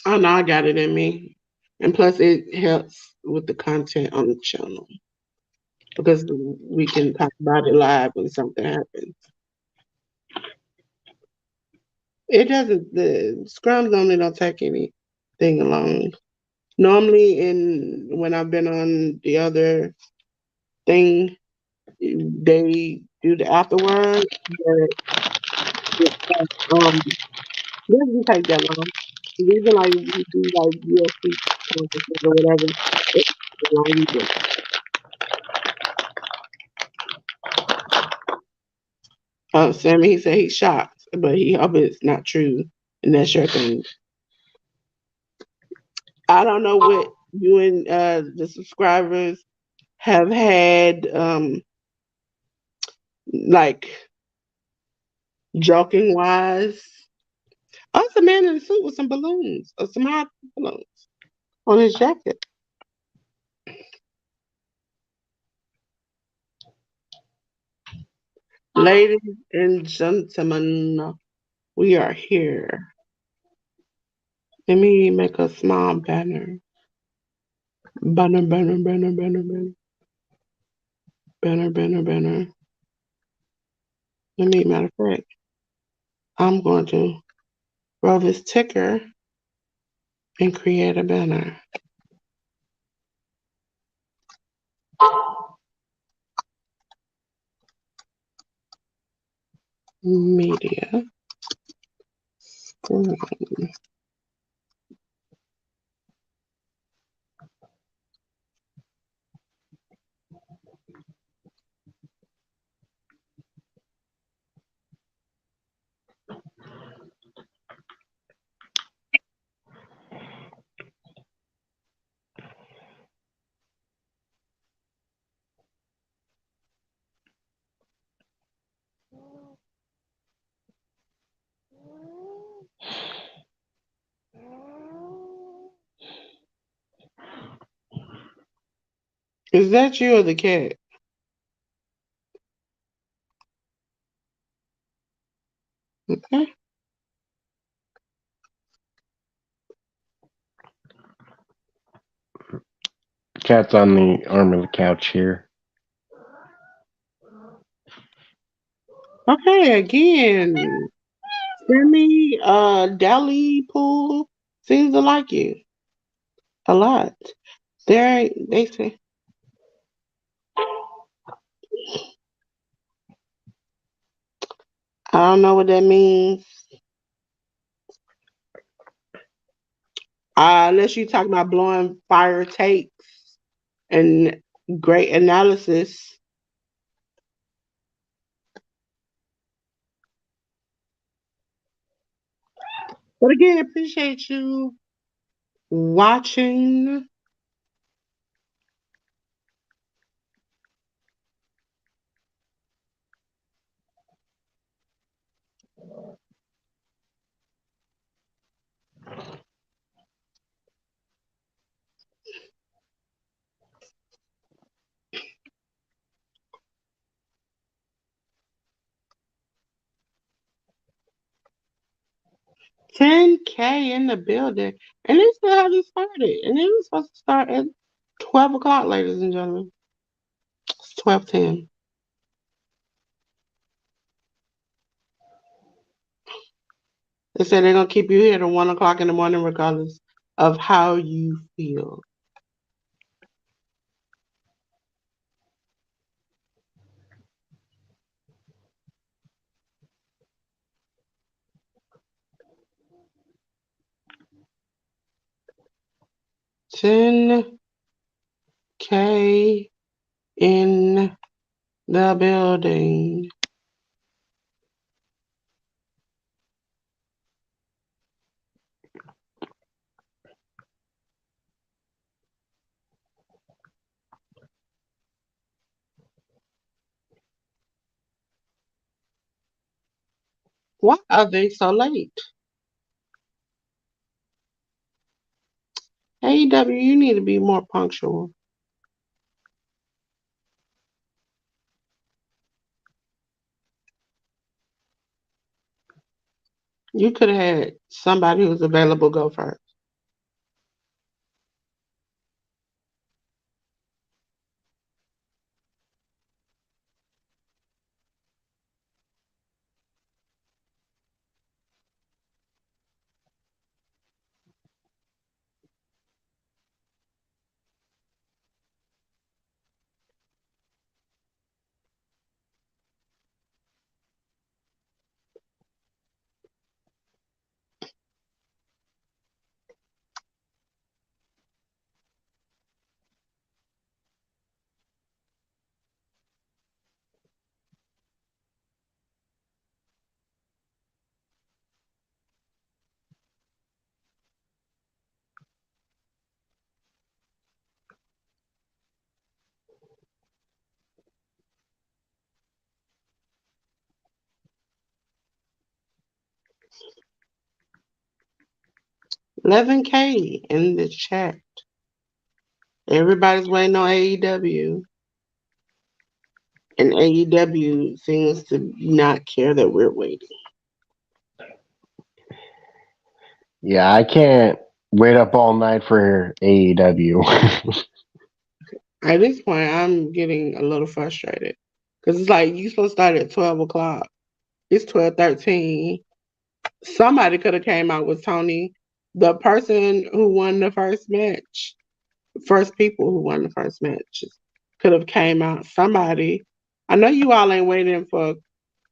I know I got it in me. And plus, it helps with the content on the channel because we can talk about it live when something happens. It doesn't, the scrums only don't take anything long. Normally, when I've been on the other thing, they do the afterward, but um, it doesn't take that long. Even like we do like UFC conferences or whatever, it's long either. Sammy, he said he's shocked, but he hope it's not true, and that's your thing. I don't know what you and the subscribers have had, like joking wise. Oh, it's a man in a suit with some balloons or some hot balloons on his jacket. Ladies and gentlemen, we are here. Let me make a small banner. Banner, banner, banner, banner, banner. Banner, banner, banner. Matter of fact, I'm going to roll this ticker and create a banner. Media. Is that you or the cat? Okay. Cat's on the arm of the couch here. Okay, again. Sammy, Dally Pool seems to like you a lot. They say, I don't know what that means. Unless you talking about blowing fire takes and great analysis. But again, appreciate you watching. $10K in the building. And they still haven't started. And it was supposed to start at 12 o'clock, ladies and gentlemen. It's 12:10. They said they're gonna keep you here till 1 o'clock in the morning regardless of how you feel. $10K in the building. Why are they so late? AEW, you need to be more punctual. You could have had somebody who's available go first. $11K in the chat. Everybody's waiting on AEW. And AEW seems to not care that we're waiting. Yeah, I can't wait up all night for AEW. At this point, I'm getting a little frustrated. Because it's like, you supposed to start at 12 o'clock. It's 12:13. Somebody could have came out with Tony. The person who won the first match, first people who won the first matches, could have came out. Somebody. I know you all ain't waiting for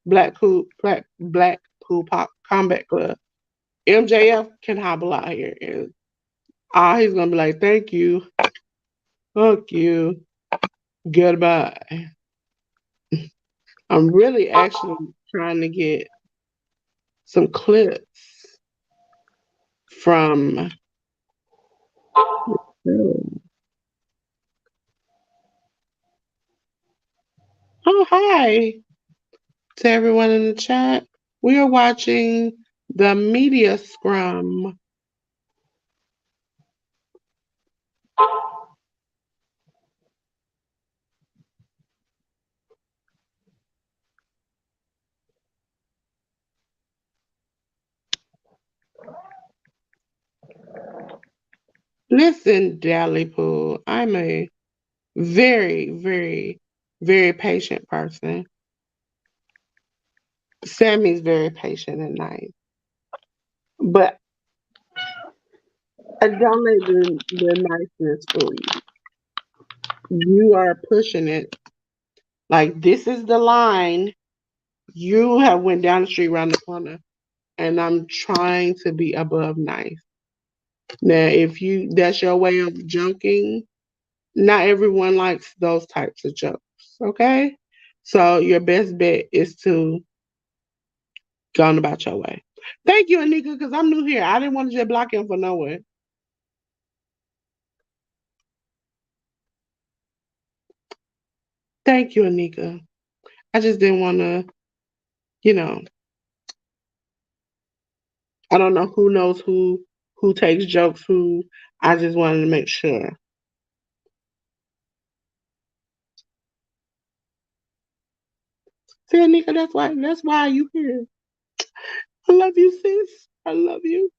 Blackpool Pop Combat Club. MJF can hobble out here and he's gonna be like, thank you, fuck you, goodbye. I'm really actually trying to get some clips from. Oh, hi to everyone in the chat. We are watching the media scrum. Listen, Dallypool, I'm a very, very, very patient person. Sammy's very patient and nice. But I don't let the niceness fool you. You are pushing it. Like this is the line. You have went down the street around the corner. And I'm trying to be above nice. Now if that's your way of joking, not everyone likes those types of jokes. Okay? So your best bet is to go on about your way. Thank you, Anika, because I'm new here. I didn't want to just block him for nowhere. Thank you, Anika. I just didn't want to, you know, I don't know who knows who takes jokes who. I just wanted to make sure. See, Anika, that's why you here. I love you, sis. I love you.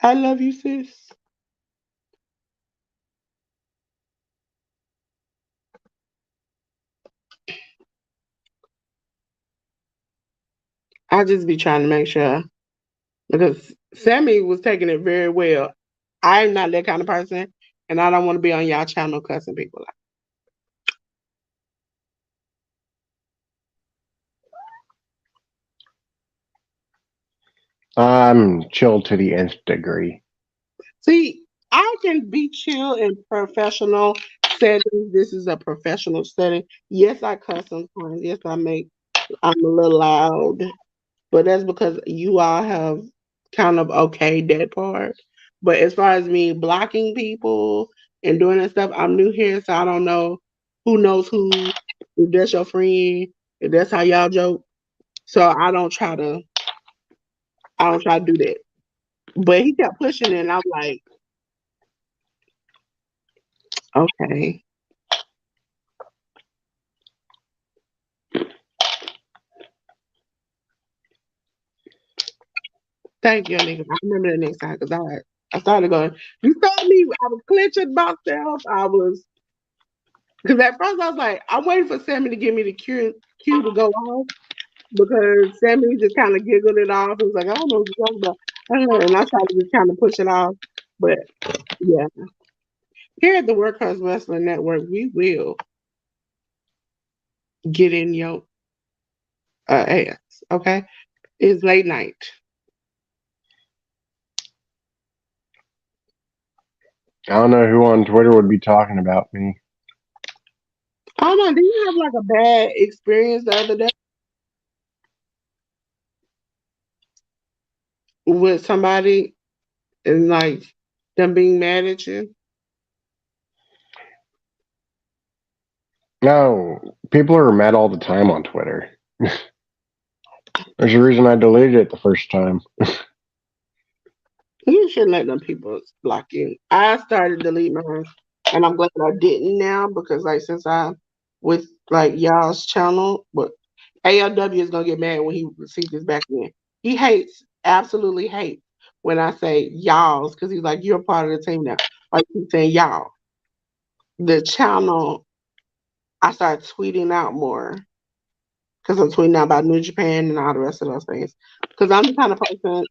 I love you, sis. I just be trying to make sure because Sammy was taking it very well. I'm not that kind of person, and I don't want to be on y'all channel cussing people out. I'm chill to the nth degree. See, I can be chill in professional settings. This is a professional setting. Yes, I cuss sometimes. Yes, I'm a little loud, but that's because you all have kind of okayed that part. But as far as me blocking people and doing that stuff, I'm new here, so I don't know who knows who. If that's your friend, if that's how y'all joke, so I don't try to do that. But he kept pushing it, and I'm like, okay. Thank you, nigga. I remember the next time because I started going. You saw me. I was clenching myself. I was because at first I was like, I'm waiting for Sammy to give me the cue to go off because Sammy just kind of giggled it off. He was like, I don't know what you're talking about, and I tried to just kind of push it off. But yeah, here at the Workhorse Wrestling Network, we will get in your ass. Okay, it's late night. I don't know who on Twitter would be talking about me. I don't know. Did you have like a bad experience the other day with somebody and like them being mad at you? No, people are mad all the time on Twitter. There's a reason I deleted it the first time. You shouldn't let them people block you. I started deleting mine, and I'm glad I didn't now because like since I with like y'all's channel, but ALW is gonna get mad when he sees this back in. He hates, absolutely hates when I say y'all's because he's like you're part of the team now. Like he's saying y'all. The channel, I started tweeting out more because I'm tweeting out about New Japan and all the rest of those things. Because I'm the kind of person,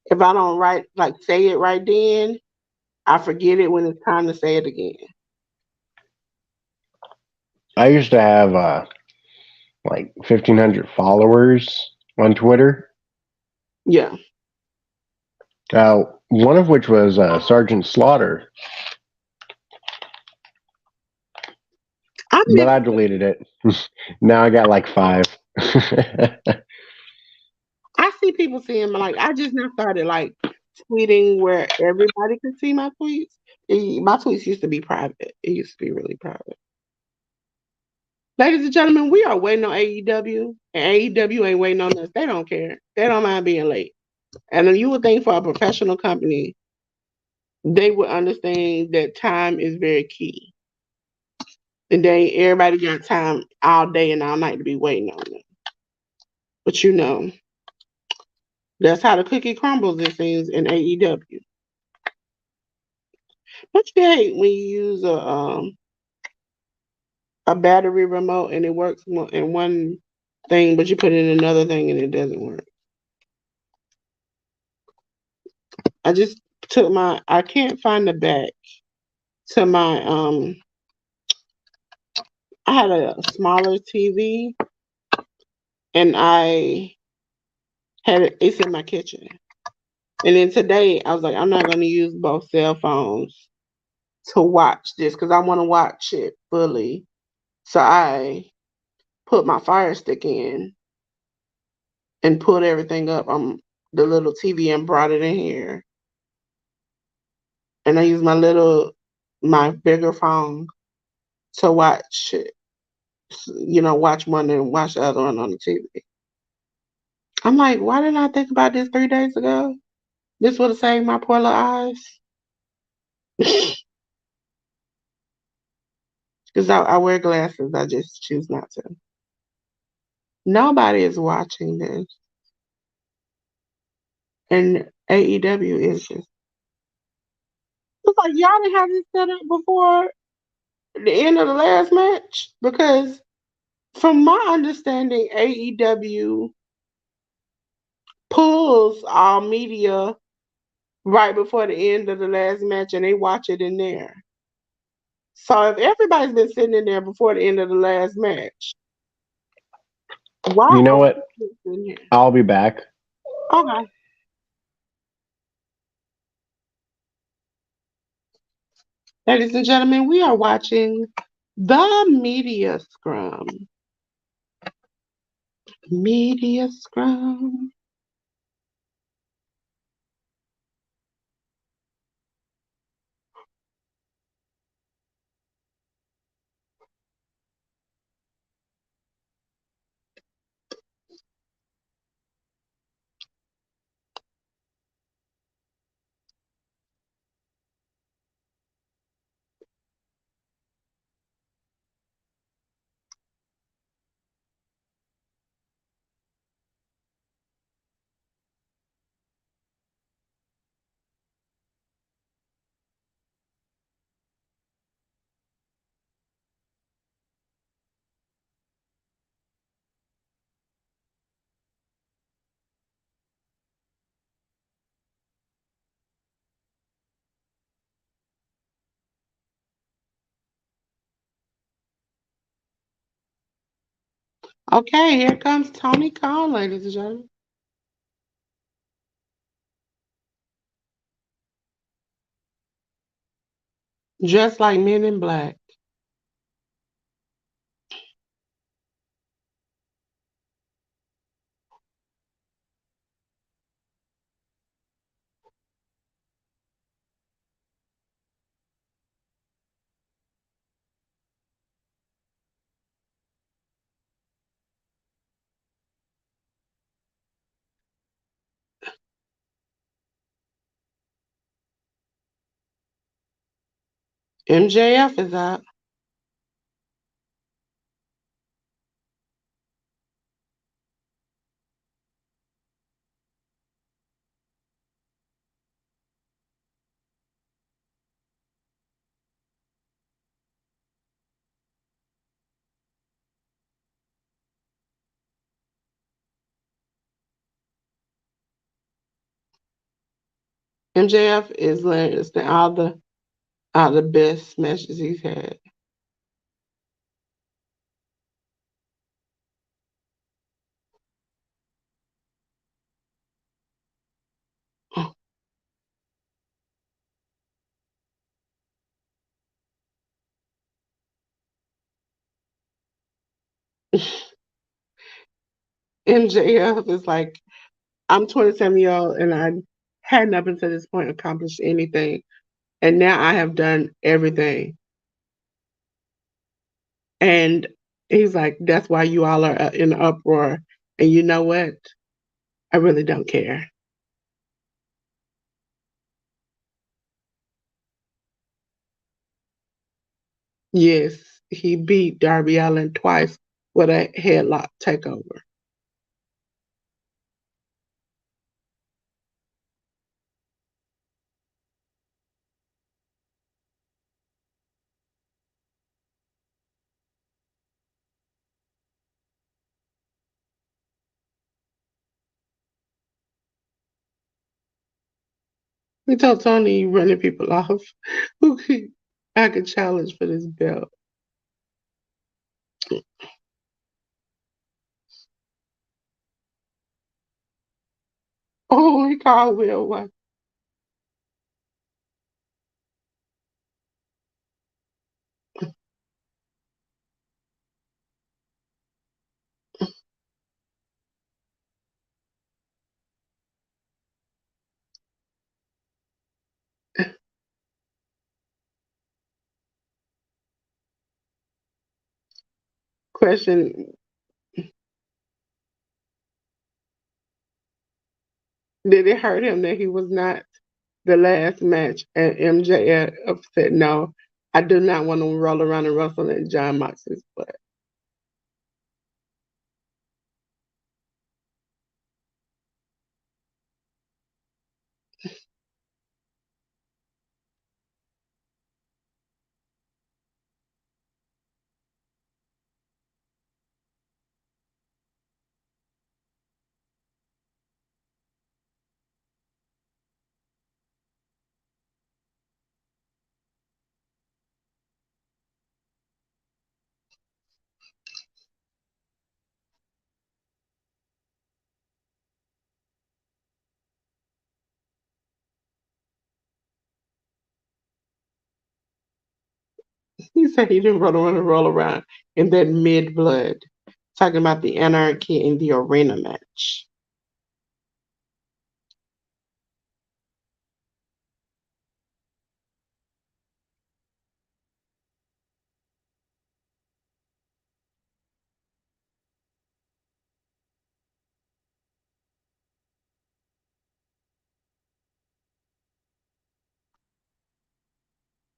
if I don't write, like say it right then, I forget it when it's time to say it again. I used to have like 1,500 followers on Twitter. Yeah. One of which was Sergeant Slaughter, I but miss, I deleted it. Now I got like 5. I see people seeing like I just now started like tweeting where everybody could see my tweets. My tweets used to be private. It used to be really private. Ladies and gentlemen, we are waiting on AEW, and AEW ain't waiting on us. They don't care. They don't mind being late. And then you would think for a professional company, they would understand that time is very key. And they everybody got time all day and all night to be waiting on them. But you know, that's how the cookie crumbles, it seems, in AEW. Don't you hate when you use a battery remote and it works in one thing, but you put it in another thing and it doesn't work? I just took I can't find the back to my I had a smaller TV and I had it's in my kitchen. And then today I was like, I'm not gonna use both cell phones to watch this because I want to watch it fully. So I put my Fire Stick in and put everything up on the little TV and brought it in here. And I used my bigger phone to watch it. Watch one and watch the other one on the TV. I'm like, why didn't I think about this 3 days ago? This would have saved my poor little eyes. Because I wear glasses. I just choose not to. Nobody is watching this. And AEW is just. It's like y'all didn't have this set up before the end of the last match. Because from my understanding, AEW pulls all media right before the end of the last match and they watch it in there. So if everybody's been sitting in there before the end of the last match, why You know are what? we in here? I'll be back. Okay. Ladies and gentlemen, we are watching the Media Scrum. Media Scrum. Okay, here comes Tony Khan, ladies and gentlemen. Just like Men in Black. MJF is out. MJF is listing all the best matches he's had. MJF is like, I'm 27 years old and I hadn't up until this point accomplished anything. And now I have done everything. And he's like, that's why you all are in an uproar. And you know what? I really don't care. Yes, he beat Darby Allin twice with a headlock takeover. He told Tony he running people off. I could challenge for this belt. Oh, he called Will one. Question: did it hurt him that he was not the last match? And MJF said, "No, I do not want to roll around and wrestle in John Moxley's butt." He said he didn't roll around in that mid blood. Talking about the anarchy in the arena match.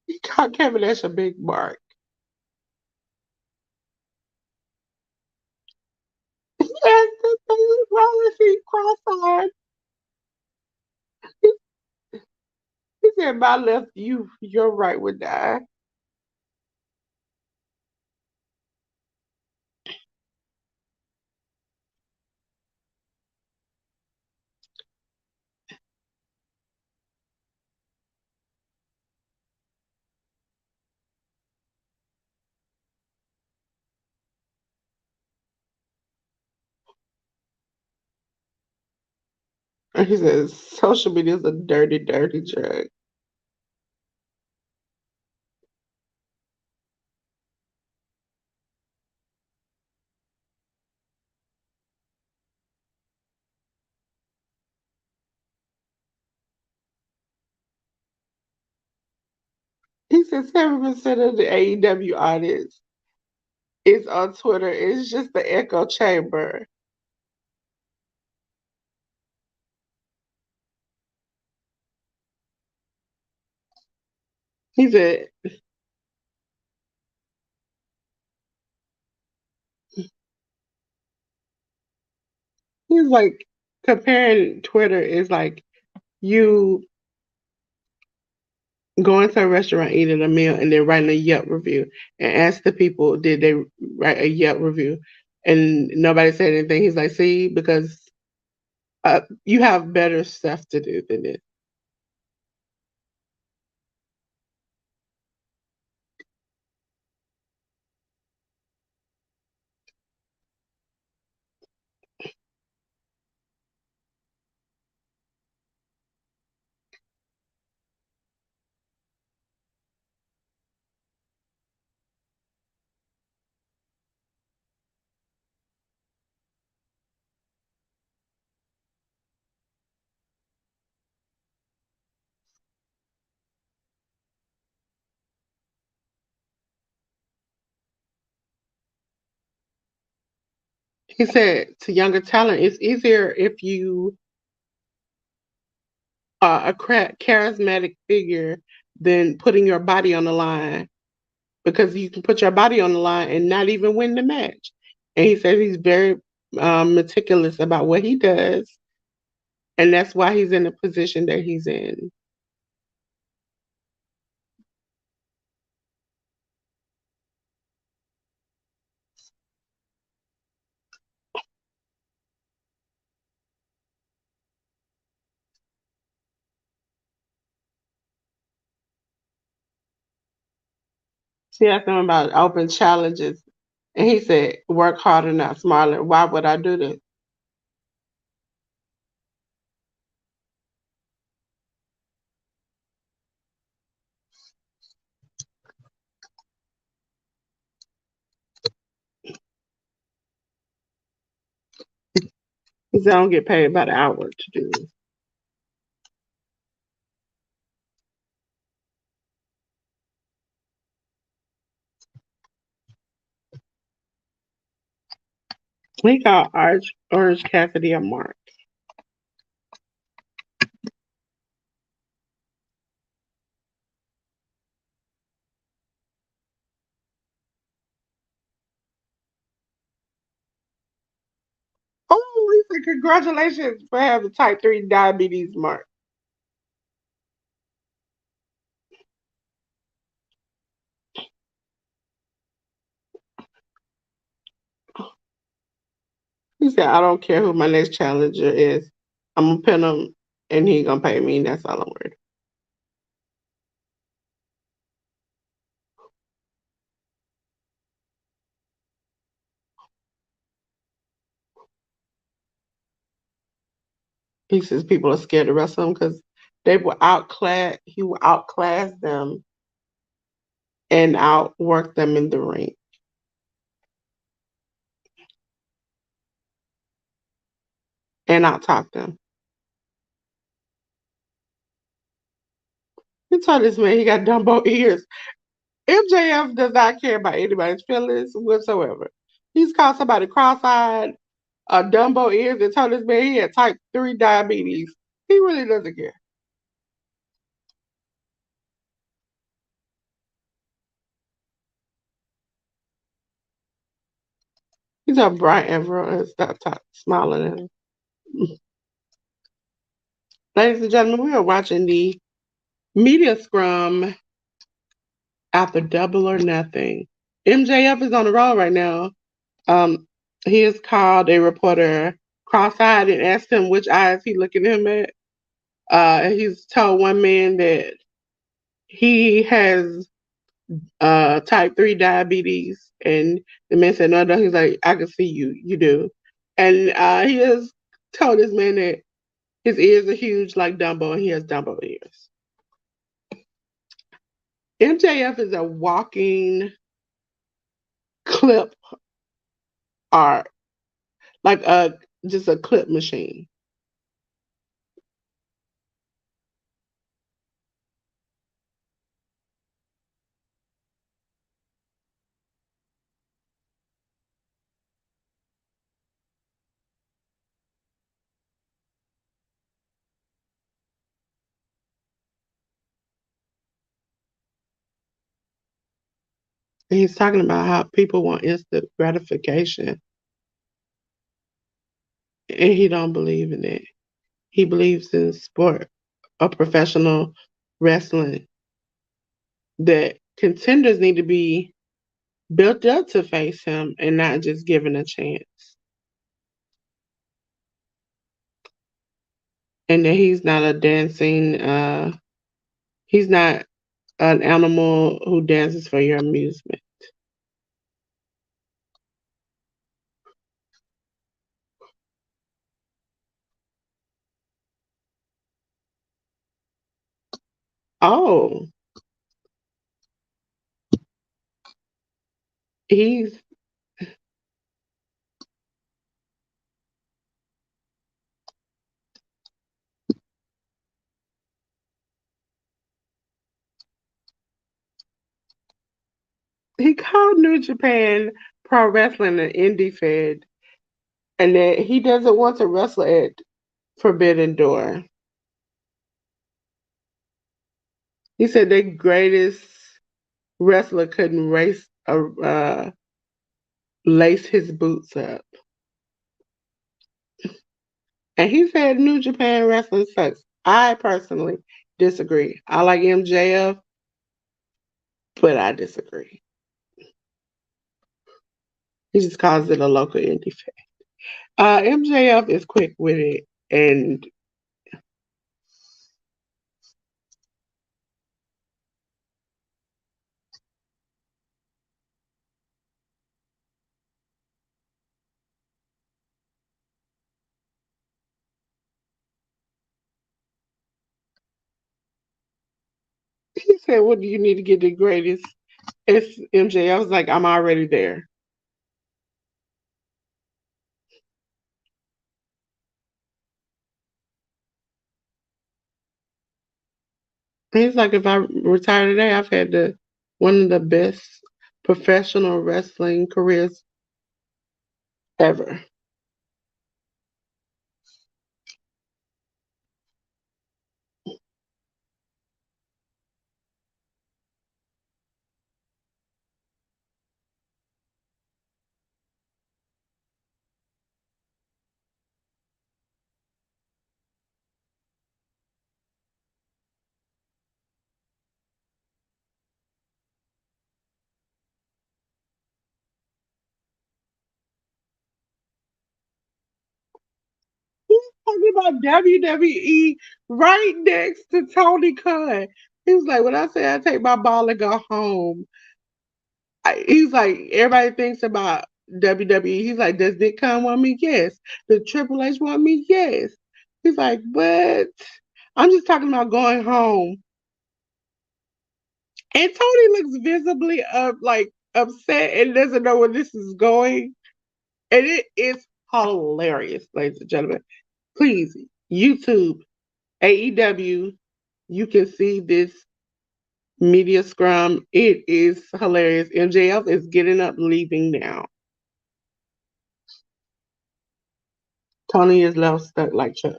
He called Kevin Nash a big mark. Yes, why is he cross-eyed? He said, "My left, your right would die." And he says, "Social media is a dirty, dirty drug." He said 7% of the AEW audience is on Twitter. It's just the echo chamber. He said, he's like, comparing Twitter is like you going to a restaurant, eating a meal, and then writing a Yelp review and ask the people, did they write a Yelp review? And nobody said anything. He's like, see, because you have better stuff to do than this. He said to younger talent, it's easier if you are a charismatic figure than putting your body on the line because you can put your body on the line and not even win the match. And he said he's very meticulous about what he does, and that's why he's in the position that he's in. She asked him about open challenges, and he said, "Work harder, not smarter. Why would I do this?" He said, "I don't get paid by the hour to do this." He called Orange Cassidy a mark. Oh, he said, "Congratulations for having type 3 diabetes, Mark." He said, "I don't care who my next challenger is. I'm gonna pin him, and he gonna pay me. And that's all I'm worried." He says people are scared to wrestle him because they were outclass. He will outclass them and outwork them in the ring and outtalk them. He told this man he got Dumbo ears. MJF does not care about anybody's feelings whatsoever. He's called somebody cross-eyed, Dumbo ears, and told this man he had type 3 diabetes. He really doesn't care. He's a bright everyone and stop smiling at him. Ladies and gentlemen, we are watching the media scrum after Double or Nothing. MJF is on the roll right now. Um, he has called a reporter cross-eyed and asked him which eyes he looking at him at. He's told one man that he has type 3 diabetes, and the man said, "No, no." He's like, "I can see you. You do." And he has told this man that his ears are huge like Dumbo, and he has Dumbo ears. MJF is a walking clip art, like just a clip machine. And he's talking about how people want instant gratification, and he don't believe in it. He believes in sport or professional wrestling that contenders need to be built up to face him and not just given a chance. And that he's not a dancing, he's not an animal who dances for your amusement. Oh, he's he called New Japan Pro Wrestling an indie fed. And that he doesn't want to wrestle at Forbidden Door. He said the greatest wrestler couldn't lace his boots up. And he said New Japan wrestling sucks. I personally disagree. I like MJF, but I disagree. He just calls it a local indie fan. MJF is quick with it, and he said, "What do you need to get the greatest?" It's MJF. I was like, "I'm already there." He's like, if I retire today, I've had one of the best professional wrestling careers ever. He's talking about WWE right next to Tony Khan. He was like, when I say I take my ball and go home, he's like, everybody thinks about WWE. He's like, does Dick Khan want me? Yes. Does Triple H want me? Yes. He's like, but I'm just talking about going home. And Tony looks visibly upset and doesn't know where this is going. And it is hilarious, ladies and gentlemen. Please, YouTube, AEW, you can see this media scrum. It is hilarious. MJF is getting up, leaving now. Tony is left stuck like Chuck.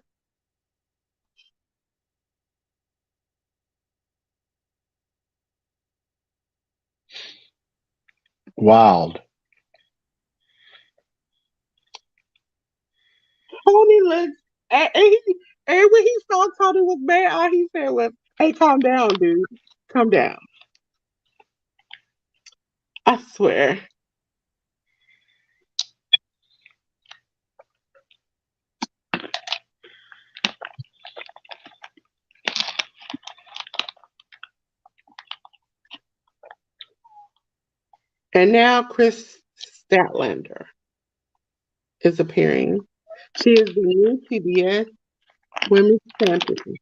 Wild. Tony looks, and when he saw Tony was mad, all he said was, "Hey, calm down, dude. Calm down." I swear. And now Chris Statlander is appearing. She is the new CBS Women's Champion.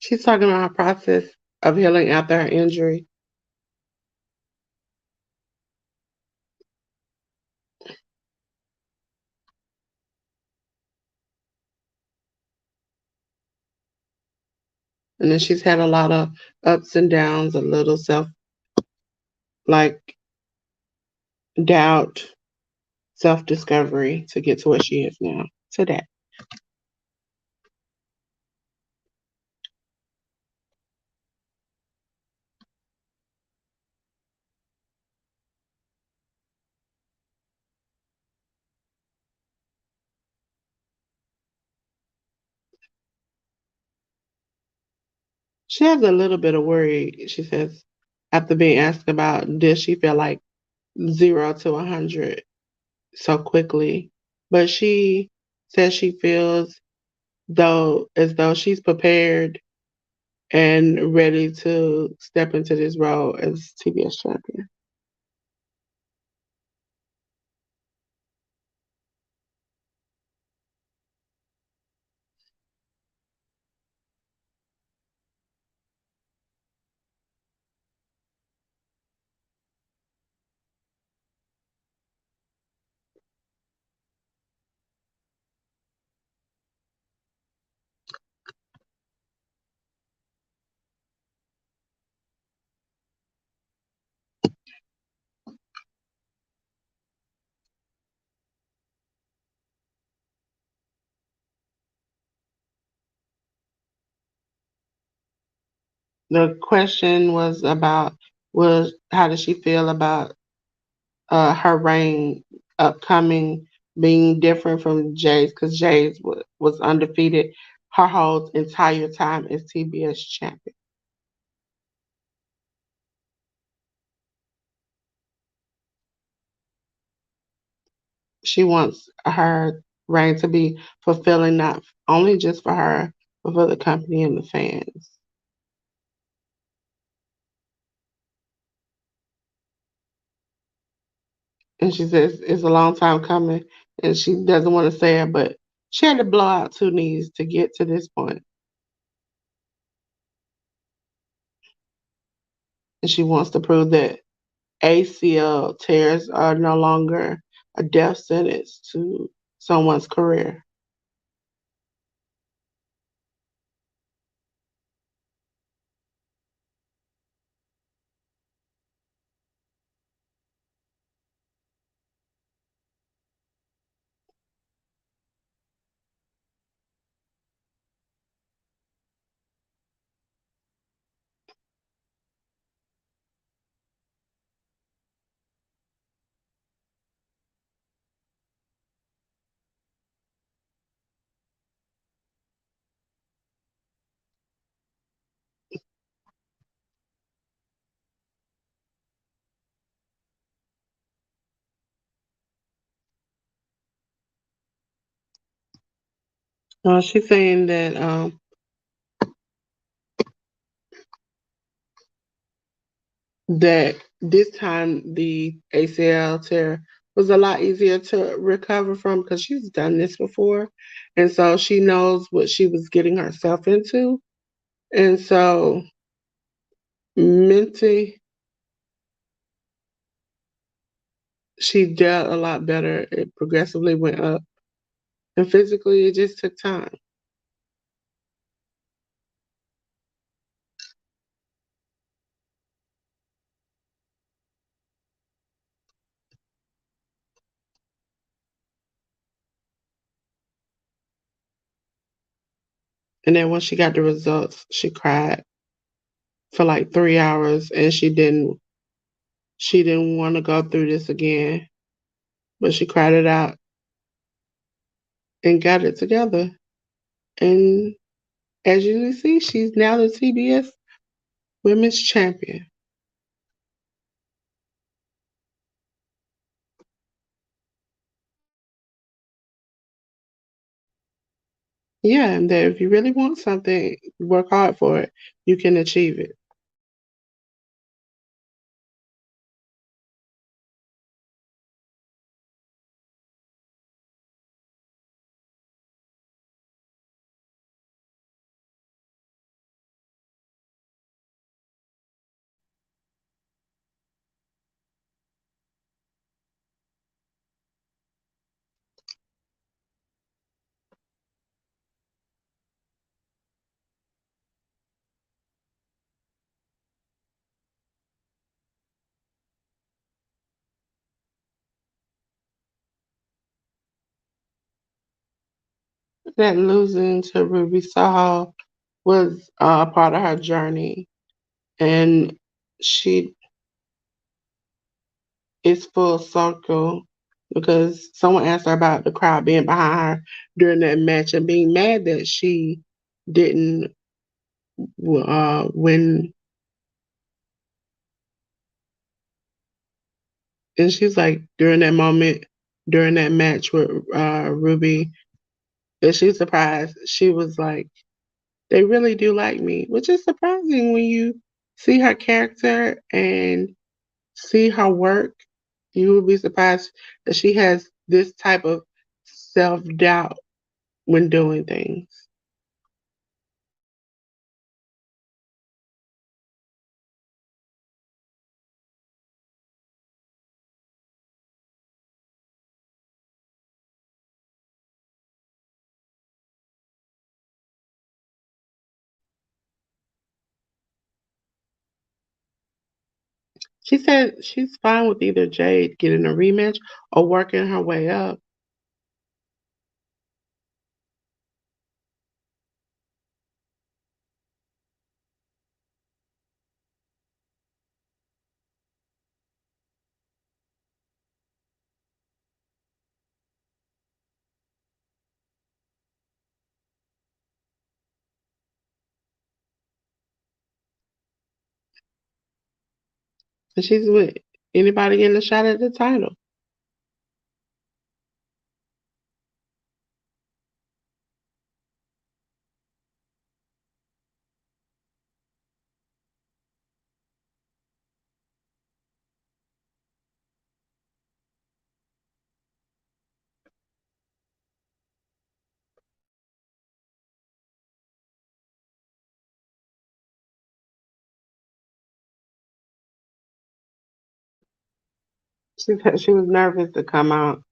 She's talking about her process of healing after her injury. And then she's had a lot of ups and downs, a little like doubt, self discovery to get to where she is now today. She has a little bit of worry, she says, after being asked about does she feel like 0 to 100. so quickly. But she says she feels though as though she's prepared and ready to step into this role as TBS champion. The question was how does she feel about her reign upcoming being different from Jay's because Jay's was undefeated her whole entire time as TBS champion. She wants her reign to be fulfilling not only just for her, but for the company and the fans. And she says it's a long time coming, and she doesn't want to say it, but she had to blow out two knees to get to this point. And she wants to prove that ACL tears are no longer a death sentence to someone's career. She's saying that this time the ACL tear was a lot easier to recover from because she's done this before, and so she knows what she was getting herself into, and so mentally she dealt a lot better. It progressively went up, and physically it just took time. And then once she got the results, she cried for like 3 hours, and she didn't want to go through this again, but she cried it out and got it together. And as you can see, she's now the TBS Women's Champion. Yeah, and that if you really want something, work hard for it, you can achieve it. That losing to Ruby Soho was a part of her journey, and she is full circle because someone asked her about the crowd being behind her during that match and being mad that she didn't win. And she's like, during that moment, during that match with Ruby, that she's surprised. She was like, they really do like me, which is surprising when you see her character and see her work. You would be surprised that she has this type of self doubt when doing things. She said she's fine with either Jade getting a rematch or working her way up. And she's with anybody getting a shot at the title. She said she was nervous to come out.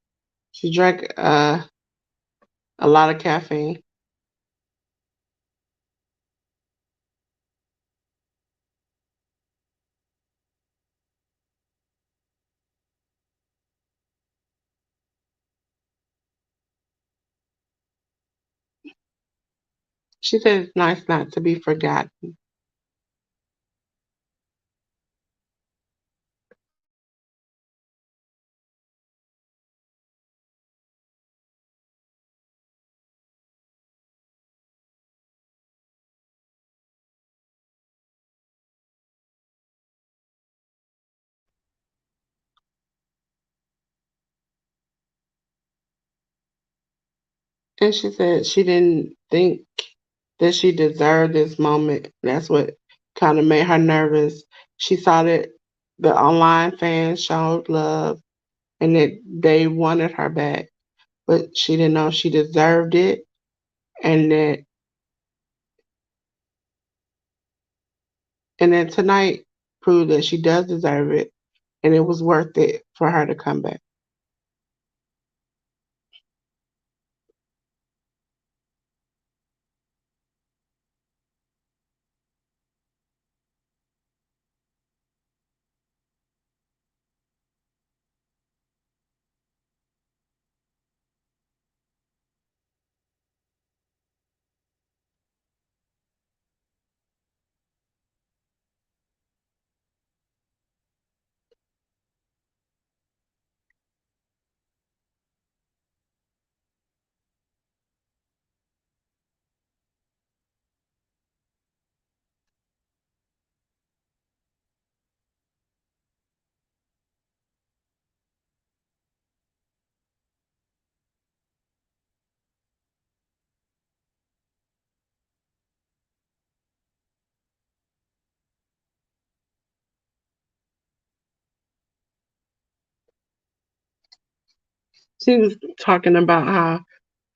She drank a lot of caffeine. She said it's nice not to be forgotten. And she said she didn't think that she deserved this moment. That's what kind of made her nervous. She saw that the online fans showed love and that they wanted her back, but she didn't know she deserved it, and that and then tonight proved that she does deserve it, and it was worth it for her to come back. She was talking about how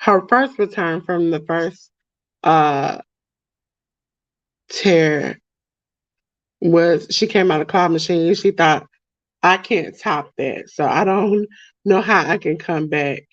her first return from the first uh tear was she came out of claw machine. She thought, I can't top that, so I don't know how I can come back.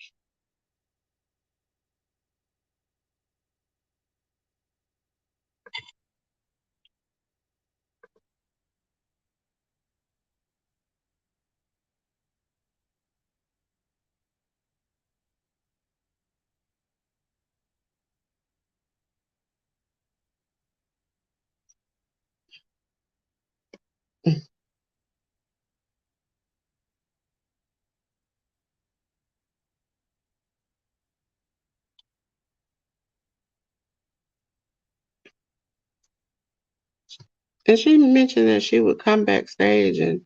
And she mentioned that she would come backstage, and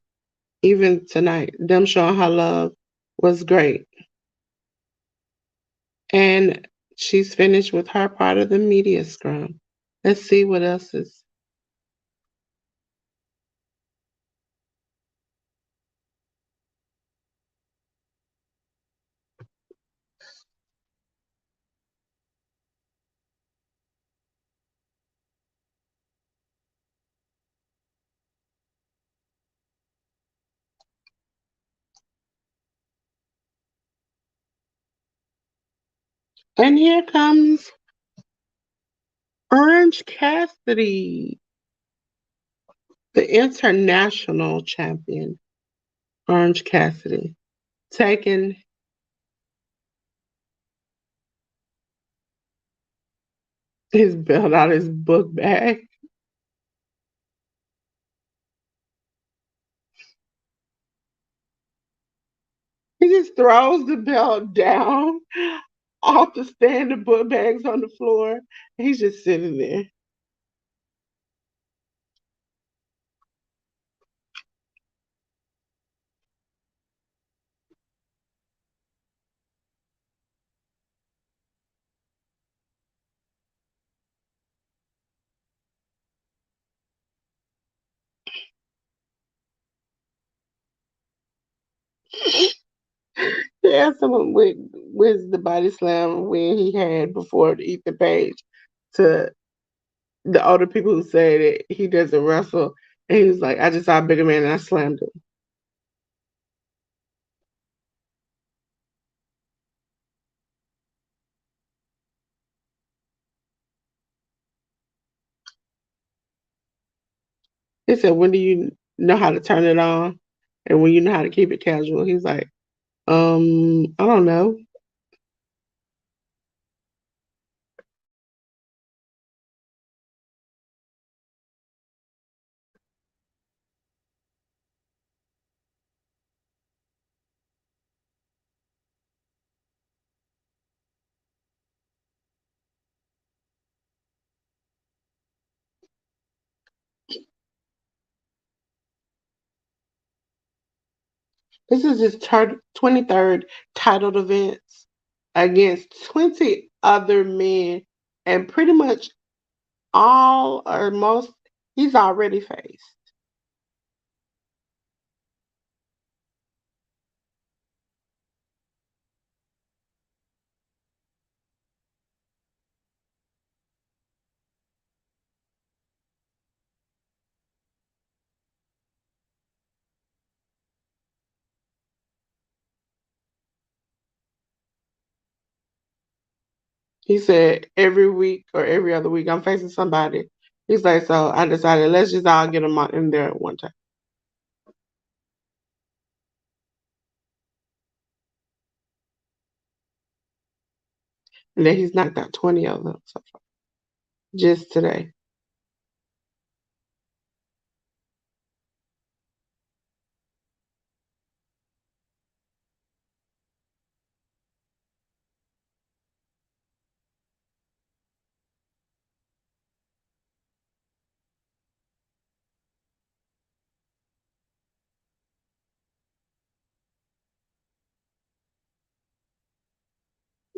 even tonight, them showing her love was great. And she's finished with her part of the media scrum. Let's see what else is. And here comes Orange Cassidy, the international champion. Orange Cassidy taking his belt out of his book bag. He just throws the belt down off the stand, the book bags on the floor. He's just sitting there. He asked him with the body slam when he had before to eat the page to the older people who say that he doesn't wrestle. And he was like, I just saw a bigger man and I slammed him. He said, when do you know how to turn it on? And when you know how to keep it casual? He's like, I don't know. This is his 23rd titled events against 20 other men, and pretty much all or most he's already faced. He said every week or every other week I'm facing somebody. He's like, so I decided let's just all get them in there at one time. And then he's knocked out 20 of them so far, just today.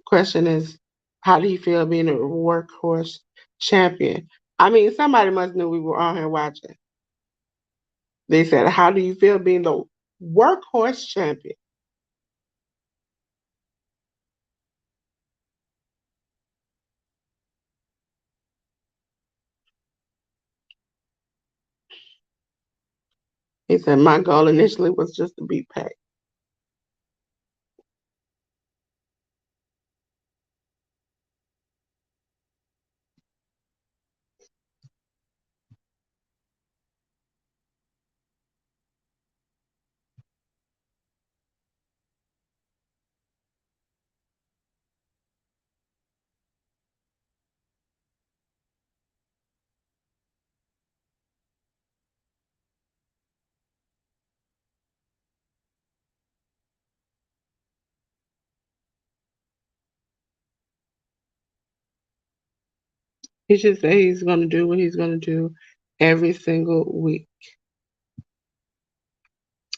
Question is, how do you feel being a workhorse champion? I mean, somebody must know we were on here watching. They said, how do you feel being the workhorse champion? He said, my goal initially was just to beat Pac. He just said he's going to do what he's going to do every single week.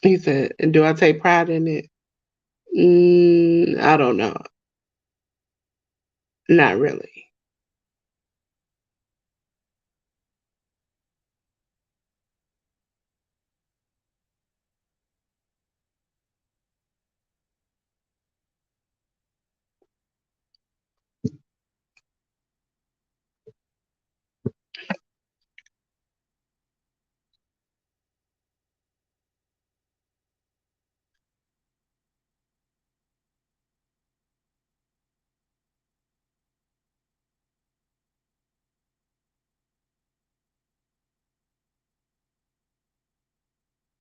He said, and do I take pride in it? I don't know. Not really.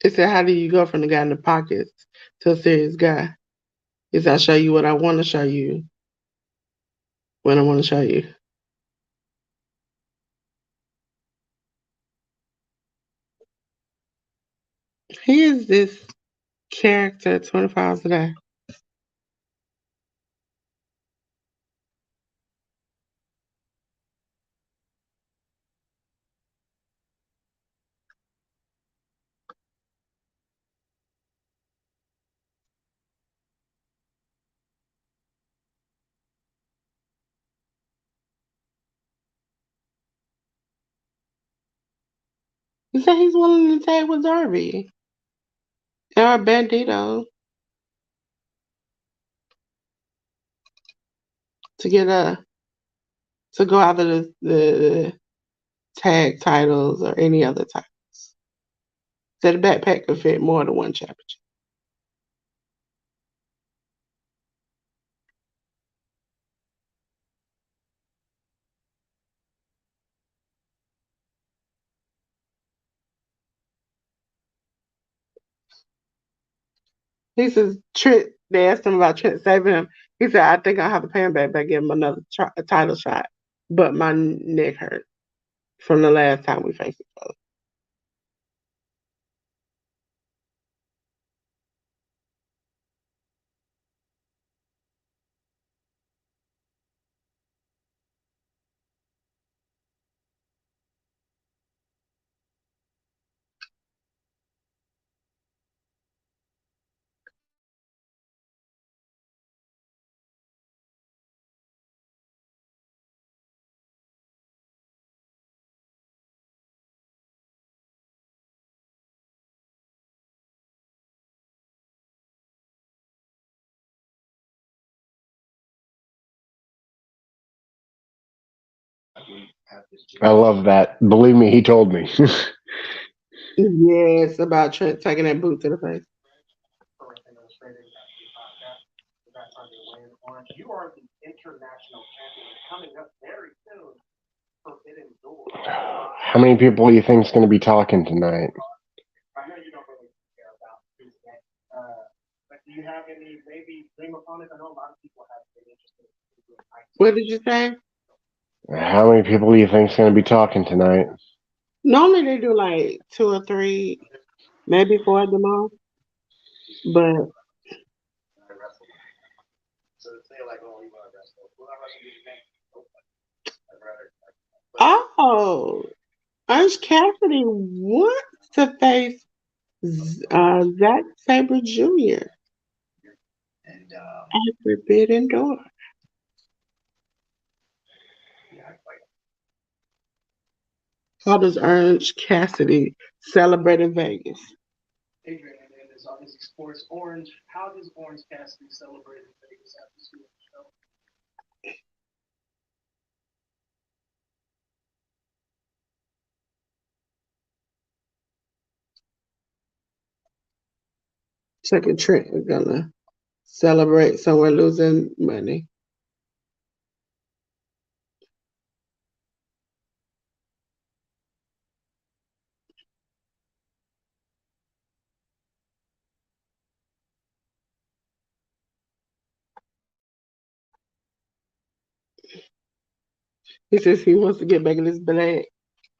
It said, how do you go from the guy in the pockets to a serious guy? He said, I show you what I want to show you when I want to show you. He is this character 24 hours a day. He said he's willing to tag with Darby or Bandito to get to go out of the tag titles or any other titles. So the backpack could fit more than one championship. He says Trent. They asked him about Trent saving him. He said, "I think I'll have to pay him back by giving him another title shot, but my neck hurt from the last time we faced each other." I love that. Believe me, he told me. Yes, about Trent taking that boot to the face. How many people do you think is going to be talking tonight? What did you say? How many people do you think is going to be talking tonight? Normally they do like 2 or 3, maybe 4 at the most. But oh, Orange Cassidy wants to face Zack Sabre Jr. at Forbidden Door. How does Orange Cassidy celebrate in Vegas? Second Trent is gonna celebrate somewhere losing money. He says he wants to get back in his bag.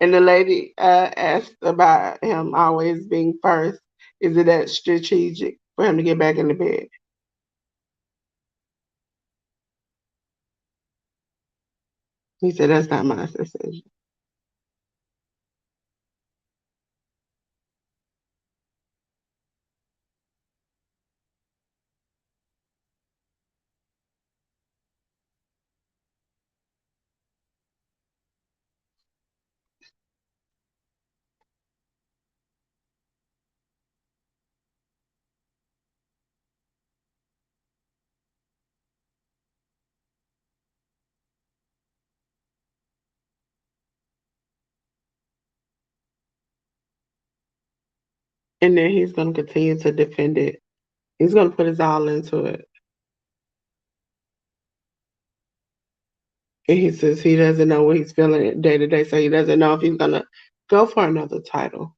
And the lady asked about him always being first. Is it that strategic for him to get back in the bed? He said that's not my decision. And then he's going to continue to defend it. He's going to put his all into it. And he says he doesn't know what he's feeling day to day, so he doesn't know if he's going to go for another title.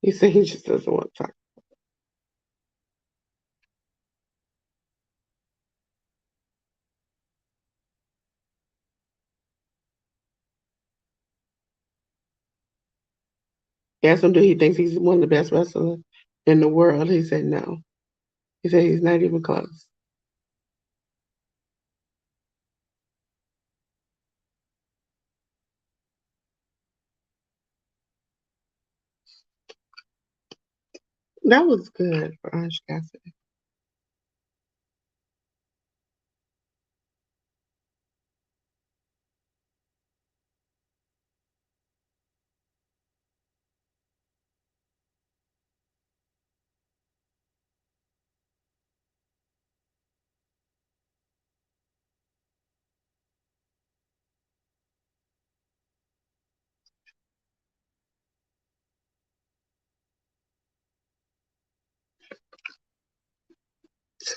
He said he just doesn't want to talk. He asked him, do he thinks he's one of the best wrestlers in the world? He said no. He said he's not even close. That was good for Orange Cassidy.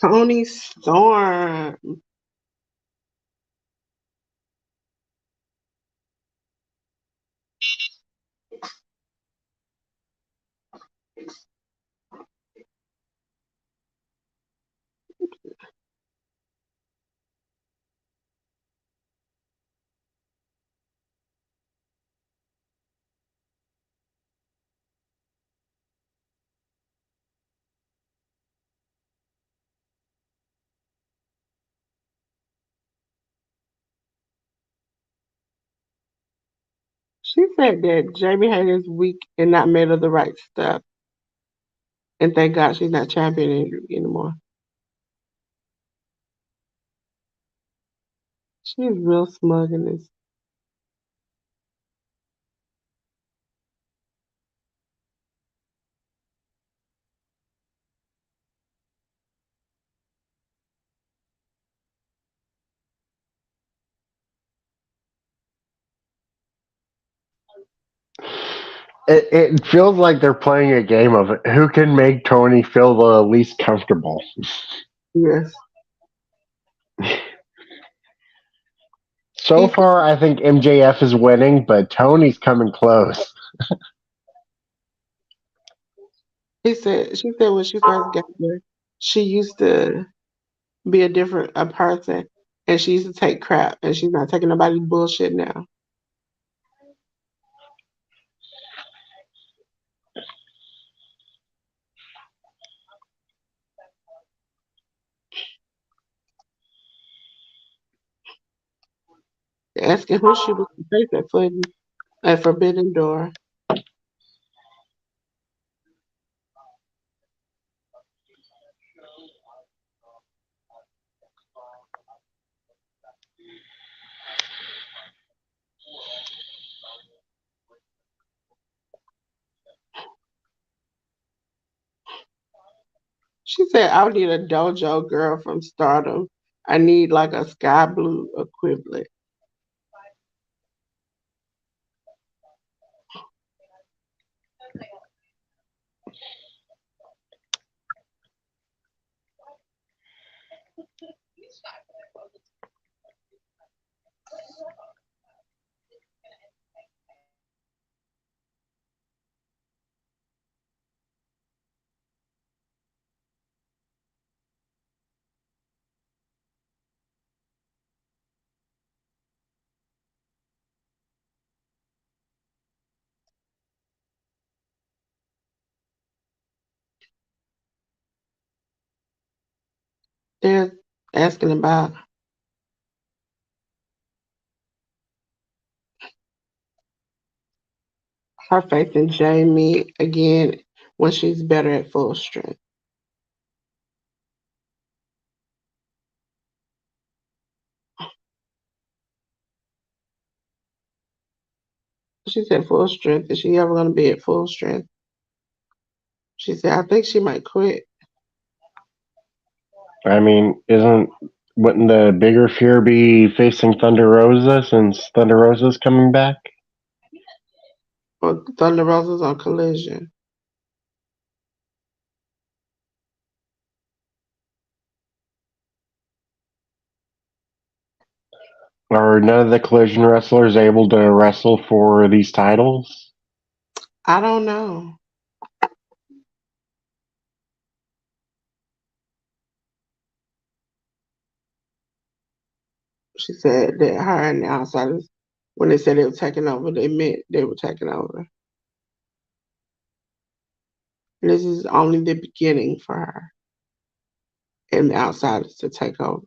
Tony Storm. She said that Jamie Hayter's weak and not made of the right stuff. And thank God she's not champion anymore. She's real smug in this. It feels like they're playing a game of who can make Tony feel the least comfortable. Yes. So far, I think MJF is winning, but Tony's coming close. She said when she first got there, she used to be a person, and she used to take crap, and she's not taking nobody's bullshit now. Asking who she was face at Forbidden Door. She said, I need a dojo girl from Stardom. I need like a sky blue equivalent. They're asking about her faith in Jamie again when she's better at full strength. She said full strength. Is she ever going to be at full strength? She said, I think she might quit. I mean, isn't Wouldn't the bigger fear be facing Thunder Rosa since Thunder Rosa's coming back? Or Thunder Rosa's on Collision. Are none of the Collision wrestlers able to wrestle for these titles? I don't know. She said that her and the Outsiders, when they said they were taking over, they meant they were taking over. And this is only the beginning for her and the Outsiders to take over.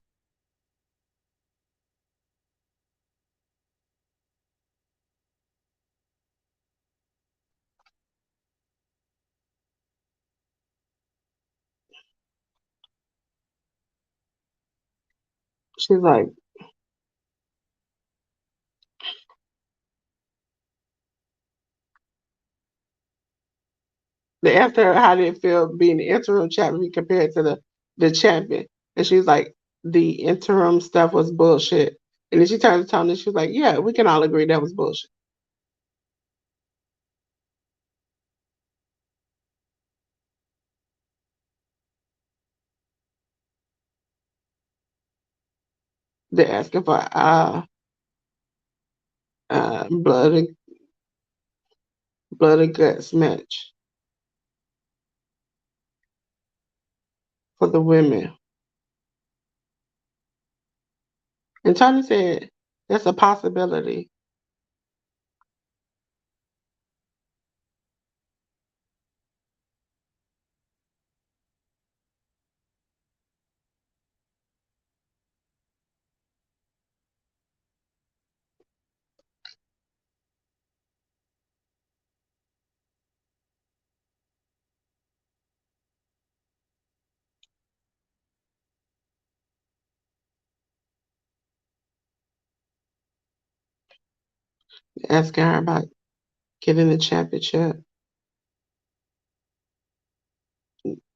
She's like, they asked her how did it feel being the interim champion compared to the champion. And she was like, the interim stuff was bullshit. And then she turned to Tony and she was like, yeah, we can all agree that was bullshit. They're asking for blood and guts match for the women. And Tony said that's a possibility. Asking her about getting the championship.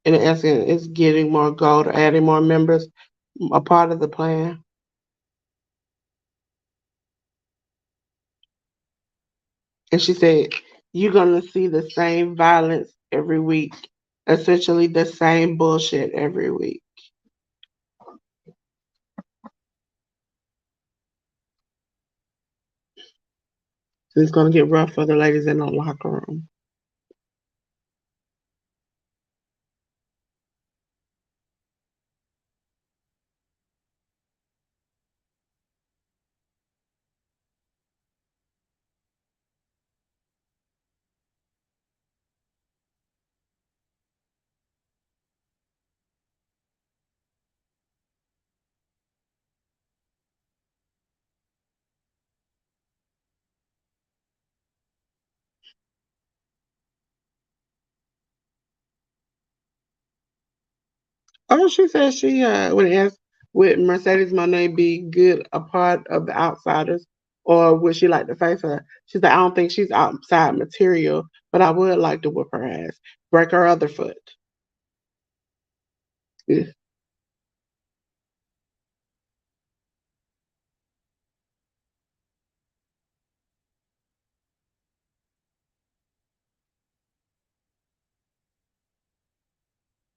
And asking is getting more gold or adding more members a part of the plan. And she said, you're going to see the same violence every week, essentially the same bullshit every week. So it's going to get rough for the ladies in the locker room. Oh, she said she when asked would Mercedes Moné be good a part of the Outsiders, or would she like to face her? She's like, I don't think she's outside material, but I would like to whip her ass, break her other foot. Yeah.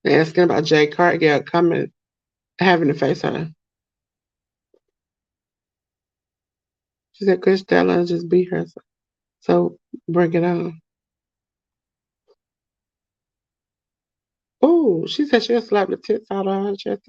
They're asking about Jay Cargill coming, having to face her. She said Chris Stella just beat her, so bring it on. Oh, she said she'll slap the tits out of her chest.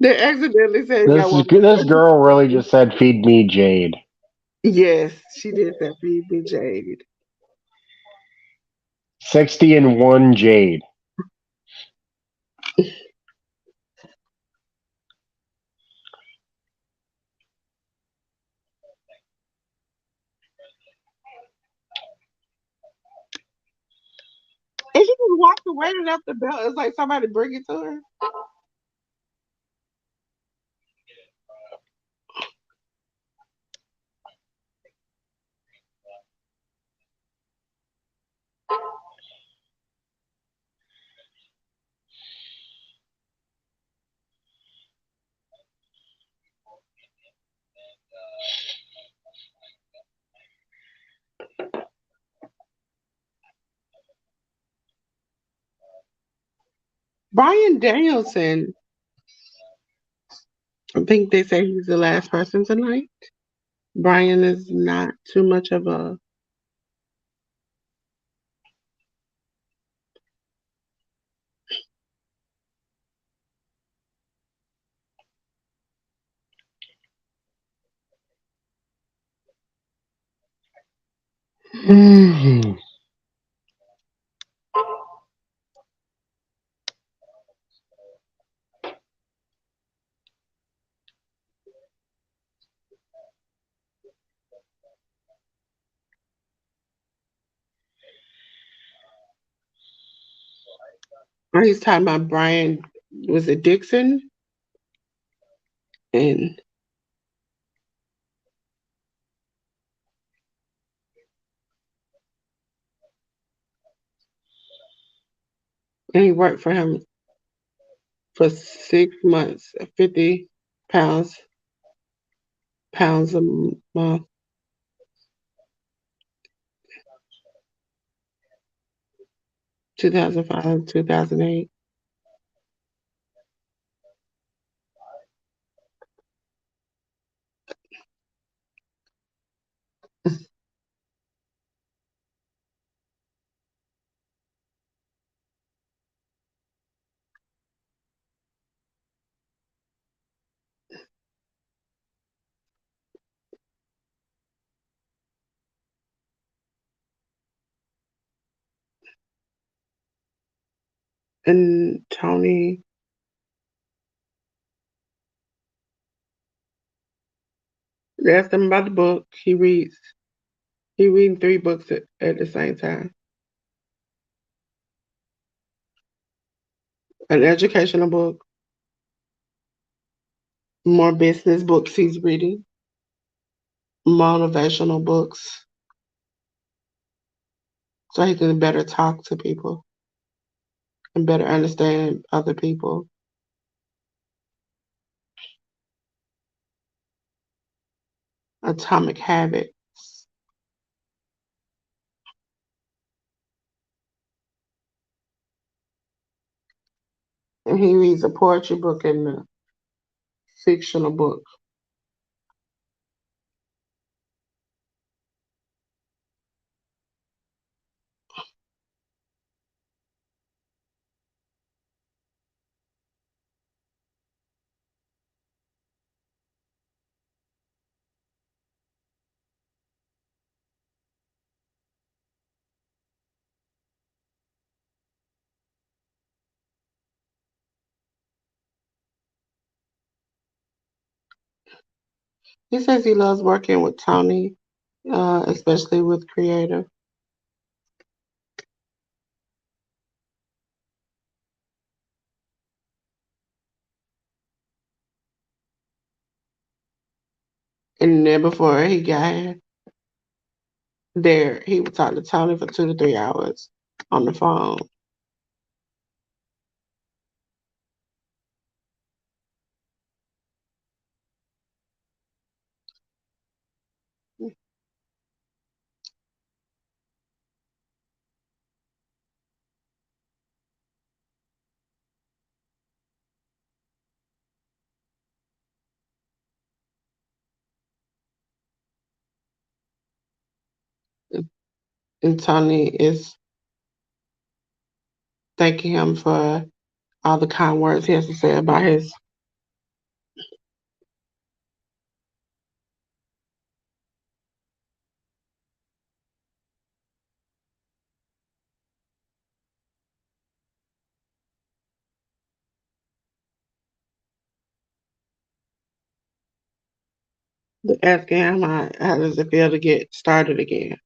They accidentally said you got one This more. girl really just said, "Feed me Jade." Yes, she did that for you, Jade. 60-1 Jade. weighing up the belt. It's like somebody bring it to her. Brian Danielson. I think they say he's the last person tonight. Brian is not too much of a. He's talking about Brian. Was it Dixon? And he worked for him for 6 months, 50 pounds a month. 2005, 2008. And Tony, they asked him about the book. He reads. He reading 3 books at the same time. An educational book, more business books he's reading, motivational books, so he can better talk to people and better understand other people. Atomic Habits. And he reads a poetry book and a fictional book. He says he loves working with Tony, especially with creative. And then before he got there, he would talk to Tony for 2 to 3 hours on the phone. And Tony is thanking him for all the kind words he has to say about his. Asking him how does it feel to get started again.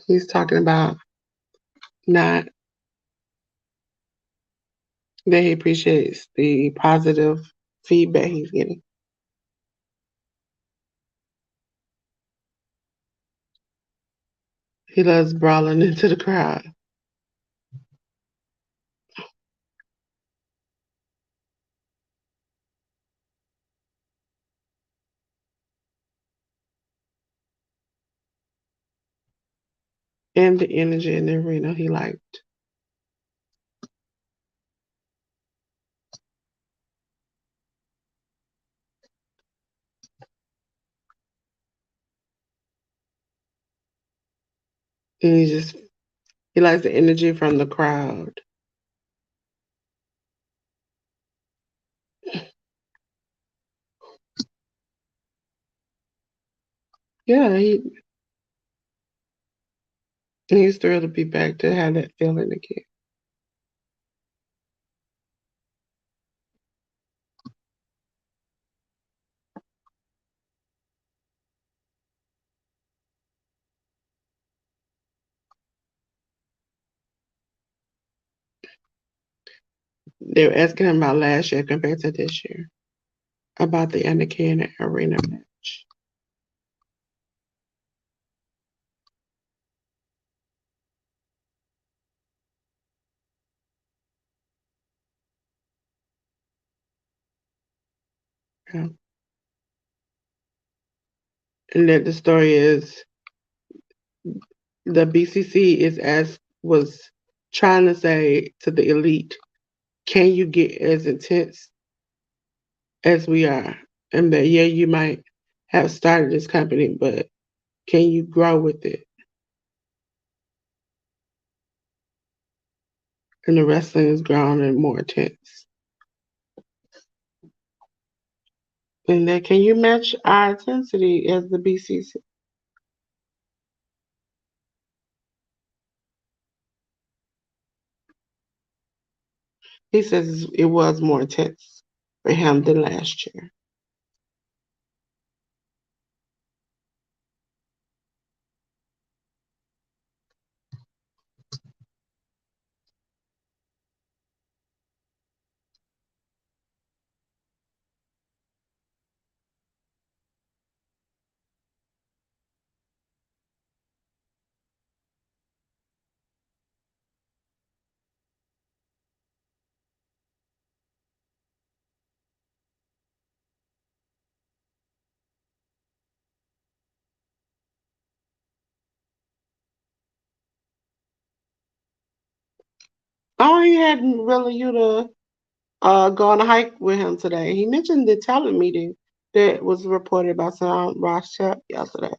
He's talking about not that he appreciates the positive feedback he's getting. He loves brawling into the crowd. And the energy in the arena he liked. And he likes the energy from the crowd. Yeah, he's thrilled to be back to have that feeling again. They were asking him about last year compared to this year, about the NxT arena match. Yeah. And that the story is the BCC was trying to say to the elite, can you get as intense as we are? And that, yeah, you might have started this company, but can you grow with it? And the wrestling is grown and more intense. And then, can you match our intensity as the BCC? He says it was more intense for him than last year. Oh, he hadn't really you to go on a hike with him today. He mentioned the talent meeting that was reported by some Ross Chap yesterday.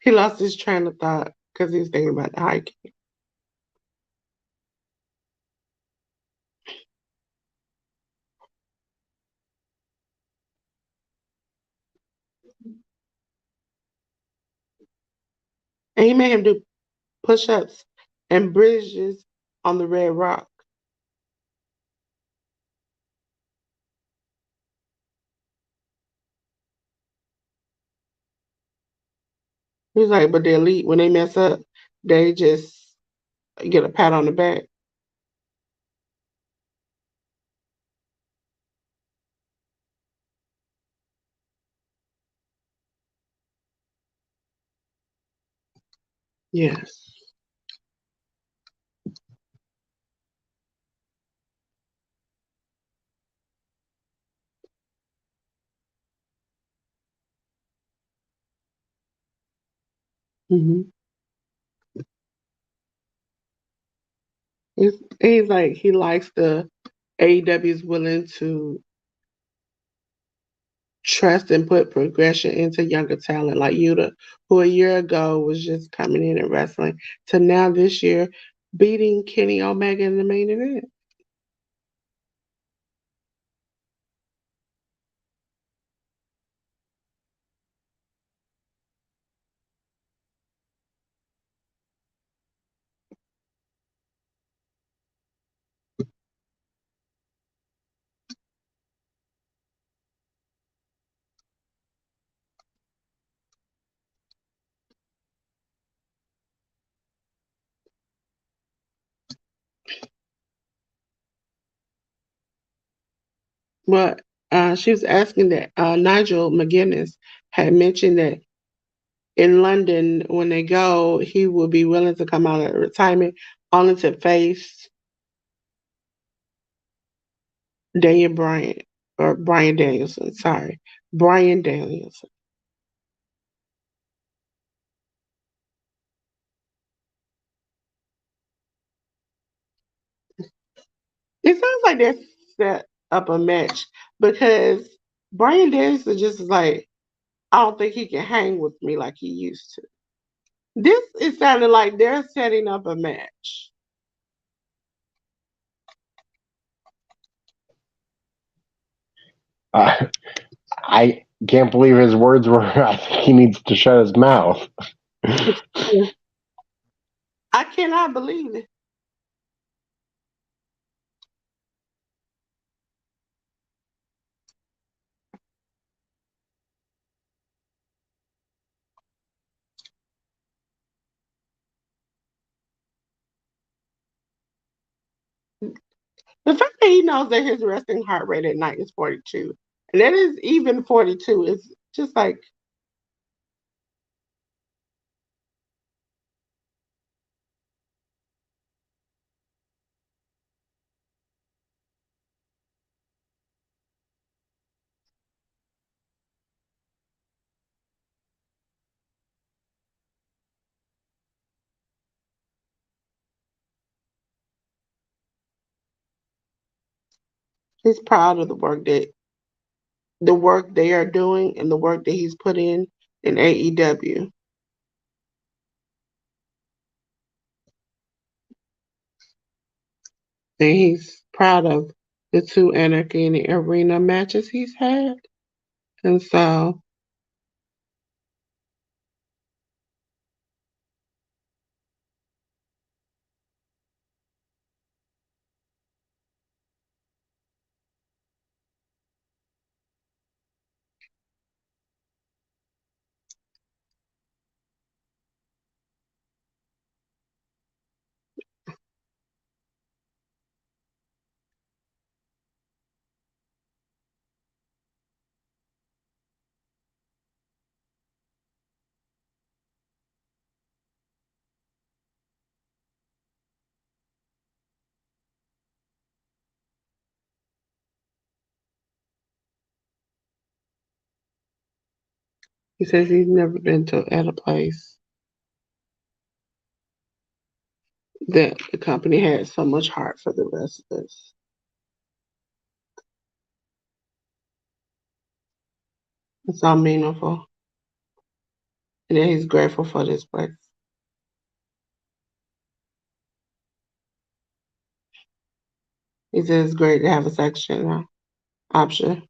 He lost his train of thought because he was thinking about the hiking. And he made him do push-ups and bridges on the red rock. He's like, but the elite, when they mess up, they just get a pat on the back. Yes. Mm-hmm. He's like, he likes the AEW is willing to trust and put progression into younger talent like Yuta, who a year ago was just coming in and wrestling, to now this year beating Kenny Omega in the main event. But she was asking that Nigel McGuinness had mentioned that in London, when they go, he will be willing to come out of retirement only to face Daniel Bryan or Brian Danielson. Sorry, Brian Danielson. It sounds like they set up a match because Brian Danielson just is like, I don't think he can hang with me like he used to. This is sounding like they're setting up a match. Uh, I can't believe his words were. I think he needs to shut his mouth. I cannot believe it. The fact that he knows that his resting heart rate at night is 42, and that is even 42, is just like he's proud of the work they are doing and the work that he's put in AEW. And he's proud of the two Anarchy in the Arena matches he's had. And so he says he's never been at a place that the company had so much heart for the wrestlers. It's all meaningful. And that he's grateful for this place. He says it's great to have a section option.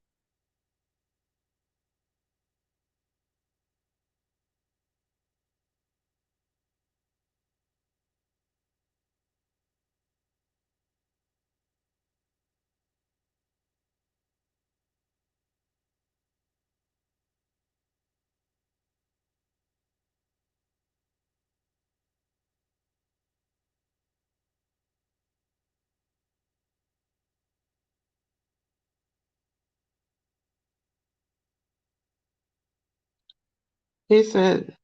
He said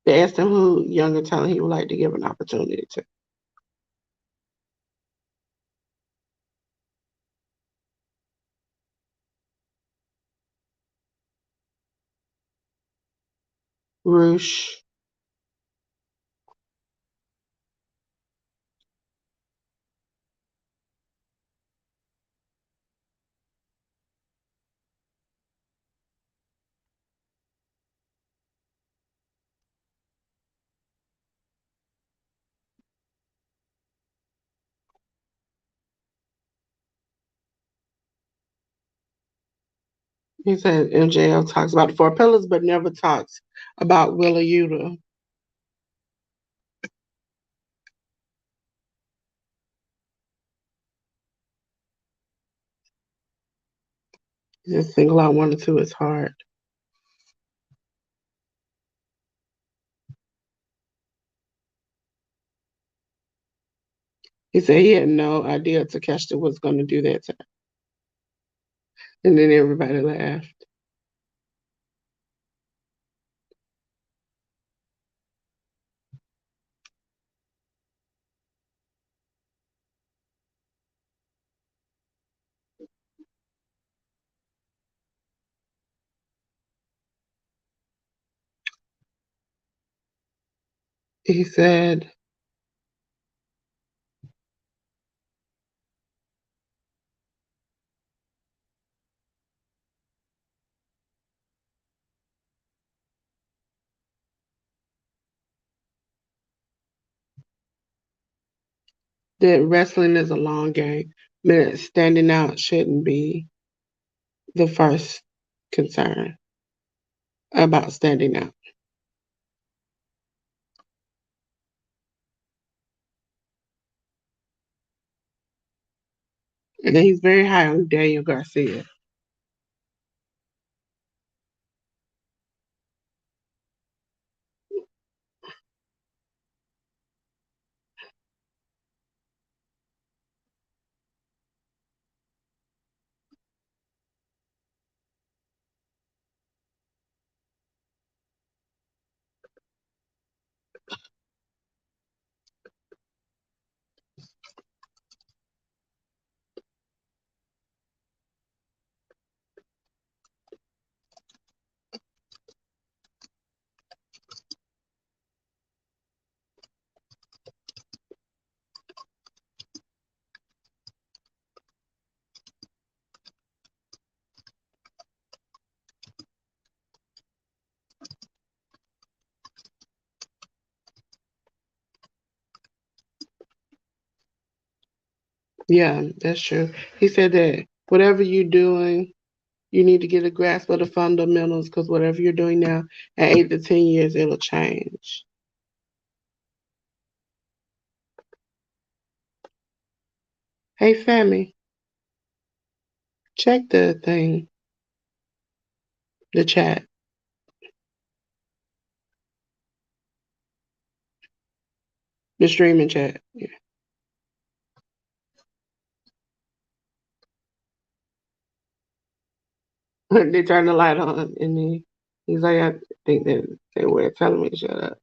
they asked him who younger talent he would like to give an opportunity to. Roosh. He said MJL talks about the four pillars, but never talks about Willa Yuta. Just single out one or two is hard. He said he had no idea Takeshita was going to do that to him. And then everybody laughed. He said, that wrestling is a long game. That standing out shouldn't be the first concern about standing out. And then he's very high on Daniel Garcia. Yeah, that's true. He said that whatever you're doing, you need to get a grasp of the fundamentals because whatever you're doing now, at 8 to 10 years, it'll change. Hey, Sammy, check the thing, the chat, the streaming chat. Yeah. They turned the light on, and he's like, I think that they were telling me to shut up.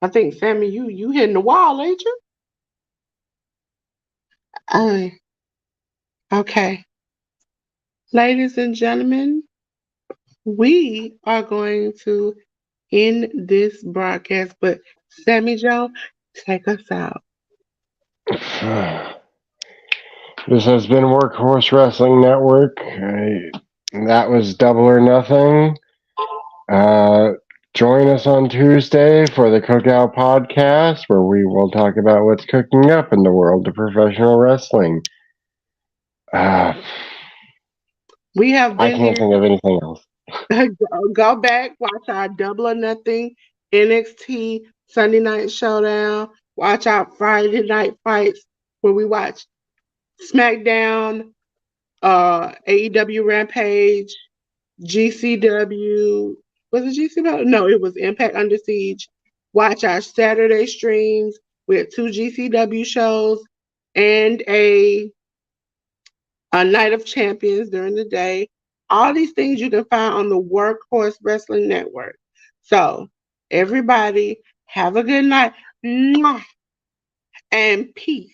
I think, Sammy, you hitting the wall, ain't you? Uh, okay. Ladies and gentlemen, we are going to end this broadcast, but Sammy Joe, take us out. This has been Workhorse Wrestling Network. That was Double or Nothing. Join us on Tuesday for the Cookout Podcast, where we will talk about what's cooking up in the world of professional wrestling. We have I been can't think of anything else. Go back, watch our Double or Nothing NXT Sunday Night Showdown. Watch our Friday Night Fights where we watch SmackDown, AEW Rampage, GCW. Was it GCW? No, it was Impact Under Siege. Watch our Saturday streams with 2 GCW shows and a Night of Champions during the day. All these things you can find on the Workhorse Wrestling Network. So, everybody, have a good night. Mwah, and peace.